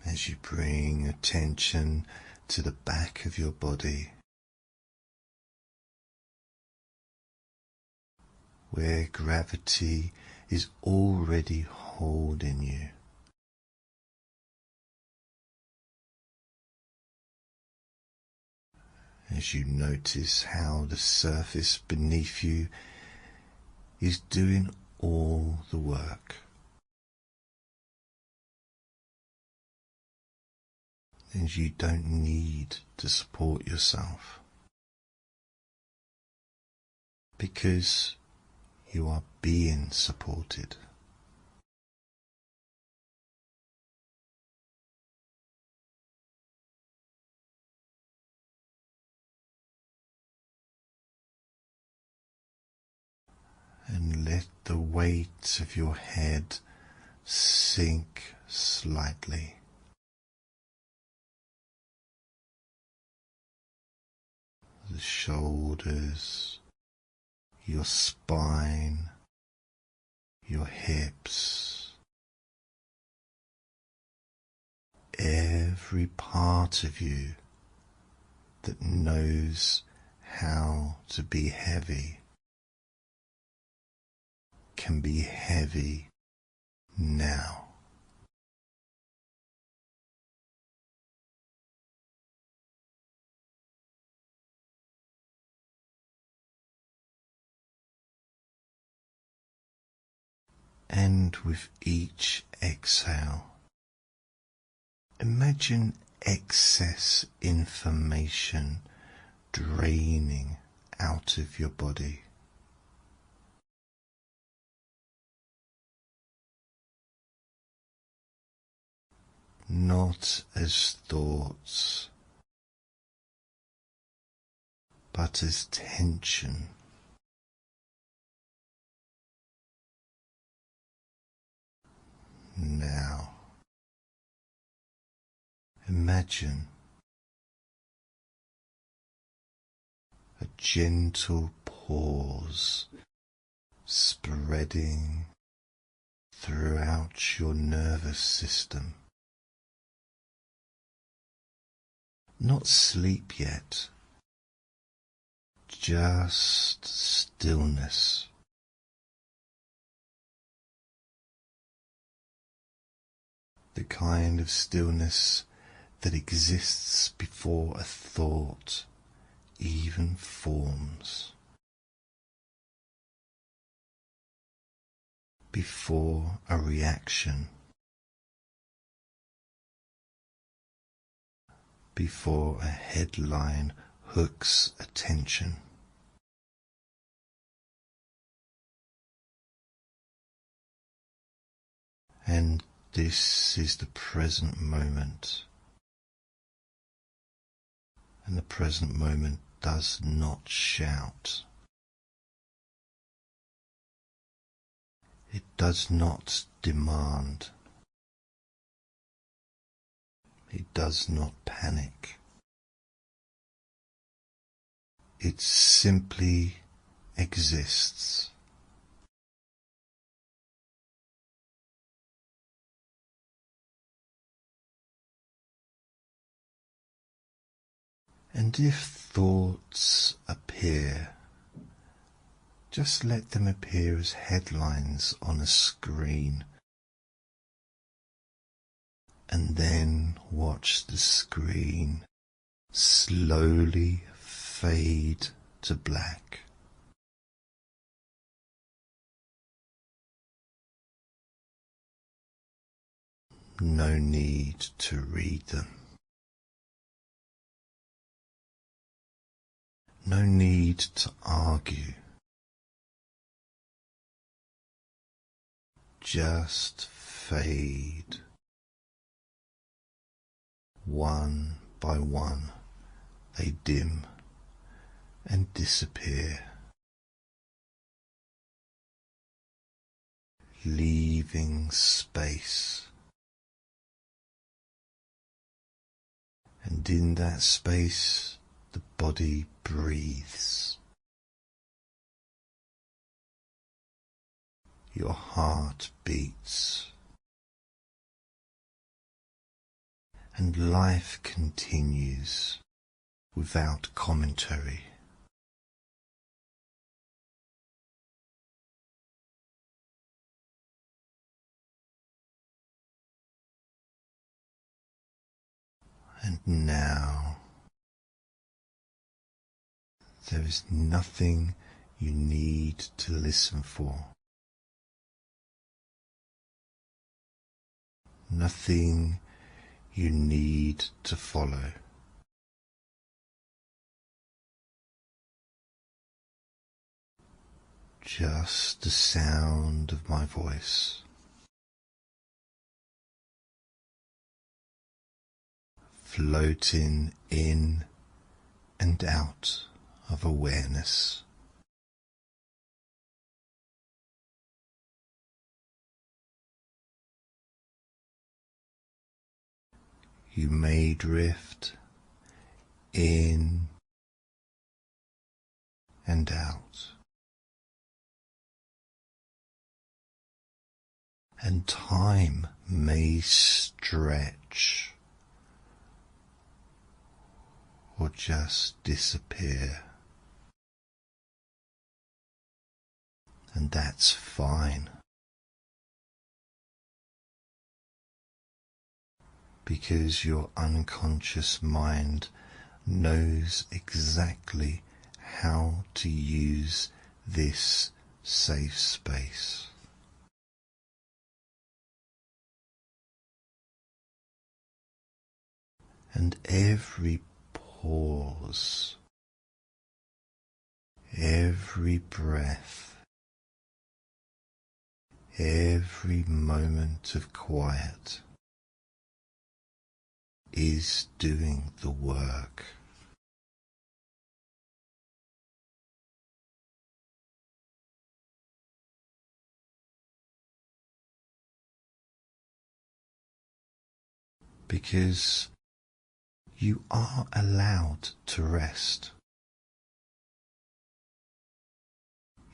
Speaker 1: As you bring attention to the back of your body, where gravity is already holding you. As you notice how the surface beneath you is doing all the work. And you don't need to support yourself, because you are being supported. And let the weight of your head sink slightly. The shoulders, your spine, your hips, every part of you that knows how to be heavy can be heavy now. And with each exhale, imagine excess information draining out of your body. Not as thoughts, but as tension. Now, imagine a gentle pause spreading throughout your nervous system. Not sleep yet, just stillness. The kind of stillness that exists before a thought even forms, before a reaction, before a headline hooks attention. And this is the present moment. And the present moment does not shout. It does not demand. It does not panic. It simply exists. And if thoughts appear, just let them appear as headlines on a screen, and then watch the screen slowly fade to black. No need to read them. No need to argue. Just fade. One by one they dim and disappear, leaving space. And in that space, the body breathes. Your heart beats. And life continues without commentary. And now, there is nothing you need to listen for. Nothing you need to follow. Just the sound of my voice, floating in and out of awareness. You may drift in and out, and time may stretch or just disappear, and that's fine, because your unconscious mind knows exactly how to use this safe space. And every pause, every breath, every moment of quiet is doing the work. Because you are allowed to rest,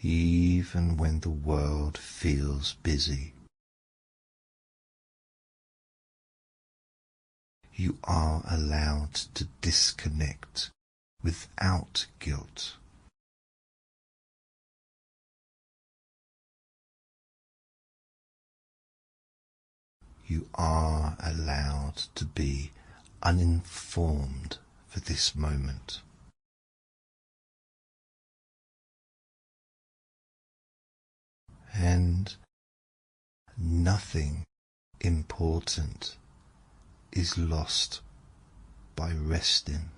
Speaker 1: even when the world feels busy. You are allowed to disconnect without guilt. You are allowed to be uninformed for this moment. And nothing important is lost by resting.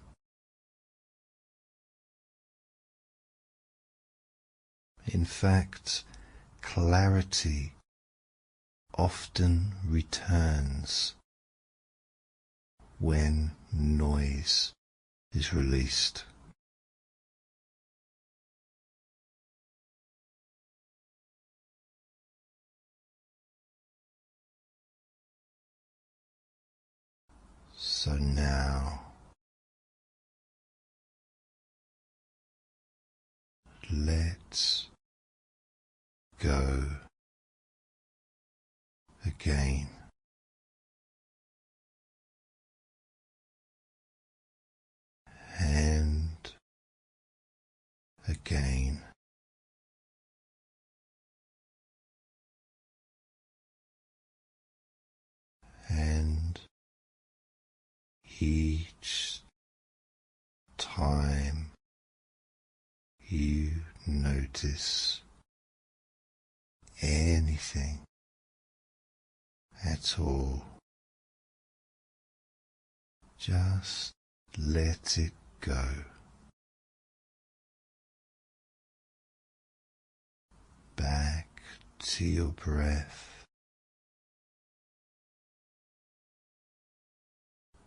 Speaker 1: In fact, clarity often returns when noise is released. So now, let's go again. and again. And each time you notice anything at all, just let it go. Back to your breath,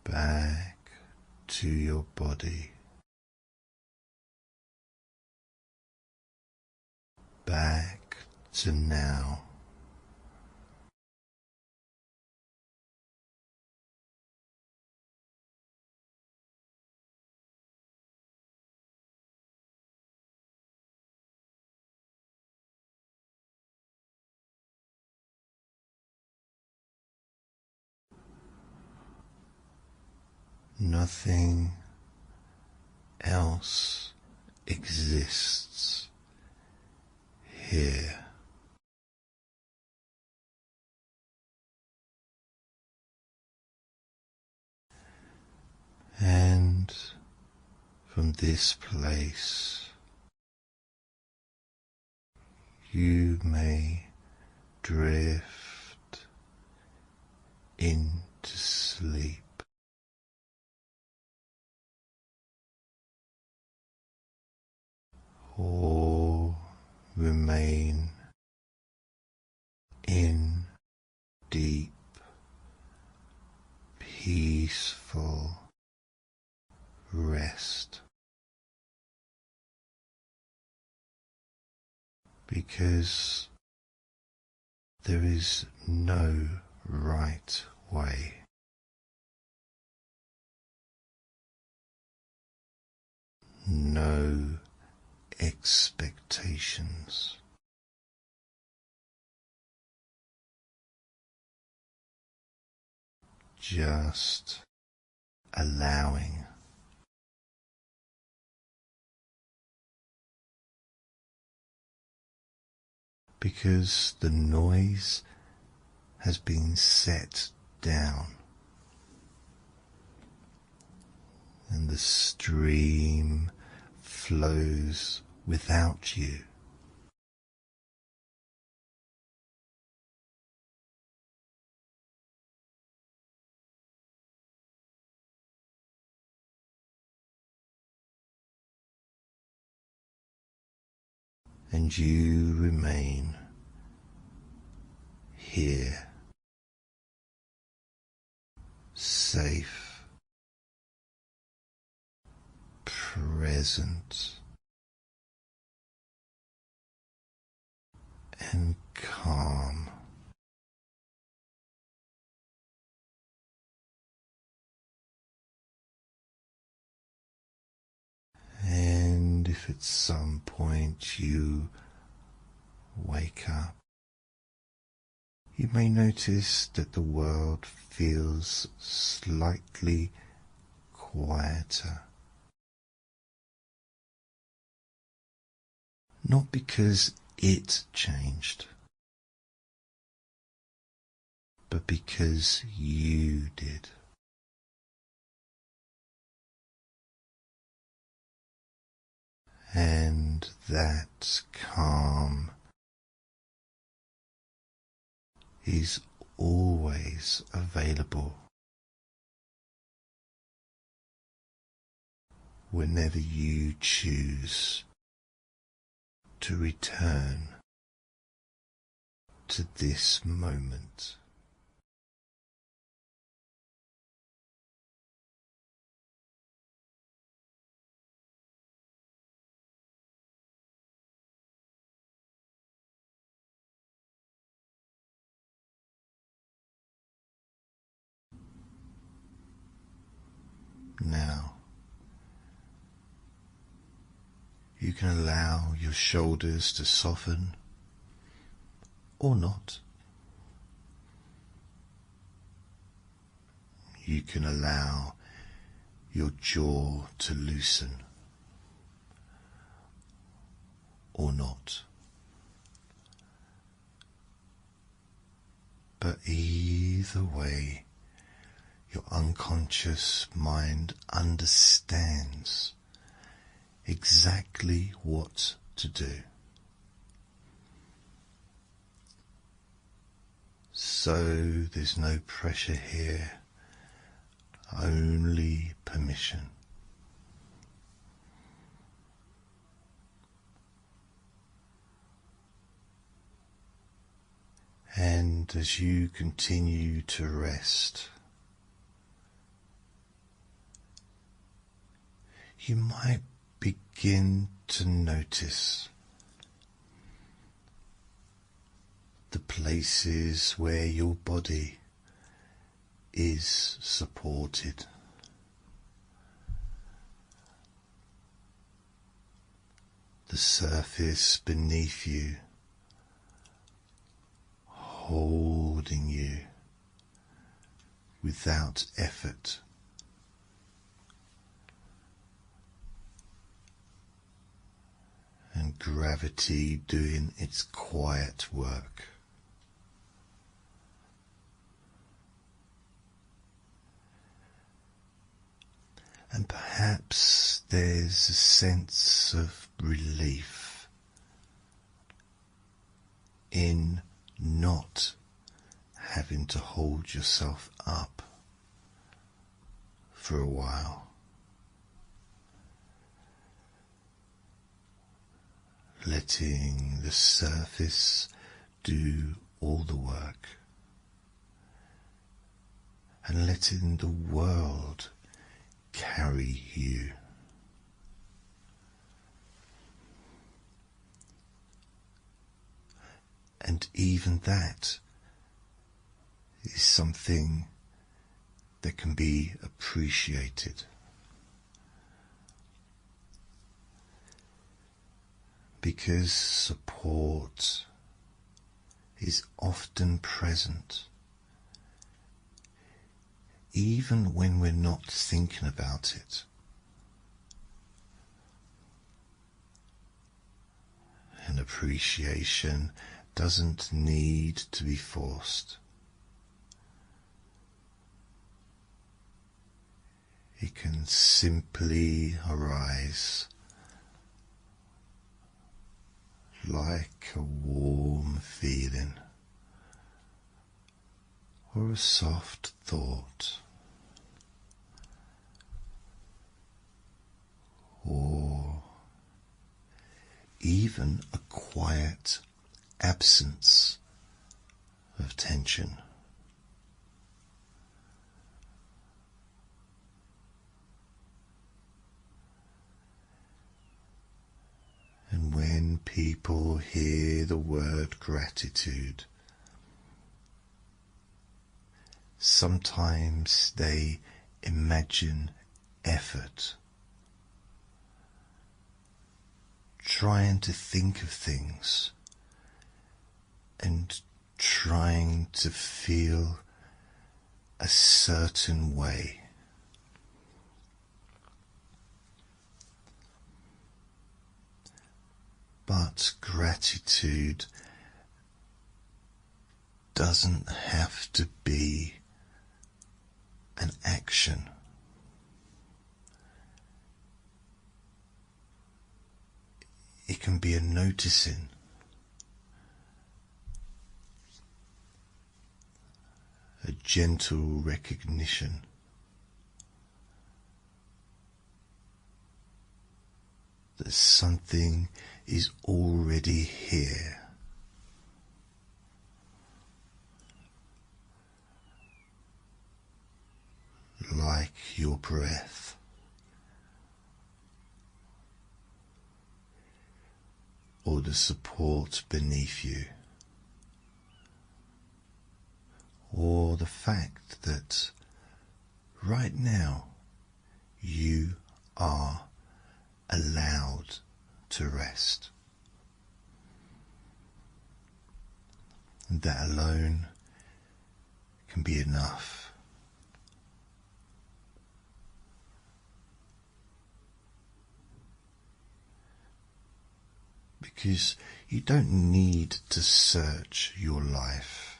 Speaker 1: back to your body, back to now. Nothing else exists here. And from this place, you may drift into sleep. Or remain in deep, peaceful rest, because there is no right way. No expectations. Just allowing. Because the noise has been set down and the stream flows without you. And you remain here, safe, present, and calm. And if at some point you wake up, you may notice that the world feels slightly quieter. Not because it changed, but because you did. And that calm is always available whenever you choose to return to this moment. Now, you can allow your shoulders to soften or not. You can allow your jaw to loosen or not. But either way, your unconscious mind understands exactly what to do. So there's no pressure here, only permission. And as you continue to rest, you might begin to notice the places where your body is supported. The surface beneath you, holding you without effort. And gravity doing its quiet work. And perhaps there's a sense of relief in not having to hold yourself up for a while. Letting the surface do all the work and letting the world carry you. And even that is something that can be appreciated. Because support is often present, even when we're not thinking about it. And appreciation doesn't need to be forced. It can simply arise like a warm feeling or a soft thought, or even a quiet absence of tension. And when people hear the word gratitude, sometimes they imagine effort, trying to think of things and trying to feel a certain way. But gratitude doesn't have to be an action. It can be a noticing, a gentle recognition that something is already here. Like your breath, or the support beneath you, or the fact that right now you are allowed to rest. And that alone can be enough. because you don't need to search your life,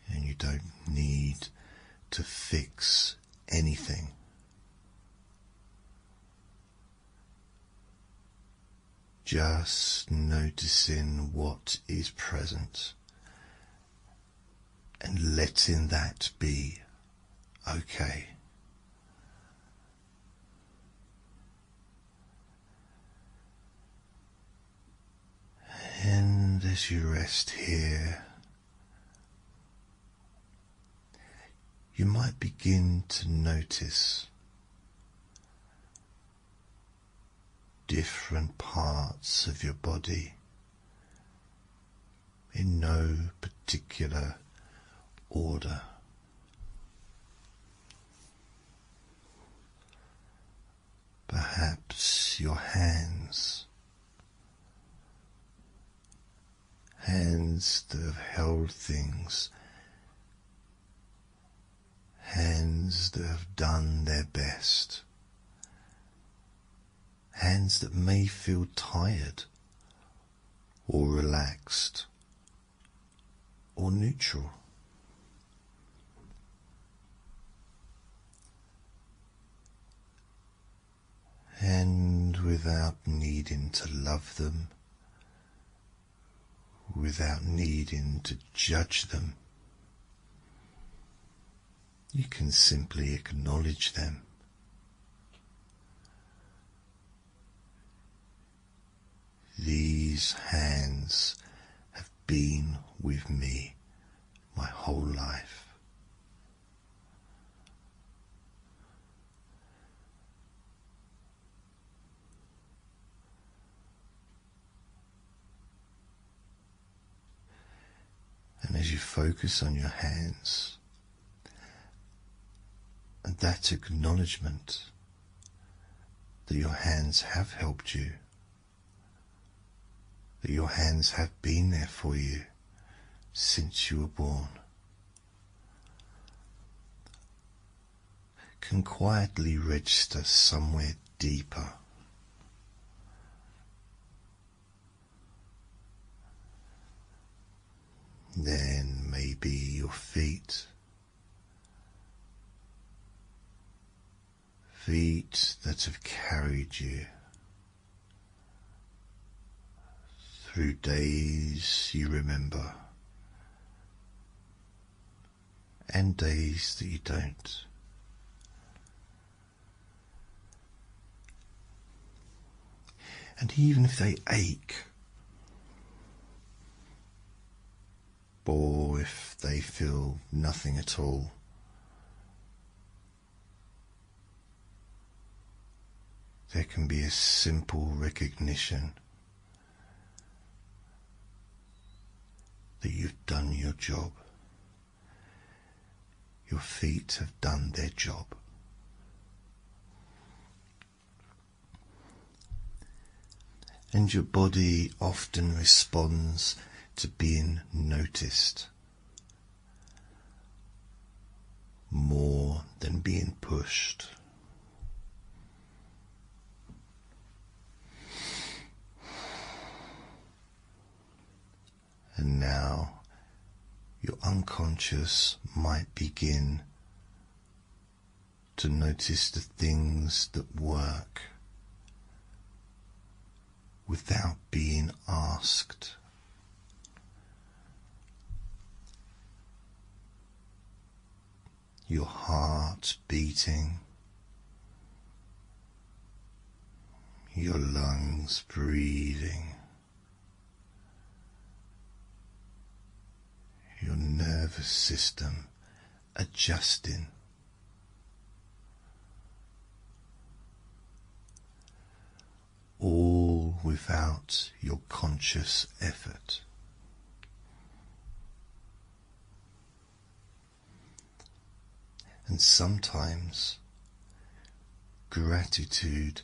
Speaker 1: and you don't need to fix anything. Just noticing what is present and letting that be okay. And as you rest here, you might begin to notice different parts of your body in no particular order. Perhaps your hands that have held things, hands that have done their best, hands that may feel tired or relaxed or neutral. And without needing to love them, without needing to judge them, you can simply acknowledge them. These hands have been with me my whole life. And as you focus on your hands, and that acknowledgement that your hands have helped you, that your hands have been there for you since you were born, can quietly register somewhere deeper. Then maybe your feet that have carried you through days you remember and days that you don't. And even if they ache, or if they feel nothing at all, there can be a simple recognition that you've done your job. Your feet have done their job. And your body often responds to being noticed more than being pushed. And now your unconscious might begin to notice the things that work without being asked. Your heart beating, your lungs breathing, your nervous system adjusting. All without your conscious effort. And sometimes gratitude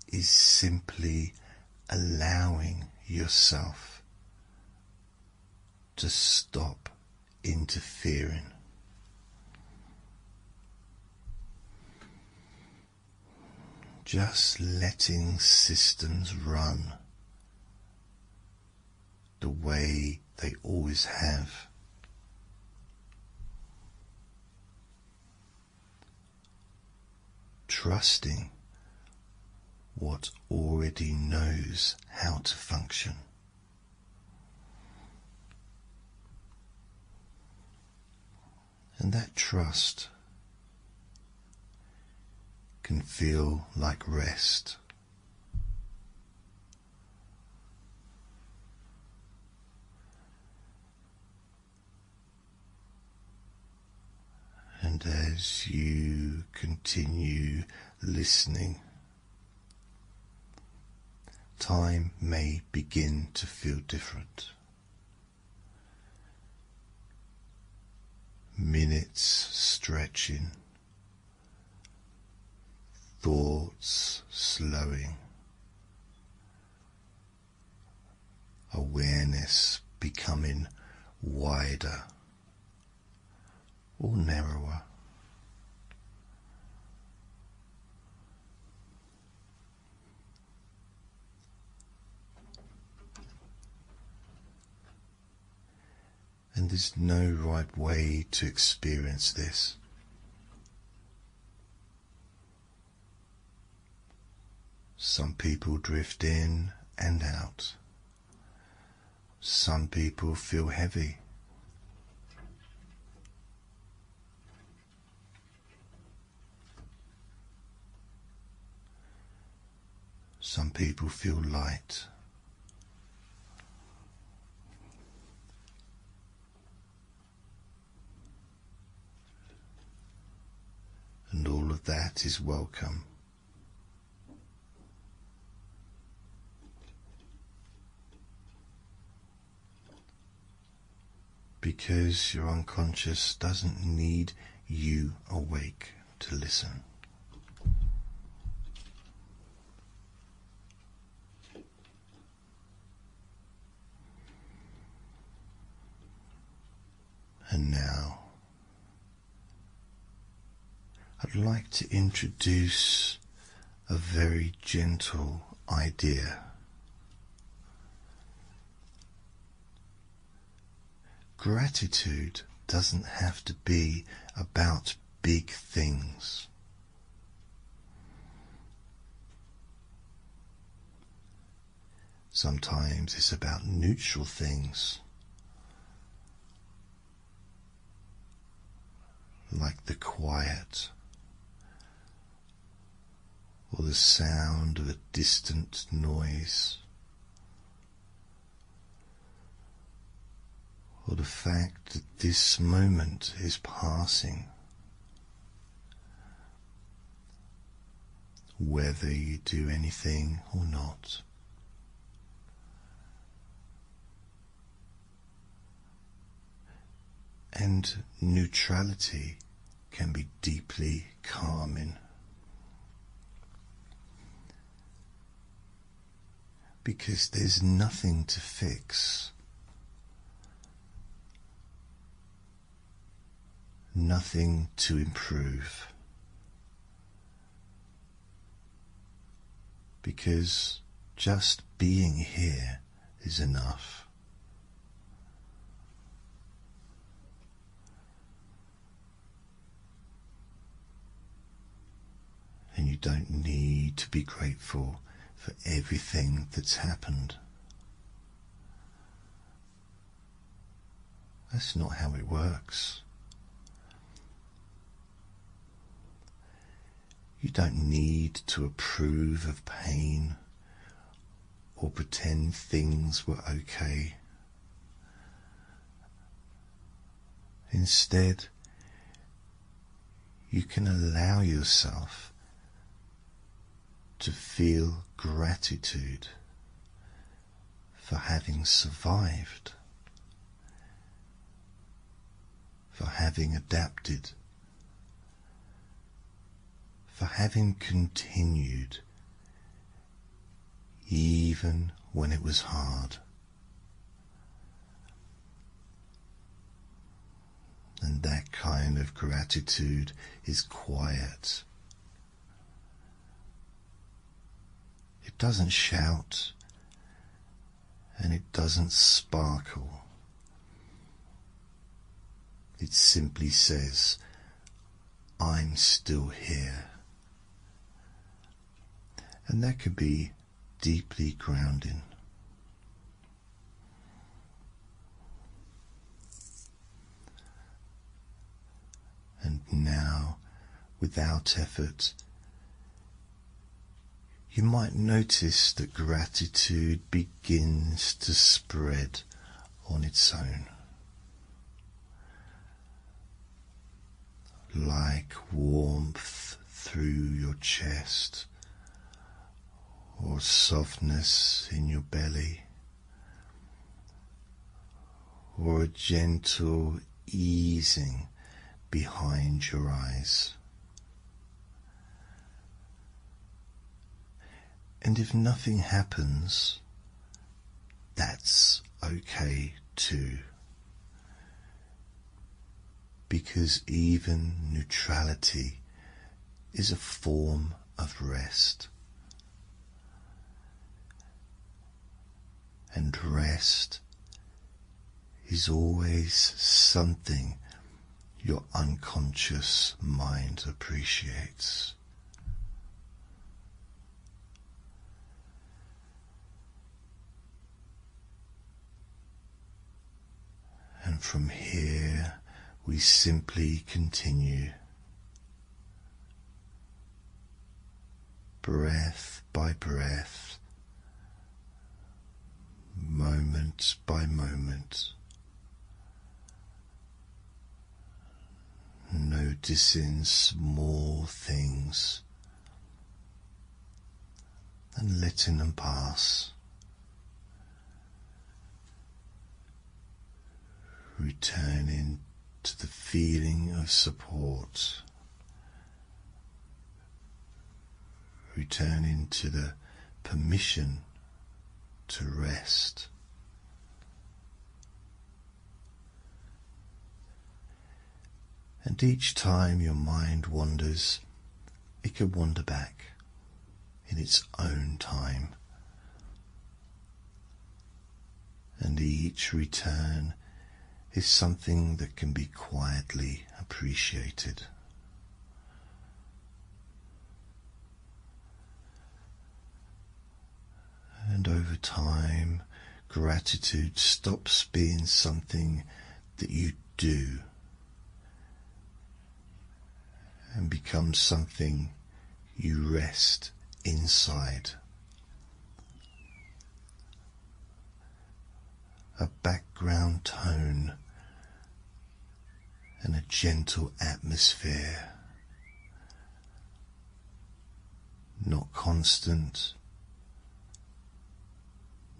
Speaker 1: is simply allowing yourself to stop interfering. just letting systems run the way they always have. Trusting what already knows how to function. And that trust can feel like rest. And as you continue listening, time may begin to feel different. Minutes stretching, thoughts slowing, awareness becoming wider or narrower. And there's no right way to experience this. Some people drift in and out. Some people feel heavy. Some people feel light. And all of that is welcome. Because your unconscious doesn't need you awake to listen. And now, I'd like to introduce a very gentle idea. Gratitude doesn't have to be about big things. Sometimes it's about neutral things, like the quiet or the sound of a distant noise, or the fact that this moment is passing, whether you do anything or not. And neutrality can be deeply calming, because there's nothing to fix, nothing to improve, because just being here is enough. And you don't need to be grateful for everything that's happened. That's not how it works. You don't need to approve of pain or pretend things were okay. Instead, you can allow yourself to feel gratitude for having survived, for having adapted, for having continued even when it was hard. And that kind of gratitude is quiet. It doesn't shout and it doesn't sparkle. It simply says, I'm still here. And that could be deeply grounding. And now, without effort, you might notice that gratitude begins to spread on its own, like warmth through your chest, or softness in your belly, or a gentle easing behind your eyes. And if nothing happens, that's okay too, because even neutrality is a form of rest. And rest is always something your unconscious mind appreciates. And from here we simply continue, breath by breath, moment by moment, noticing small things and letting them pass. Returning to the feeling of support, returning to the permission to rest. And each time your mind wanders, it can wander back in its own time. And each return is something that can be quietly appreciated. And over time, gratitude stops being something that you do and becomes something you rest inside. A background tone and a gentle atmosphere, not constant,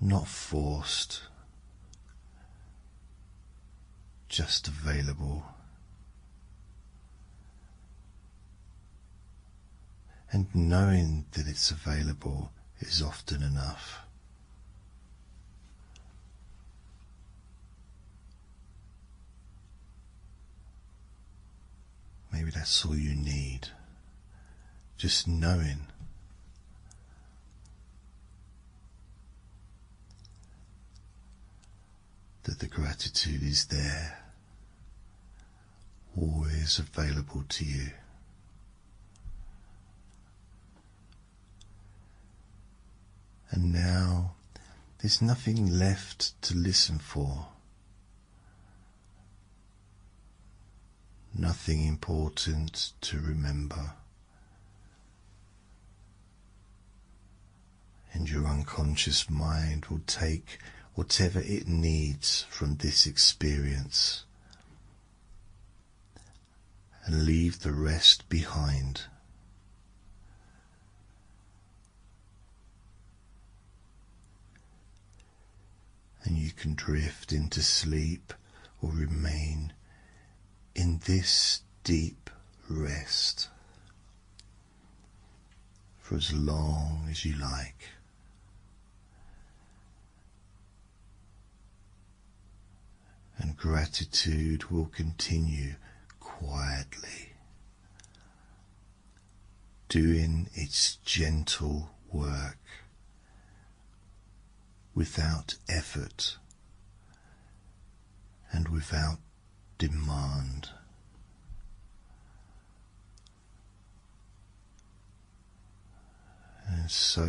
Speaker 1: not forced, just available. And knowing that it's available is often enough. Maybe that's all you need, just knowing that the gratitude is there, always available to you. And now there's nothing left to listen for. Nothing important to remember. And your unconscious mind will take whatever it needs from this experience and leave the rest behind. And you can drift into sleep or remain in this deep rest for as long as you like. And gratitude will continue quietly, doing its gentle work without effort and without demand. And so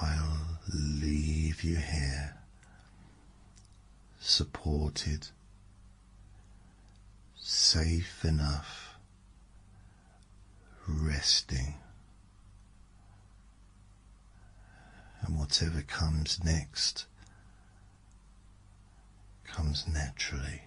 Speaker 1: I'll leave you here, supported, safe enough, resting, and whatever comes next comes naturally.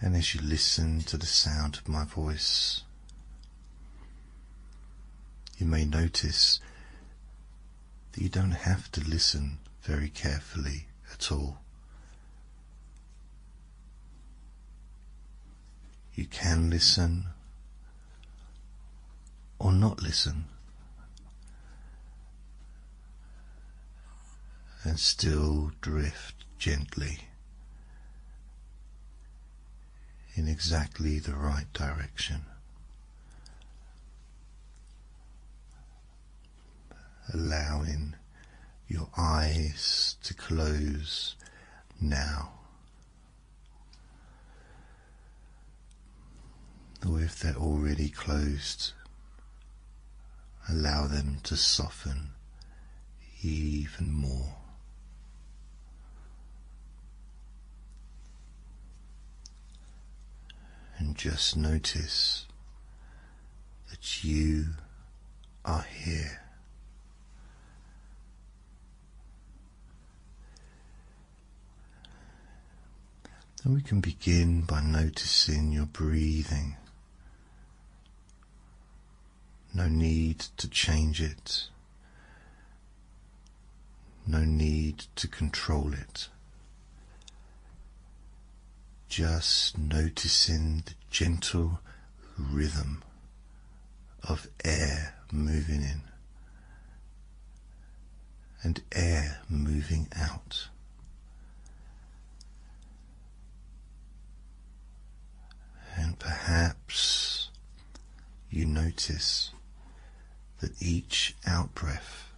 Speaker 1: And as you listen to the sound of my voice, you may notice that you don't have to listen very carefully at all. You can listen or not listen and still drift gently in exactly the right direction, allowing your eyes to close now, or if they're already closed, allow them to soften even more. And just notice that you are here. And we can begin by noticing your breathing. No need to change it. No need to control it. Just noticing the gentle rhythm of air moving in and air moving out. And perhaps you notice that each out-breath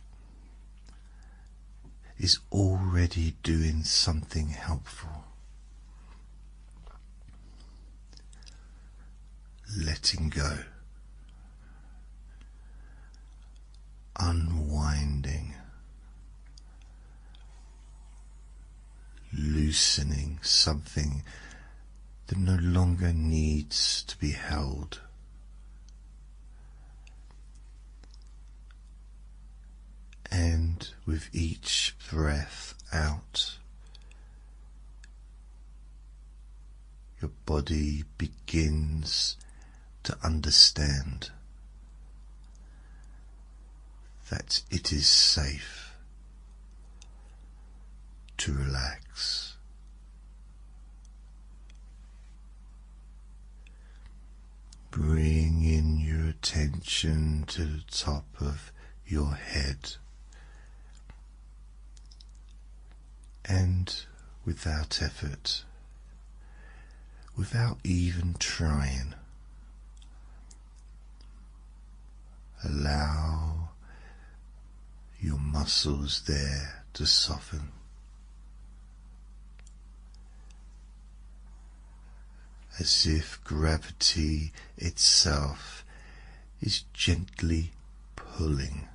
Speaker 1: is already doing something helpful. Letting go, unwinding, loosening something that no longer needs to be held. And with each breath out, your body begins to understand that it is safe to relax. Bring in your attention to the top of your head, and without effort, without even trying, allow your muscles there to soften, as if gravity itself is gently pulling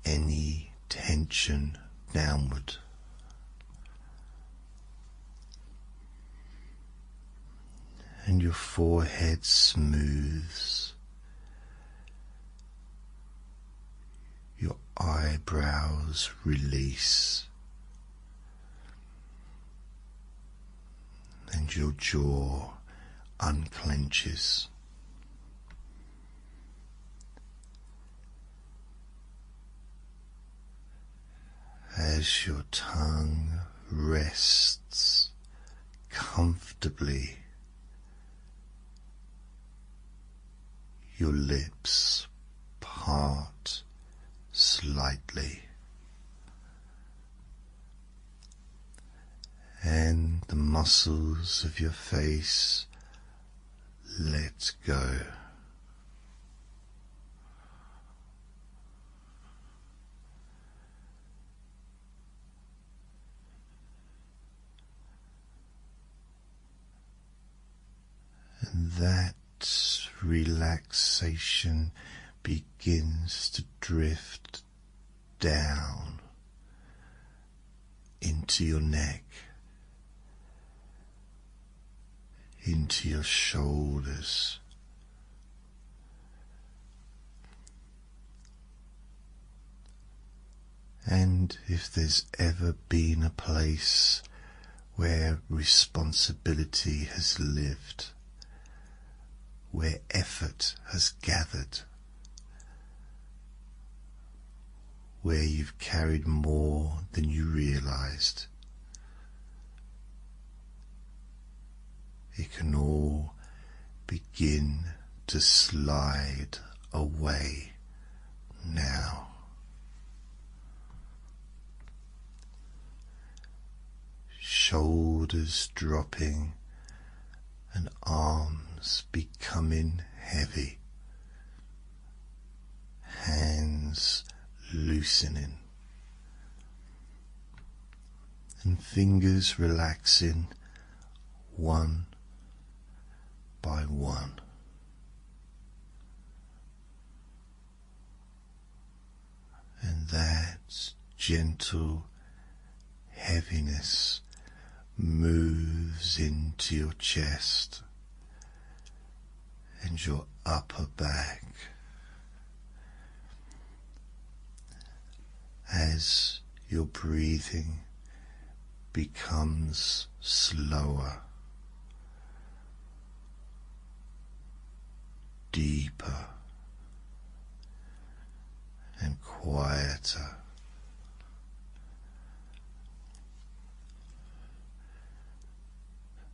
Speaker 1: any tension downward. And your forehead smooths, your eyebrows release, and your jaw unclenches. As your tongue rests comfortably, your lips part slightly, muscles of your face let go. And that relaxation begins to drift down into your neck, into your shoulders, and if there's ever been a place where responsibility has lived, where effort has gathered, where you've carried more than you realized, it can all begin to slide away now. Shoulders dropping and arms becoming heavy, hands loosening and fingers relaxing one by one. And that gentle heaviness moves into your chest and your upper back as your breathing becomes slower, deeper and quieter.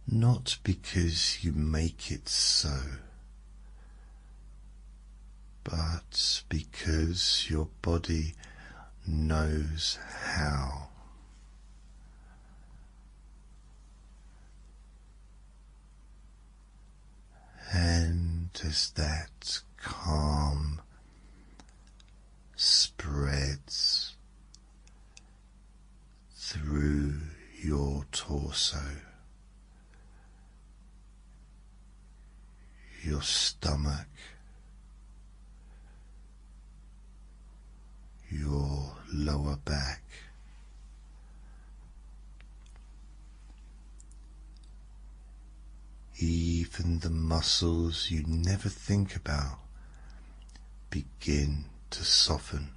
Speaker 1: Not because you make it so, but because your body knows how. And as that calm spreads through your torso, your stomach, your lower back, even the muscles you never think about begin to soften.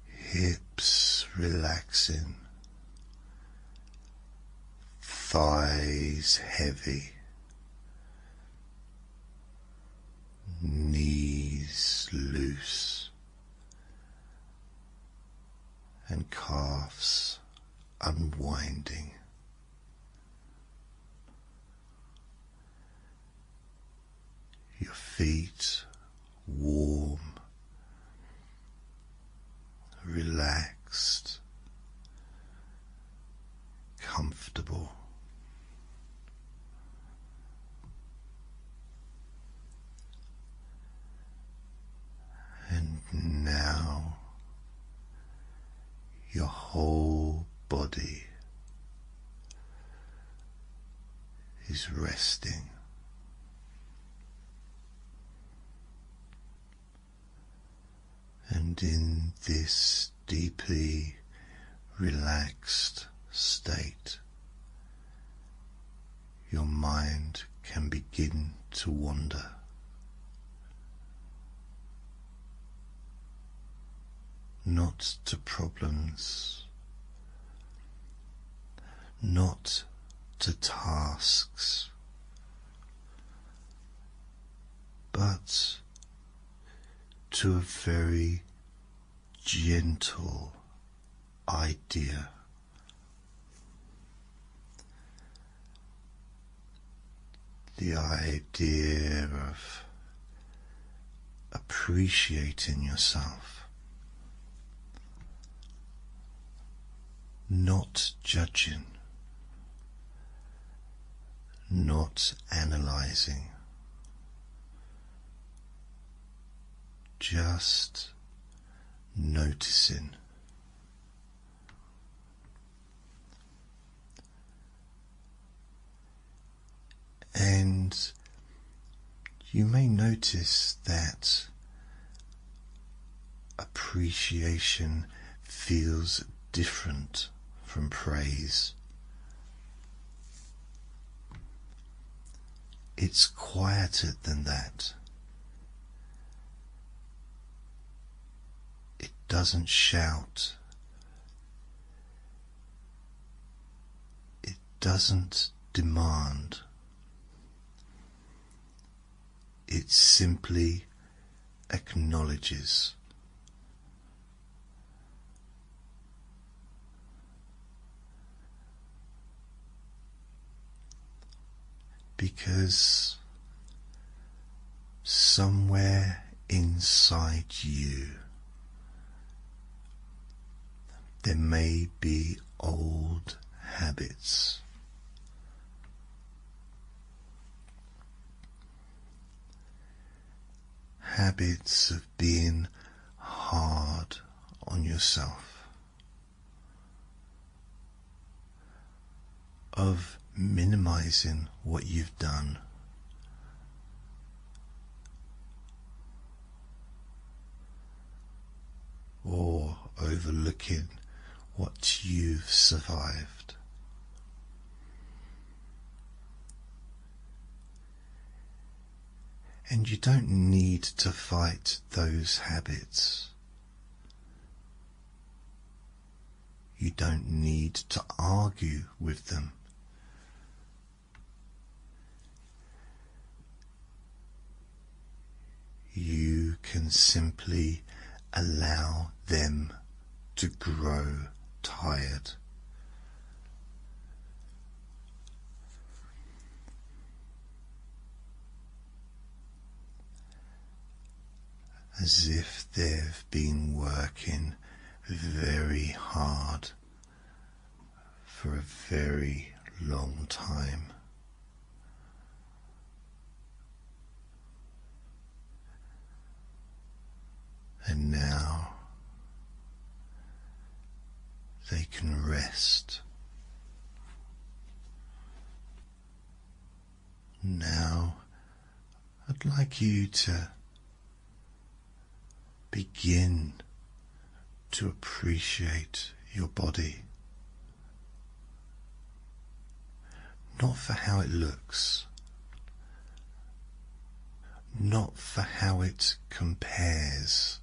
Speaker 1: Hips relaxing, thighs heavy, knees loose, and calves unwinding. Your feet warm, relaxed, comfortable. And now your whole body is resting. And in this deeply relaxed state, your mind can begin to wander. Not to problems, not to tasks, but to a very gentle idea. The idea of appreciating yourself, not judging, not analyzing, just noticing. And you may notice that appreciation feels different from praise. It's quieter than that. It doesn't shout. It doesn't demand. It simply acknowledges. Because somewhere inside you there may be old habits, habits of being hard on yourself, of minimizing what you've done, or overlooking what you've survived. And you don't need to fight those habits. You don't need to argue with them. You can simply allow them to grow tired. As if they've been working very hard for a very long time. And now they can rest. Now I'd like you to begin to appreciate your body, not for how it looks, not for how it compares,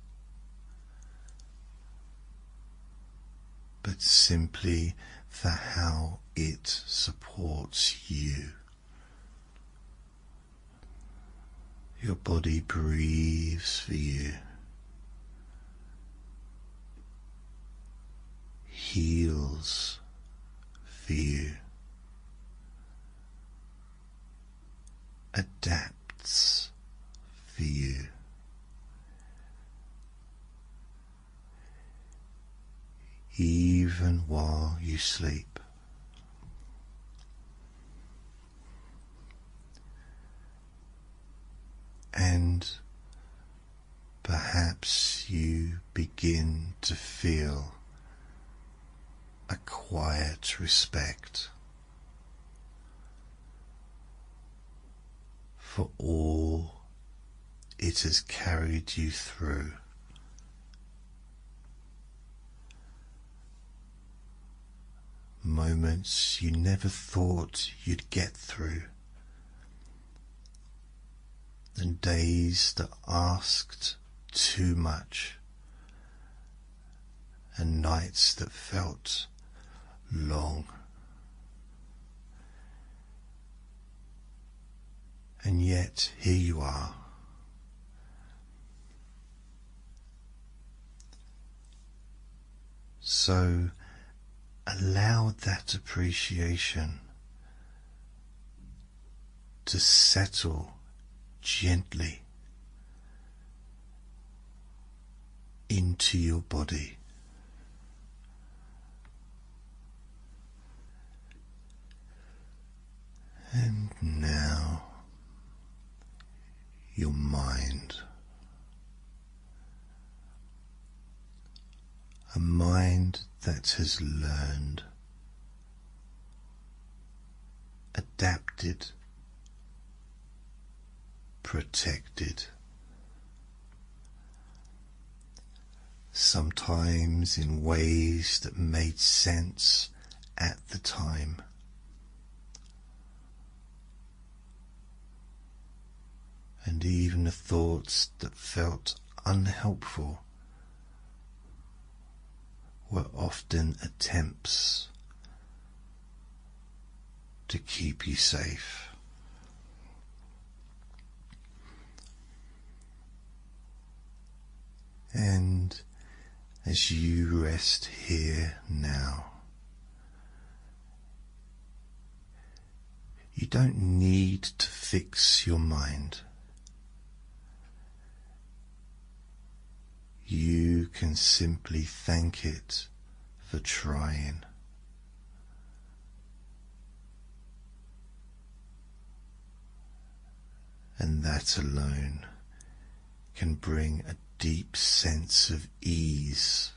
Speaker 1: but simply for how it supports you. Your body breathes for you, heals for you, adapts for you. Even while you sleep. And perhaps you begin to feel a quiet respect for all it has carried you through. Moments you never thought you'd get through, and days that asked too much, and nights that felt long. And yet here you are. So allow that appreciation to settle gently into your body. a mind that has learned, adapted, protected, sometimes in ways that made sense at the time, and even the thoughts that felt unhelpful were often attempts to keep you safe. And as you rest here now, you don't need to fix your mind. You can simply thank it for trying. And that alone can bring a deep sense of ease.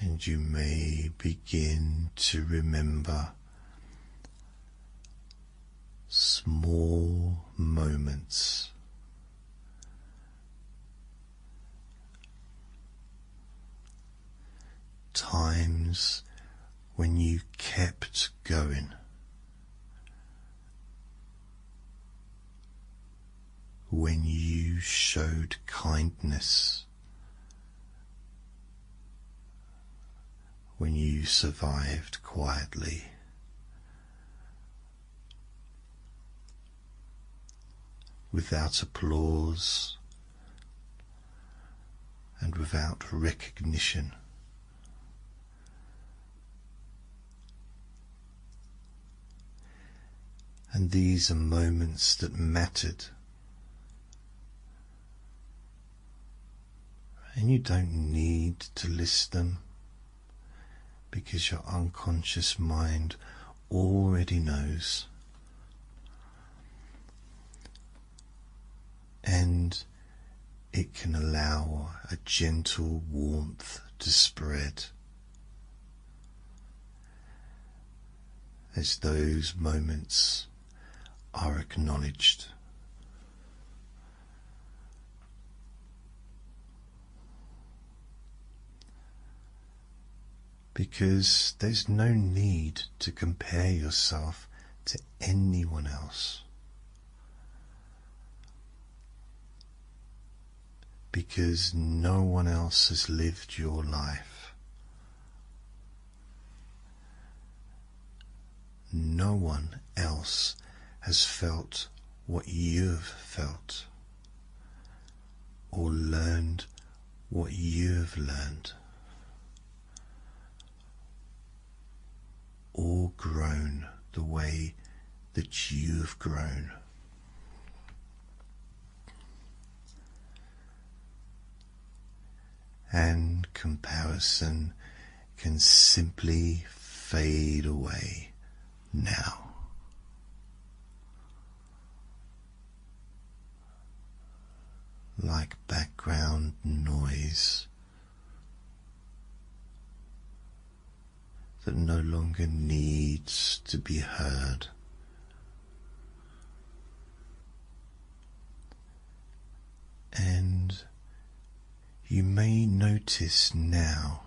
Speaker 1: And you may begin to remember small moments, times when you kept going, when you showed kindness, when you survived quietly. Without applause and without recognition. And these are moments that mattered. And you don't need to list them, because your unconscious mind already knows. And it can allow a gentle warmth to spread as those moments are acknowledged. Because there's no need to compare yourself to anyone else. Because no one else has lived your life. No one else has felt what you've felt, or learned what you've learned, or grown the way that you've grown. And comparison can simply fade away now. Like background noise that no longer needs to be heard. And you may notice now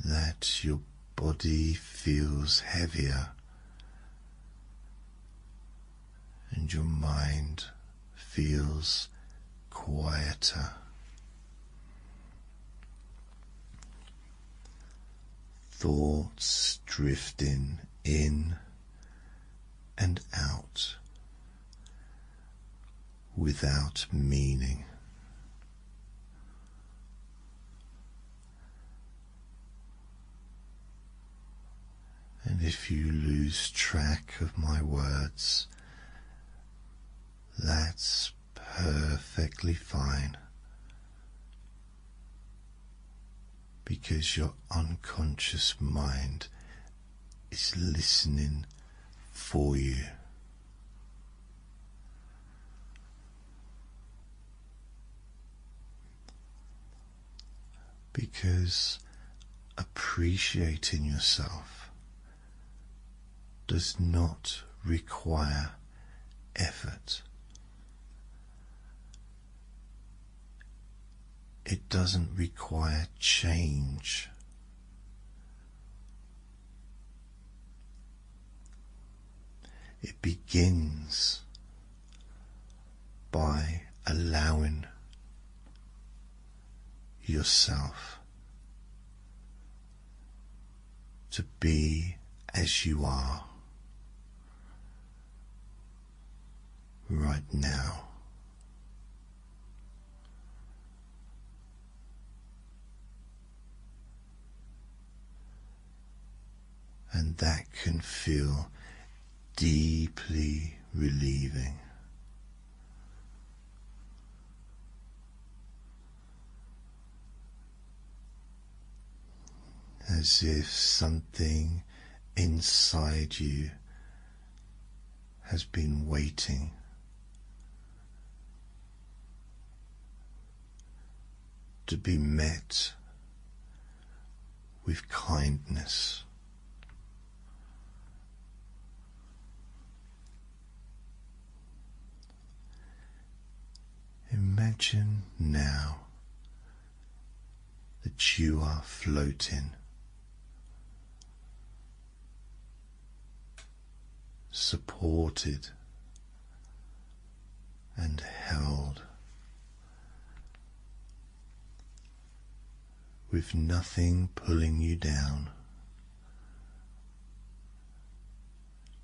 Speaker 1: that your body feels heavier and your mind feels quieter. Thoughts drifting in and out without meaning. And if you lose track of my words, that's perfectly fine, because your unconscious mind is listening for you. because appreciating yourself does not require effort. It doesn't require change. It begins by allowing yourself to be as you are right now. And that can feel deeply relieving. As if something inside you has been waiting to be met with kindness. Imagine now that you are floating, supported and held, with nothing pulling you down,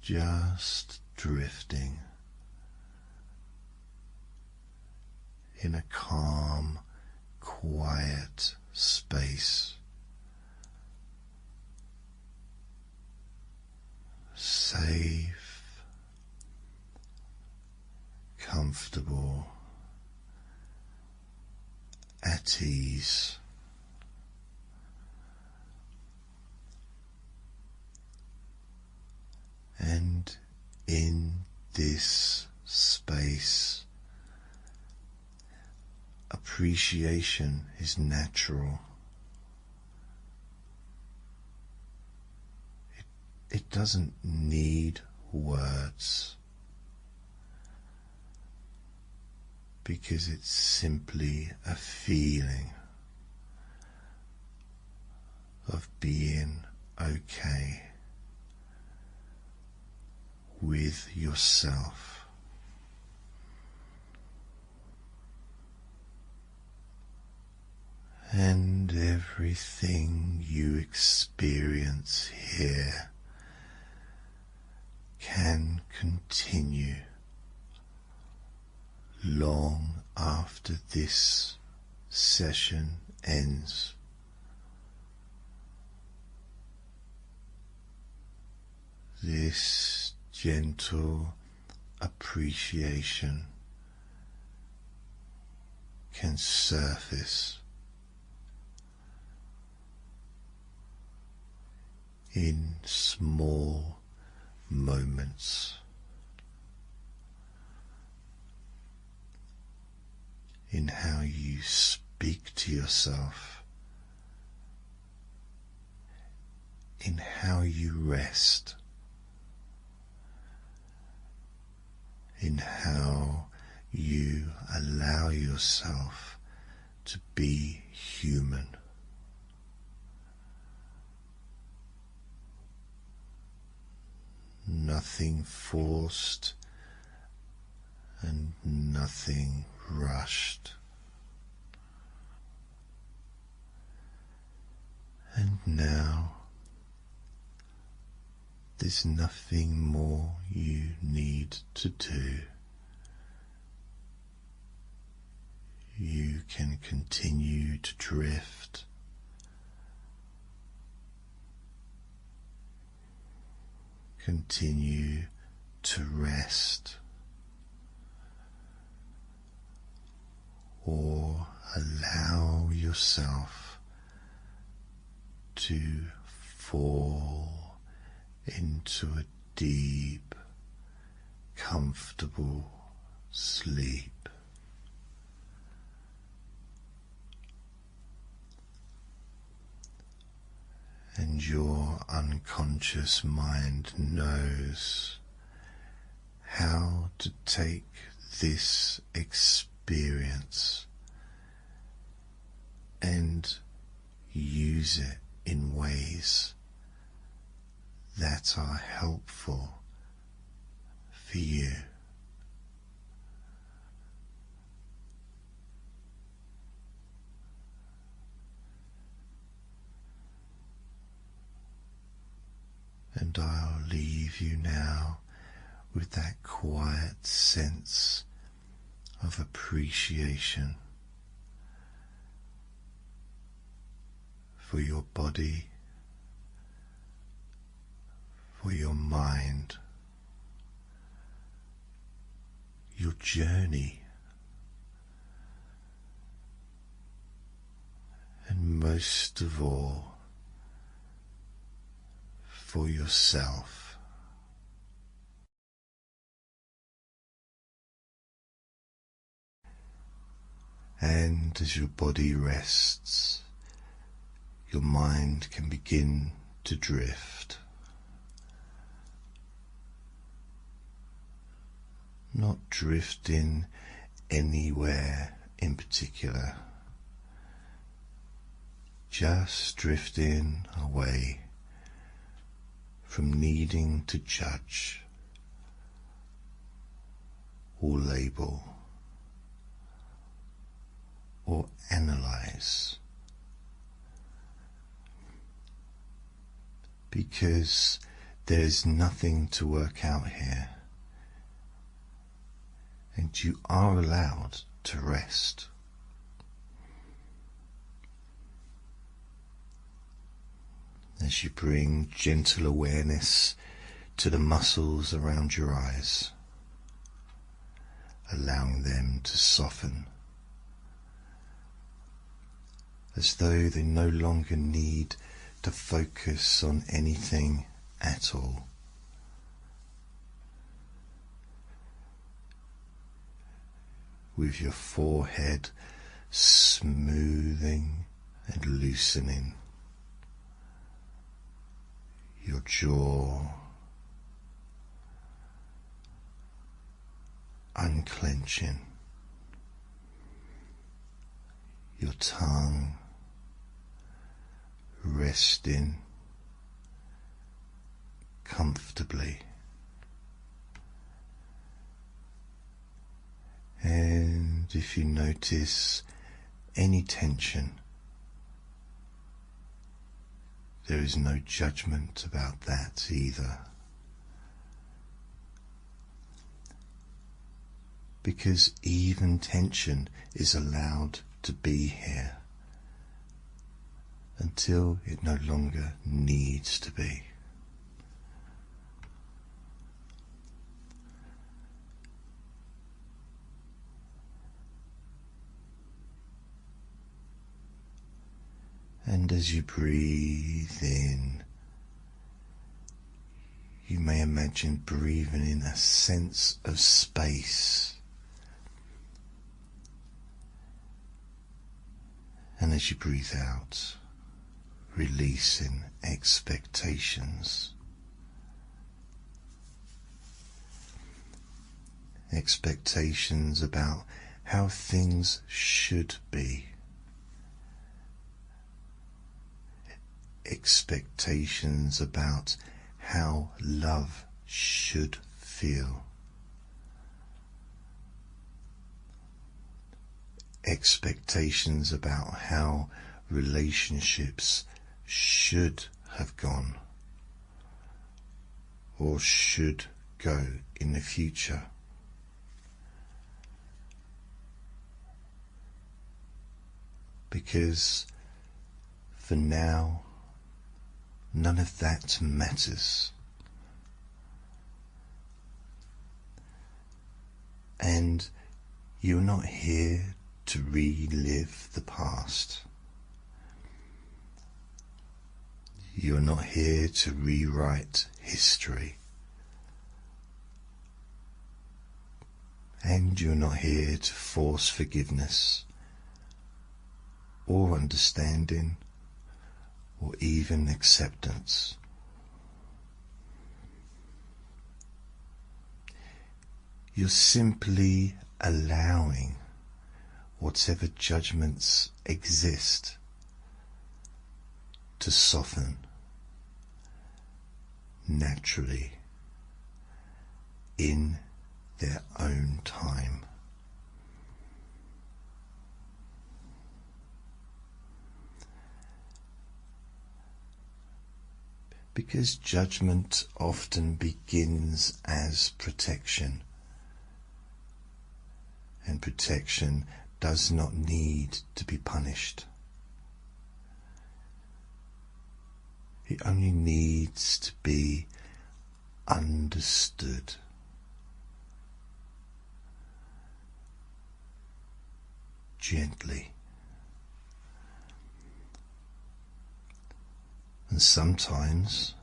Speaker 1: just drifting in a calm, quiet space, safe, comfortable, at ease. And in this space, appreciation is natural. It doesn't need words, because it's simply a feeling of being okay with yourself. And everything you experience here can continue long after this session ends. This gentle appreciation can surface in small moments, in how you speak to yourself, in how you rest, in how you allow yourself to be human. Nothing forced and nothing rushed. And now there's nothing more you need to do. You can continue to drift, continue to rest, or allow yourself to fall into a deep, comfortable sleep. And your unconscious mind knows how to take this experience and use it in ways that are helpful for you. And I'll leave you now with that quiet sense of appreciation for your body, for your mind, your journey, and most of all, for yourself. And as your body rests, your mind can begin to drift. Not drifting anywhere in particular, just drifting away from needing to judge or label or analyze, because there is nothing to work out here, and you are allowed to rest. As you bring gentle awareness to the muscles around your eyes, allowing them to soften, as though they no longer need to focus on anything at all. With your forehead smoothing and loosening, your jaw unclenching, your tongue resting comfortably, and if you notice any tension, there is no judgment about that either, because even tension is allowed to be here until it no longer needs to be. And as you breathe in, you may imagine breathing in a sense of space. And as you breathe out, releasing expectations. Expectations about how things should be. Expectations about how love should feel. Expectations about how relationships should have gone or should go in the future. Because for now, none of that matters. And you're not here to relive the past. You're not here to rewrite history. And you're not here to force forgiveness or understanding or even acceptance. You're simply allowing whatever judgments exist to soften naturally in their own time. Because judgment often begins as protection, and protection does not need to be punished. It only needs to be understood. Gently. And sometimes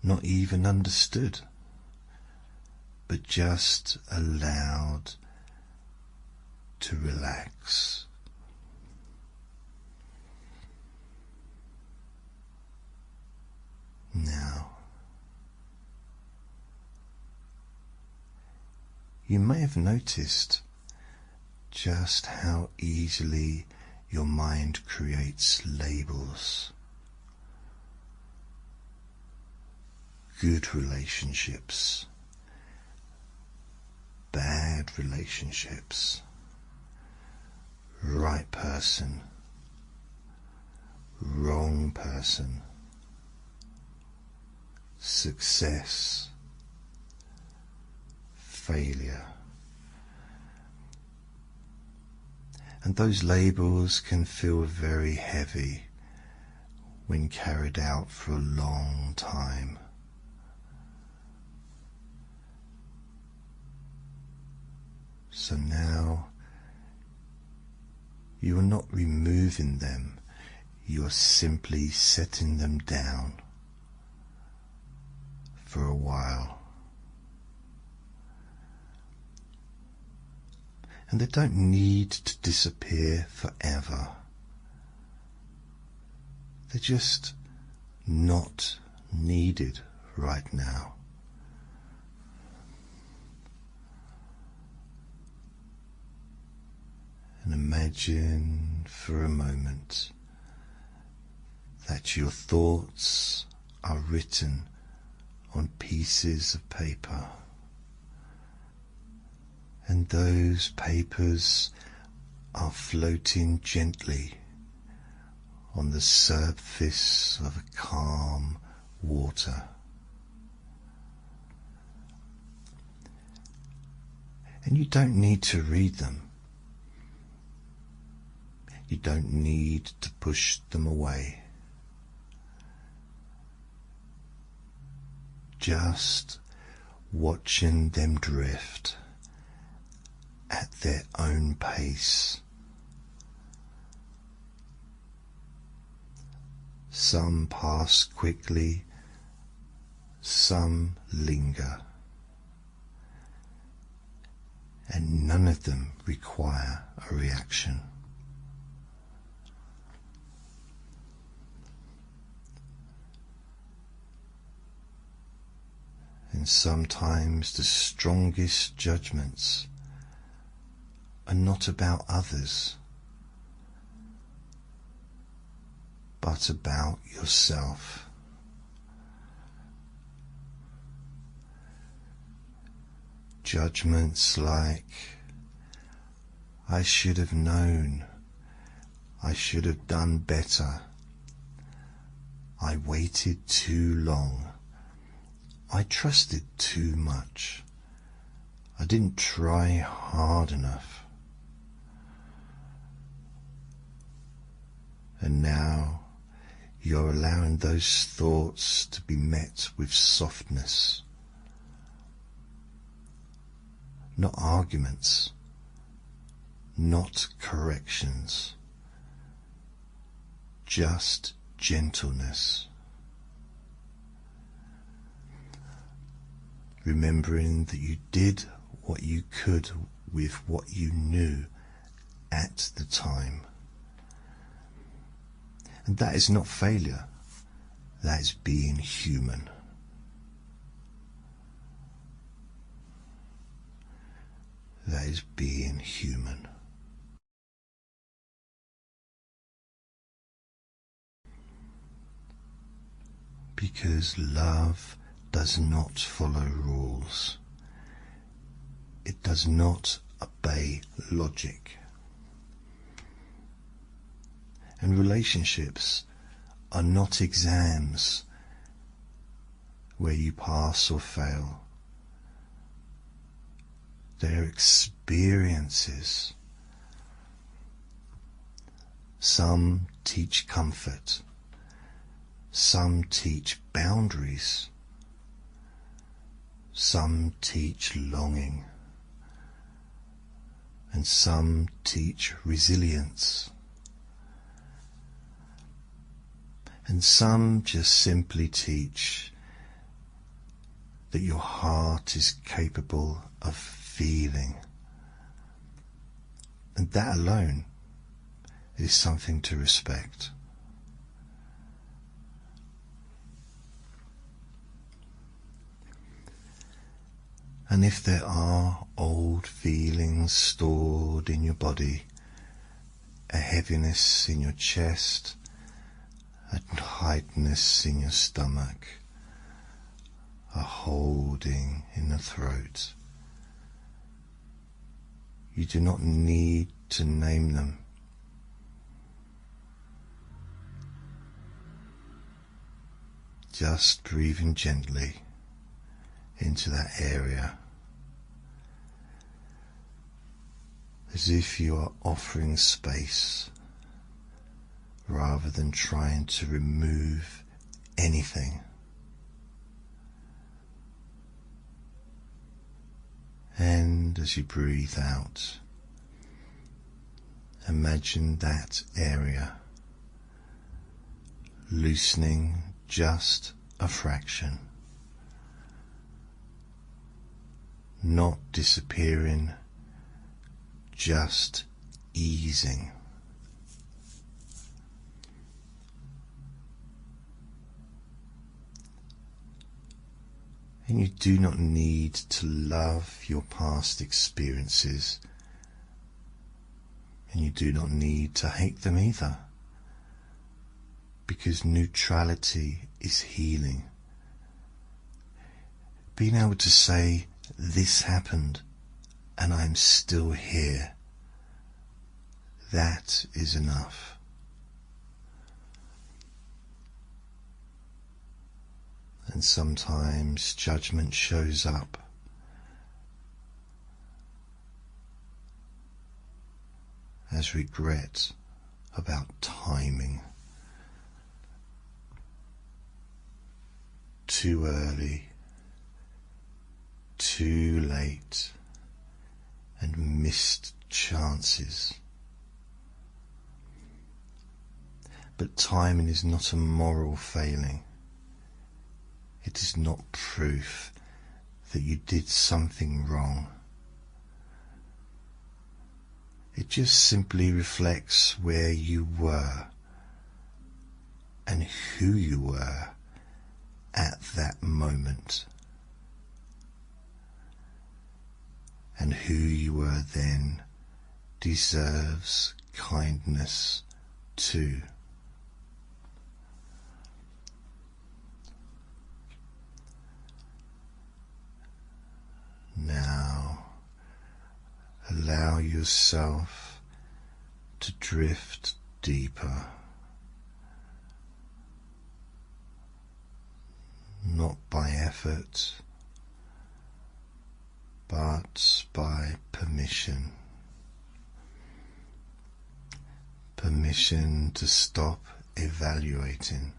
Speaker 1: not even understood, but just allowed to relax. Now, you may have noticed just how easily your mind creates labels. Good relationships, bad relationships, right person, wrong person, success, failure. And those labels can feel very heavy when carried out for a long time. So now you are not removing them, you are simply setting them down for a while. And they don't need to disappear forever. They're just not needed right now. And imagine for a moment that your thoughts are written on pieces of paper, and those papers are floating gently on the surface of a calm water. And you don't need to read them. You don't need to push them away. Just watching them drift at their own pace. Some pass quickly, some linger, and none of them require a reaction. And sometimes the strongest judgments are not about others, but about yourself. Judgments like, I should have known, I should have done better, I waited too long, I trusted too much, I didn't try hard enough. And now you're allowing those thoughts to be met with softness, not arguments, not corrections, just gentleness. Remembering that you did what you could with what you knew at the time. And that is not failure, that is being human. That is being human. Because love does not follow rules. It does not obey logic. And relationships are not exams where you pass or fail. They are experiences. Some teach comfort. Some teach boundaries. Some teach longing. And some teach resilience. And some just simply teach that your heart is capable of feeling. And that alone is something to respect. And if there are old feelings stored in your body, a heaviness in your chest, a tightness in your stomach, a holding in the throat, you do not need to name them. Just breathing gently into that area, as if you are offering space rather than trying to remove anything. And as you breathe out, imagine that area loosening just a fraction, not disappearing, just easing. And you do not need to love your past experiences, and you do not need to hate them either, because neutrality is healing. Being able to say, this happened and I'm still here, that is enough. And sometimes judgment shows up. As regret about timing. Too early, too late, and missed chances. But timing is not a moral failing. It is not proof that you did something wrong. It just simply reflects where you were and who you were at that moment, and who you were then deserves kindness too. Now allow yourself to drift deeper, not by effort, but by permission. Permission to stop evaluating.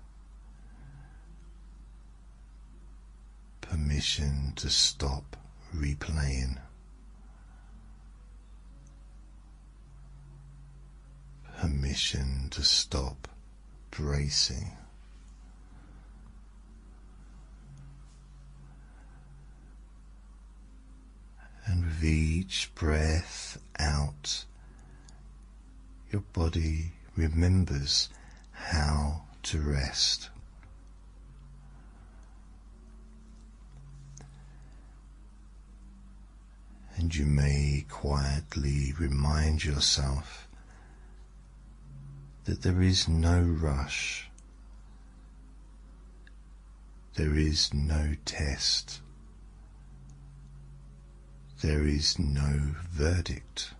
Speaker 1: Permission to stop replaying. Permission to stop bracing. And with each breath out, your body remembers how to rest. And you may quietly remind yourself that there is no rush, there is no test, there is no verdict.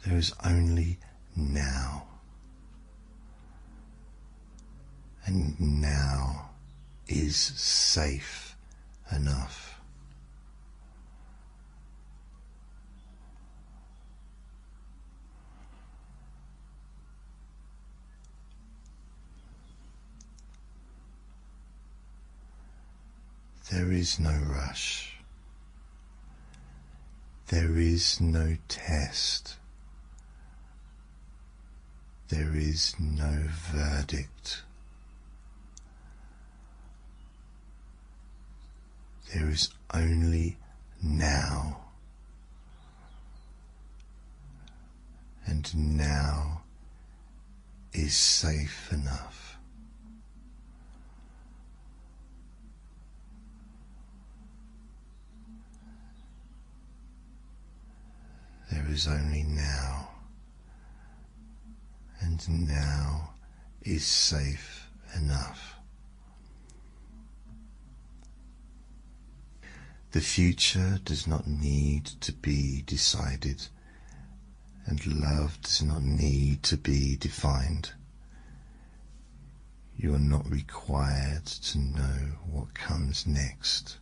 Speaker 1: There is only now. And now is safe enough. There is no rush. There is no test. There is no verdict. There is only now. And now is safe enough. There is only now, and now is safe enough. The future does not need to be decided, and love does not need to be defined. You are not required to know what comes next.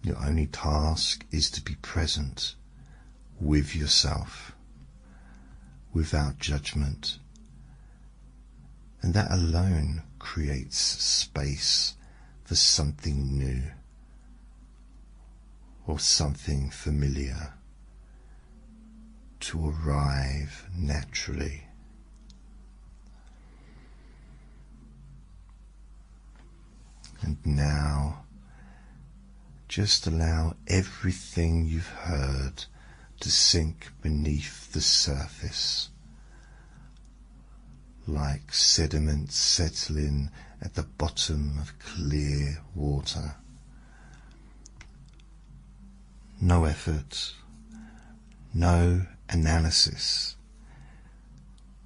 Speaker 1: Your only task is to be present with yourself, without judgment, and that alone creates space for something new or something familiar to arrive naturally. And now, just allow everything you've heard to sink beneath the surface, like sediment settling at the bottom of clear water. No effort, no analysis,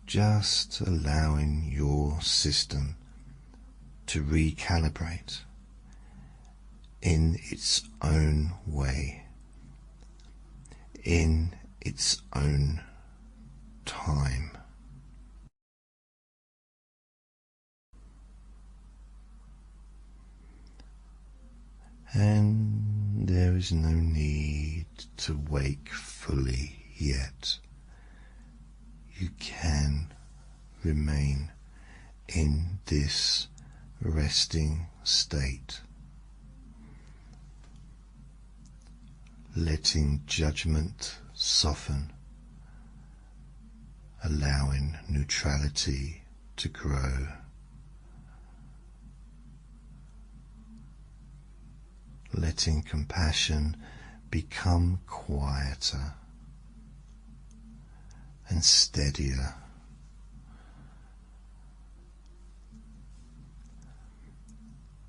Speaker 1: just allowing your system to recalibrate in its own way, in its own time. And there is no need to wake fully yet. You can remain in this resting state, letting judgment soften, allowing neutrality to grow. Letting compassion become quieter and steadier.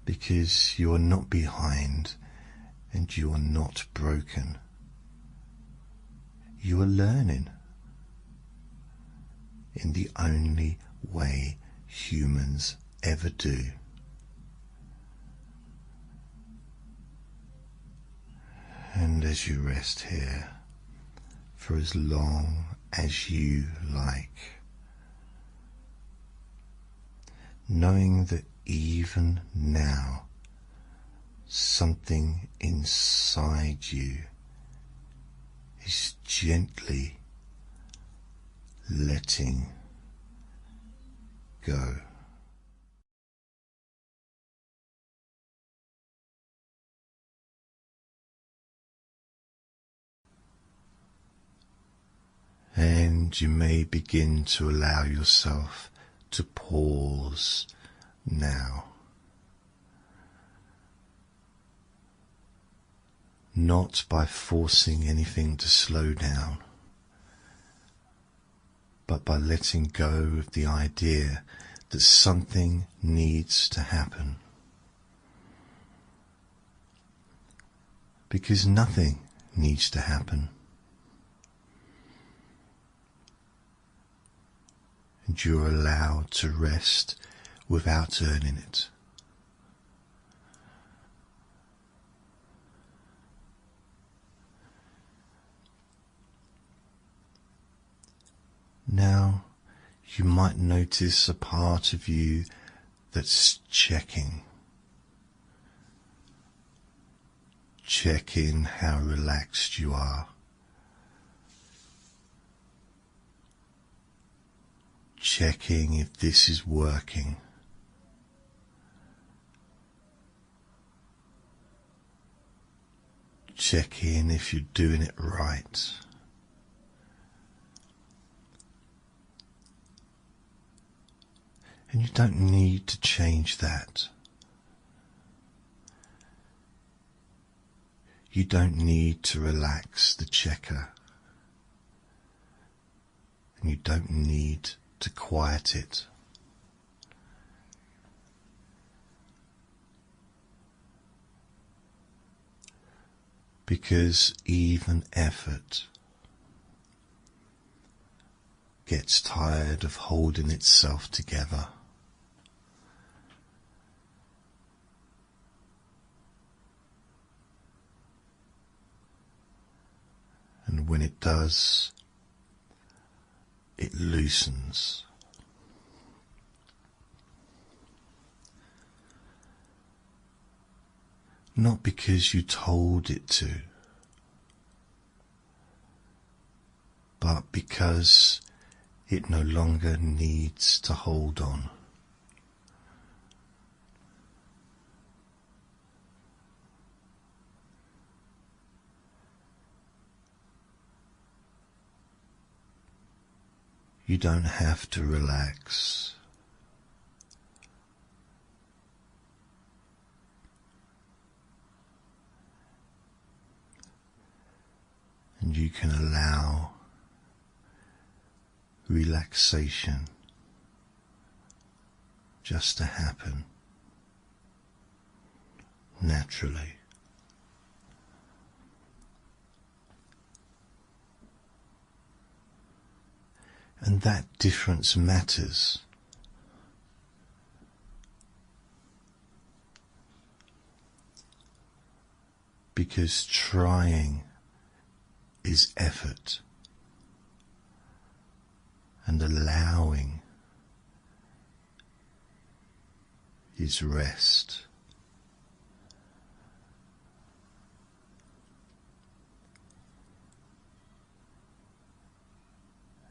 Speaker 1: Because you are not behind and you are not broken. You are learning in the only way humans ever do. And as you rest here for as long as you like, knowing that even now something inside you is gently letting go. And you may begin to allow yourself to pause now. Not by forcing anything to slow down, but by letting go of the idea that something needs to happen. Because nothing needs to happen. And you're allowed to rest without earning it. Now, you might notice a part of you that's checking how relaxed you are. Checking if this is working. Checking if you're doing it right. And you don't need to change that. You don't need to relax the checker. And you don't need to quiet it. Because even effort gets tired of holding itself together. And when it does, it loosens. Not because you told it to, but because it no longer needs to hold on. You don't have to relax. And you can allow relaxation just to happen naturally. And that difference matters. Because trying is effort, and allowing is rest.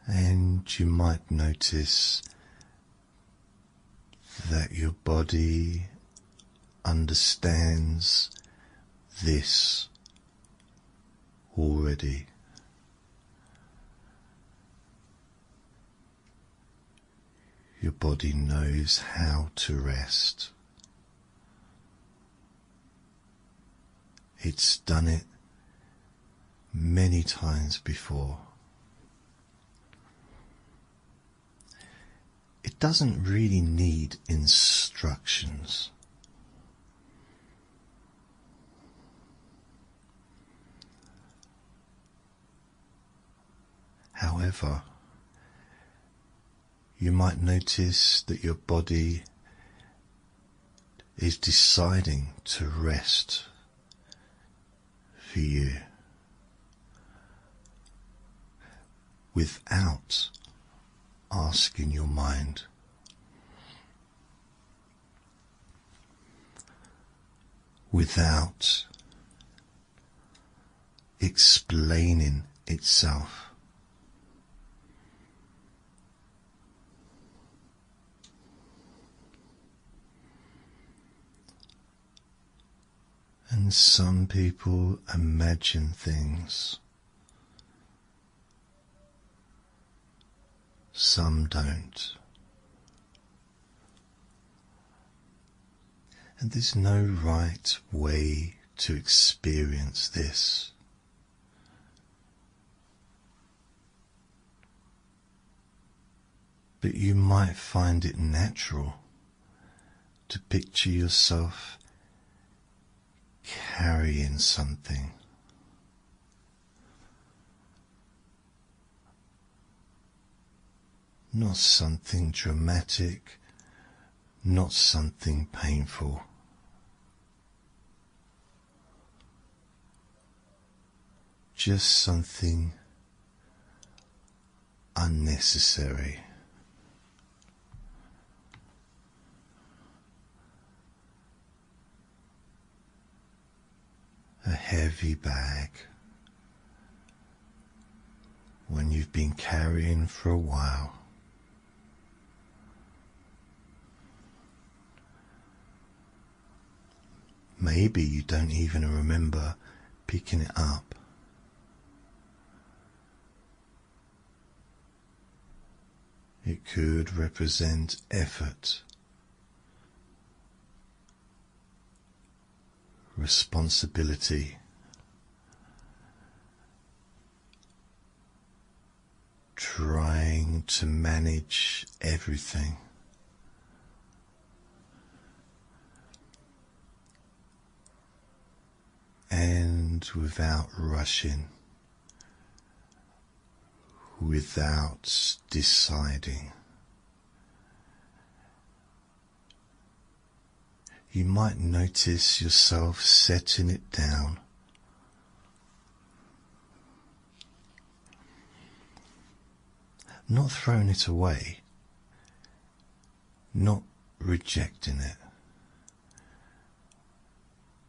Speaker 1: And you might notice that your body understands this already. Your body knows how to rest. It's done it many times before. It doesn't really need instructions. However, you might notice that your body is deciding to rest for you without asking your mind. Without explaining itself. And some people imagine things. Some don't. And there's no right way to experience this. but you might find it natural to picture yourself carrying something. Not something dramatic, not something painful. Just something unnecessary. A heavy bag, one you've been carrying for a while. Maybe you don't even remember picking it up. It could represent effort, responsibility, trying to manage everything. And without rushing, without deciding. You might notice yourself setting it down, not throwing it away, not rejecting it,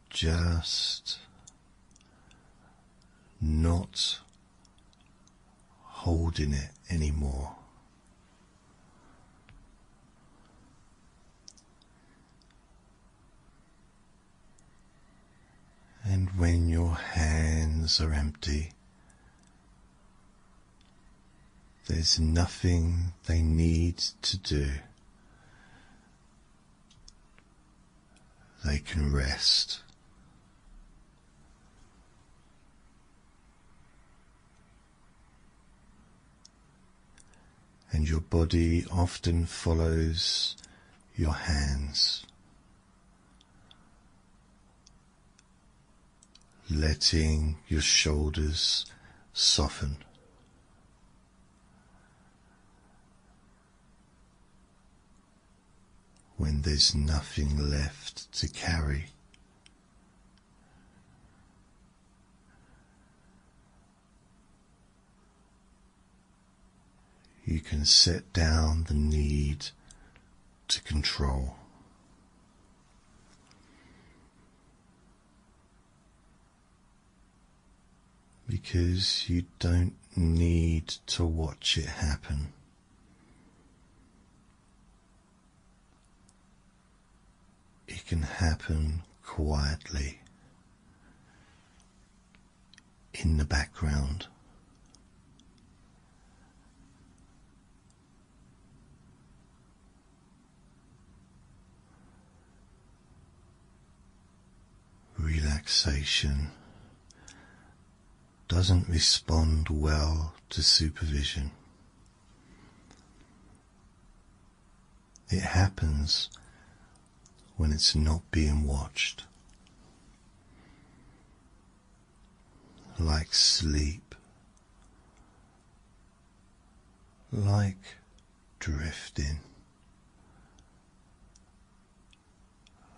Speaker 1: just not holding it anymore. And when your hands are empty, there's nothing they need to do. They can rest. And your body often follows your hands, letting your shoulders soften. When there's nothing left to carry, you can set down the need to control. Because you don't need to watch it happen. It can happen quietly in the background. Relaxation doesn't respond well to supervision. It happens when it's not being watched, like sleep, like drifting,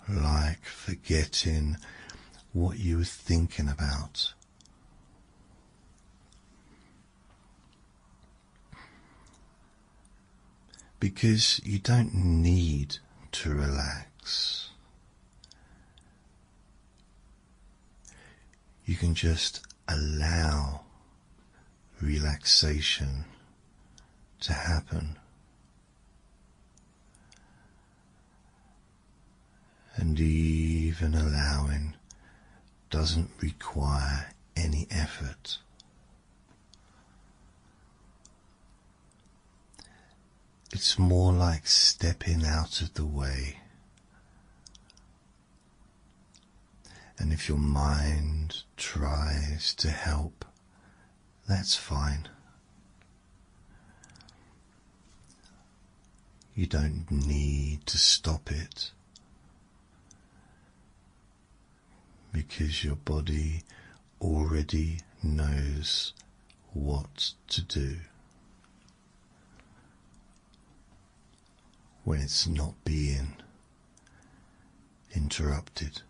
Speaker 1: like forgetting what you were thinking about. Because you don't need to relax. You can just allow relaxation to happen. And even allowing doesn't require any effort. It's more like stepping out of the way. And if your mind tries to help, that's fine. You don't need to stop it, because your body already knows what to do when it's not being interrupted.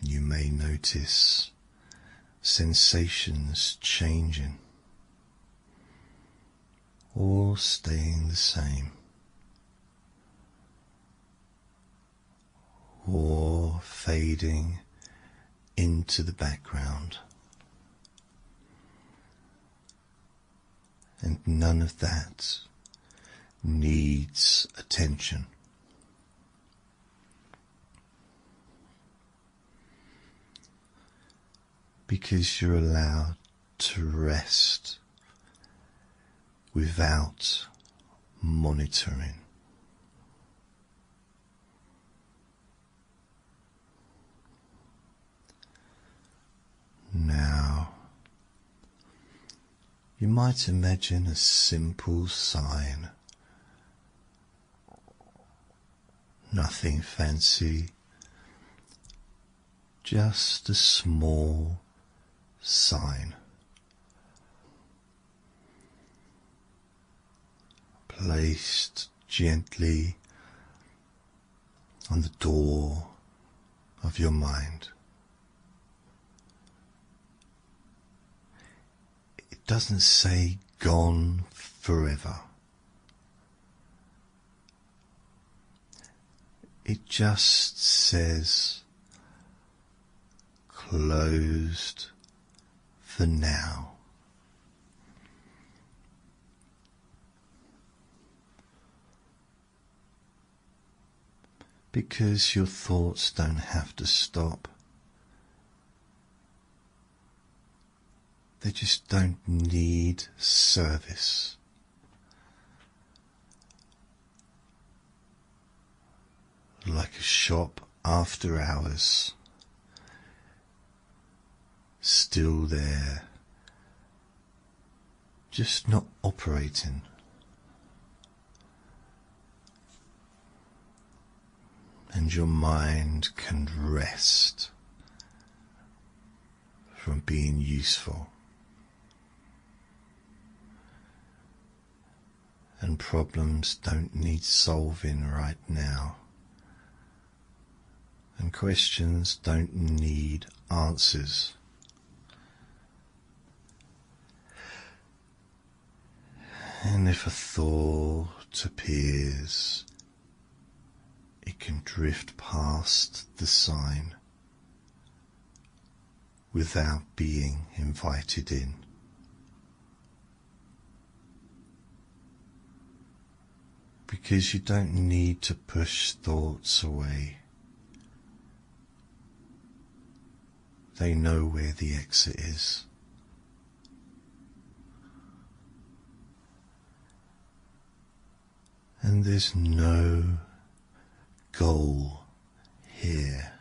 Speaker 1: You may notice sensations changing or staying the same, or fading into the background. And none of that needs attention. Because you're allowed to rest without monitoring. Now, you might imagine a simple sign, nothing fancy, just a small sign placed gently on the door of your mind. It doesn't say gone forever. It just says closed for now. Because your thoughts don't have to stop. They just don't need service. Like a shop after hours, still there, just not operating. And your mind can rest from being useful. And problems don't need solving right now. And questions don't need answers. And if a thought appears, it can drift past the sign without being invited in. Because you don't need to push thoughts away. They know where the exit is. And there's no goal here.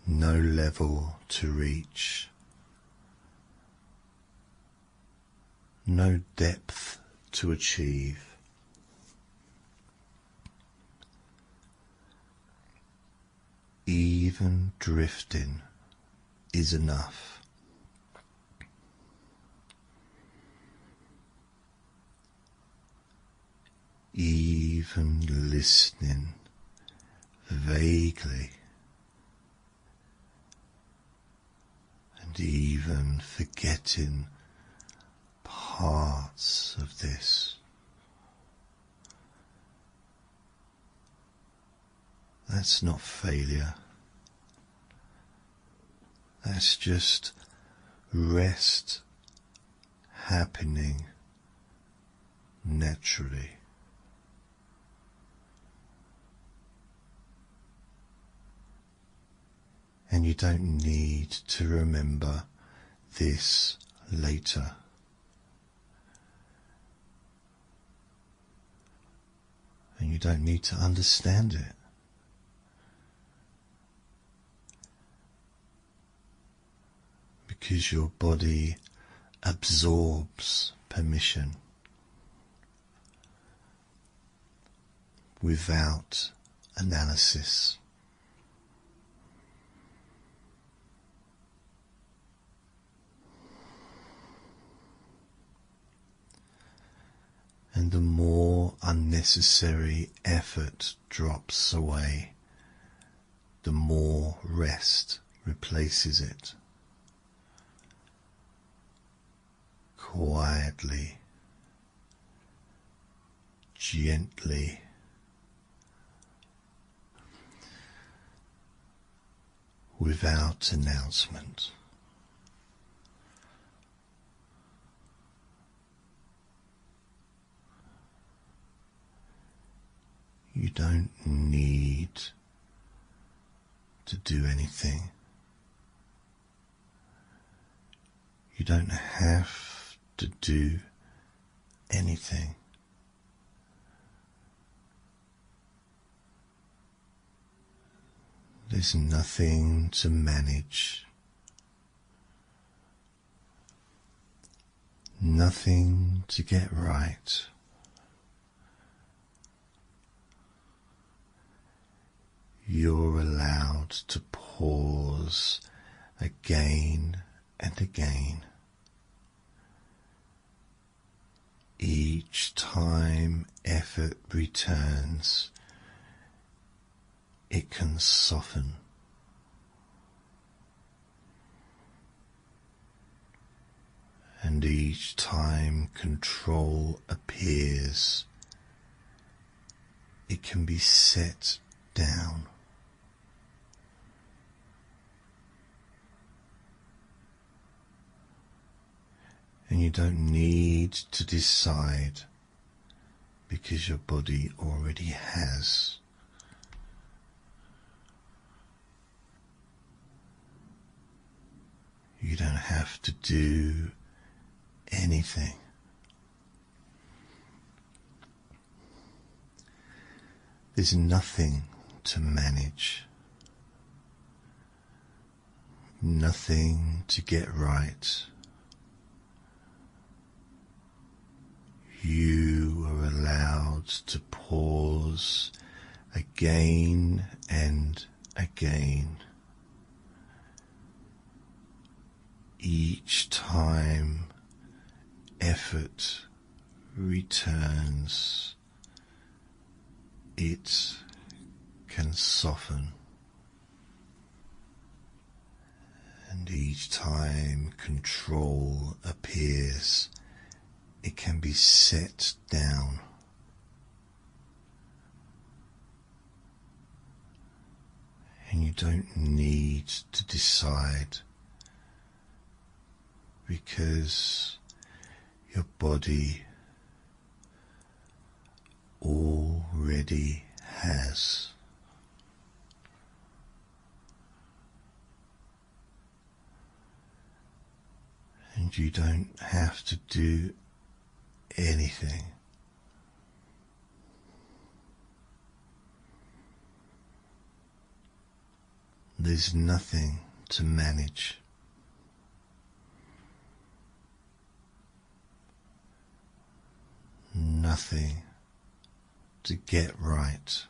Speaker 1: No level to reach. No depth to achieve. Even drifting is enough. Even listening vaguely, and even forgetting parts of this. That's not failure. That's just rest happening naturally. And you don't need to remember this later. And you don't need to understand it. because your body absorbs permission without analysis. And the more unnecessary effort drops away, the more rest replaces it. Quietly, gently, without announcement. You don't need to do anything. You don't have to do anything. There's nothing to manage, nothing to get right. You're allowed to pause again and again. Each time effort returns, it can soften. And each time control appears, it can be set down. And you don't need to decide, because your body already has. You don't have to do anything. There's nothing to manage, nothing to get right. You are allowed to pause again and again. Each time effort returns, it can soften. And each time control appears, it can be set down. And you don't need to decide, because your body already has. And you don't have to do anything. There's nothing to manage. Nothing to get right.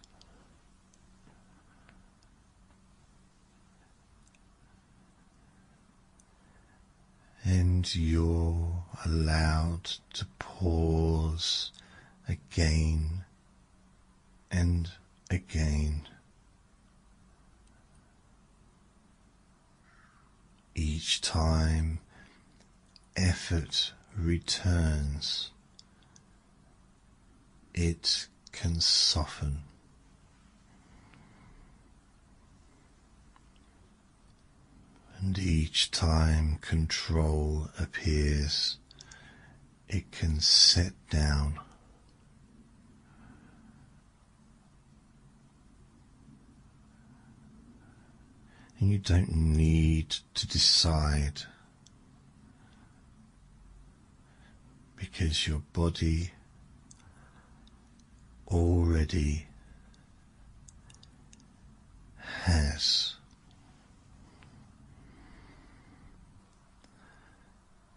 Speaker 1: And you're allowed to pause again and again. Each time effort returns, it can soften. And each time control appears, it can set down. And you don't need to decide, because your body already has.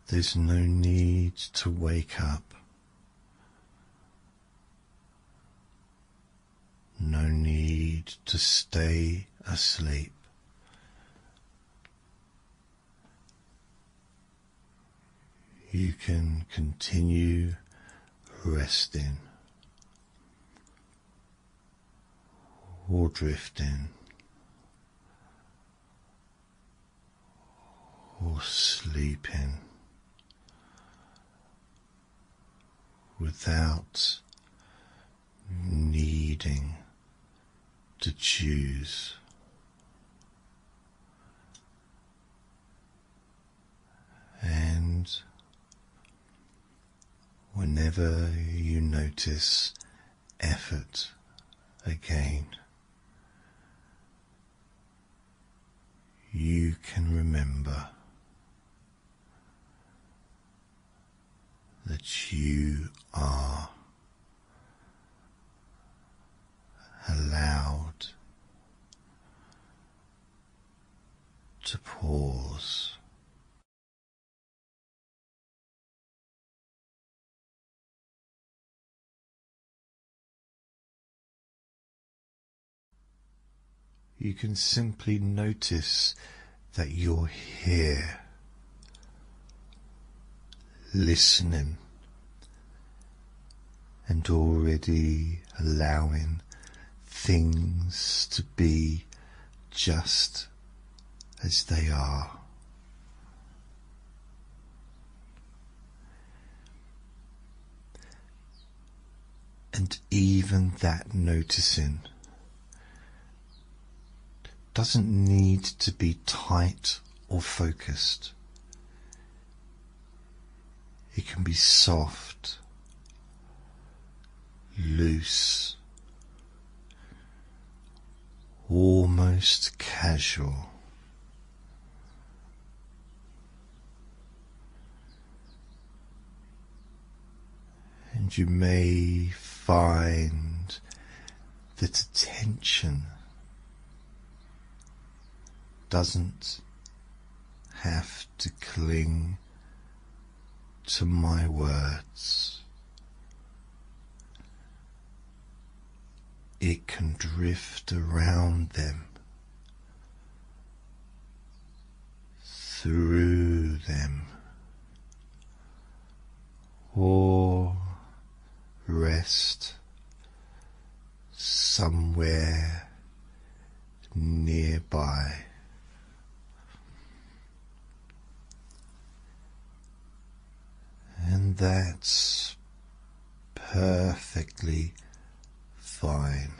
Speaker 1: There's no need to wake up, no need to stay asleep. You can continue resting or drifting or sleeping without needing to choose. And whenever you notice effort again, you can remember that you are allowed to pause. You can simply notice that you're here, listening, and already allowing things to be just as they are. And even that noticing doesn't need to be tight or focused. It can be soft, loose, almost casual. And you may find that attention doesn't have to cling to my words. It can drift around them, through them, or rest somewhere nearby. And that's perfectly fine.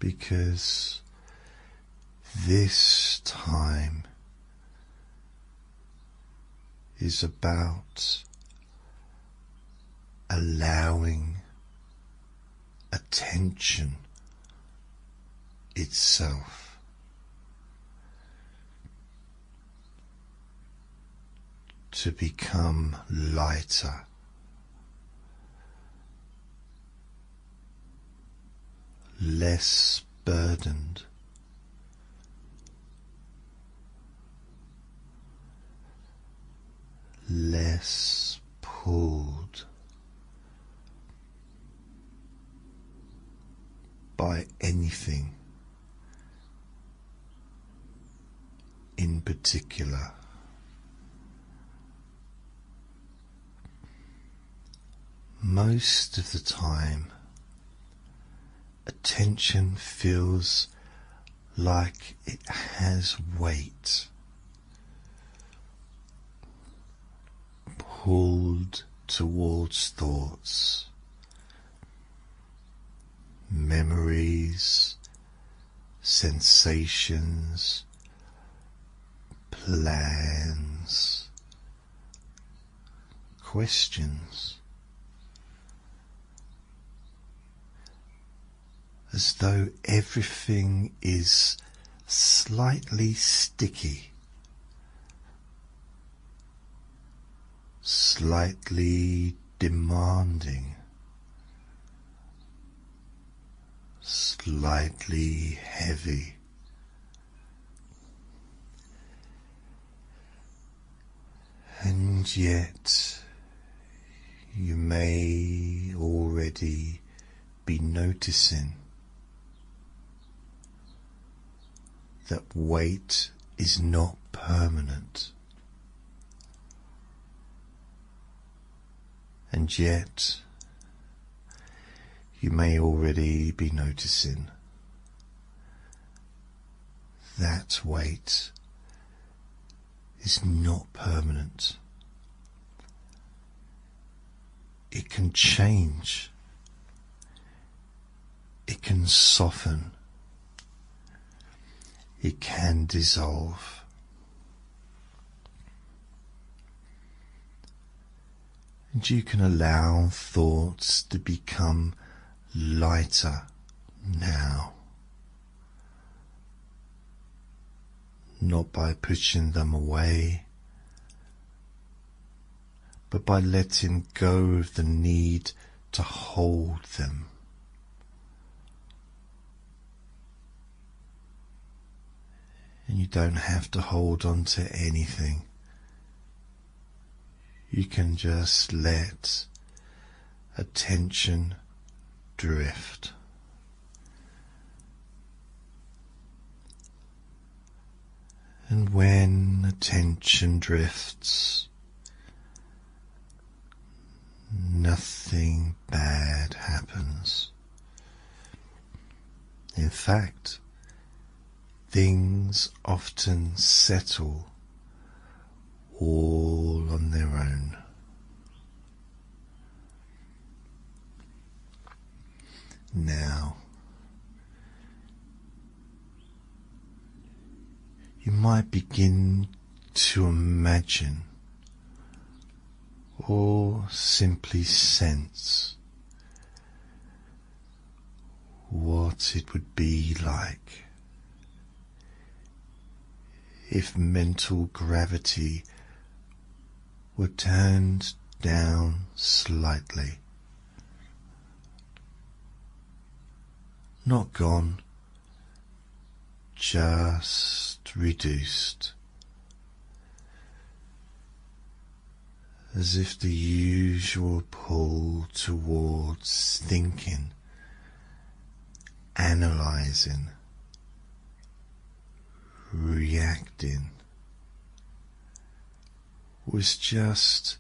Speaker 1: Because this time is about allowing attention itself to become lighter, less burdened, less pulled by anything in particular. Most of the time, attention feels like it has weight, pulled towards thoughts, memories, sensations, plans, questions. As though everything is slightly sticky, slightly demanding, slightly heavy, And yet you may already be noticing that weight is not permanent. And yet you may already be noticing that weight is not permanent. It can change. It can soften. It can dissolve. And you can allow thoughts to become lighter now. Not by pushing them away, but by letting go of the need to hold them. And you don't have to hold on to anything. You can just let attention drift. And when attention drifts, nothing bad happens. In fact, things often settle all on their own. Now, you might begin to imagine or simply sense what it would be like if mental gravity were turned down slightly. Not gone, just reduced, as if the usual pull towards thinking, analyzing, reacting was just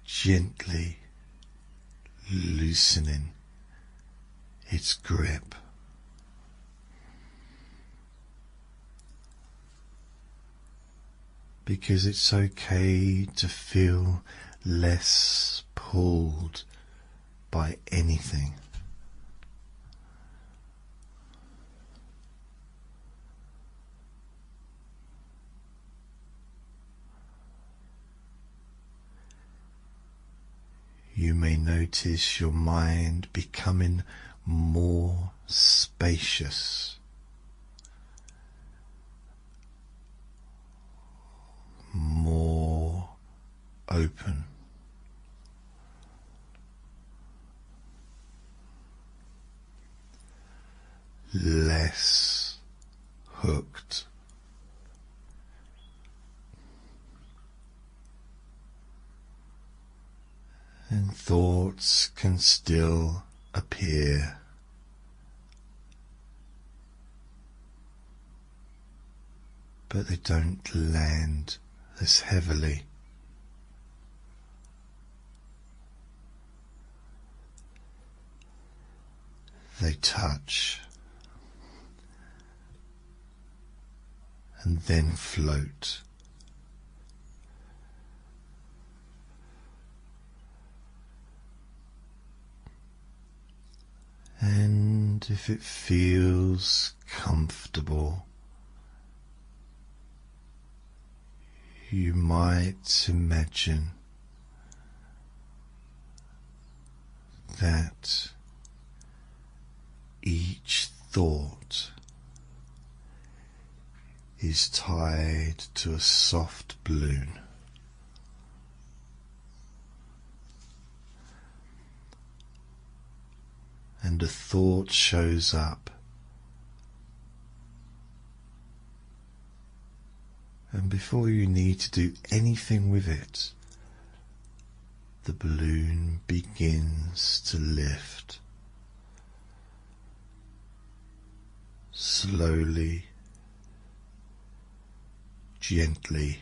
Speaker 1: gently loosening its grip. Because it's okay to feel less pulled by anything. You may notice your mind becoming more spacious, more open, less hooked. And thoughts can still appear, but they don't land as heavily. They touch and then float. And if it feels comfortable, you might imagine that each thought is tied to a soft balloon. And a thought shows up And before you need to do anything with it, the balloon begins to lift slowly, gently,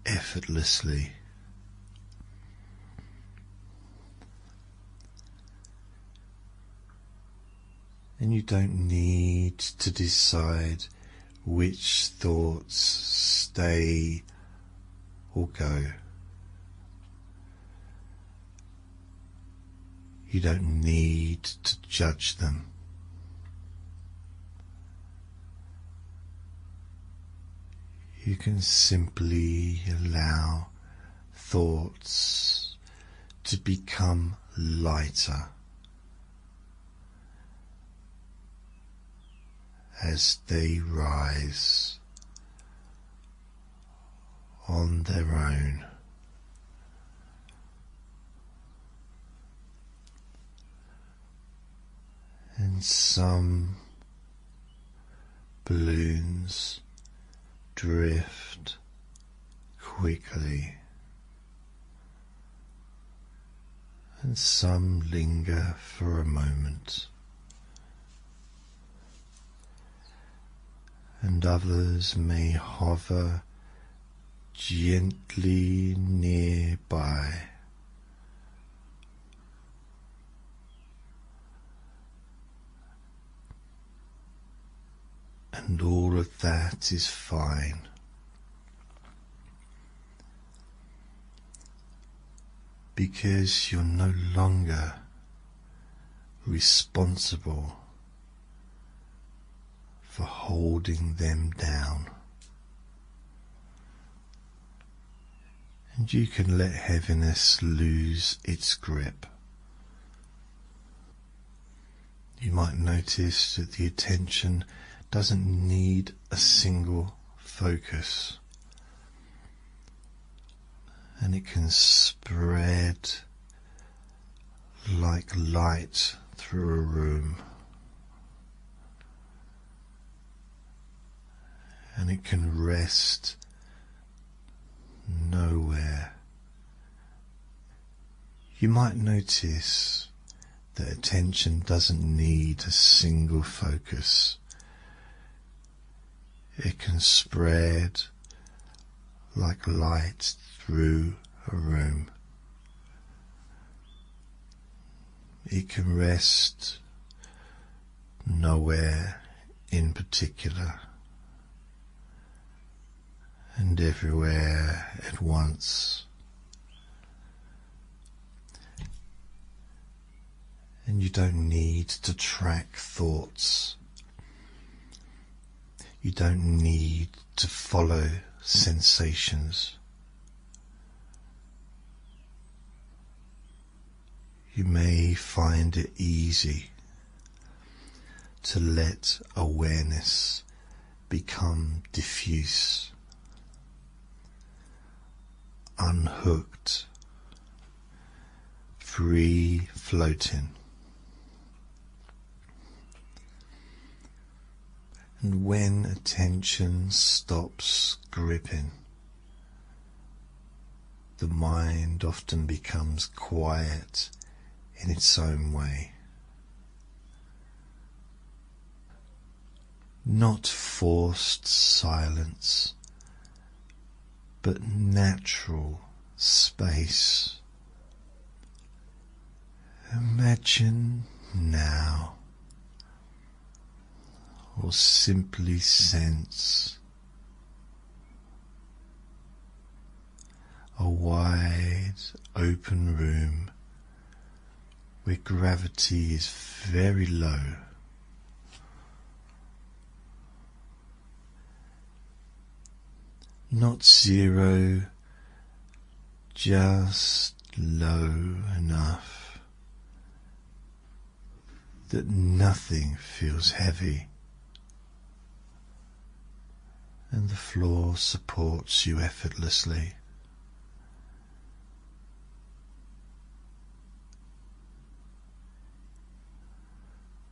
Speaker 1: effortlessly. And you don't need to decide which thoughts stay or go. You don't need to judge them. You can simply allow thoughts to become lighter as they rise on their own. And some balloons drift quickly, and some linger for a moment, and others may hover gently nearby. And all of that is fine. Because you're no longer responsible for holding them down. And you can let heaviness lose its grip. You might notice that the attention doesn't need a single focus, and it can spread like light through a room, and it can rest nowhere. You might notice that attention doesn't need a single focus. It can spread like light through a room. It can rest nowhere in particular, and everywhere at once. And you don't need to track thoughts. You don't need to follow sensations. You may find it easy to let awareness become diffuse, unhooked, free floating. And when attention stops gripping, the mind often becomes quiet in its own way. Not forced silence, but natural space. Imagine now, or simply sense, a wide open room where gravity is very low. Not zero, just low enough that nothing feels heavy, and the floor supports you effortlessly.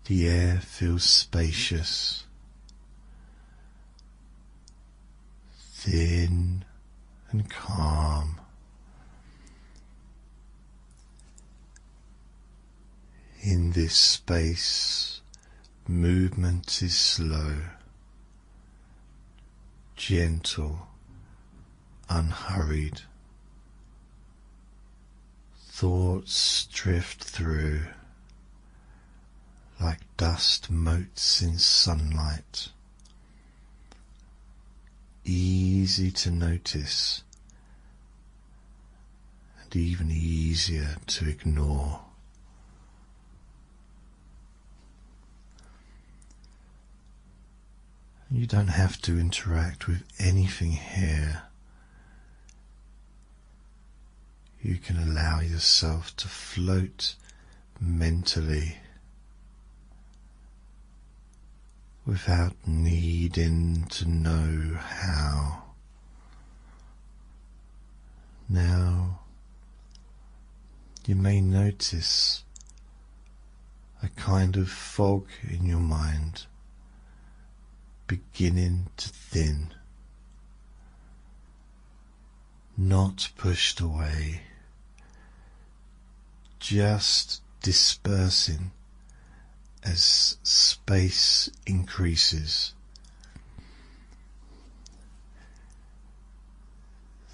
Speaker 1: The air feels spacious, thin and calm. In this space, movement is slow, gentle, unhurried. Thoughts drift through like dust motes in sunlight, easy to notice and even easier to ignore. You don't have to interact with anything here. You can allow yourself to float mentally without needing to know how. Now, you may notice a kind of fog in your mind beginning to thin, not pushed away, just dispersing as space increases.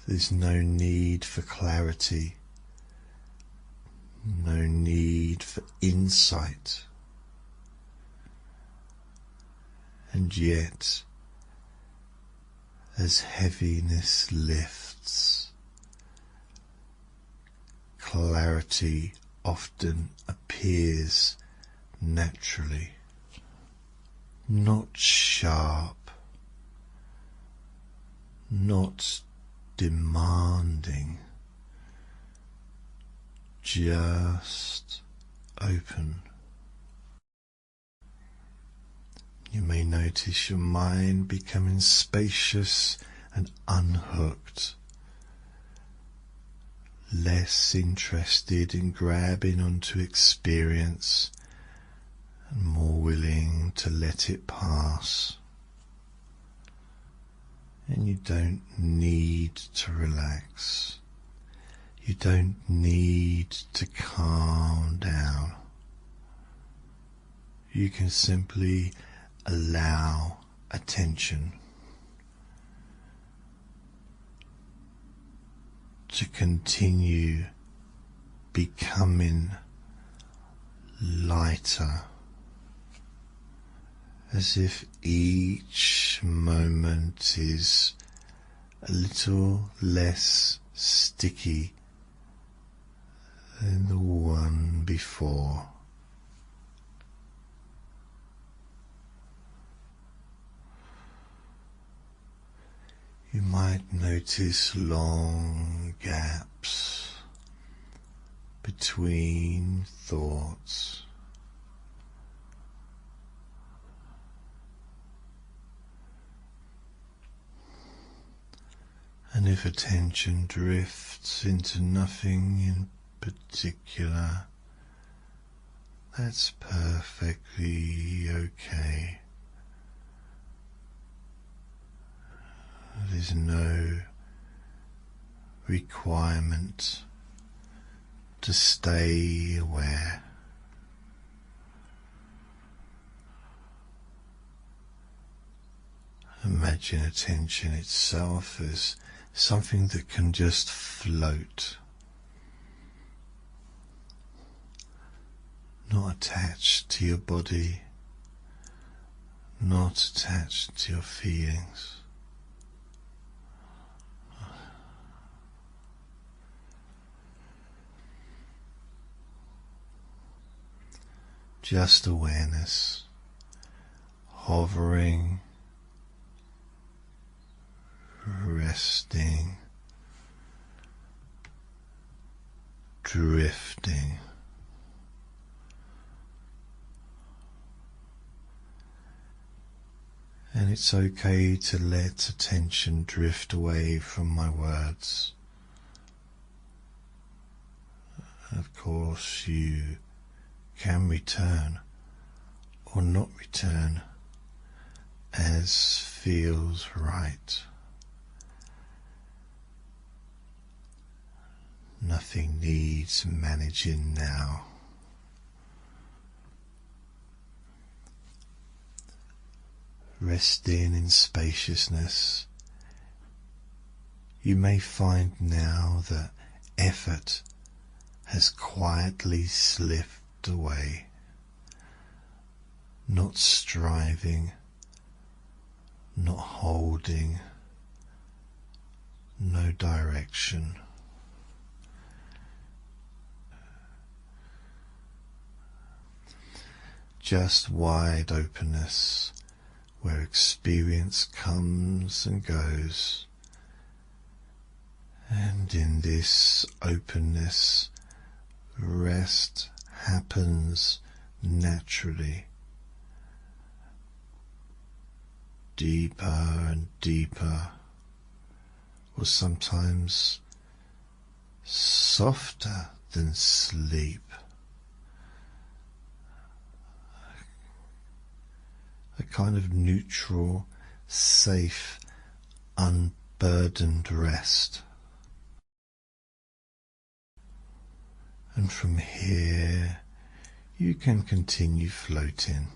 Speaker 1: There's no need for clarity, no need for insight. And yet, as heaviness lifts, clarity often appears naturally, not sharp, not demanding, just open. You may notice your mind becoming spacious and unhooked, less interested in grabbing onto experience and more willing to let it pass. And you don't need to relax. You don't need to calm down. You can simply allow attention to continue becoming lighter, as if each moment is a little less sticky than the one before. You might notice long gaps between thoughts. And if attention drifts into nothing in particular, that's perfectly okay. There's no requirement to stay aware. Imagine attention itself as something that can just float, not attached to your body, not attached to your feelings. Just awareness, hovering, resting, drifting. And it's okay to let attention drift away from my words. Of course, you can return or not return as feels right. Nothing needs managing now. Resting in spaciousness, you may find now that effort has quietly slipped away, not striving, not holding, no direction. Just wide openness, where experience comes and goes, and in this openness, rest happens naturally, deeper and deeper, or sometimes softer than sleep. A kind of neutral, safe, unburdened rest. And from here you can continue floating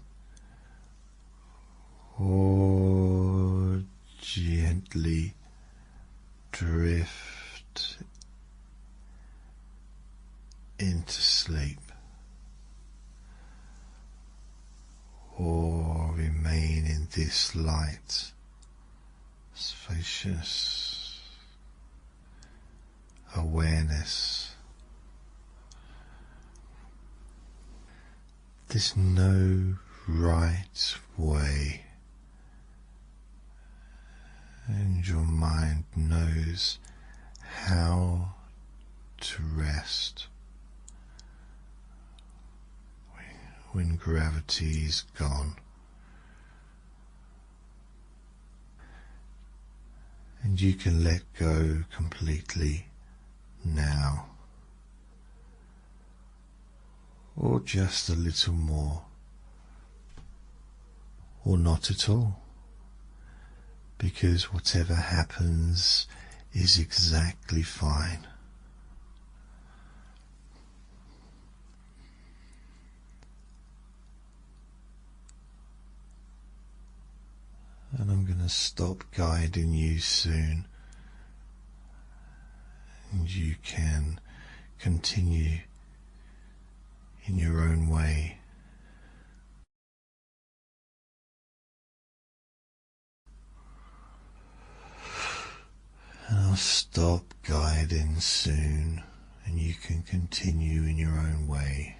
Speaker 1: or gently drift into sleep, or remain in this light, spacious awareness. There's no right way, and your mind knows how to rest when gravity is gone, and you can let go completely now, or just a little more, or not at all, because whatever happens is exactly fine. And I'm going to stop guiding you soon, and you can continue in your own way. And I'll stop guiding soon, and you can continue in your own way.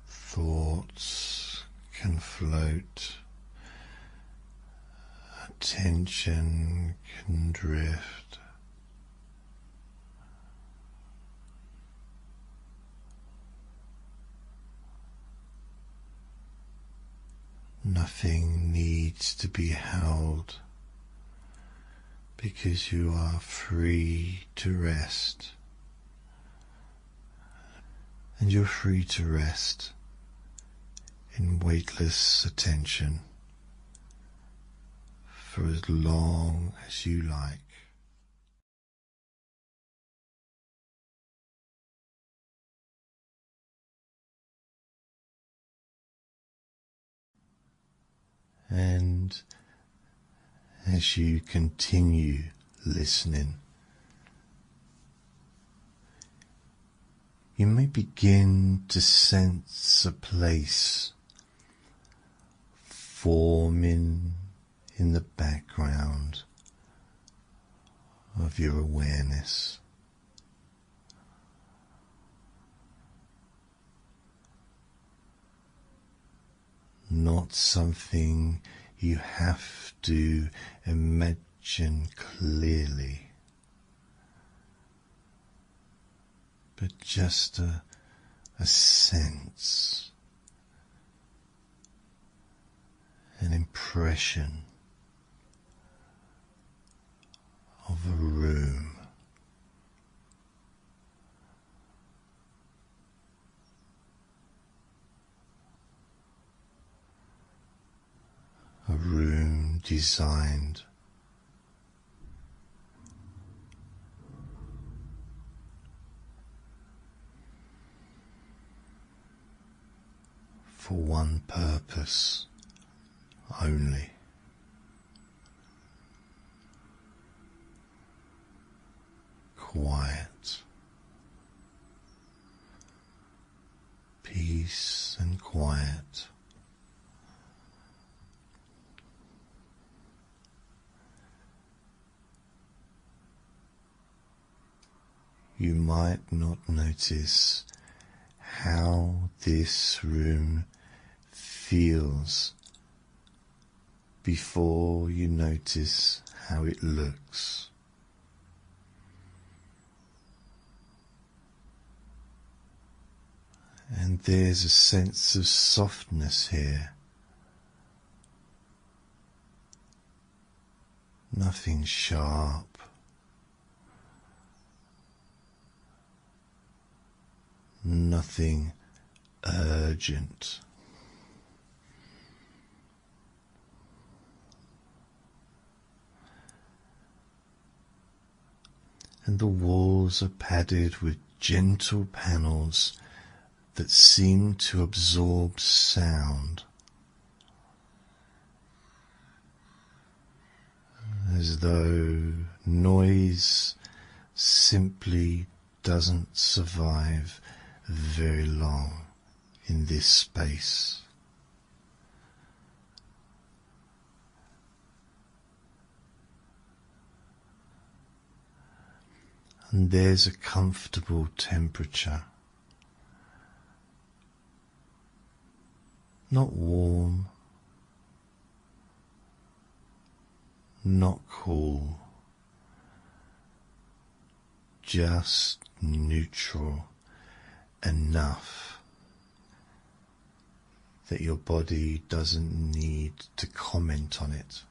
Speaker 1: Thoughts can float, attention can drift. Nothing needs to be held, because you are free to rest, and you're free to rest in weightless attention for as long as you like. And as you continue listening, you may begin to sense a place forming in the background of your awareness. Not something you have to imagine clearly, but just a sense, an impression of a room. A room designed for one purpose only. Quiet, peace and quiet. You might not notice how this room feels before you notice how it looks. And there's a sense of softness here. Nothing sharp. Nothing urgent. And the walls are padded with gentle panels that seem to absorb sound, as though noise simply doesn't survive very long in this space. And there's a comfortable temperature, not warm, not cool, just neutral enough that your body doesn't need to comment on it.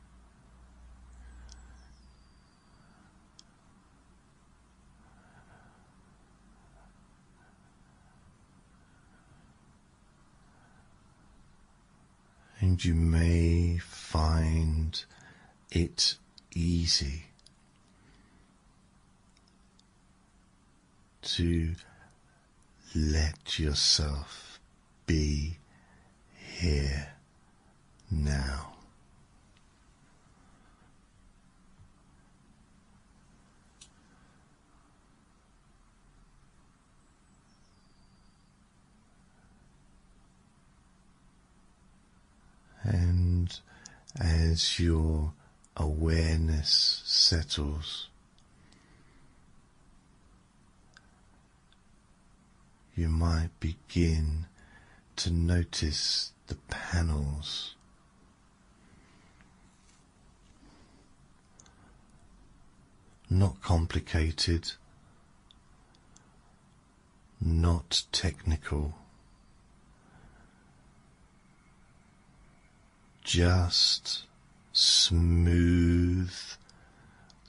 Speaker 1: And you may find it easy to let yourself be here now. And as your awareness settles, you might begin to notice the panels. Not complicated, not technical, just smooth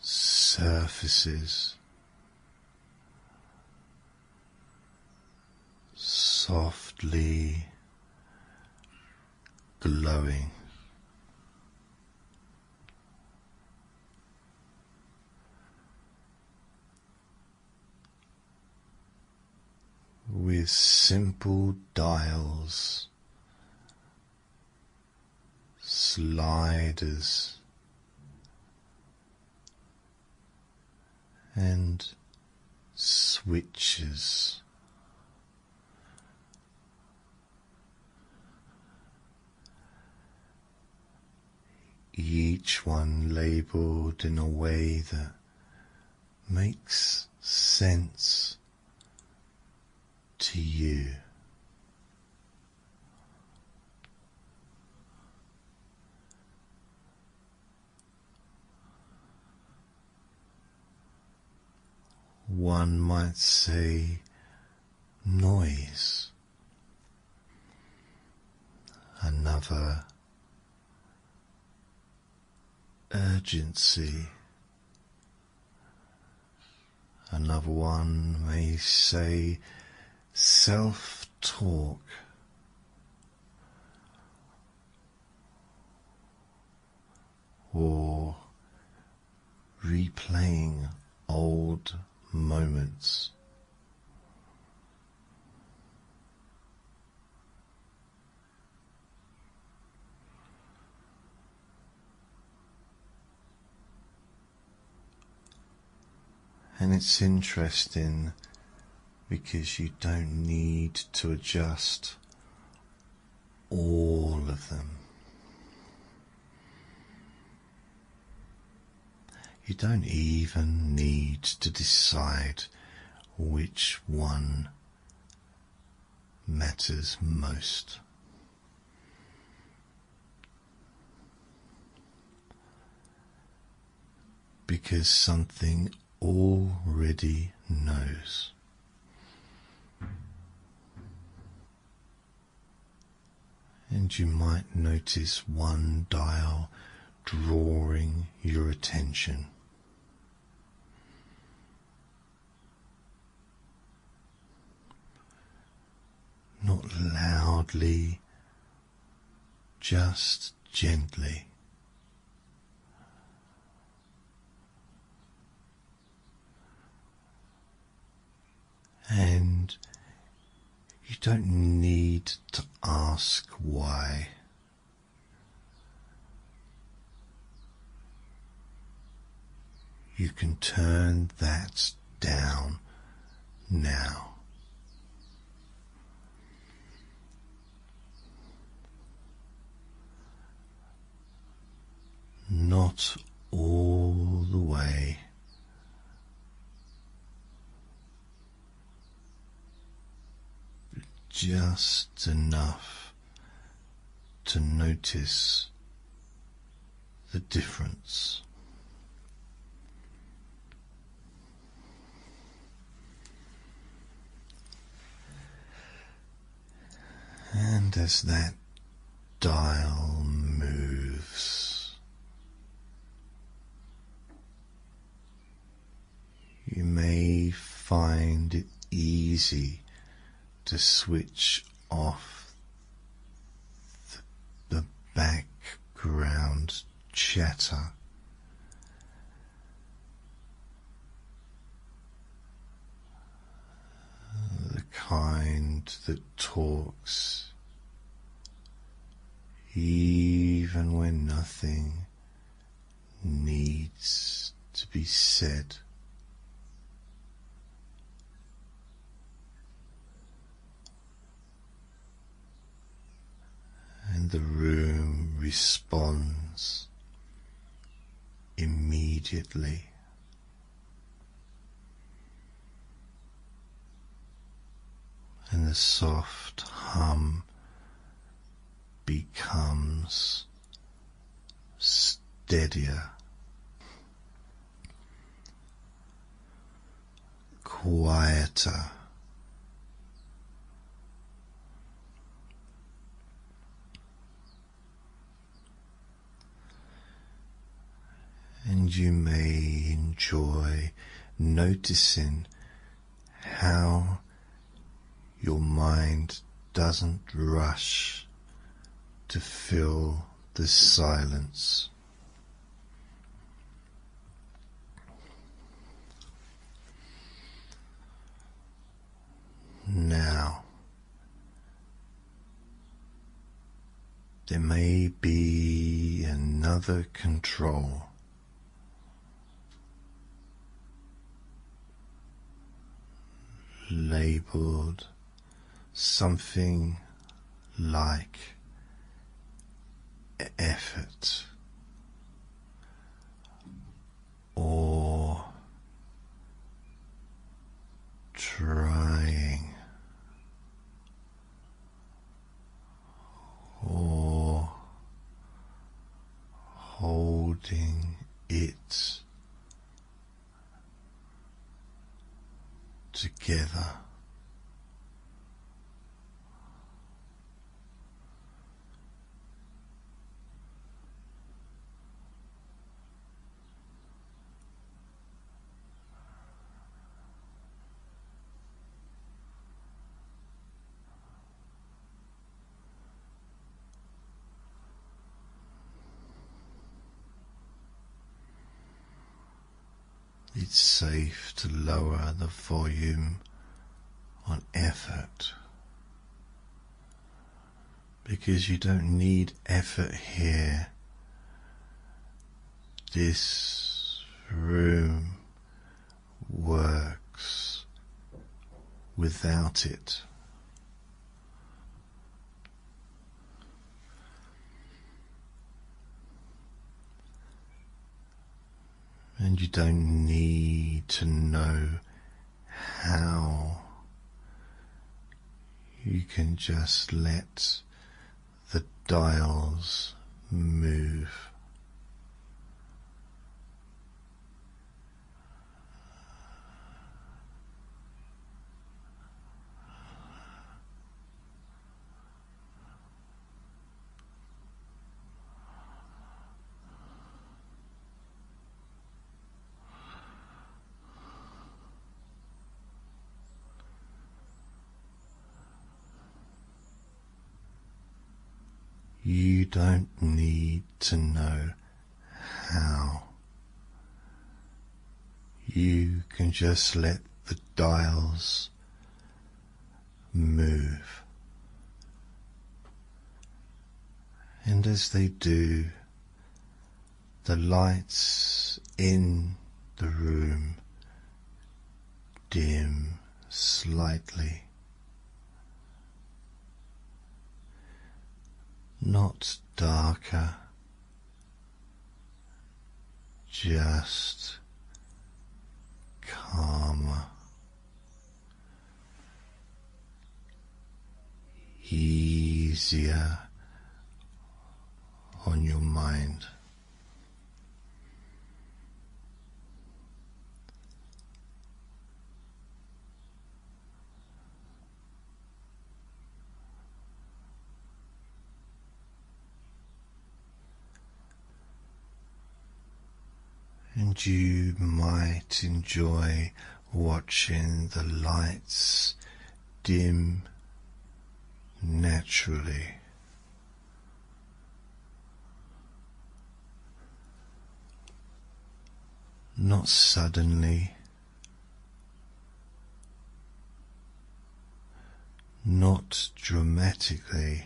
Speaker 1: surfaces, softly glowing. With simple dials, sliders, and switches. Each one labelled in a way that makes sense to you. One might say noise, another urgency, another one may say self-talk, or replaying old moments. And it's interesting because you don't need to adjust all of them. You don't even need to decide which one matters most. Because something already knows. And you might notice one dial drawing your attention. Not loudly, just gently. And you don't need to ask why. You can turn that down now. Not all the way. Just enough to notice the difference. And as that dial moves, you may find it easy to switch off the background chatter. The kind that talks even when nothing needs to be said. And the room responds immediately. And the soft hum becomes steadier, quieter. And you may enjoy noticing how your mind doesn't rush to fill the silence. Now, there may be another control. Labeled something like effort or trying or holding it together. It's safe to lower the volume on effort because you don't need effort here. This room works without it. And you don't need to know how. You can just let the dials move. You don't need to know how. You can just let the dials move. And as they do, the lights in the room dim slightly. Not darker, just calmer, easier on your mind. And you might enjoy watching the lights dim naturally. Not suddenly, not dramatically.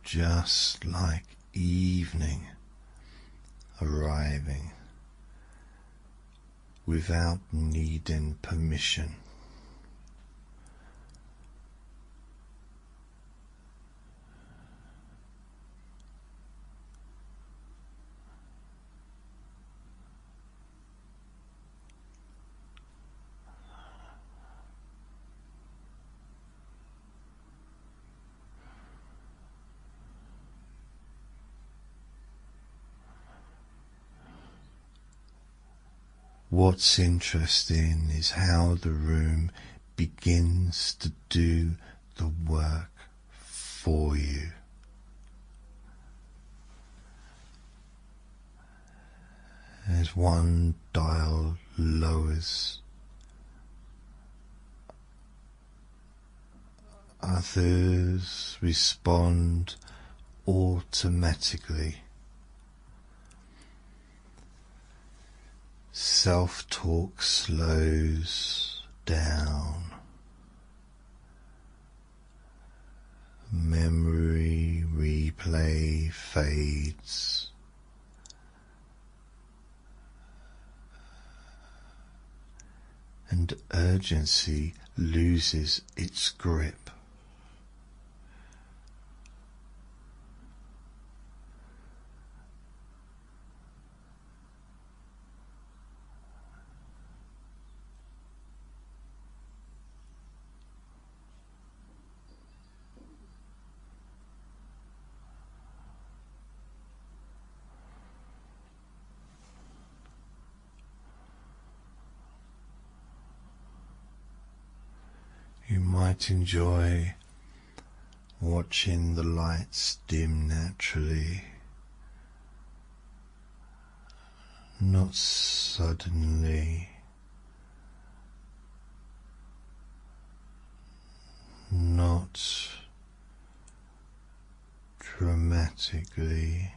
Speaker 1: Just like evening arriving without needing permission. What's interesting is how the room begins to do the work for you. As one dial lowers, others respond automatically. Self-talk slows down. Memory replay fades. And urgency loses its grip. You might enjoy watching the lights dim naturally, not suddenly, not dramatically,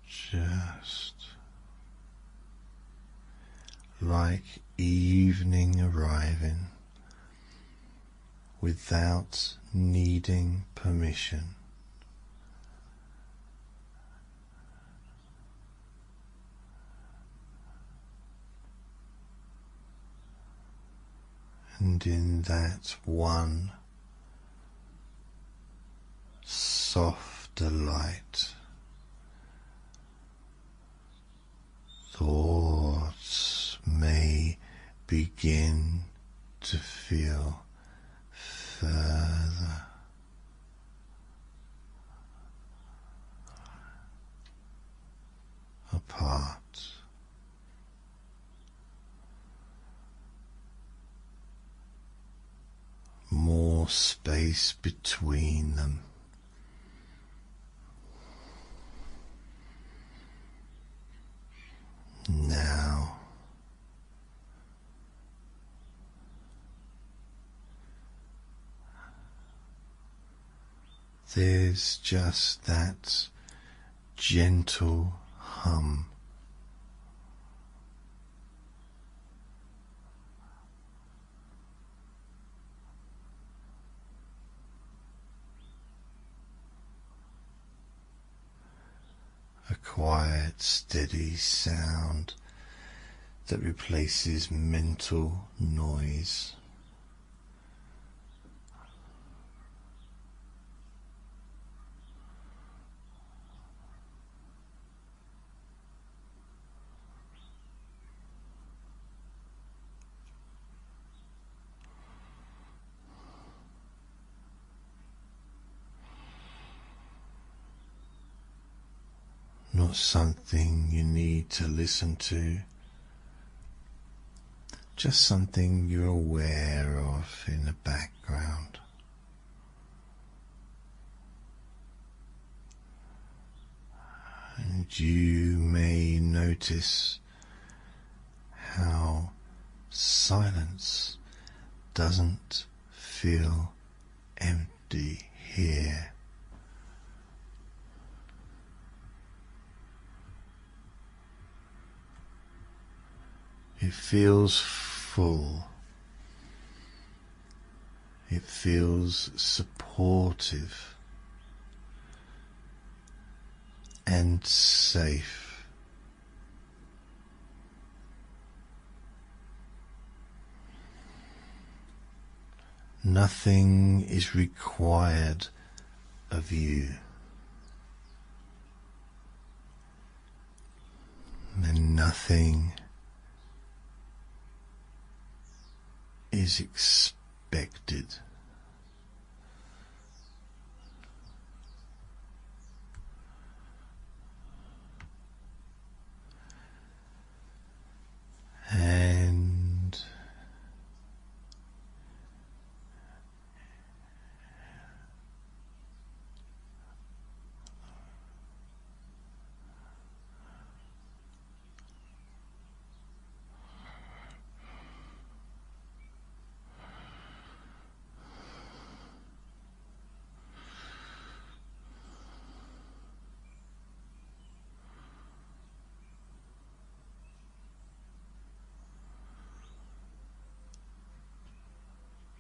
Speaker 1: just like evening arriving without needing permission. And in that one soft delight, thoughts may begin to feel further apart. More space between them. Now there's just that gentle hum. A quiet, steady sound that replaces mental noise. Not something you need to listen to, just something you're aware of in the background. And you may notice how silence doesn't feel empty here. It feels full. It feels supportive and safe. Nothing is required of you, and nothing is expected. And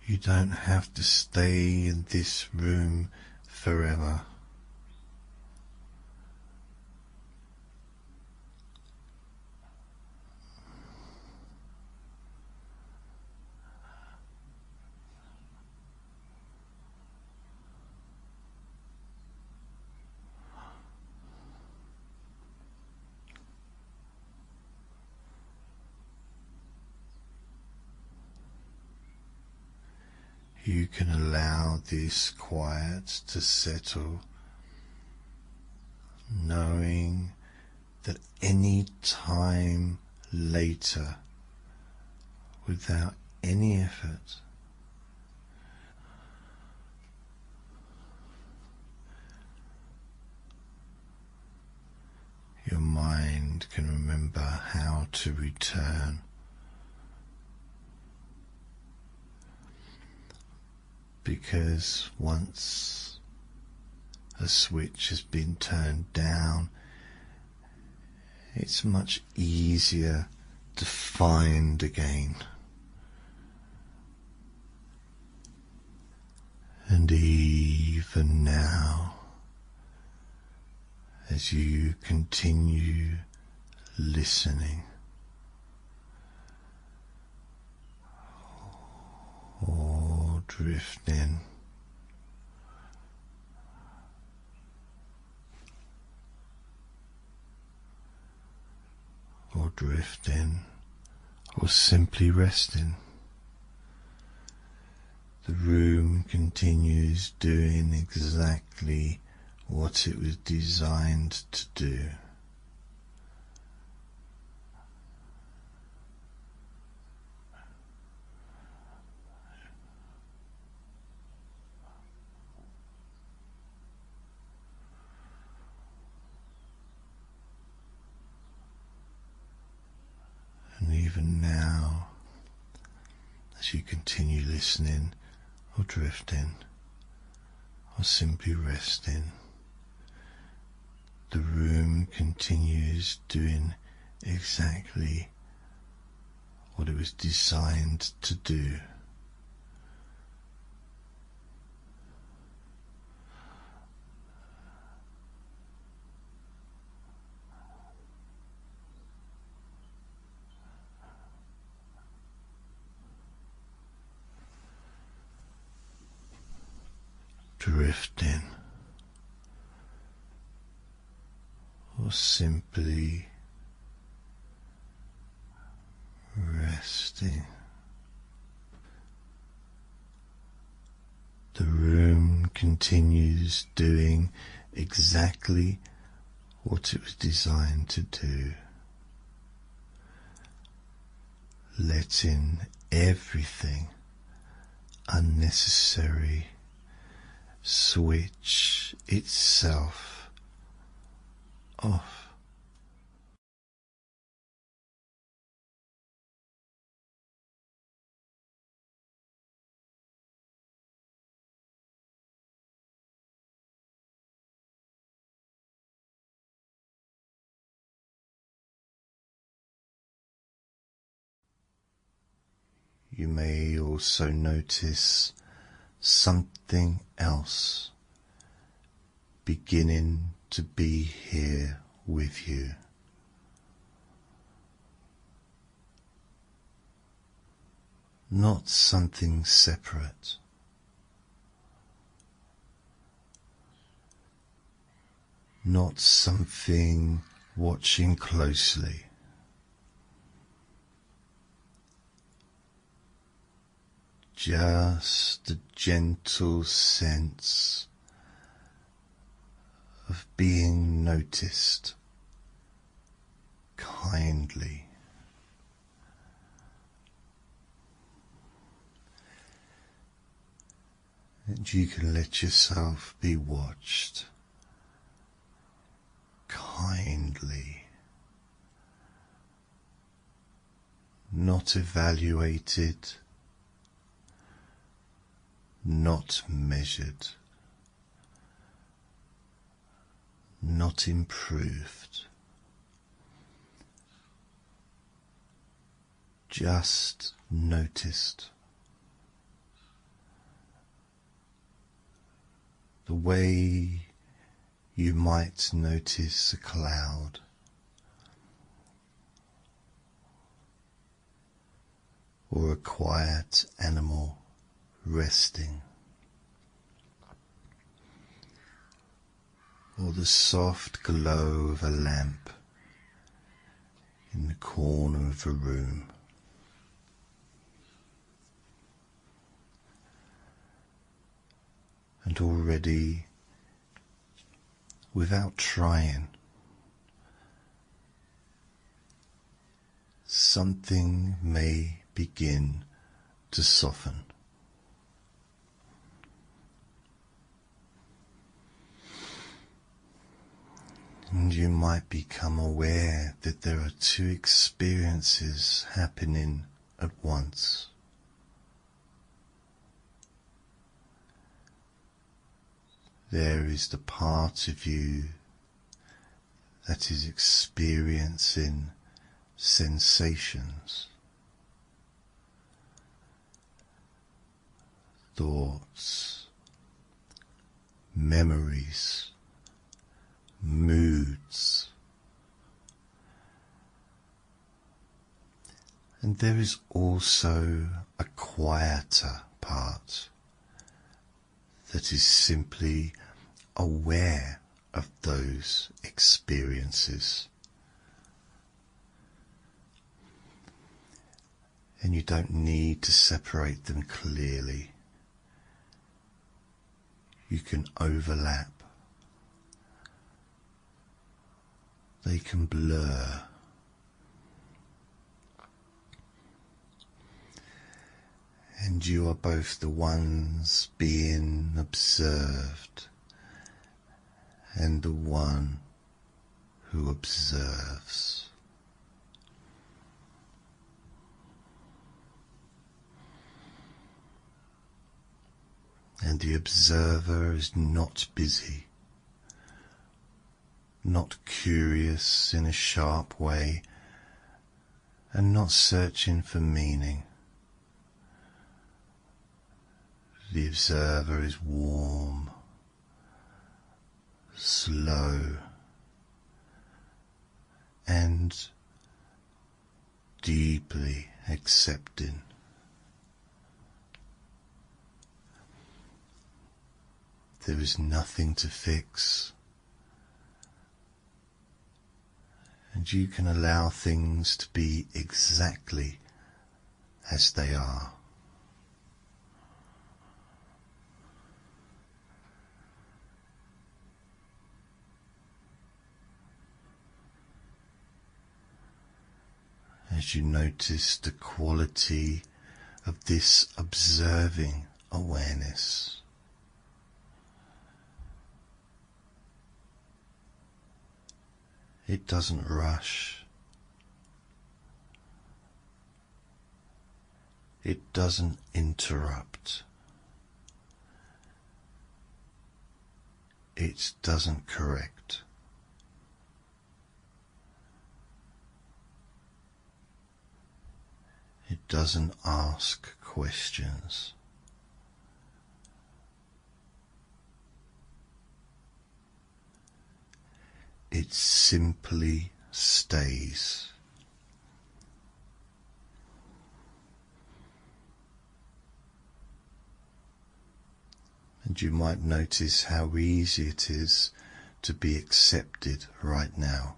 Speaker 1: you don't have to stay in this room forever. You can allow this quiet to settle, knowing that any time later, without any effort, your mind can remember how to return. Because once a switch has been turned down, it's much easier to find again. even now, as you continue listening or drifting, or simply resting. The room continues doing exactly what it was designed to do. And even now, as you continue listening or drifting or simply resting, the room continues doing exactly what it was designed to do. Drifting or simply resting. The room continues doing exactly what it was designed to do, letting everything unnecessary switch itself off. You may also notice something else beginning to be here with you. Not something separate. Not something watching closely. Just a gentle sense of being noticed kindly. And you can let yourself be watched kindly, not evaluated, not measured, not improved, just noticed. The way you might notice a cloud, or a quiet animal resting, or the soft glow of a lamp in the corner of a room. And already, without trying, something may begin to soften. And you might become aware that there are two experiences happening at once. There is the part of you that is experiencing sensations, thoughts, memories, moods. And there is also a quieter part that is simply aware of those experiences. And you don't need to separate them clearly. You can overlap. They can blur. And you are both the ones being observed and the one who observes. And the observer is not busy, not curious in a sharp way, and not searching for meaning. The observer is warm, slow, and deeply accepting. There is nothing to fix, and you can allow things to be exactly as they are. As you notice the quality of this observing awareness, it doesn't rush. It doesn't interrupt. It doesn't correct. It doesn't ask questions. It simply stays. And you might notice how easy it is to be accepted right now.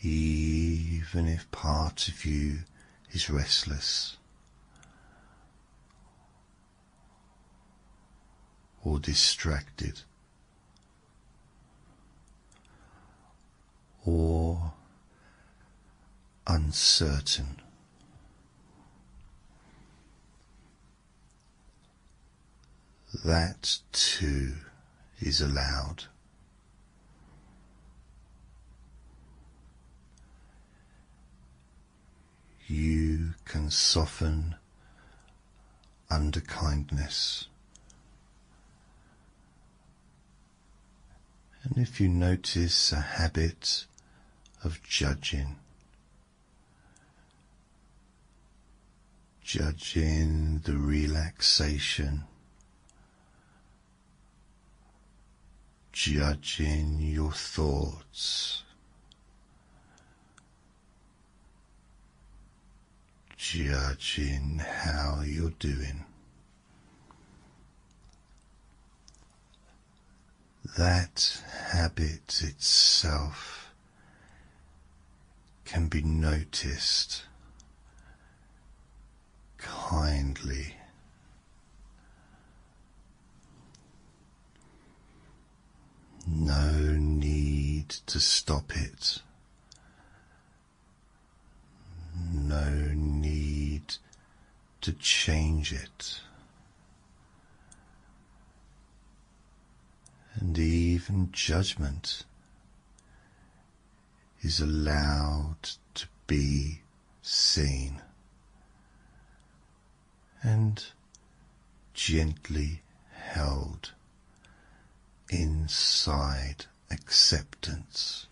Speaker 1: Even if part of you is restless or distracted or uncertain. That too is allowed. You can soften under kindness. And if you notice a habit of judging the relaxation, judging your thoughts, judging how you're doing, that habit itself can be noticed kindly. No need to stop it. No need to change it. And even judgment is allowed to be seen and gently held inside acceptance.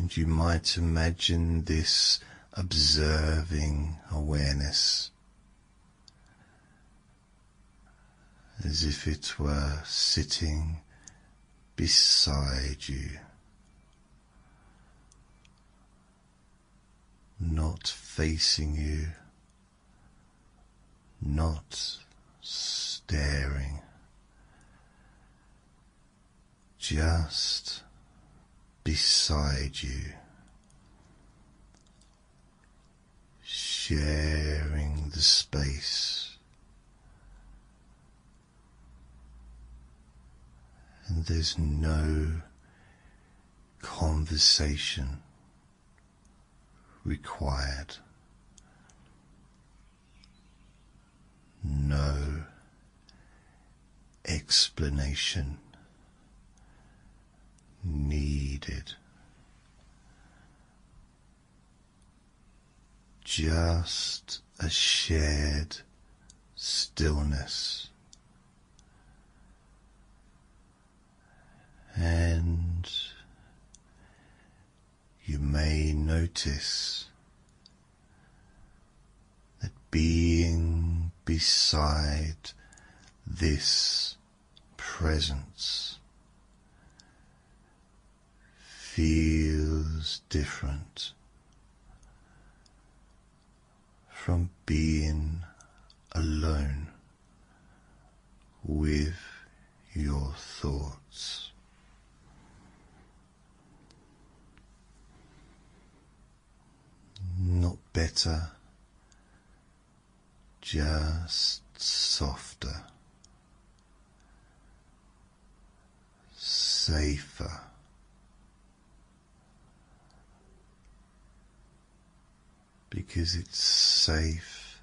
Speaker 1: And you might imagine this observing awareness as if it were sitting beside you, not facing you, not staring, just beside you, sharing the space. And there's no conversation required, no explanation needed, just a shared stillness. And you may notice that being beside this presence feels different from being alone with your thoughts. Not better, just softer, safer, because it's safe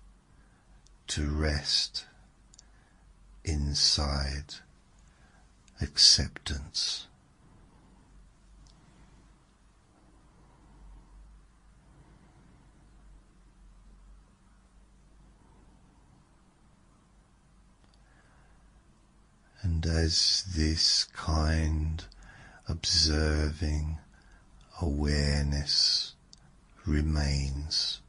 Speaker 1: to rest inside acceptance. And as this kind observing awareness remains,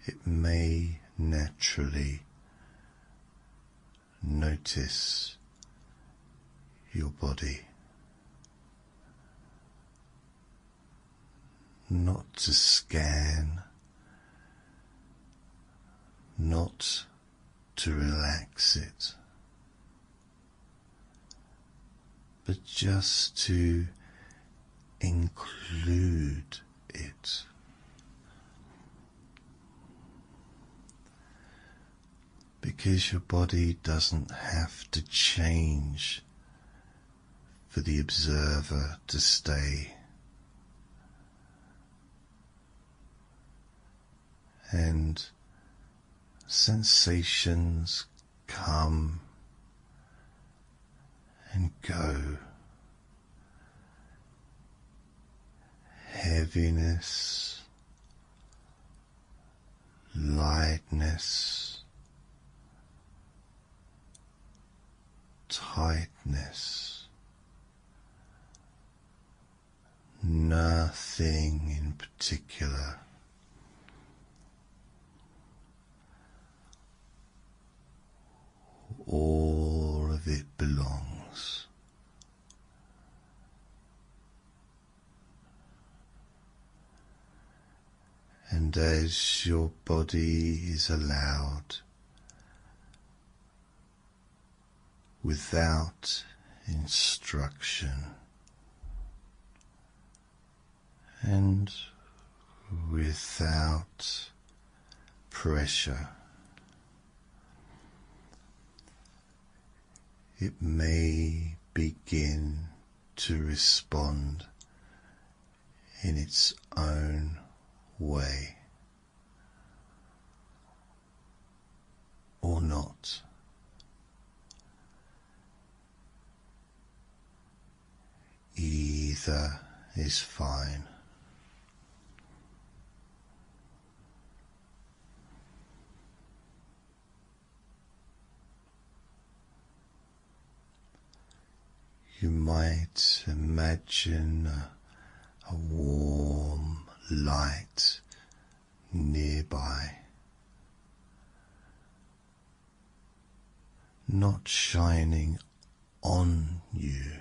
Speaker 1: it may naturally notice your body, not to scan, not to relax it, but just to include it. Because your body doesn't have to change for the observer to stay. And sensations come and go. Heaviness, lightness, tightness, nothing in particular. All of it belongs. And as your body is allowed, without instruction and without pressure, it may begin to respond in its own way, or not. Either is fine. You might imagine a warm light nearby, not shining on you,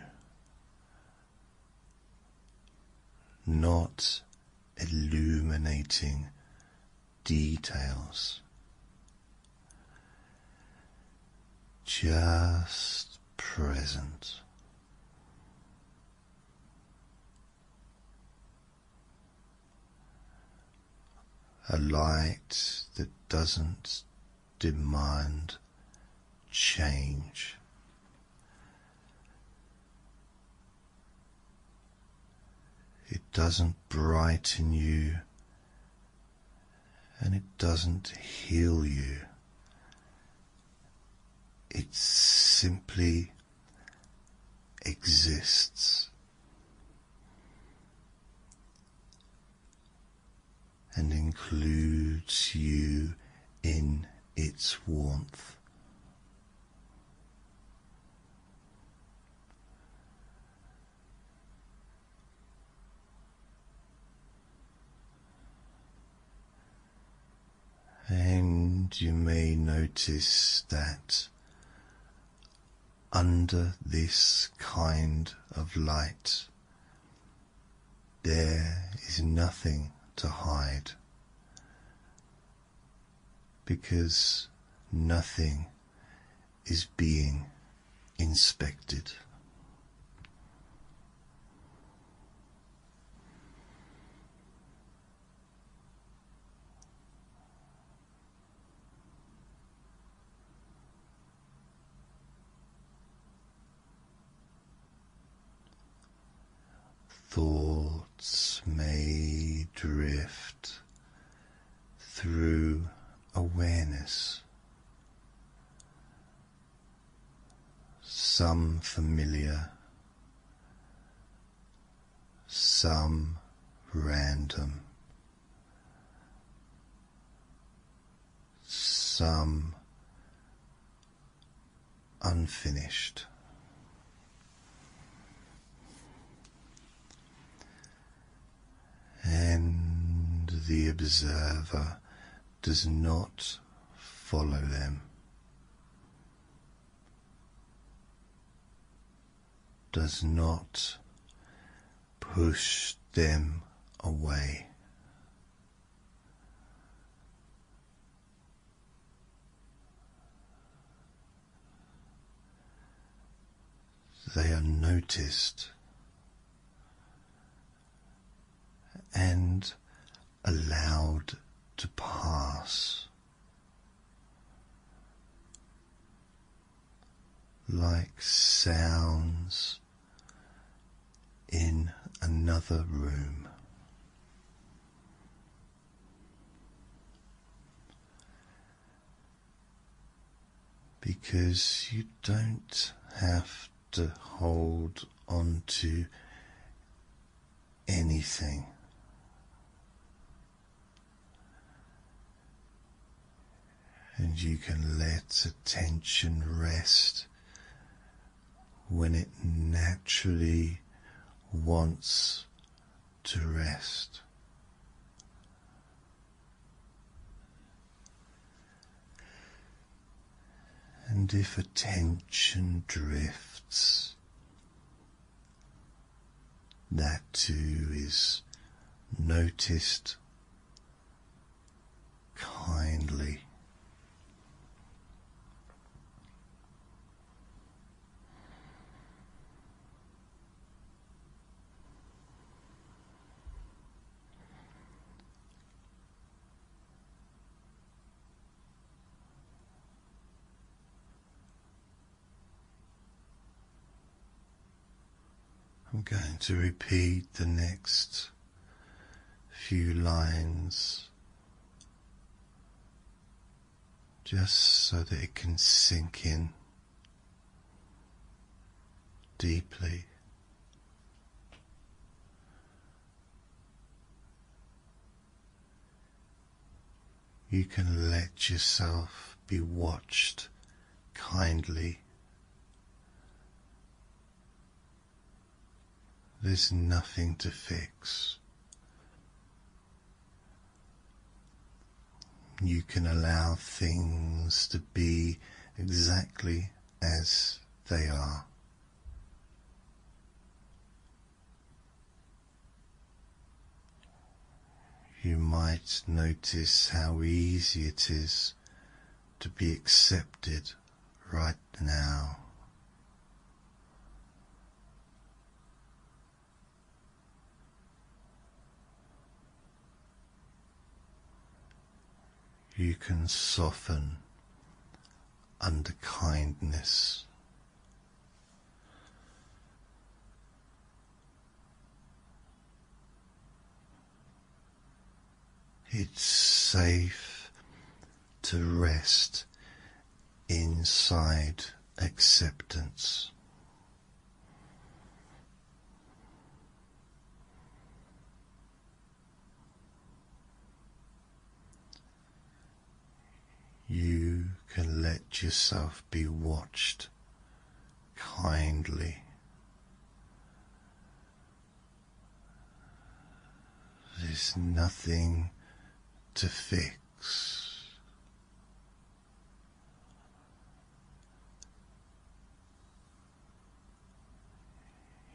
Speaker 1: not illuminating details, just present. A light that doesn't demand change. It doesn't brighten you, and it doesn't heal you. It simply exists and includes you in its warmth. And you may notice that under this kind of light, there is nothing to hide, because nothing is being inspected. Thoughts may drift through awareness, some familiar, some random, some unfinished. And the observer does not follow them, does not push them away. They are noticed and allowed to pass, like sounds in another room. Because you don't have to hold on to anything. And you can let attention rest when it naturally wants to rest. And if attention drifts, that too is noticed kindly. I'm going to repeat the next few lines just so that it can sink in deeply. You can let yourself be watched kindly There's nothing to fix. You can allow things to be exactly as they are. You might notice how easy it is to be accepted right now. You can soften under kindness. It's safe to rest inside acceptance. You can let yourself be watched kindly. There's nothing to fix.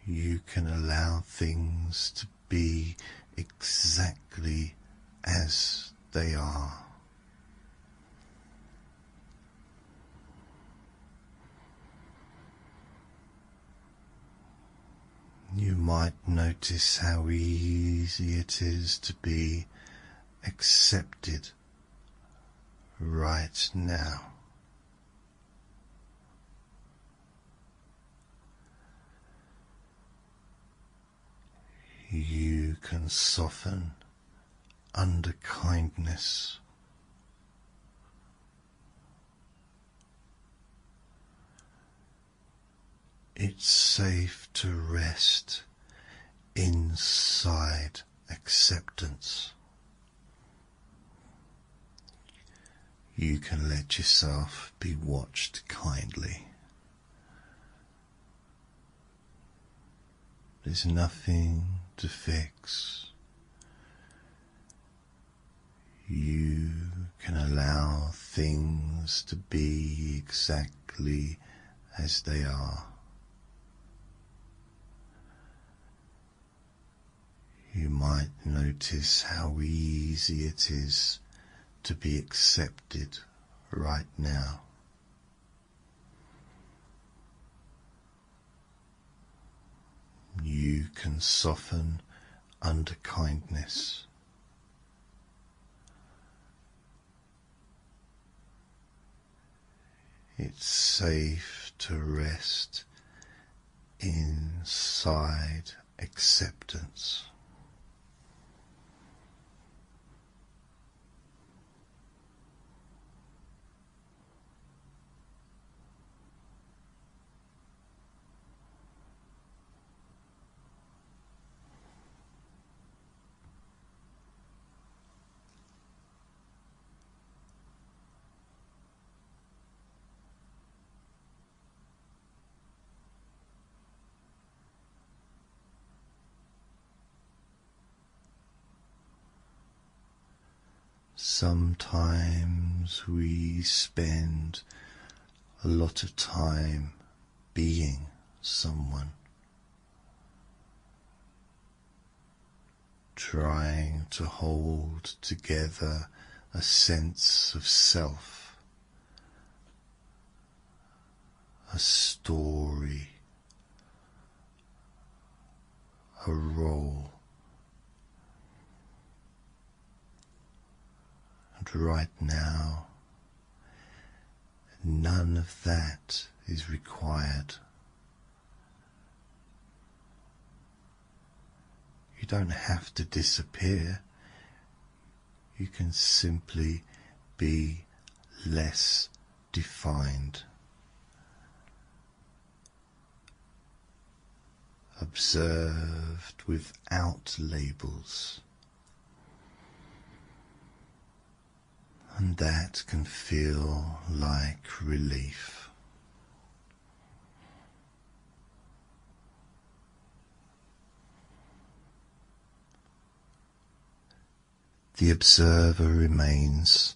Speaker 1: You can allow things to be exactly as they are. You might notice how easy it is to be accepted right now. You can soften under kindness. It's safe to rest inside acceptance. You can let yourself be watched kindly. There's nothing to fix. You can allow things to be exactly as they are. You might notice how easy it is to be accepted right now. You can soften under kindness. It's safe to rest inside acceptance. Sometimes we spend a lot of time being someone, trying to hold together a sense of self, a story, a role. And right now, none of that is required. You don't have to disappear. You can simply be less defined. Observed without labels. And that can feel like relief. The observer remains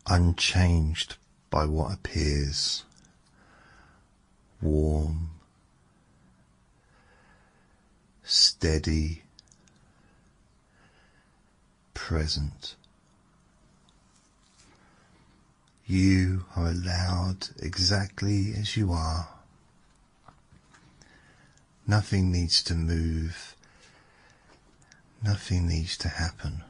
Speaker 1: unchanged by what appears, warm, steady, present. You are allowed exactly as you are. Nothing needs to move. Nothing needs to happen.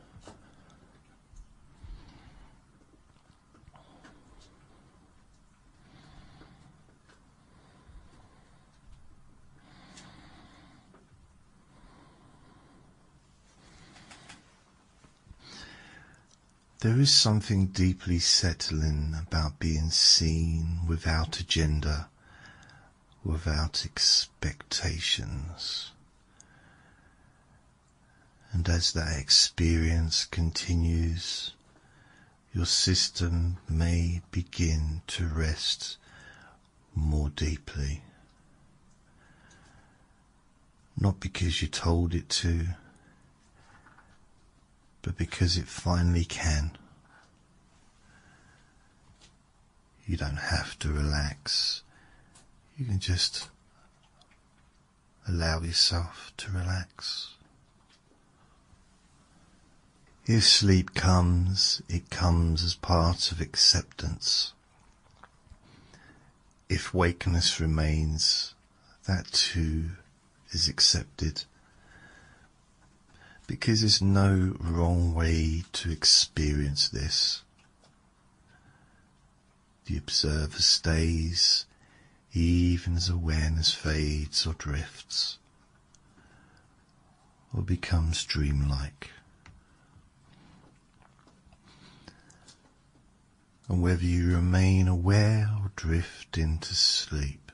Speaker 1: There is something deeply settling about being seen without agenda, without expectations. And as that experience continues, your system may begin to rest more deeply. Not because you told it to, but because it finally can. You don't have to relax. You can just allow yourself to relax. If sleep comes, it comes as part of acceptance. If wakeness remains, that too is accepted. Because there's no wrong way to experience this. The observer stays, even as awareness fades or drifts, or becomes dreamlike. And whether you remain aware or drift into sleep,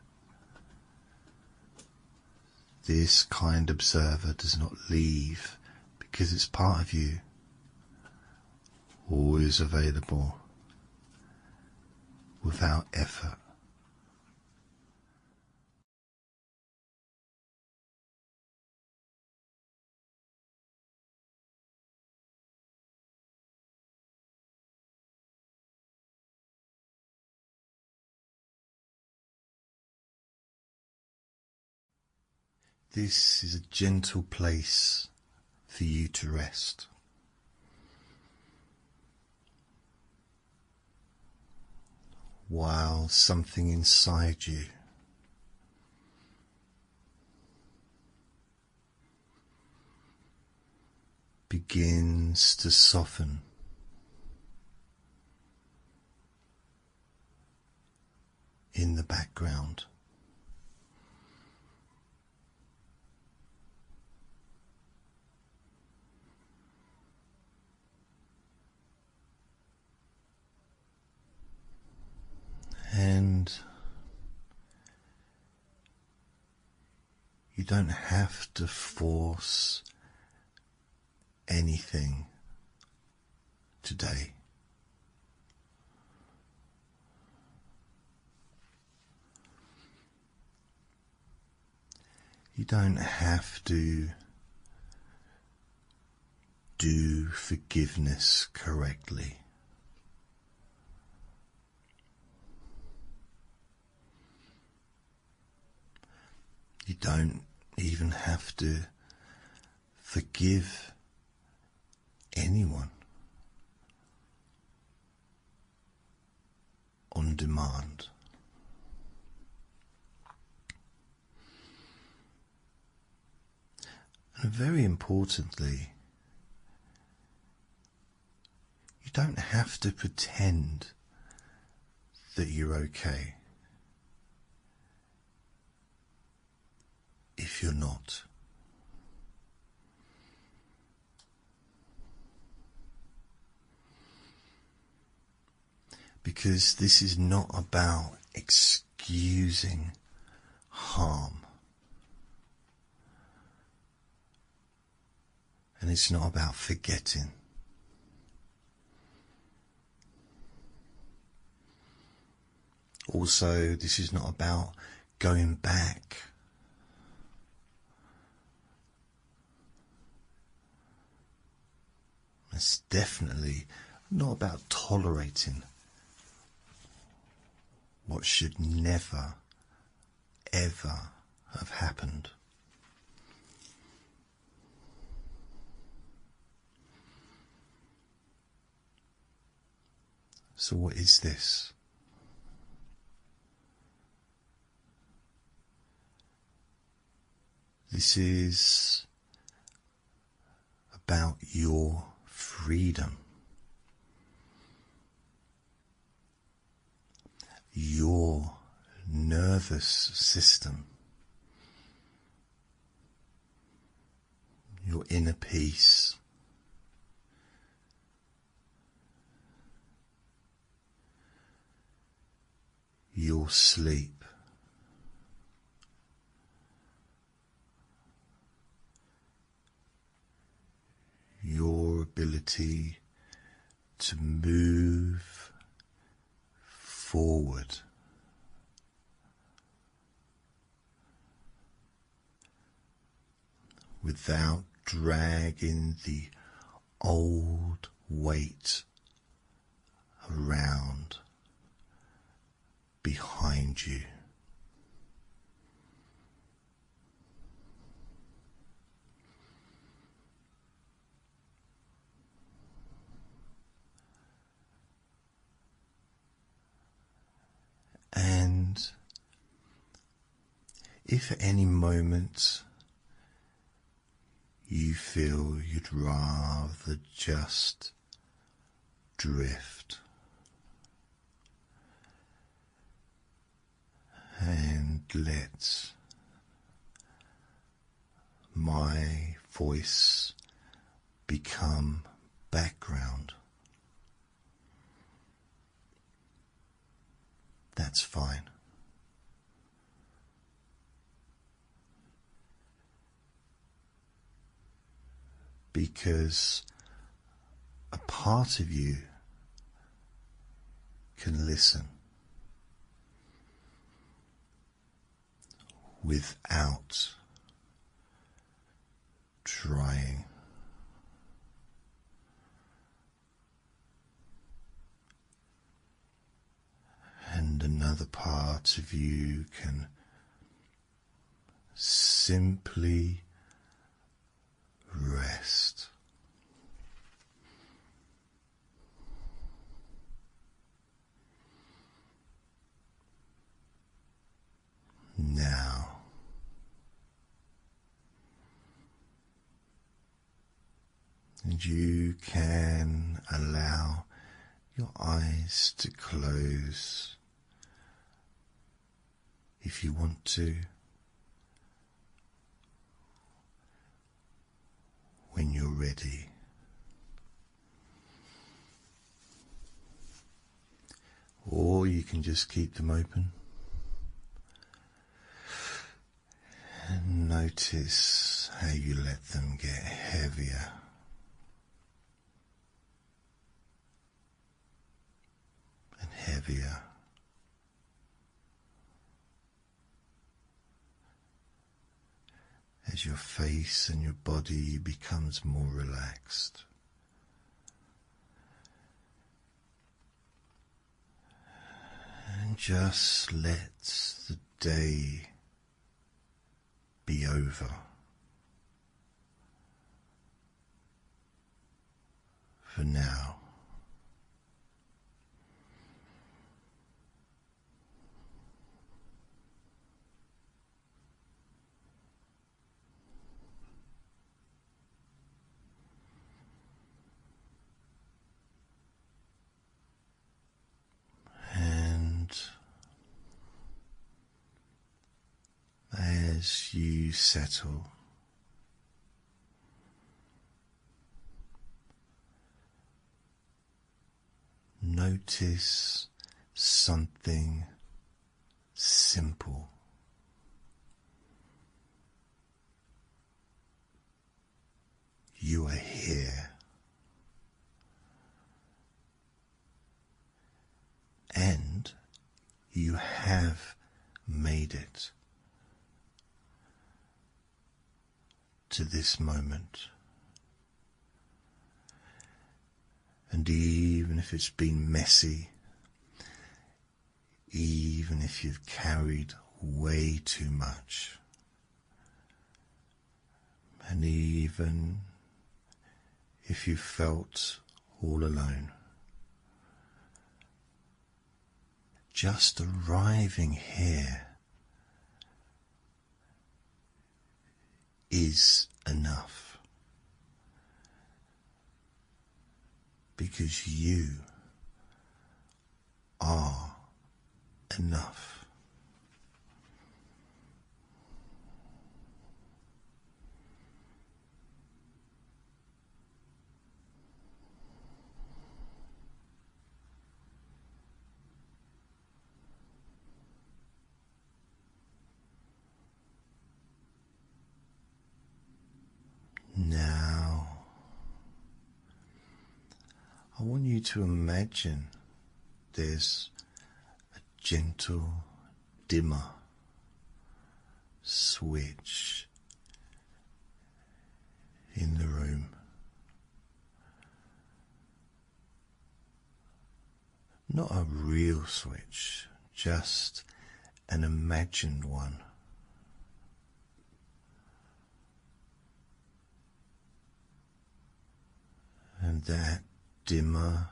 Speaker 1: this kind observer does not leave, because it's part of you, always available, without effort. This is a gentle place for you to rest. While something inside you begins to soften in the background. And you don't have to force anything today. You don't have to do forgiveness correctly. You don't even have to forgive anyone on demand. And very importantly, you don't have to pretend that you're okay if you're not. Because this is not about excusing harm. And it's not about forgetting. Also, this is not about going back. It's definitely not about tolerating what should never, ever have happened. So what is this? This is about your freedom, your nervous system, your inner peace, your sleep, your ability to move forward without dragging the old weight around behind you. And if at any moment you feel you'd rather just drift and let my voice become background, that's fine. Because a part of you can listen without trying. And another part of you can simply rest. Now, and you can allow your eyes to close if you want to, when you're ready. Or you can just keep them open and notice how you let them get heavier and heavier as your face and your body becomes more relaxed. And just let the day be over for now. And as you settle, notice something simple. You are here, and you have made it to this moment. And even if it's been messy, even if you've carried way too much, and even if you felt all alone, just arriving here is enough, because you are enough. Now, I want you to imagine there's a gentle dimmer switch in the room. Not a real switch, just an imagined one. And that dimmer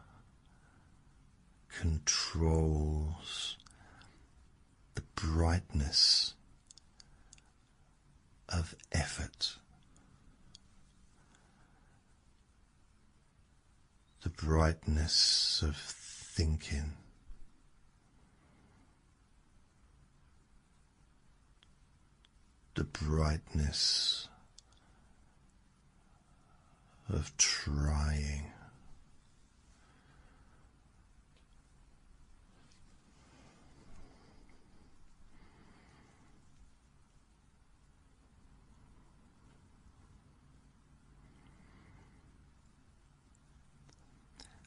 Speaker 1: controls the brightness of effort, the brightness of thinking, the brightness of trying.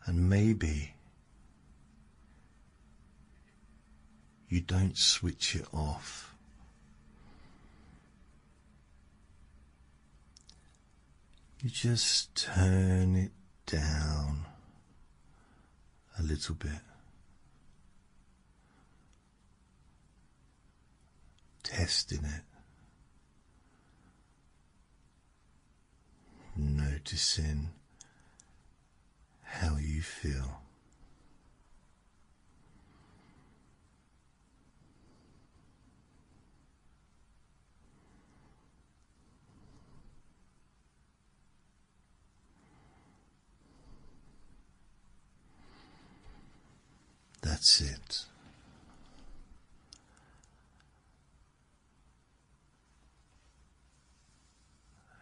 Speaker 1: And maybe you don't switch it off. You just turn it down a little bit, testing it, noticing how you feel. That's it.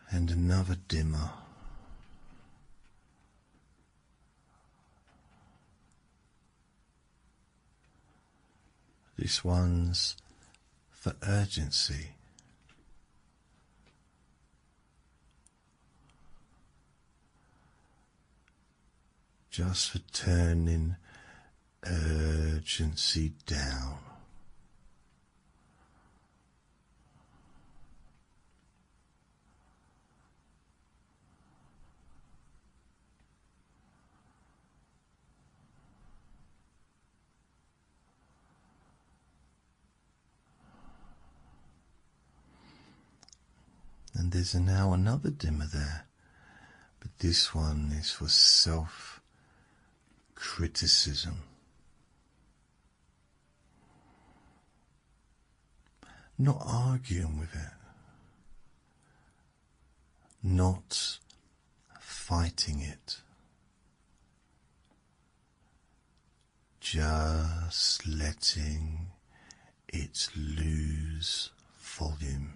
Speaker 1: And another dimmer. This one's for urgency. Just for turning urgency down. And there's now another dimmer there, but this one is for self-criticism. Not arguing with it, not fighting it, just letting it lose volume.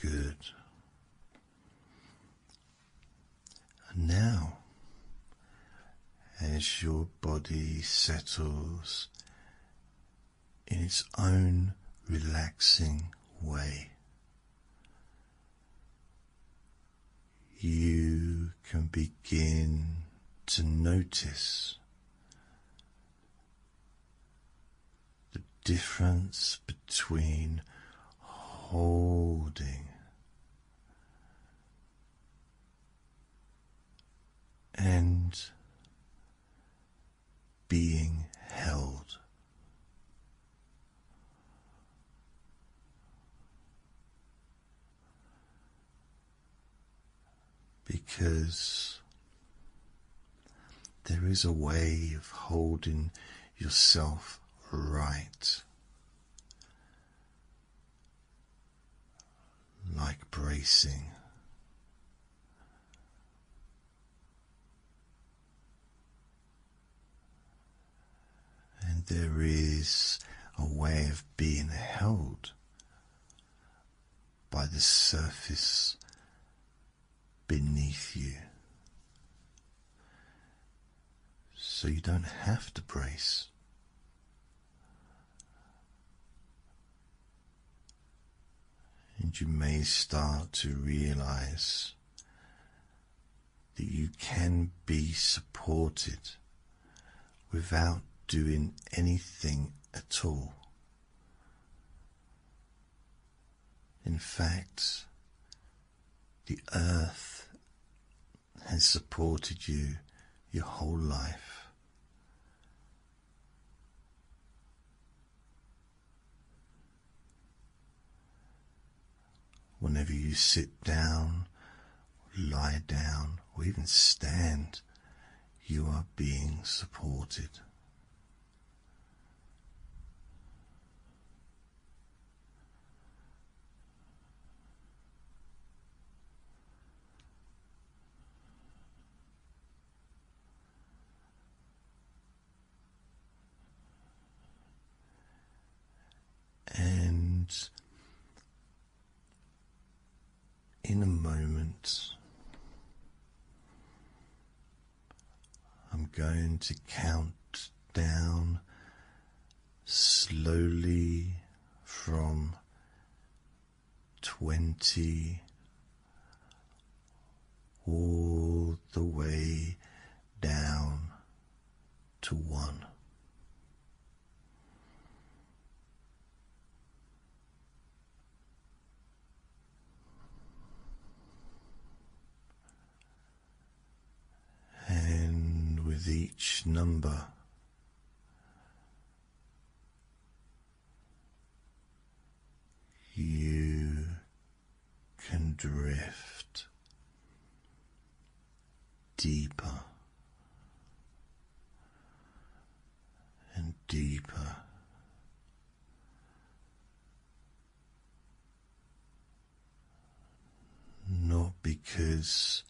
Speaker 1: Good. And now, as your body settles in its own relaxing way, you can begin to notice difference between holding and being held. Because there is a way of holding yourself right, like bracing. And there is a way of being held by the surface beneath you. So you don't have to brace. And you may start to realize that you can be supported without doing anything at all. In fact, the earth has supported you your whole life. Whenever you sit down, lie down, or even stand, you are being supported. And in a moment, I'm going to count down slowly from 20 all the way down to 1. And with each number, you can drift deeper and deeper. Not because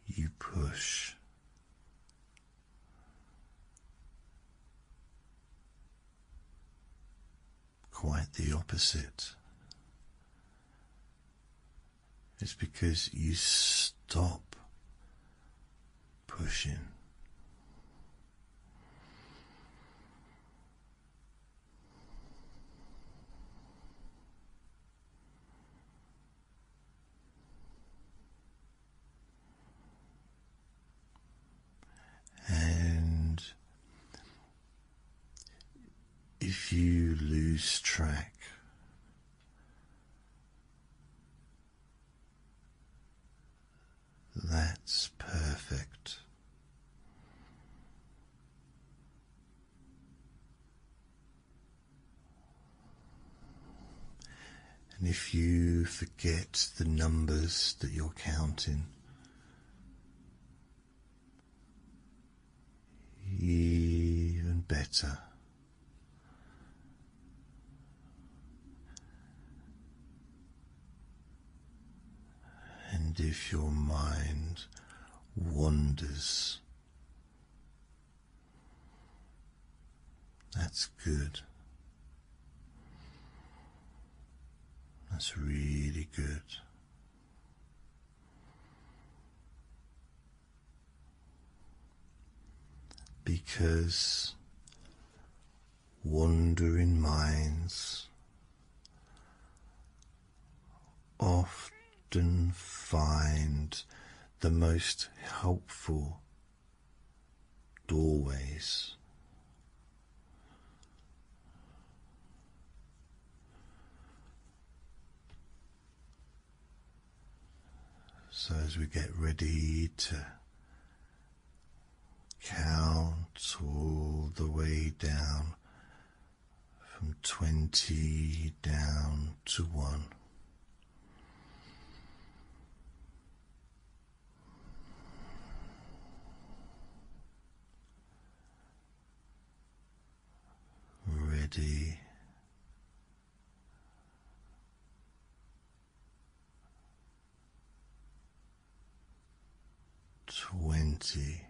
Speaker 1: you push, quite the opposite. It's because you stop pushing. And if you lose track, that's perfect. And if you forget the numbers that you're counting, even better. And if your mind wanders, that's good. That's really good. Because wandering minds often find the most helpful doorways. So as we get ready to count all the way down from 20 down to 1. Ready. 20.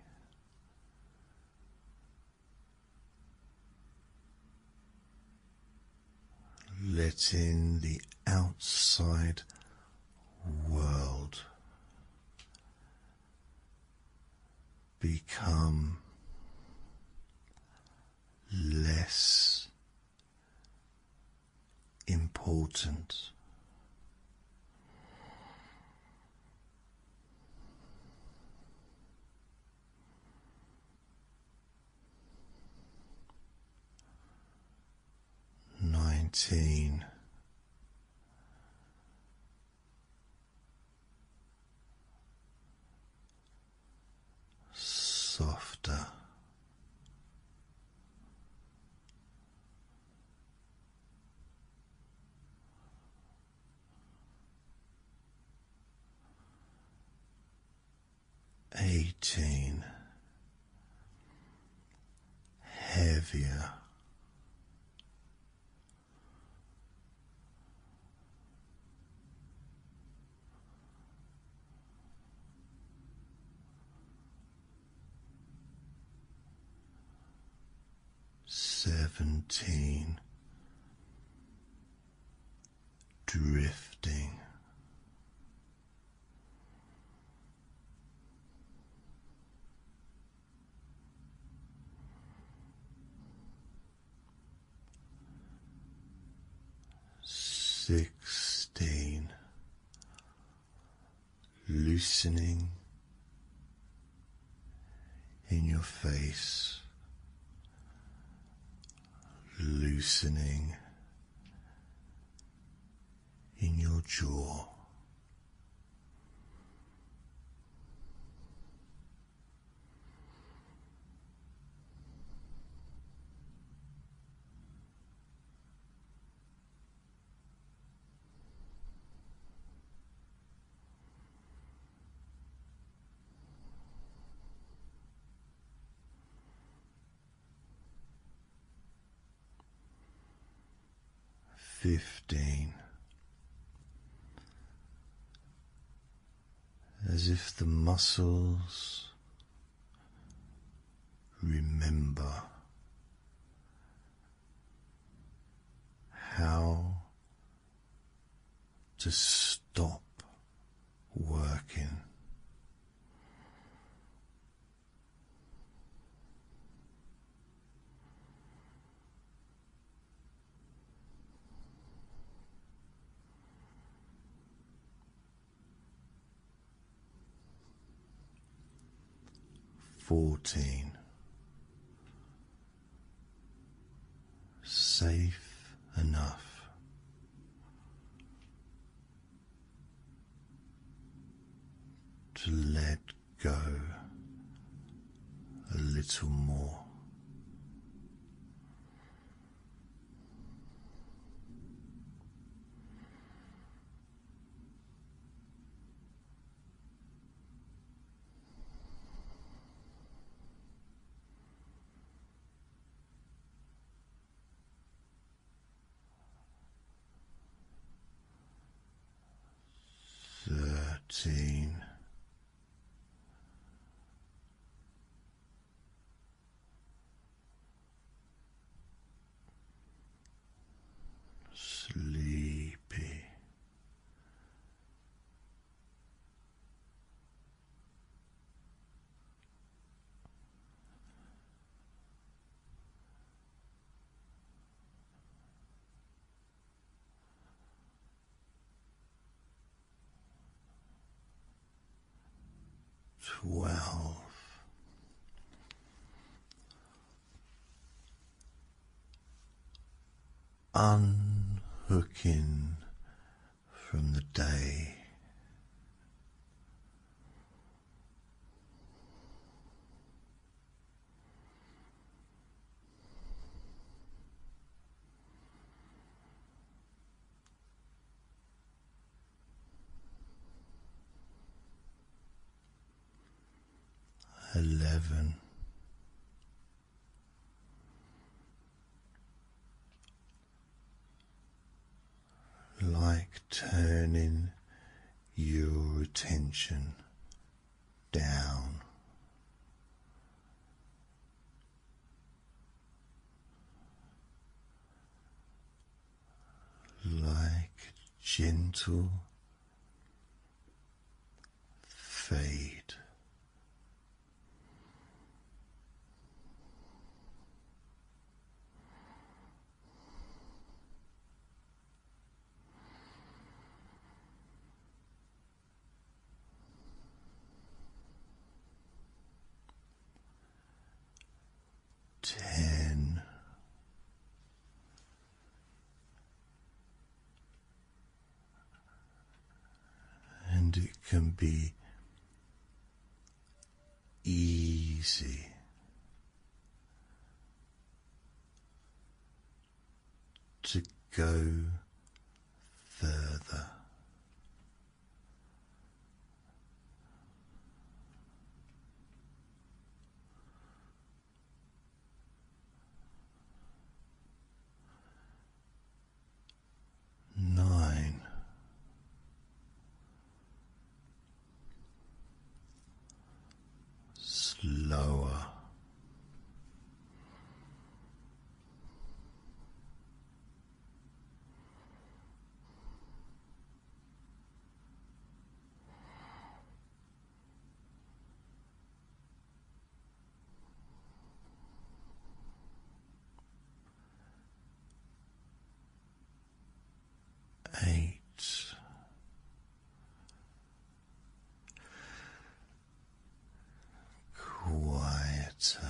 Speaker 1: Letting the outside world become less important. Nineteen. Softer. 18. Heavier. 17. Drifting. 16. Loosening in your face, loosening in your jaw. 15. As if the muscles remember how to stop working. 14. Safe enough to let go a little more. 13. Sleepy. 12. Unhooking from the day, like turning your attention down, like gentle fade. Ten, and it can be easy to go further. 9, slower. 8, quieter.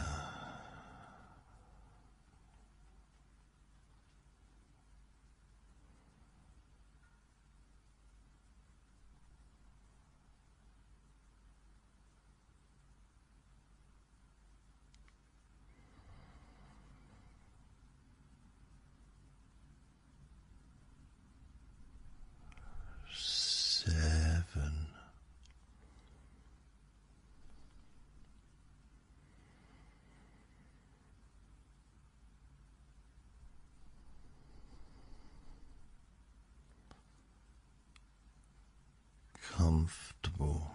Speaker 1: 7, comfortable.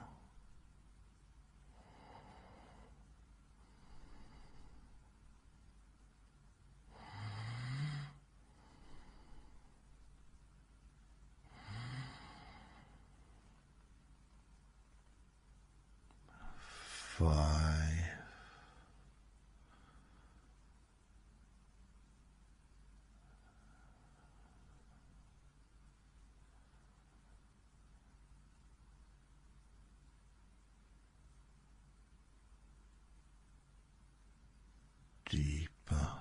Speaker 1: 5, deeper.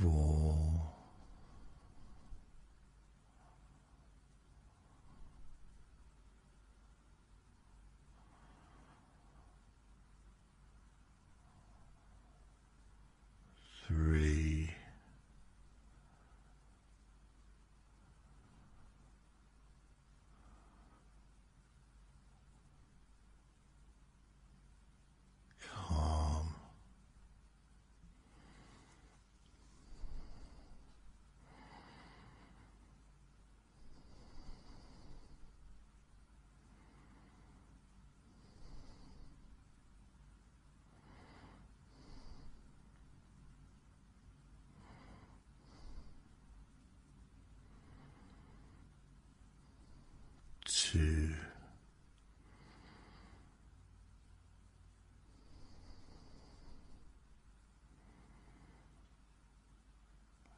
Speaker 1: 4, 3, calm. 2,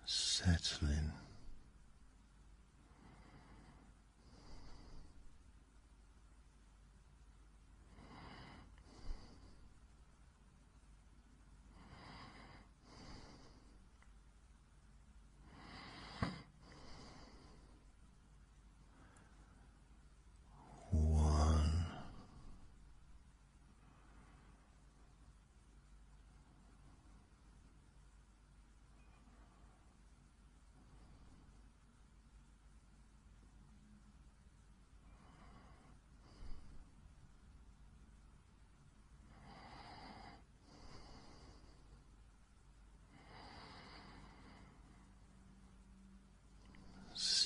Speaker 1: settling. 1,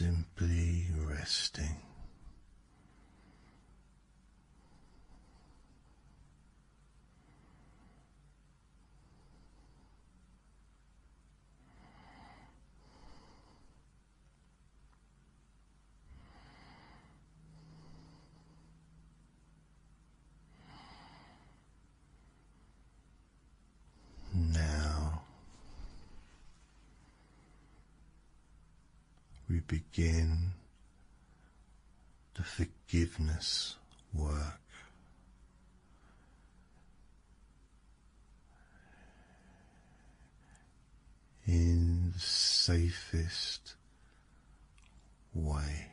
Speaker 1: simply resting. Now we begin the forgiveness work. In the safest way.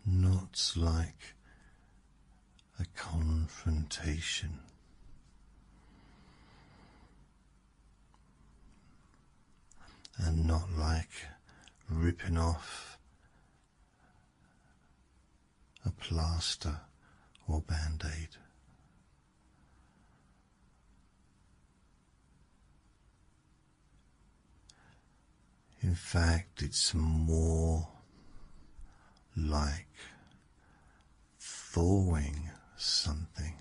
Speaker 1: Not like a confrontation, and not like ripping off a plaster or band-aid. In fact, it's more like thawing something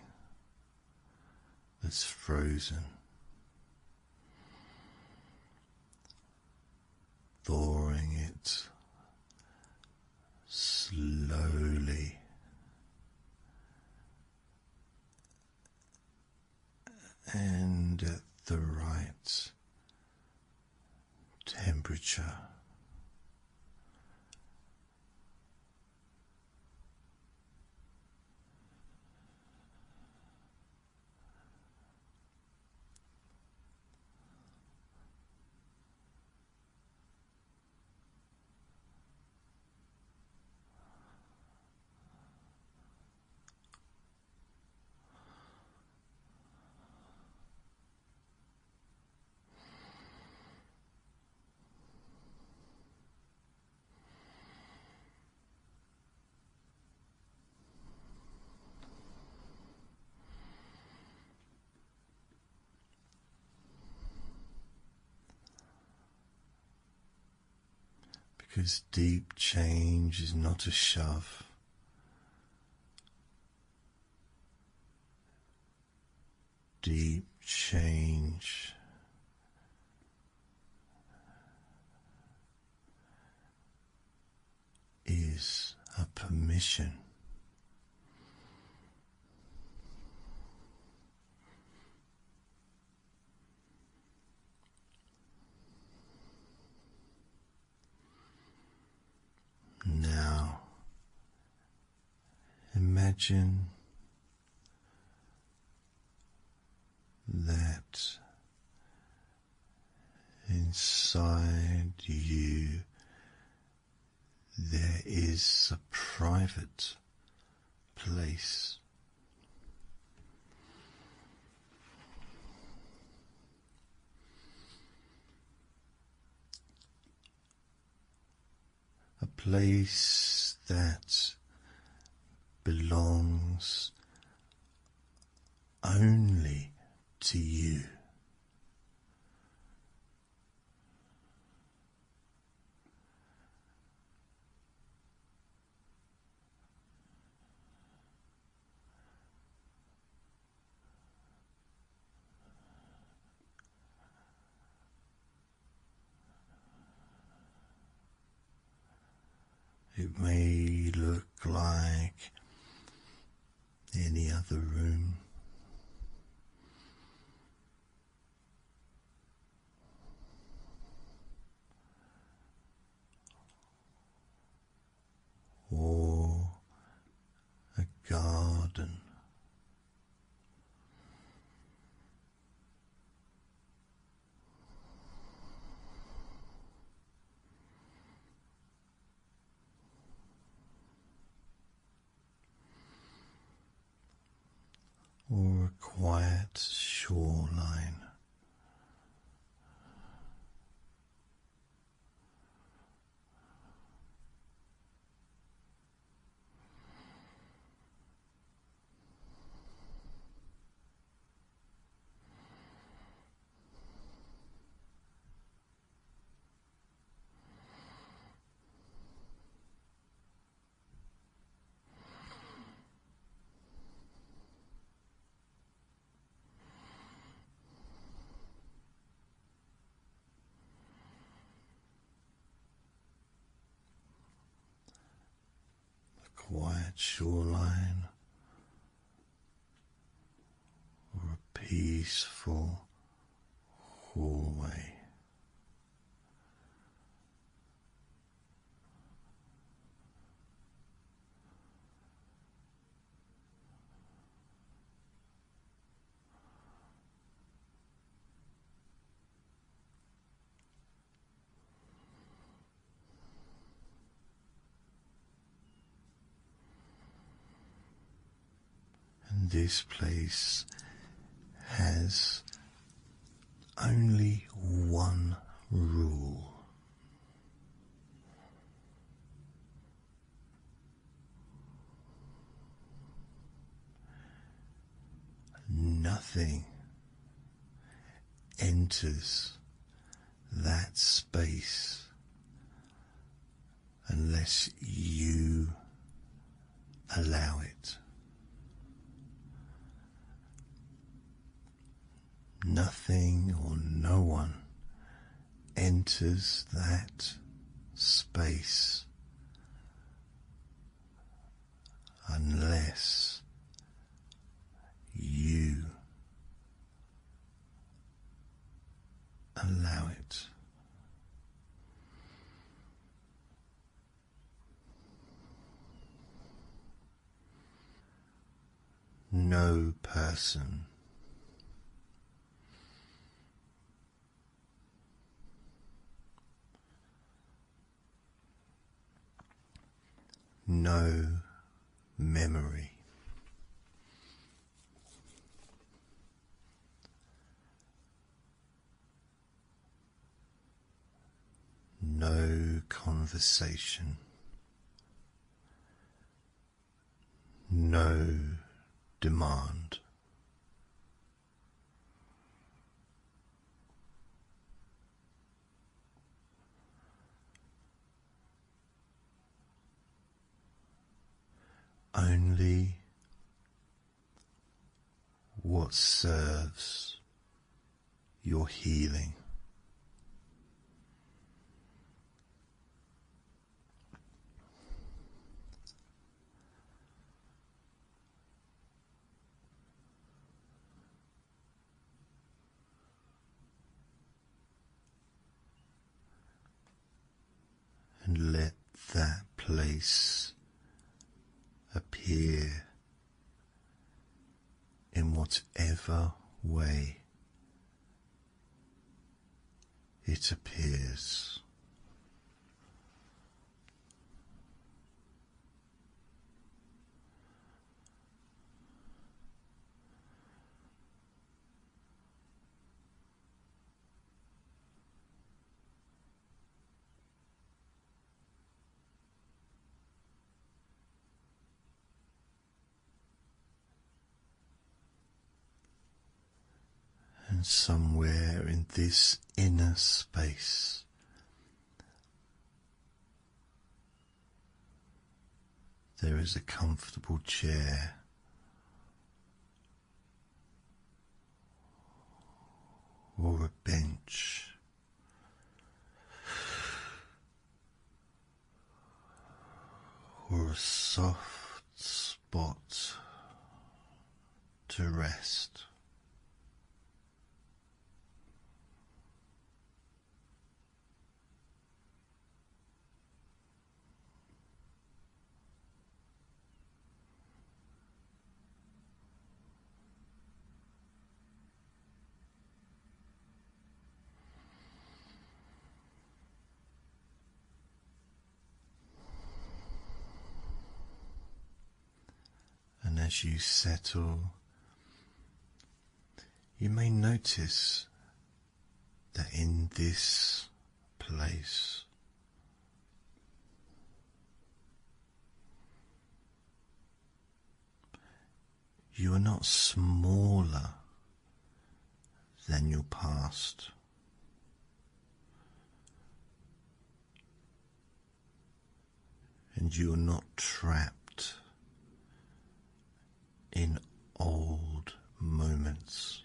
Speaker 1: that's frozen, thawing it slowly and at the right temperature. Because deep change is not a shove. Deep change is a permission. Now, imagine that inside you there is a private place. A place that belongs only to you. It may look like any other room, or a garden, or a quiet shoreline. quiet shoreline or a peaceful hallway. And this place has only one rule. Nothing enters that space unless you allow it. Nothing or no one enters that space unless you allow it. No person, no memory, no conversation, no demand. Only what serves your healing. And let that place appear in whatever way it appears. And somewhere in this inner space, there is a comfortable chair or a bench or a soft spot to rest. And as you settle, you may notice that in this place you are not smaller than your past. And you are not trapped in old moments.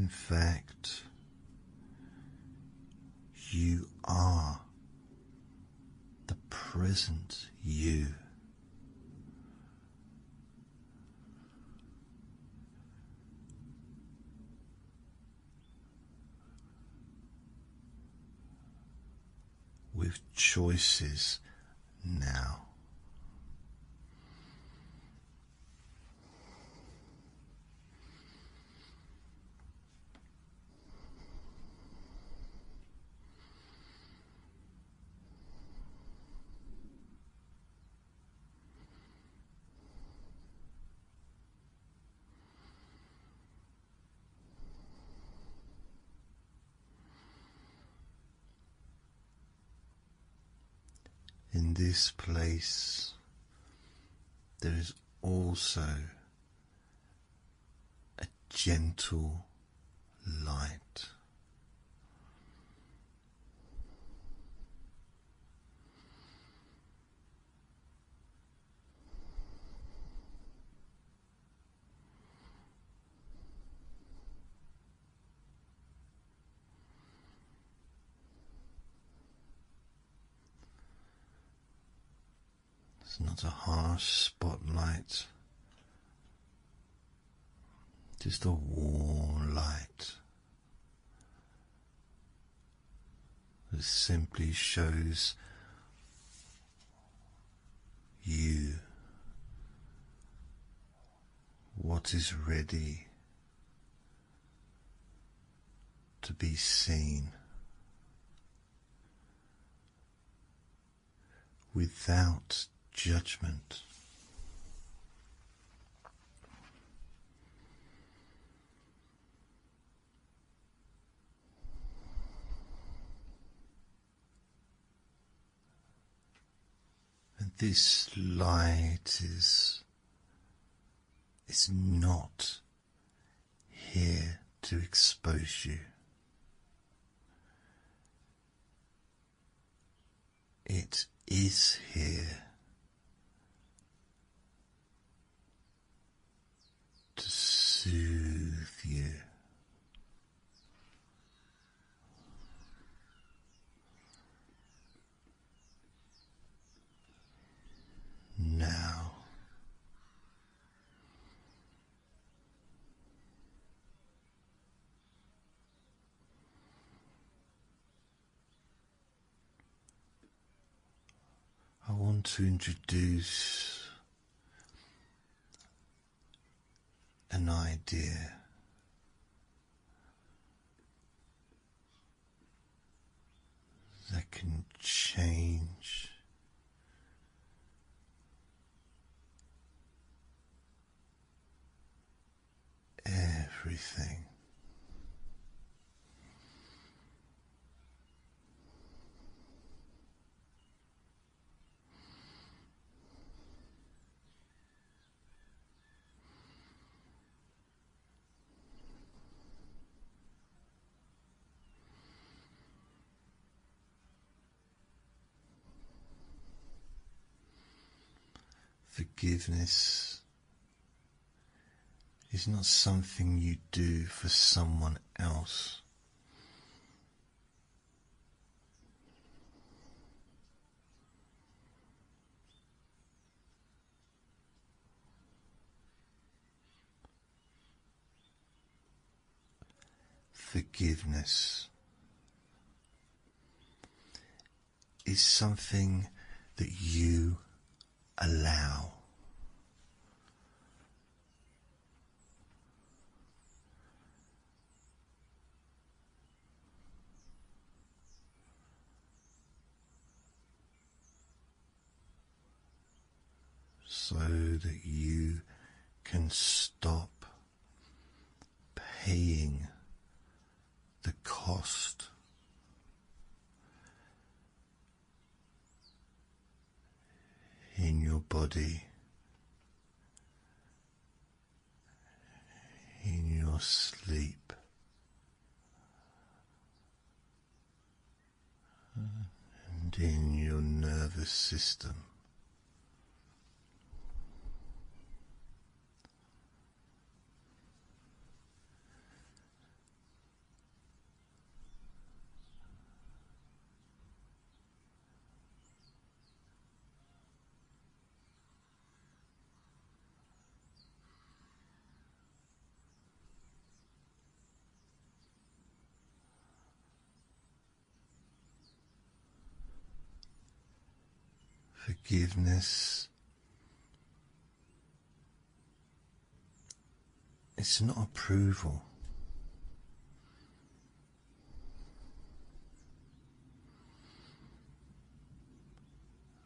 Speaker 1: In fact, you are the present you. With choices now. In this place, there is also a gentle light. It's not a harsh spotlight, just a warm light that simply shows you what is ready to be seen without judgment. And this light is not here to expose you. It is here to soothe you. Now, I want to introduce an idea that can change everything. Forgiveness is not something you do for someone else. Forgiveness is something that you allow. So that you can stop paying the cost in your body, in your sleep, and in your nervous system. Forgiveness is not approval.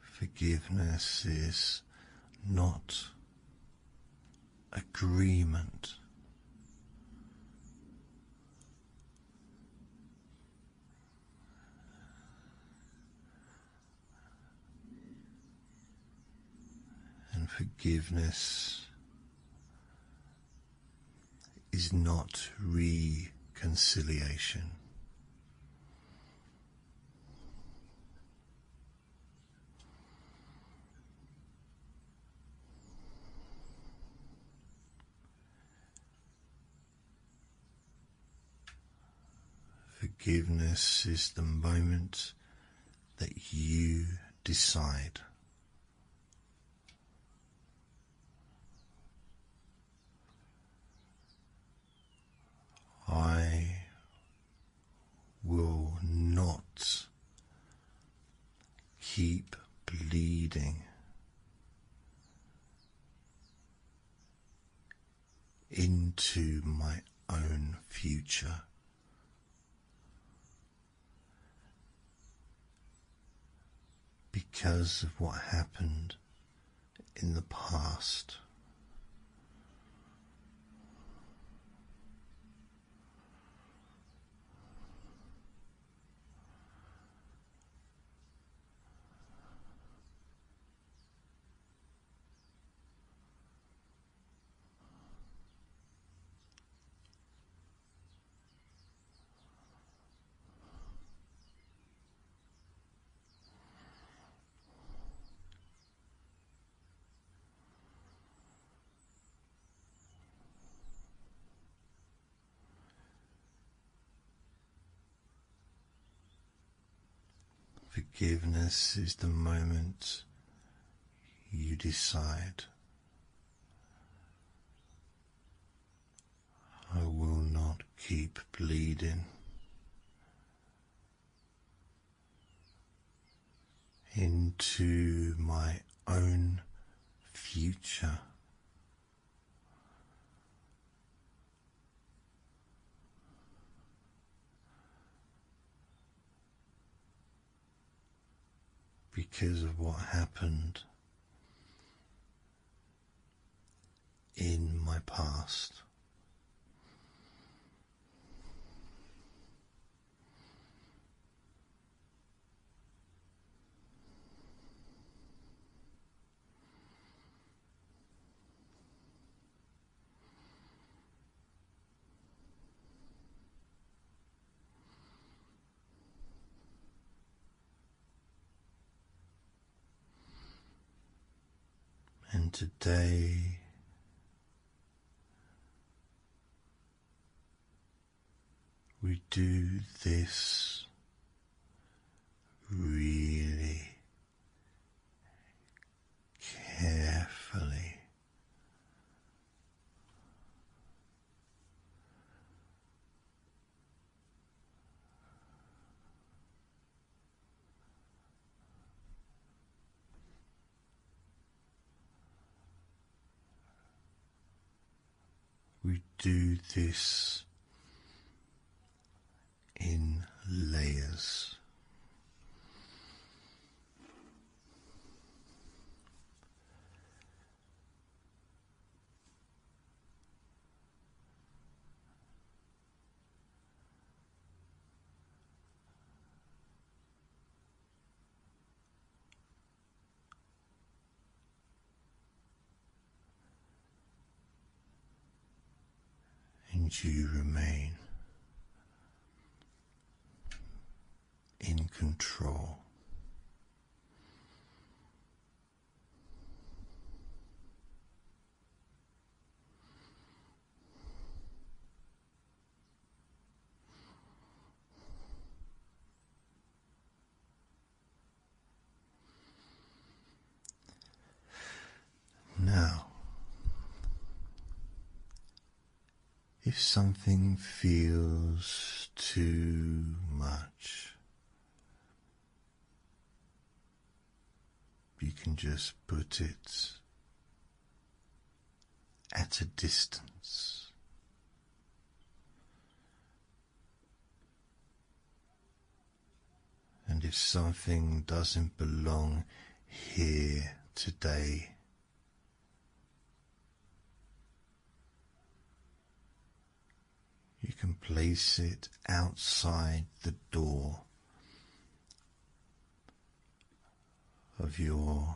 Speaker 1: Forgiveness is not agreement. And forgiveness is not reconciliation. Forgiveness is the moment that you decide, I will not keep bleeding into my own future. Because of what happened in the past. Forgiveness is the moment you decide, I will not keep bleeding into my own future. Because of what happened in my past. And today we do this really carefully. We do this in layers. And you remain in control. Now, if something feels too much, you can just put it at a distance. And if something doesn't belong here today, you can place it outside the door of your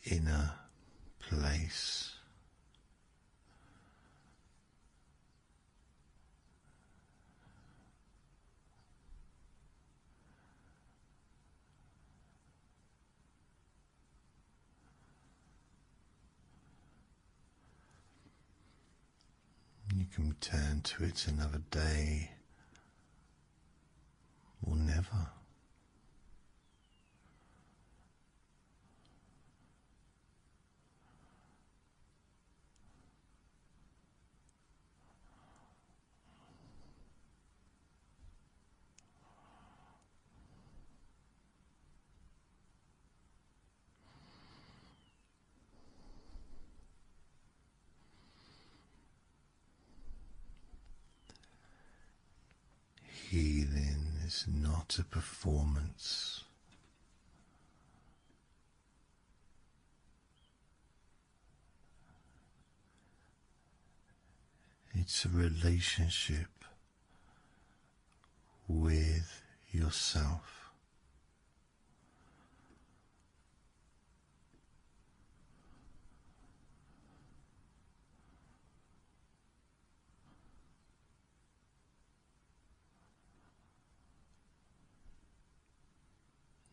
Speaker 1: inner place. You can return to it another day or never. Healing is not a performance. It's a relationship with yourself.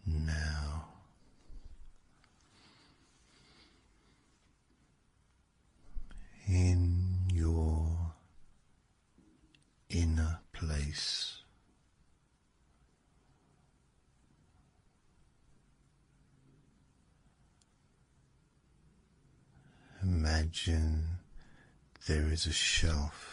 Speaker 1: Now, in your inner place, imagine there is a shelf.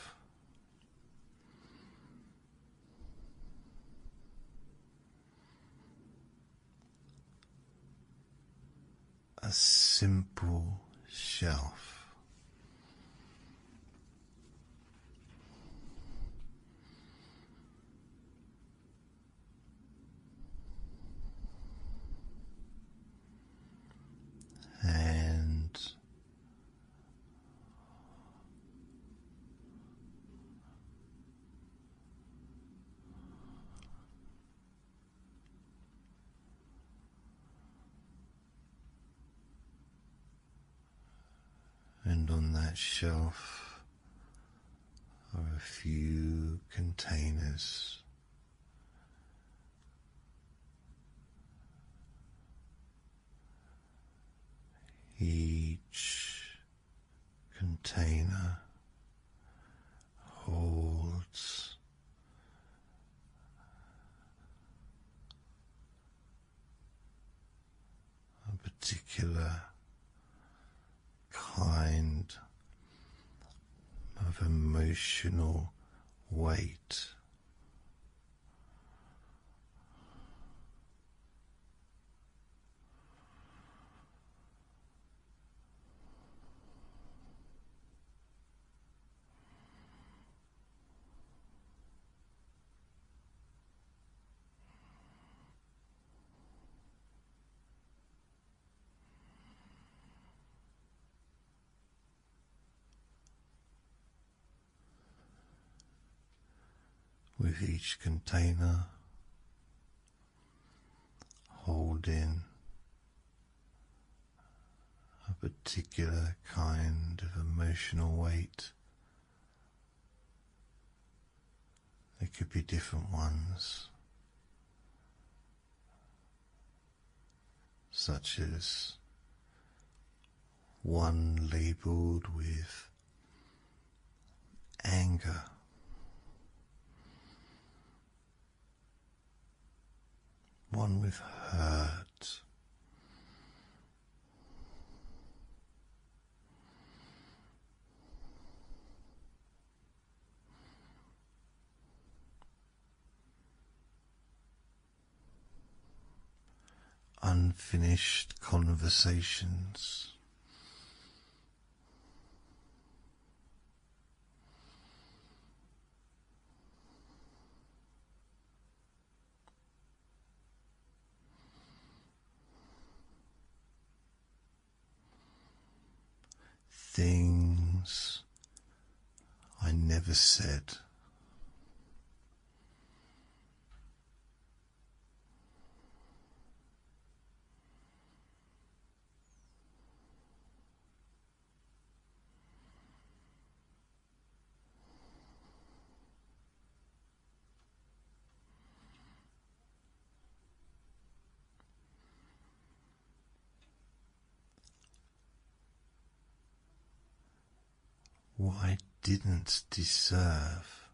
Speaker 1: A simple shelf. And on that shelf are a few containers. Each container holds a particular kind of emotional weight. With each container holding a particular kind of emotional weight. There could be different ones, such as one labeled with anger, one with hurt, unfinished conversations. Things I never said. What I didn't deserve.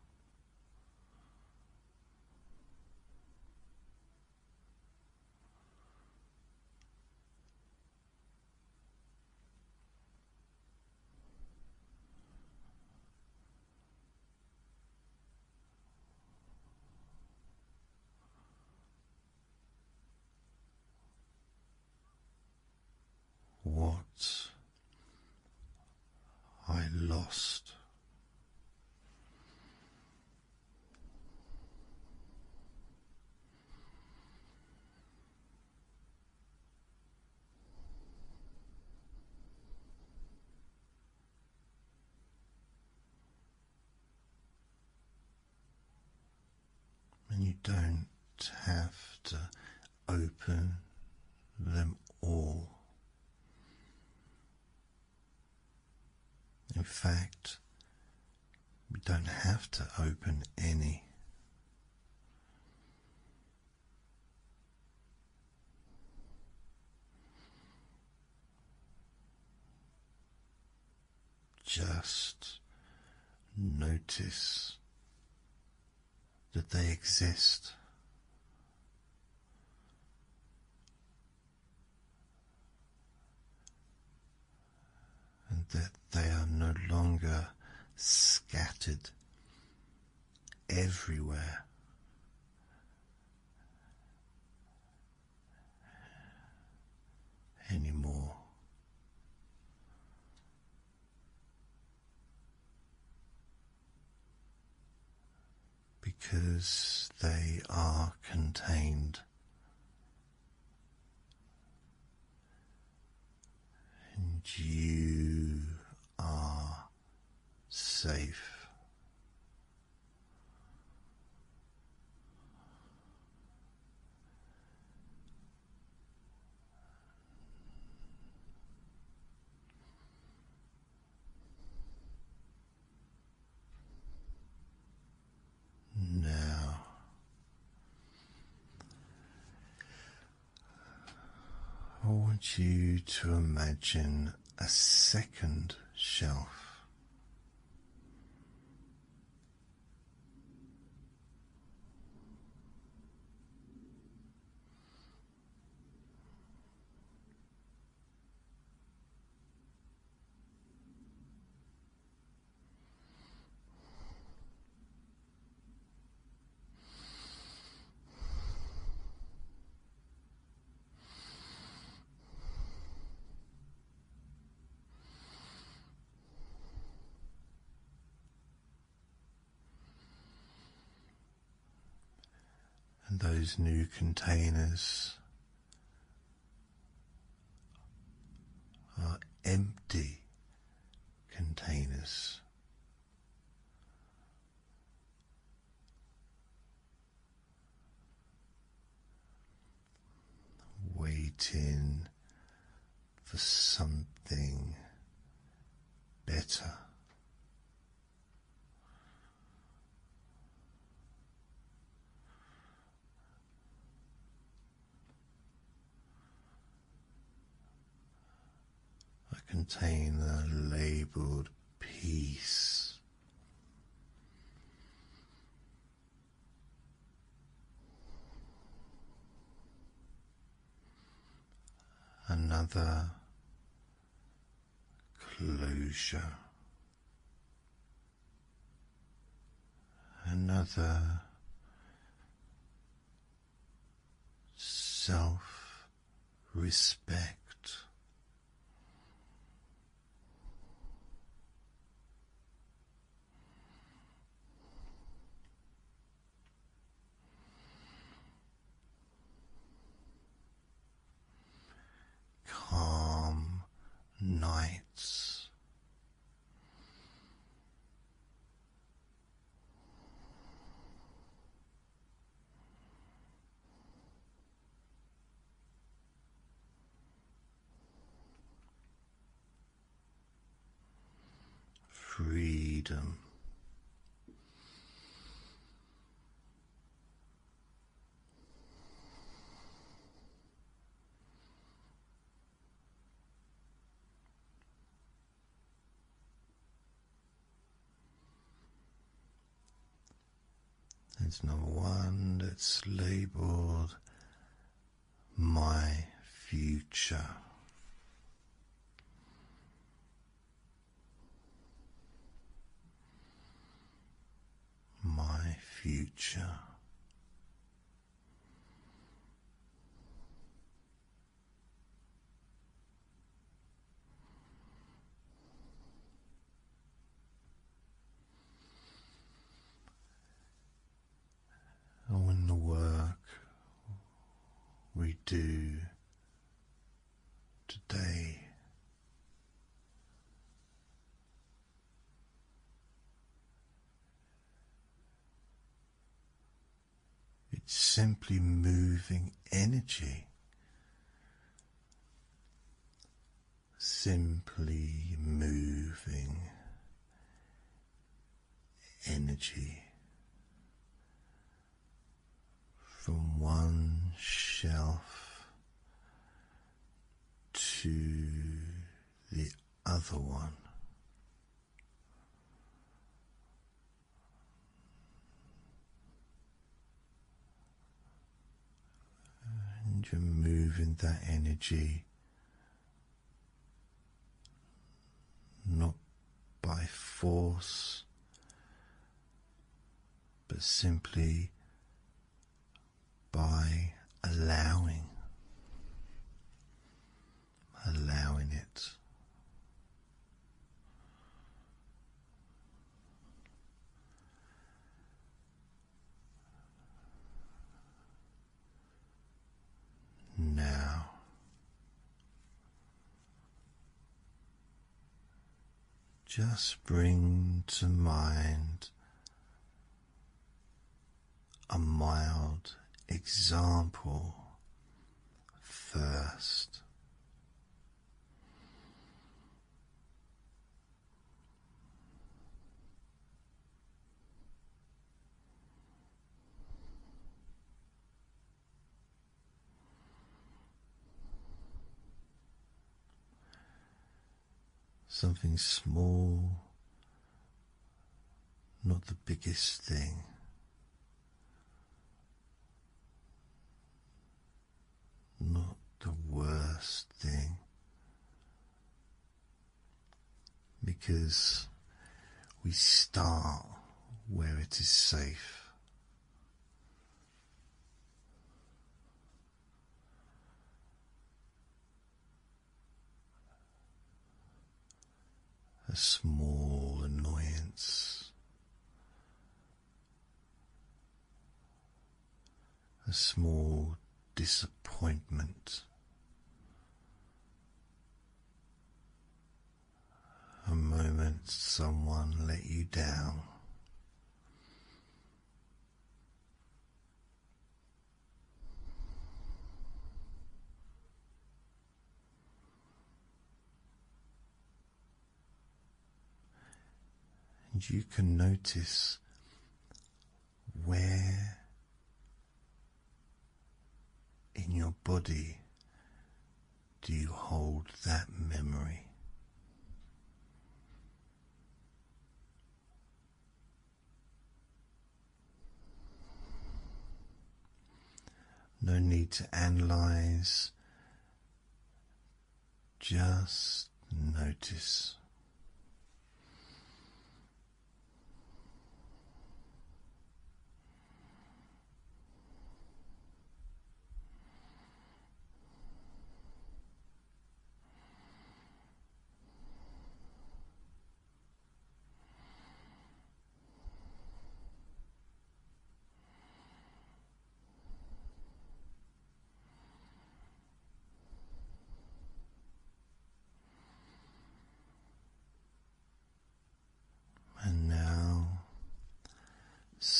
Speaker 1: What I lost. And you don't have to open them all. In fact, we don't have to open any. Just notice that they exist. And that they are no longer scattered everywhere. Anymore. Because they are contained, and you are safe. Now, I want you to imagine a second shelf. And those new containers are empty containers. Waiting for something better. A container labeled peace. Another closure. Another self-acceptance. respect. Calm nights. Freedom. There's no one that's labeled my future. My future. And when the work we do today it's simply moving energy, simply moving energy from one shelf to the other one. And you're moving that energy not by force, but simply by allowing it. Now, just bring to mind a mild example first. Something small, not the biggest thing. Not the worst thing, because we start where it is safe. A small annoyance, a small disappointment, a moment someone let you down. And you can notice where in your body do you hold that memory. No need to analyze, just notice.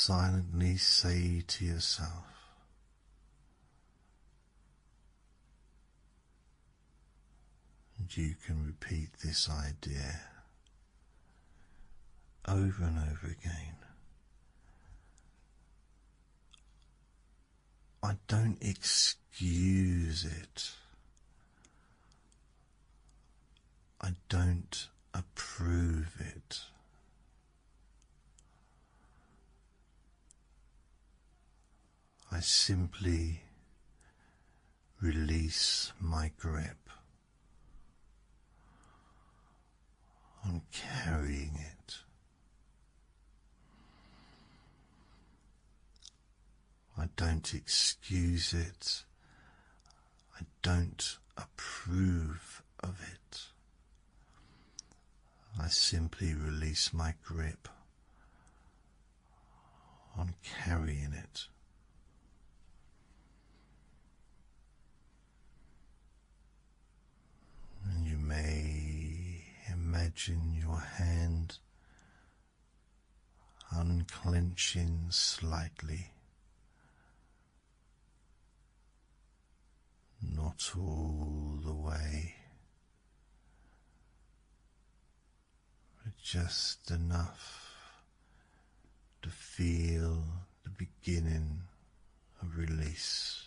Speaker 1: silently say to yourself, and you can repeat this idea over and over again. I don't excuse it. I don't approve it. I simply release my grip on carrying it. I don't excuse it. I don't approve of it. I simply release my grip on carrying it. And you may imagine your hand unclenching slightly, not all the way, but just enough to feel the beginning of release.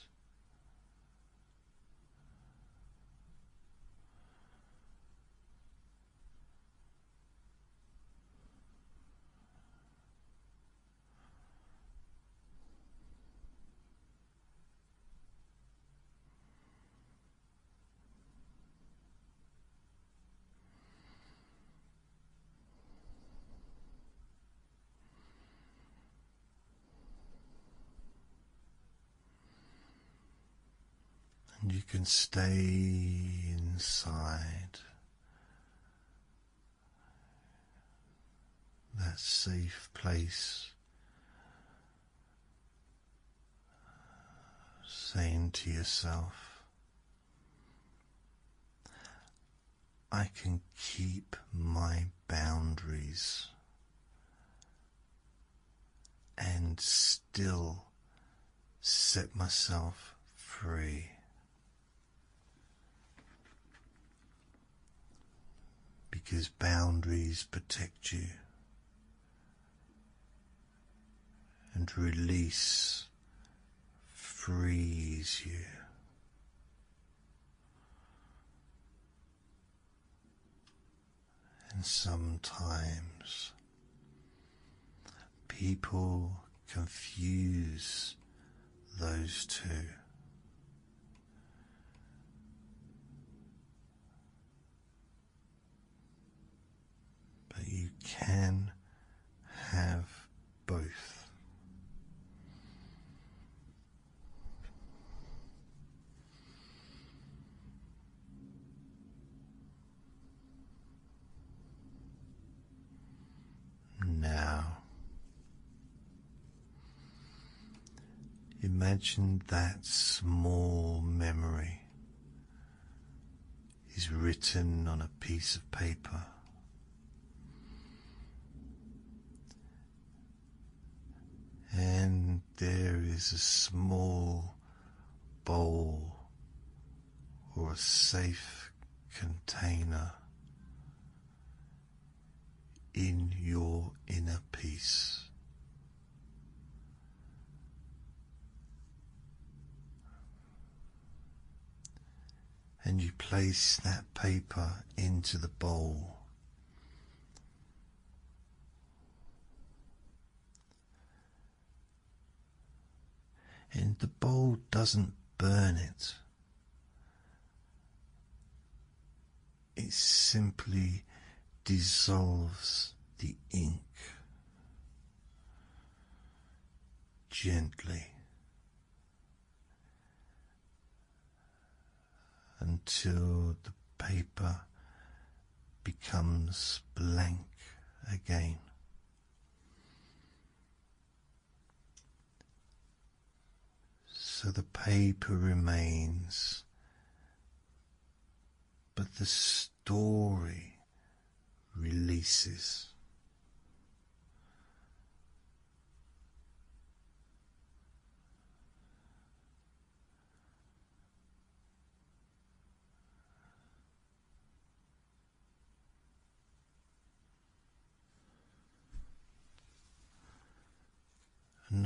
Speaker 1: And you can stay inside that safe place, saying to yourself, I can keep my boundaries and still set myself free. Because boundaries protect you, and release frees you. And sometimes people confuse those two. But you can have both. Now, imagine that small memory is written on a piece of paper. And there is a small bowl or a safe container in your inner peace. And you place that paper into the bowl. And the bowl doesn't burn it. It simply dissolves the ink gently until the paper becomes blank again. So the paper remains, but the story releases.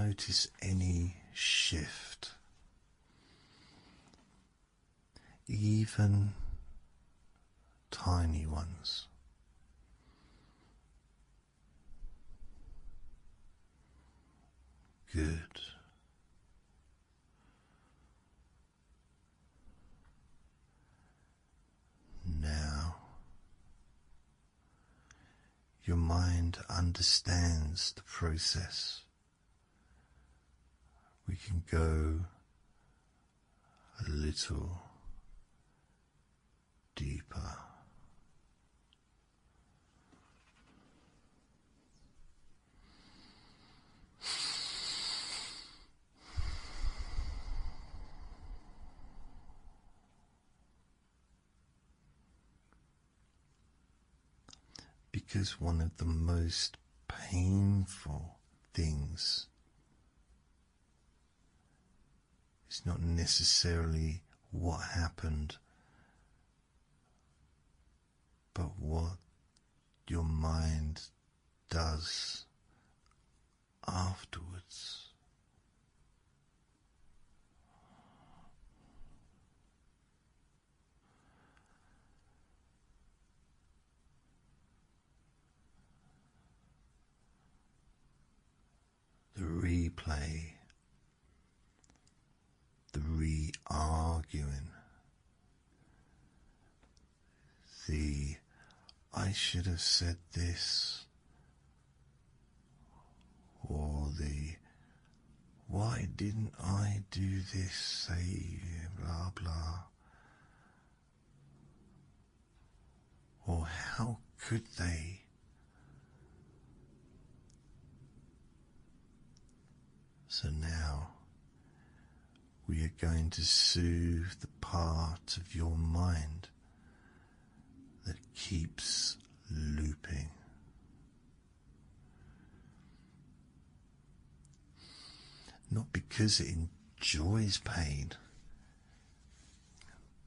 Speaker 1: notice any shift, even tiny ones. Good. Now, your mind understands the process. We can go a little deeper. Because one of the most painful things is not necessarily what happened, but what your mind does afterwards. The replay, the re-arguing, the I should have said this, or the why didn't I do this, say blah blah, or how could they? So now we are going to soothe the part of your mind that keeps looping. Not because it enjoys pain,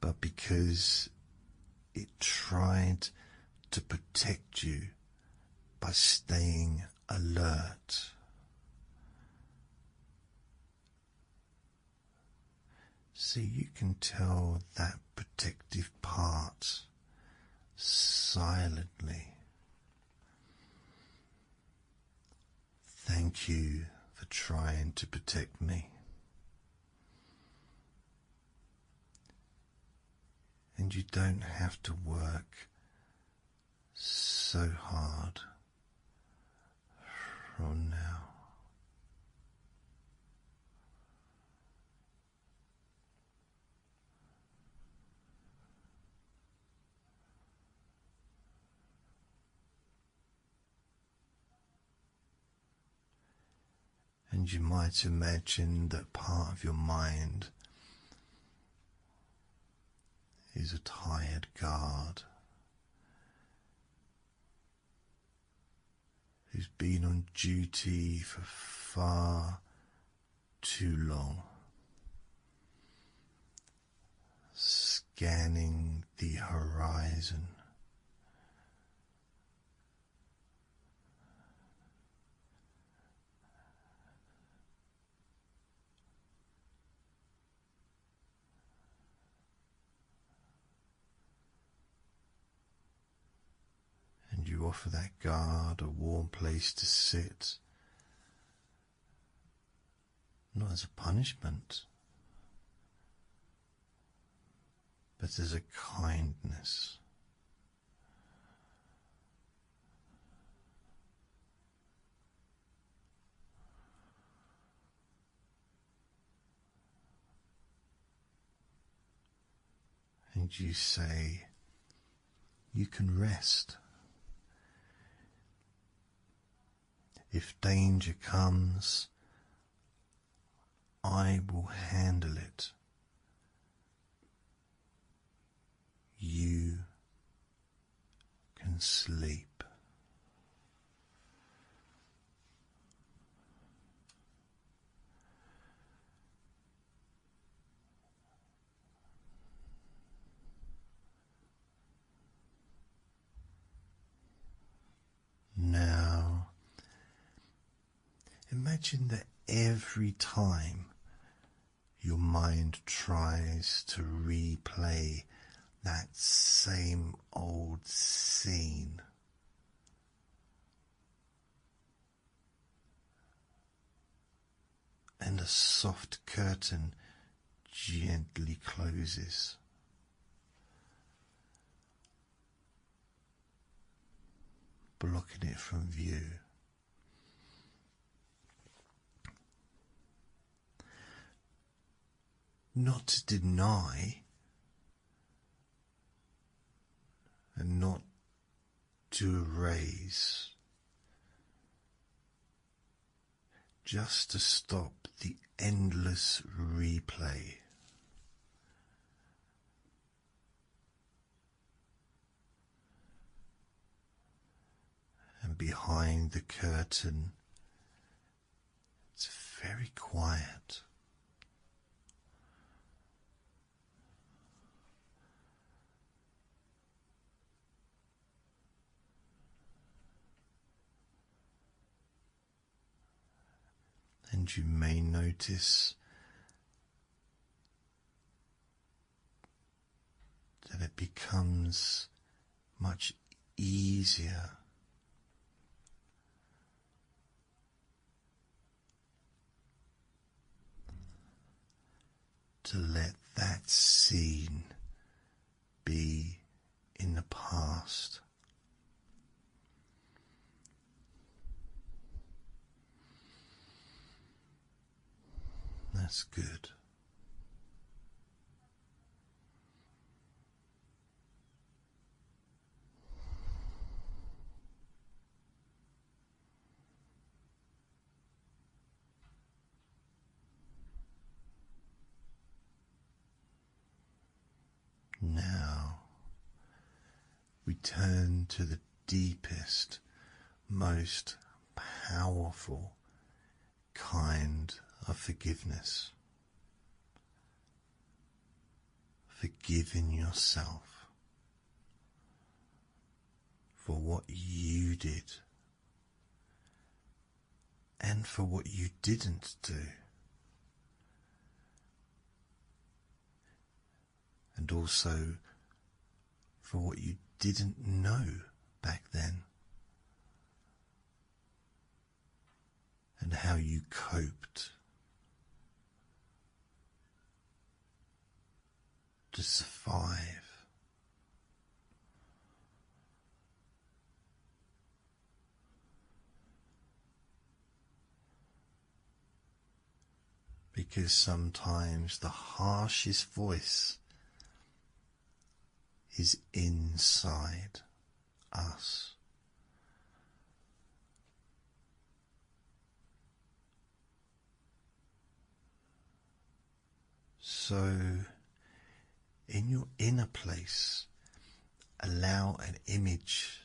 Speaker 1: but because it tried to protect you by staying alert. See, you can tell that protective part silently. Thank you for trying to protect me. And you don't have to work so hard from now. And you might imagine that part of your mind is a tired guard who's been on duty for far too long, scanning the horizon. And you offer that guard a warm place to sit, not as a punishment, but as a kindness. And you say, you can rest. If danger comes, I will handle it. You can sleep. Now, imagine that every time your mind tries to replay that same old scene, and a soft curtain gently closes, blocking it from view. Not to deny and not to erase, just to stop the endless replay. And behind the curtain, it's very quiet. And you may notice that it becomes much easier to let that scene be in the past. That's good. Now we turn to the deepest, most powerful kind of forgiveness. Forgiving yourself for what you did and for what you didn't do. And also for what you didn't know back then, and how you coped to survive. Because sometimes the harshest voice is inside us. So, in your inner place, allow an image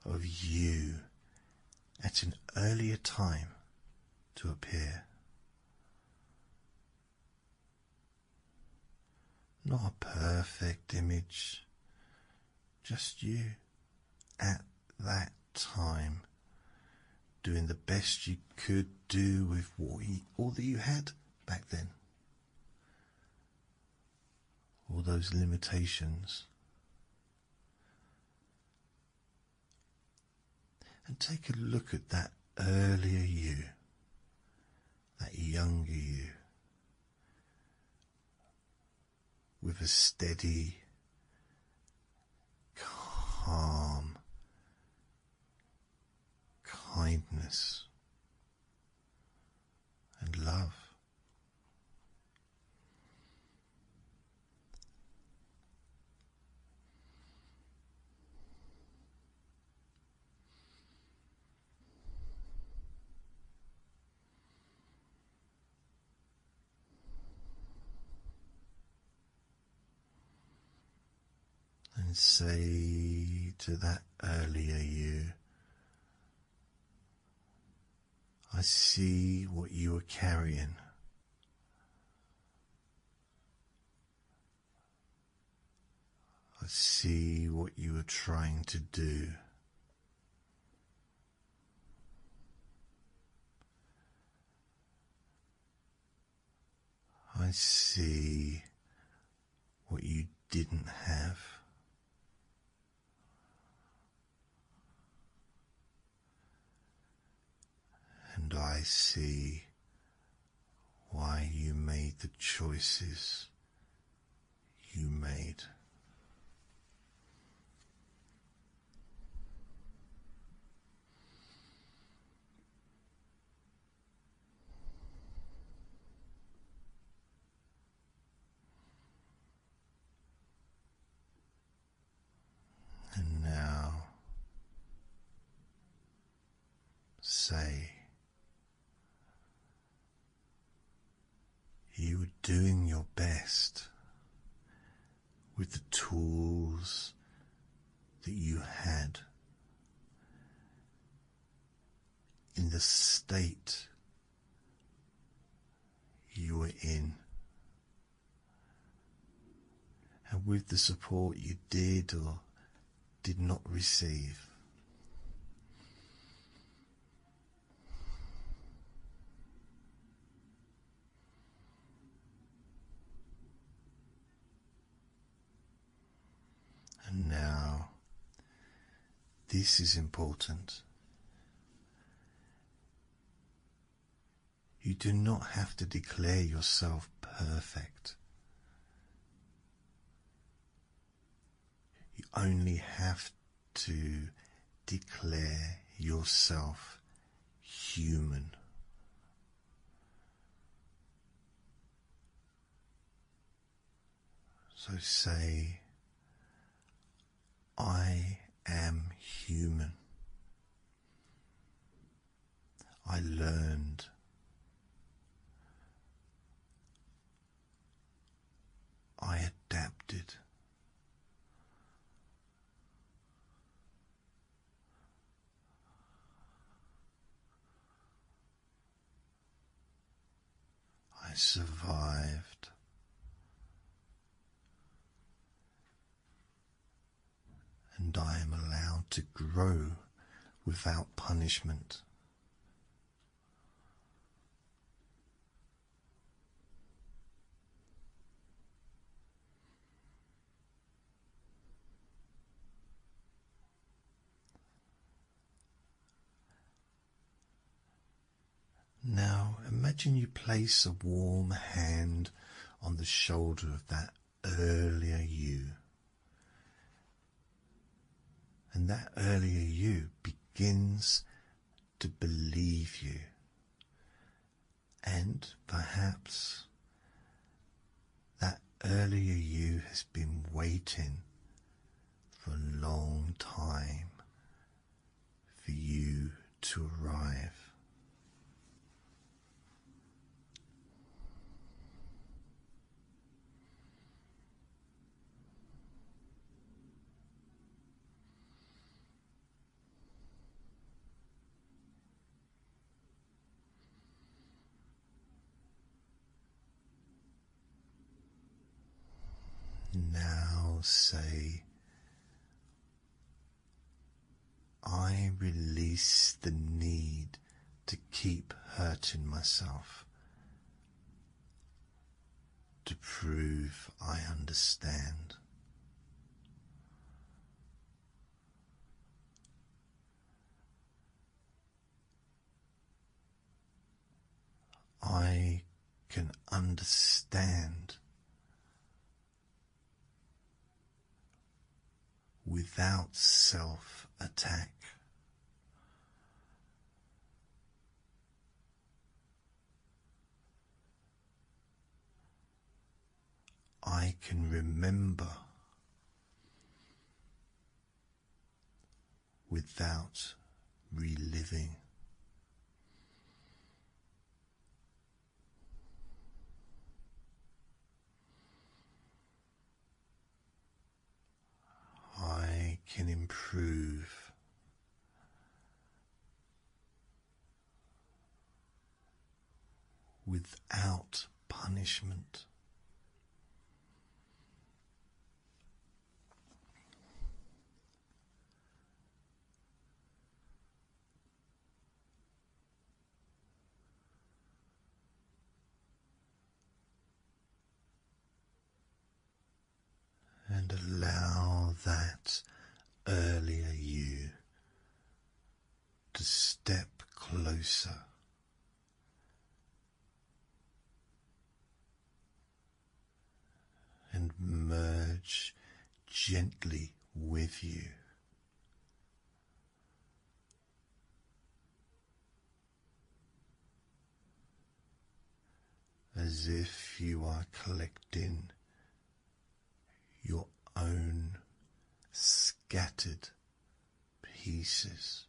Speaker 1: of you at an earlier time to appear. Not a perfect image, just you at that time, doing the best you could do with all that you had back then. All those limitations. And take a look at that earlier you, that younger you, with a steady, calm kindness and love. And say to that earlier you, I see what you are carrying. I see what you are trying to do. I see what you didn't have. And I see why you made the choices you made. And now say you were doing your best with the tools that you had, in the state you were in, and with the support you did or did not receive. And now, this is important. You do not have to declare yourself perfect. You only have to declare yourself human. So say, I am human. I learned. I adapted. I survived. And I am allowed to grow without punishment. Now imagine you place a warm hand on the shoulder of that earlier you. And that earlier you begins to believe you. And perhaps that earlier you has been waiting for a long time for you to arrive. Now say, I release the need to keep hurting myself, to prove I understand. I can understand without self-attack. I can remember without reliving. I can improve without punishment. that earlier you to step closer and merge gently with you. As if you are collecting your own scattered pieces.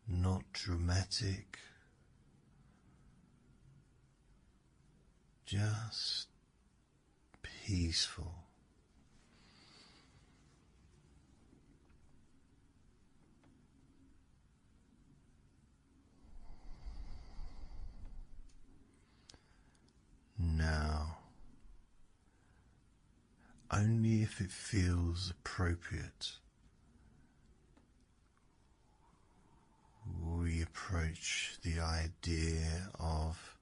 Speaker 1: Not dramatic, just peaceful. Now, only if it feels appropriate, we approach the idea of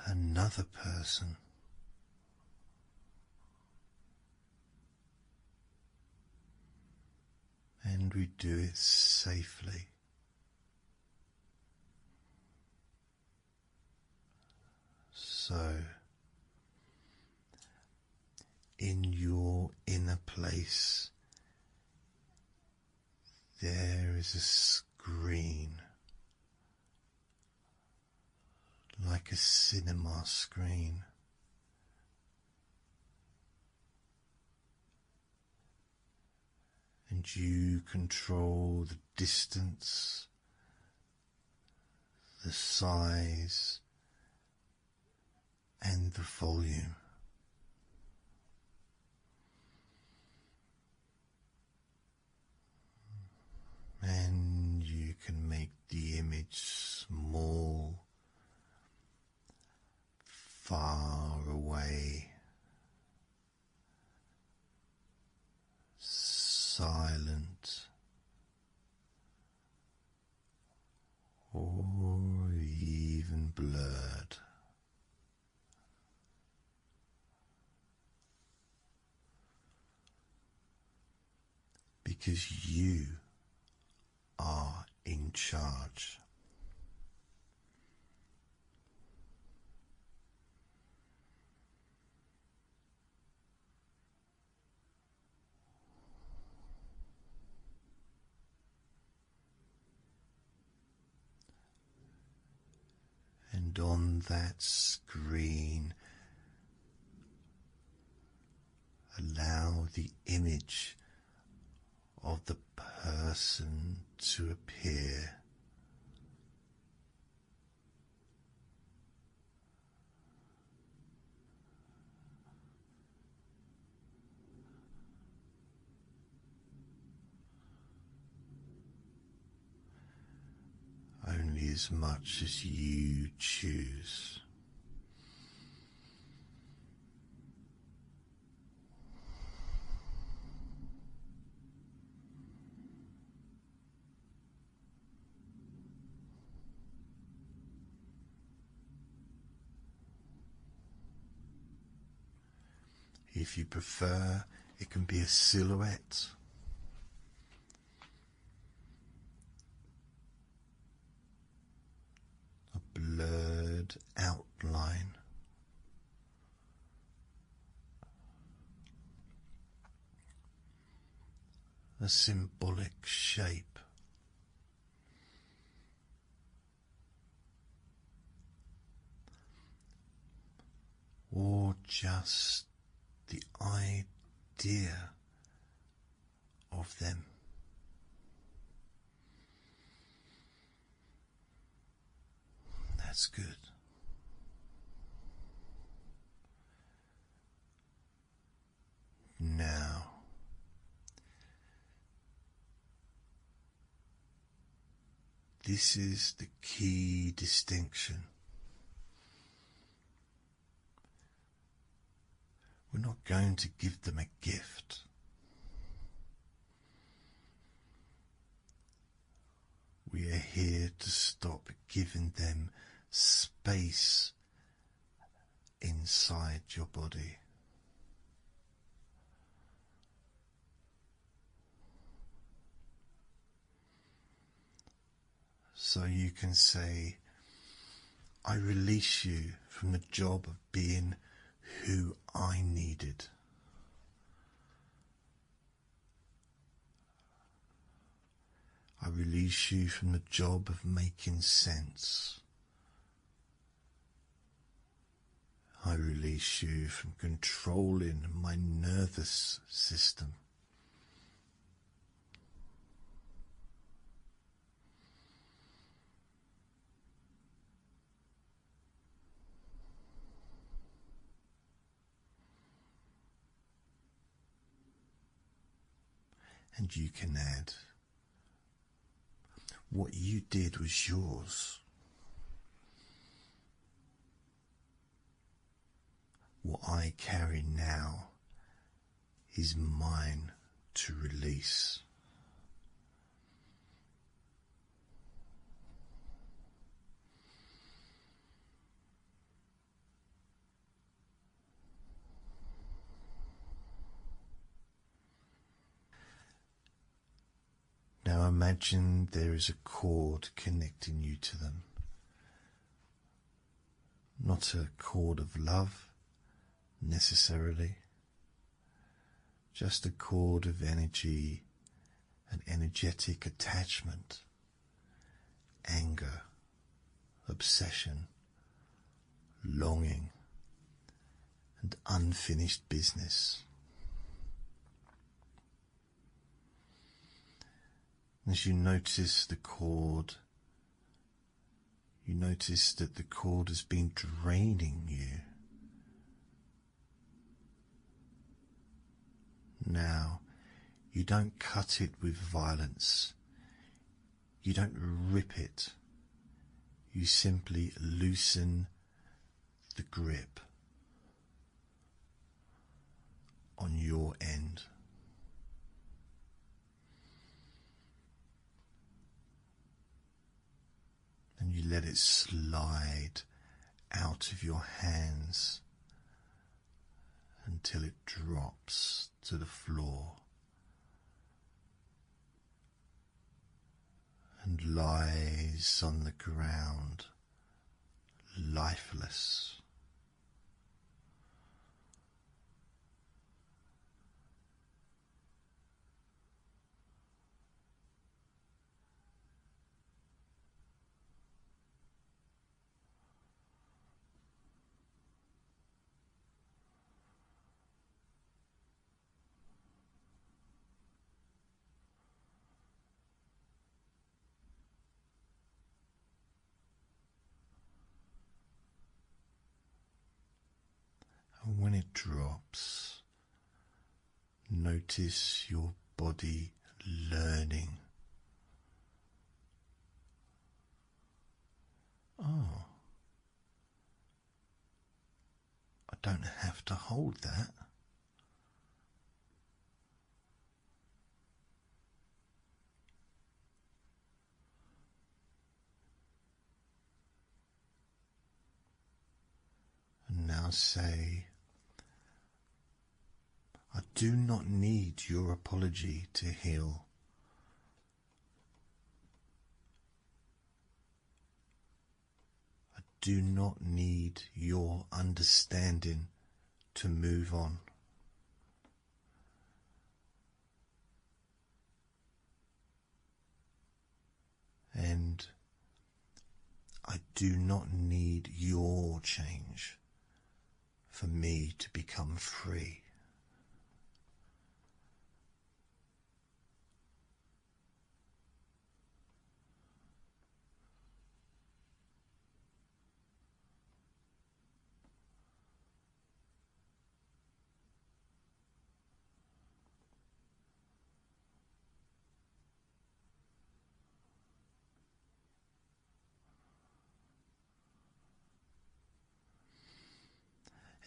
Speaker 1: another person. And we do it safely. So, in your inner place, there is a screen, like a cinema screen. And you control the distance, the size, and the volume. And you can make the image small, far away, silent, or even blurred. Because you are in charge. And on that screen, allow the image of the person to appear. Only as much as you choose. If you prefer, it can be a silhouette. A blurred outline. A symbolic shape. Or just the idea of them. That's good. Now, this is the key distinction. We're not going to give them a gift. we are here to stop giving them space inside your body. So you can say, I release you from the job of being who I needed. I release you from the job of making sense. I release you from controlling my nervous system. And you can add, what you did was yours. What I carry now is mine to release. Now imagine there is a cord connecting you to them. Not a cord of love, necessarily. Just a cord of energy, an energetic attachment, anger, obsession, longing, and unfinished business. As you notice the cord, you notice that the cord has been draining you. Now, you don't cut it with violence. You don't rip it. You simply loosen the grip on your end. And you let it slide out of your hands until it drops to the floor and lies on the ground, lifeless. And when it drops, notice your body learning. Oh, I don't have to hold that. And now say, I do not need your apology to heal. I do not need your understanding to move on. And I do not need your change for me to become free.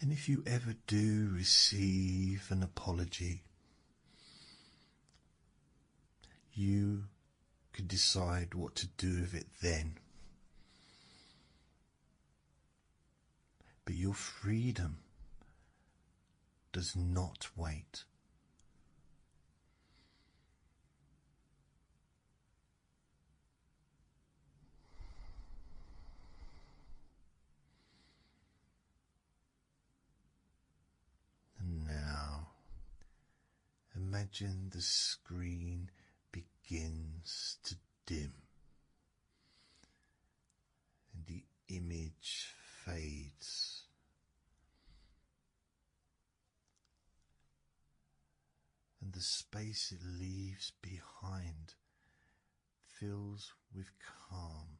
Speaker 1: And if you ever do receive an apology, you can decide what to do with it then. But your freedom does not wait. And now, imagine the screen begins to dim and the image fades. And the space it leaves behind fills with calm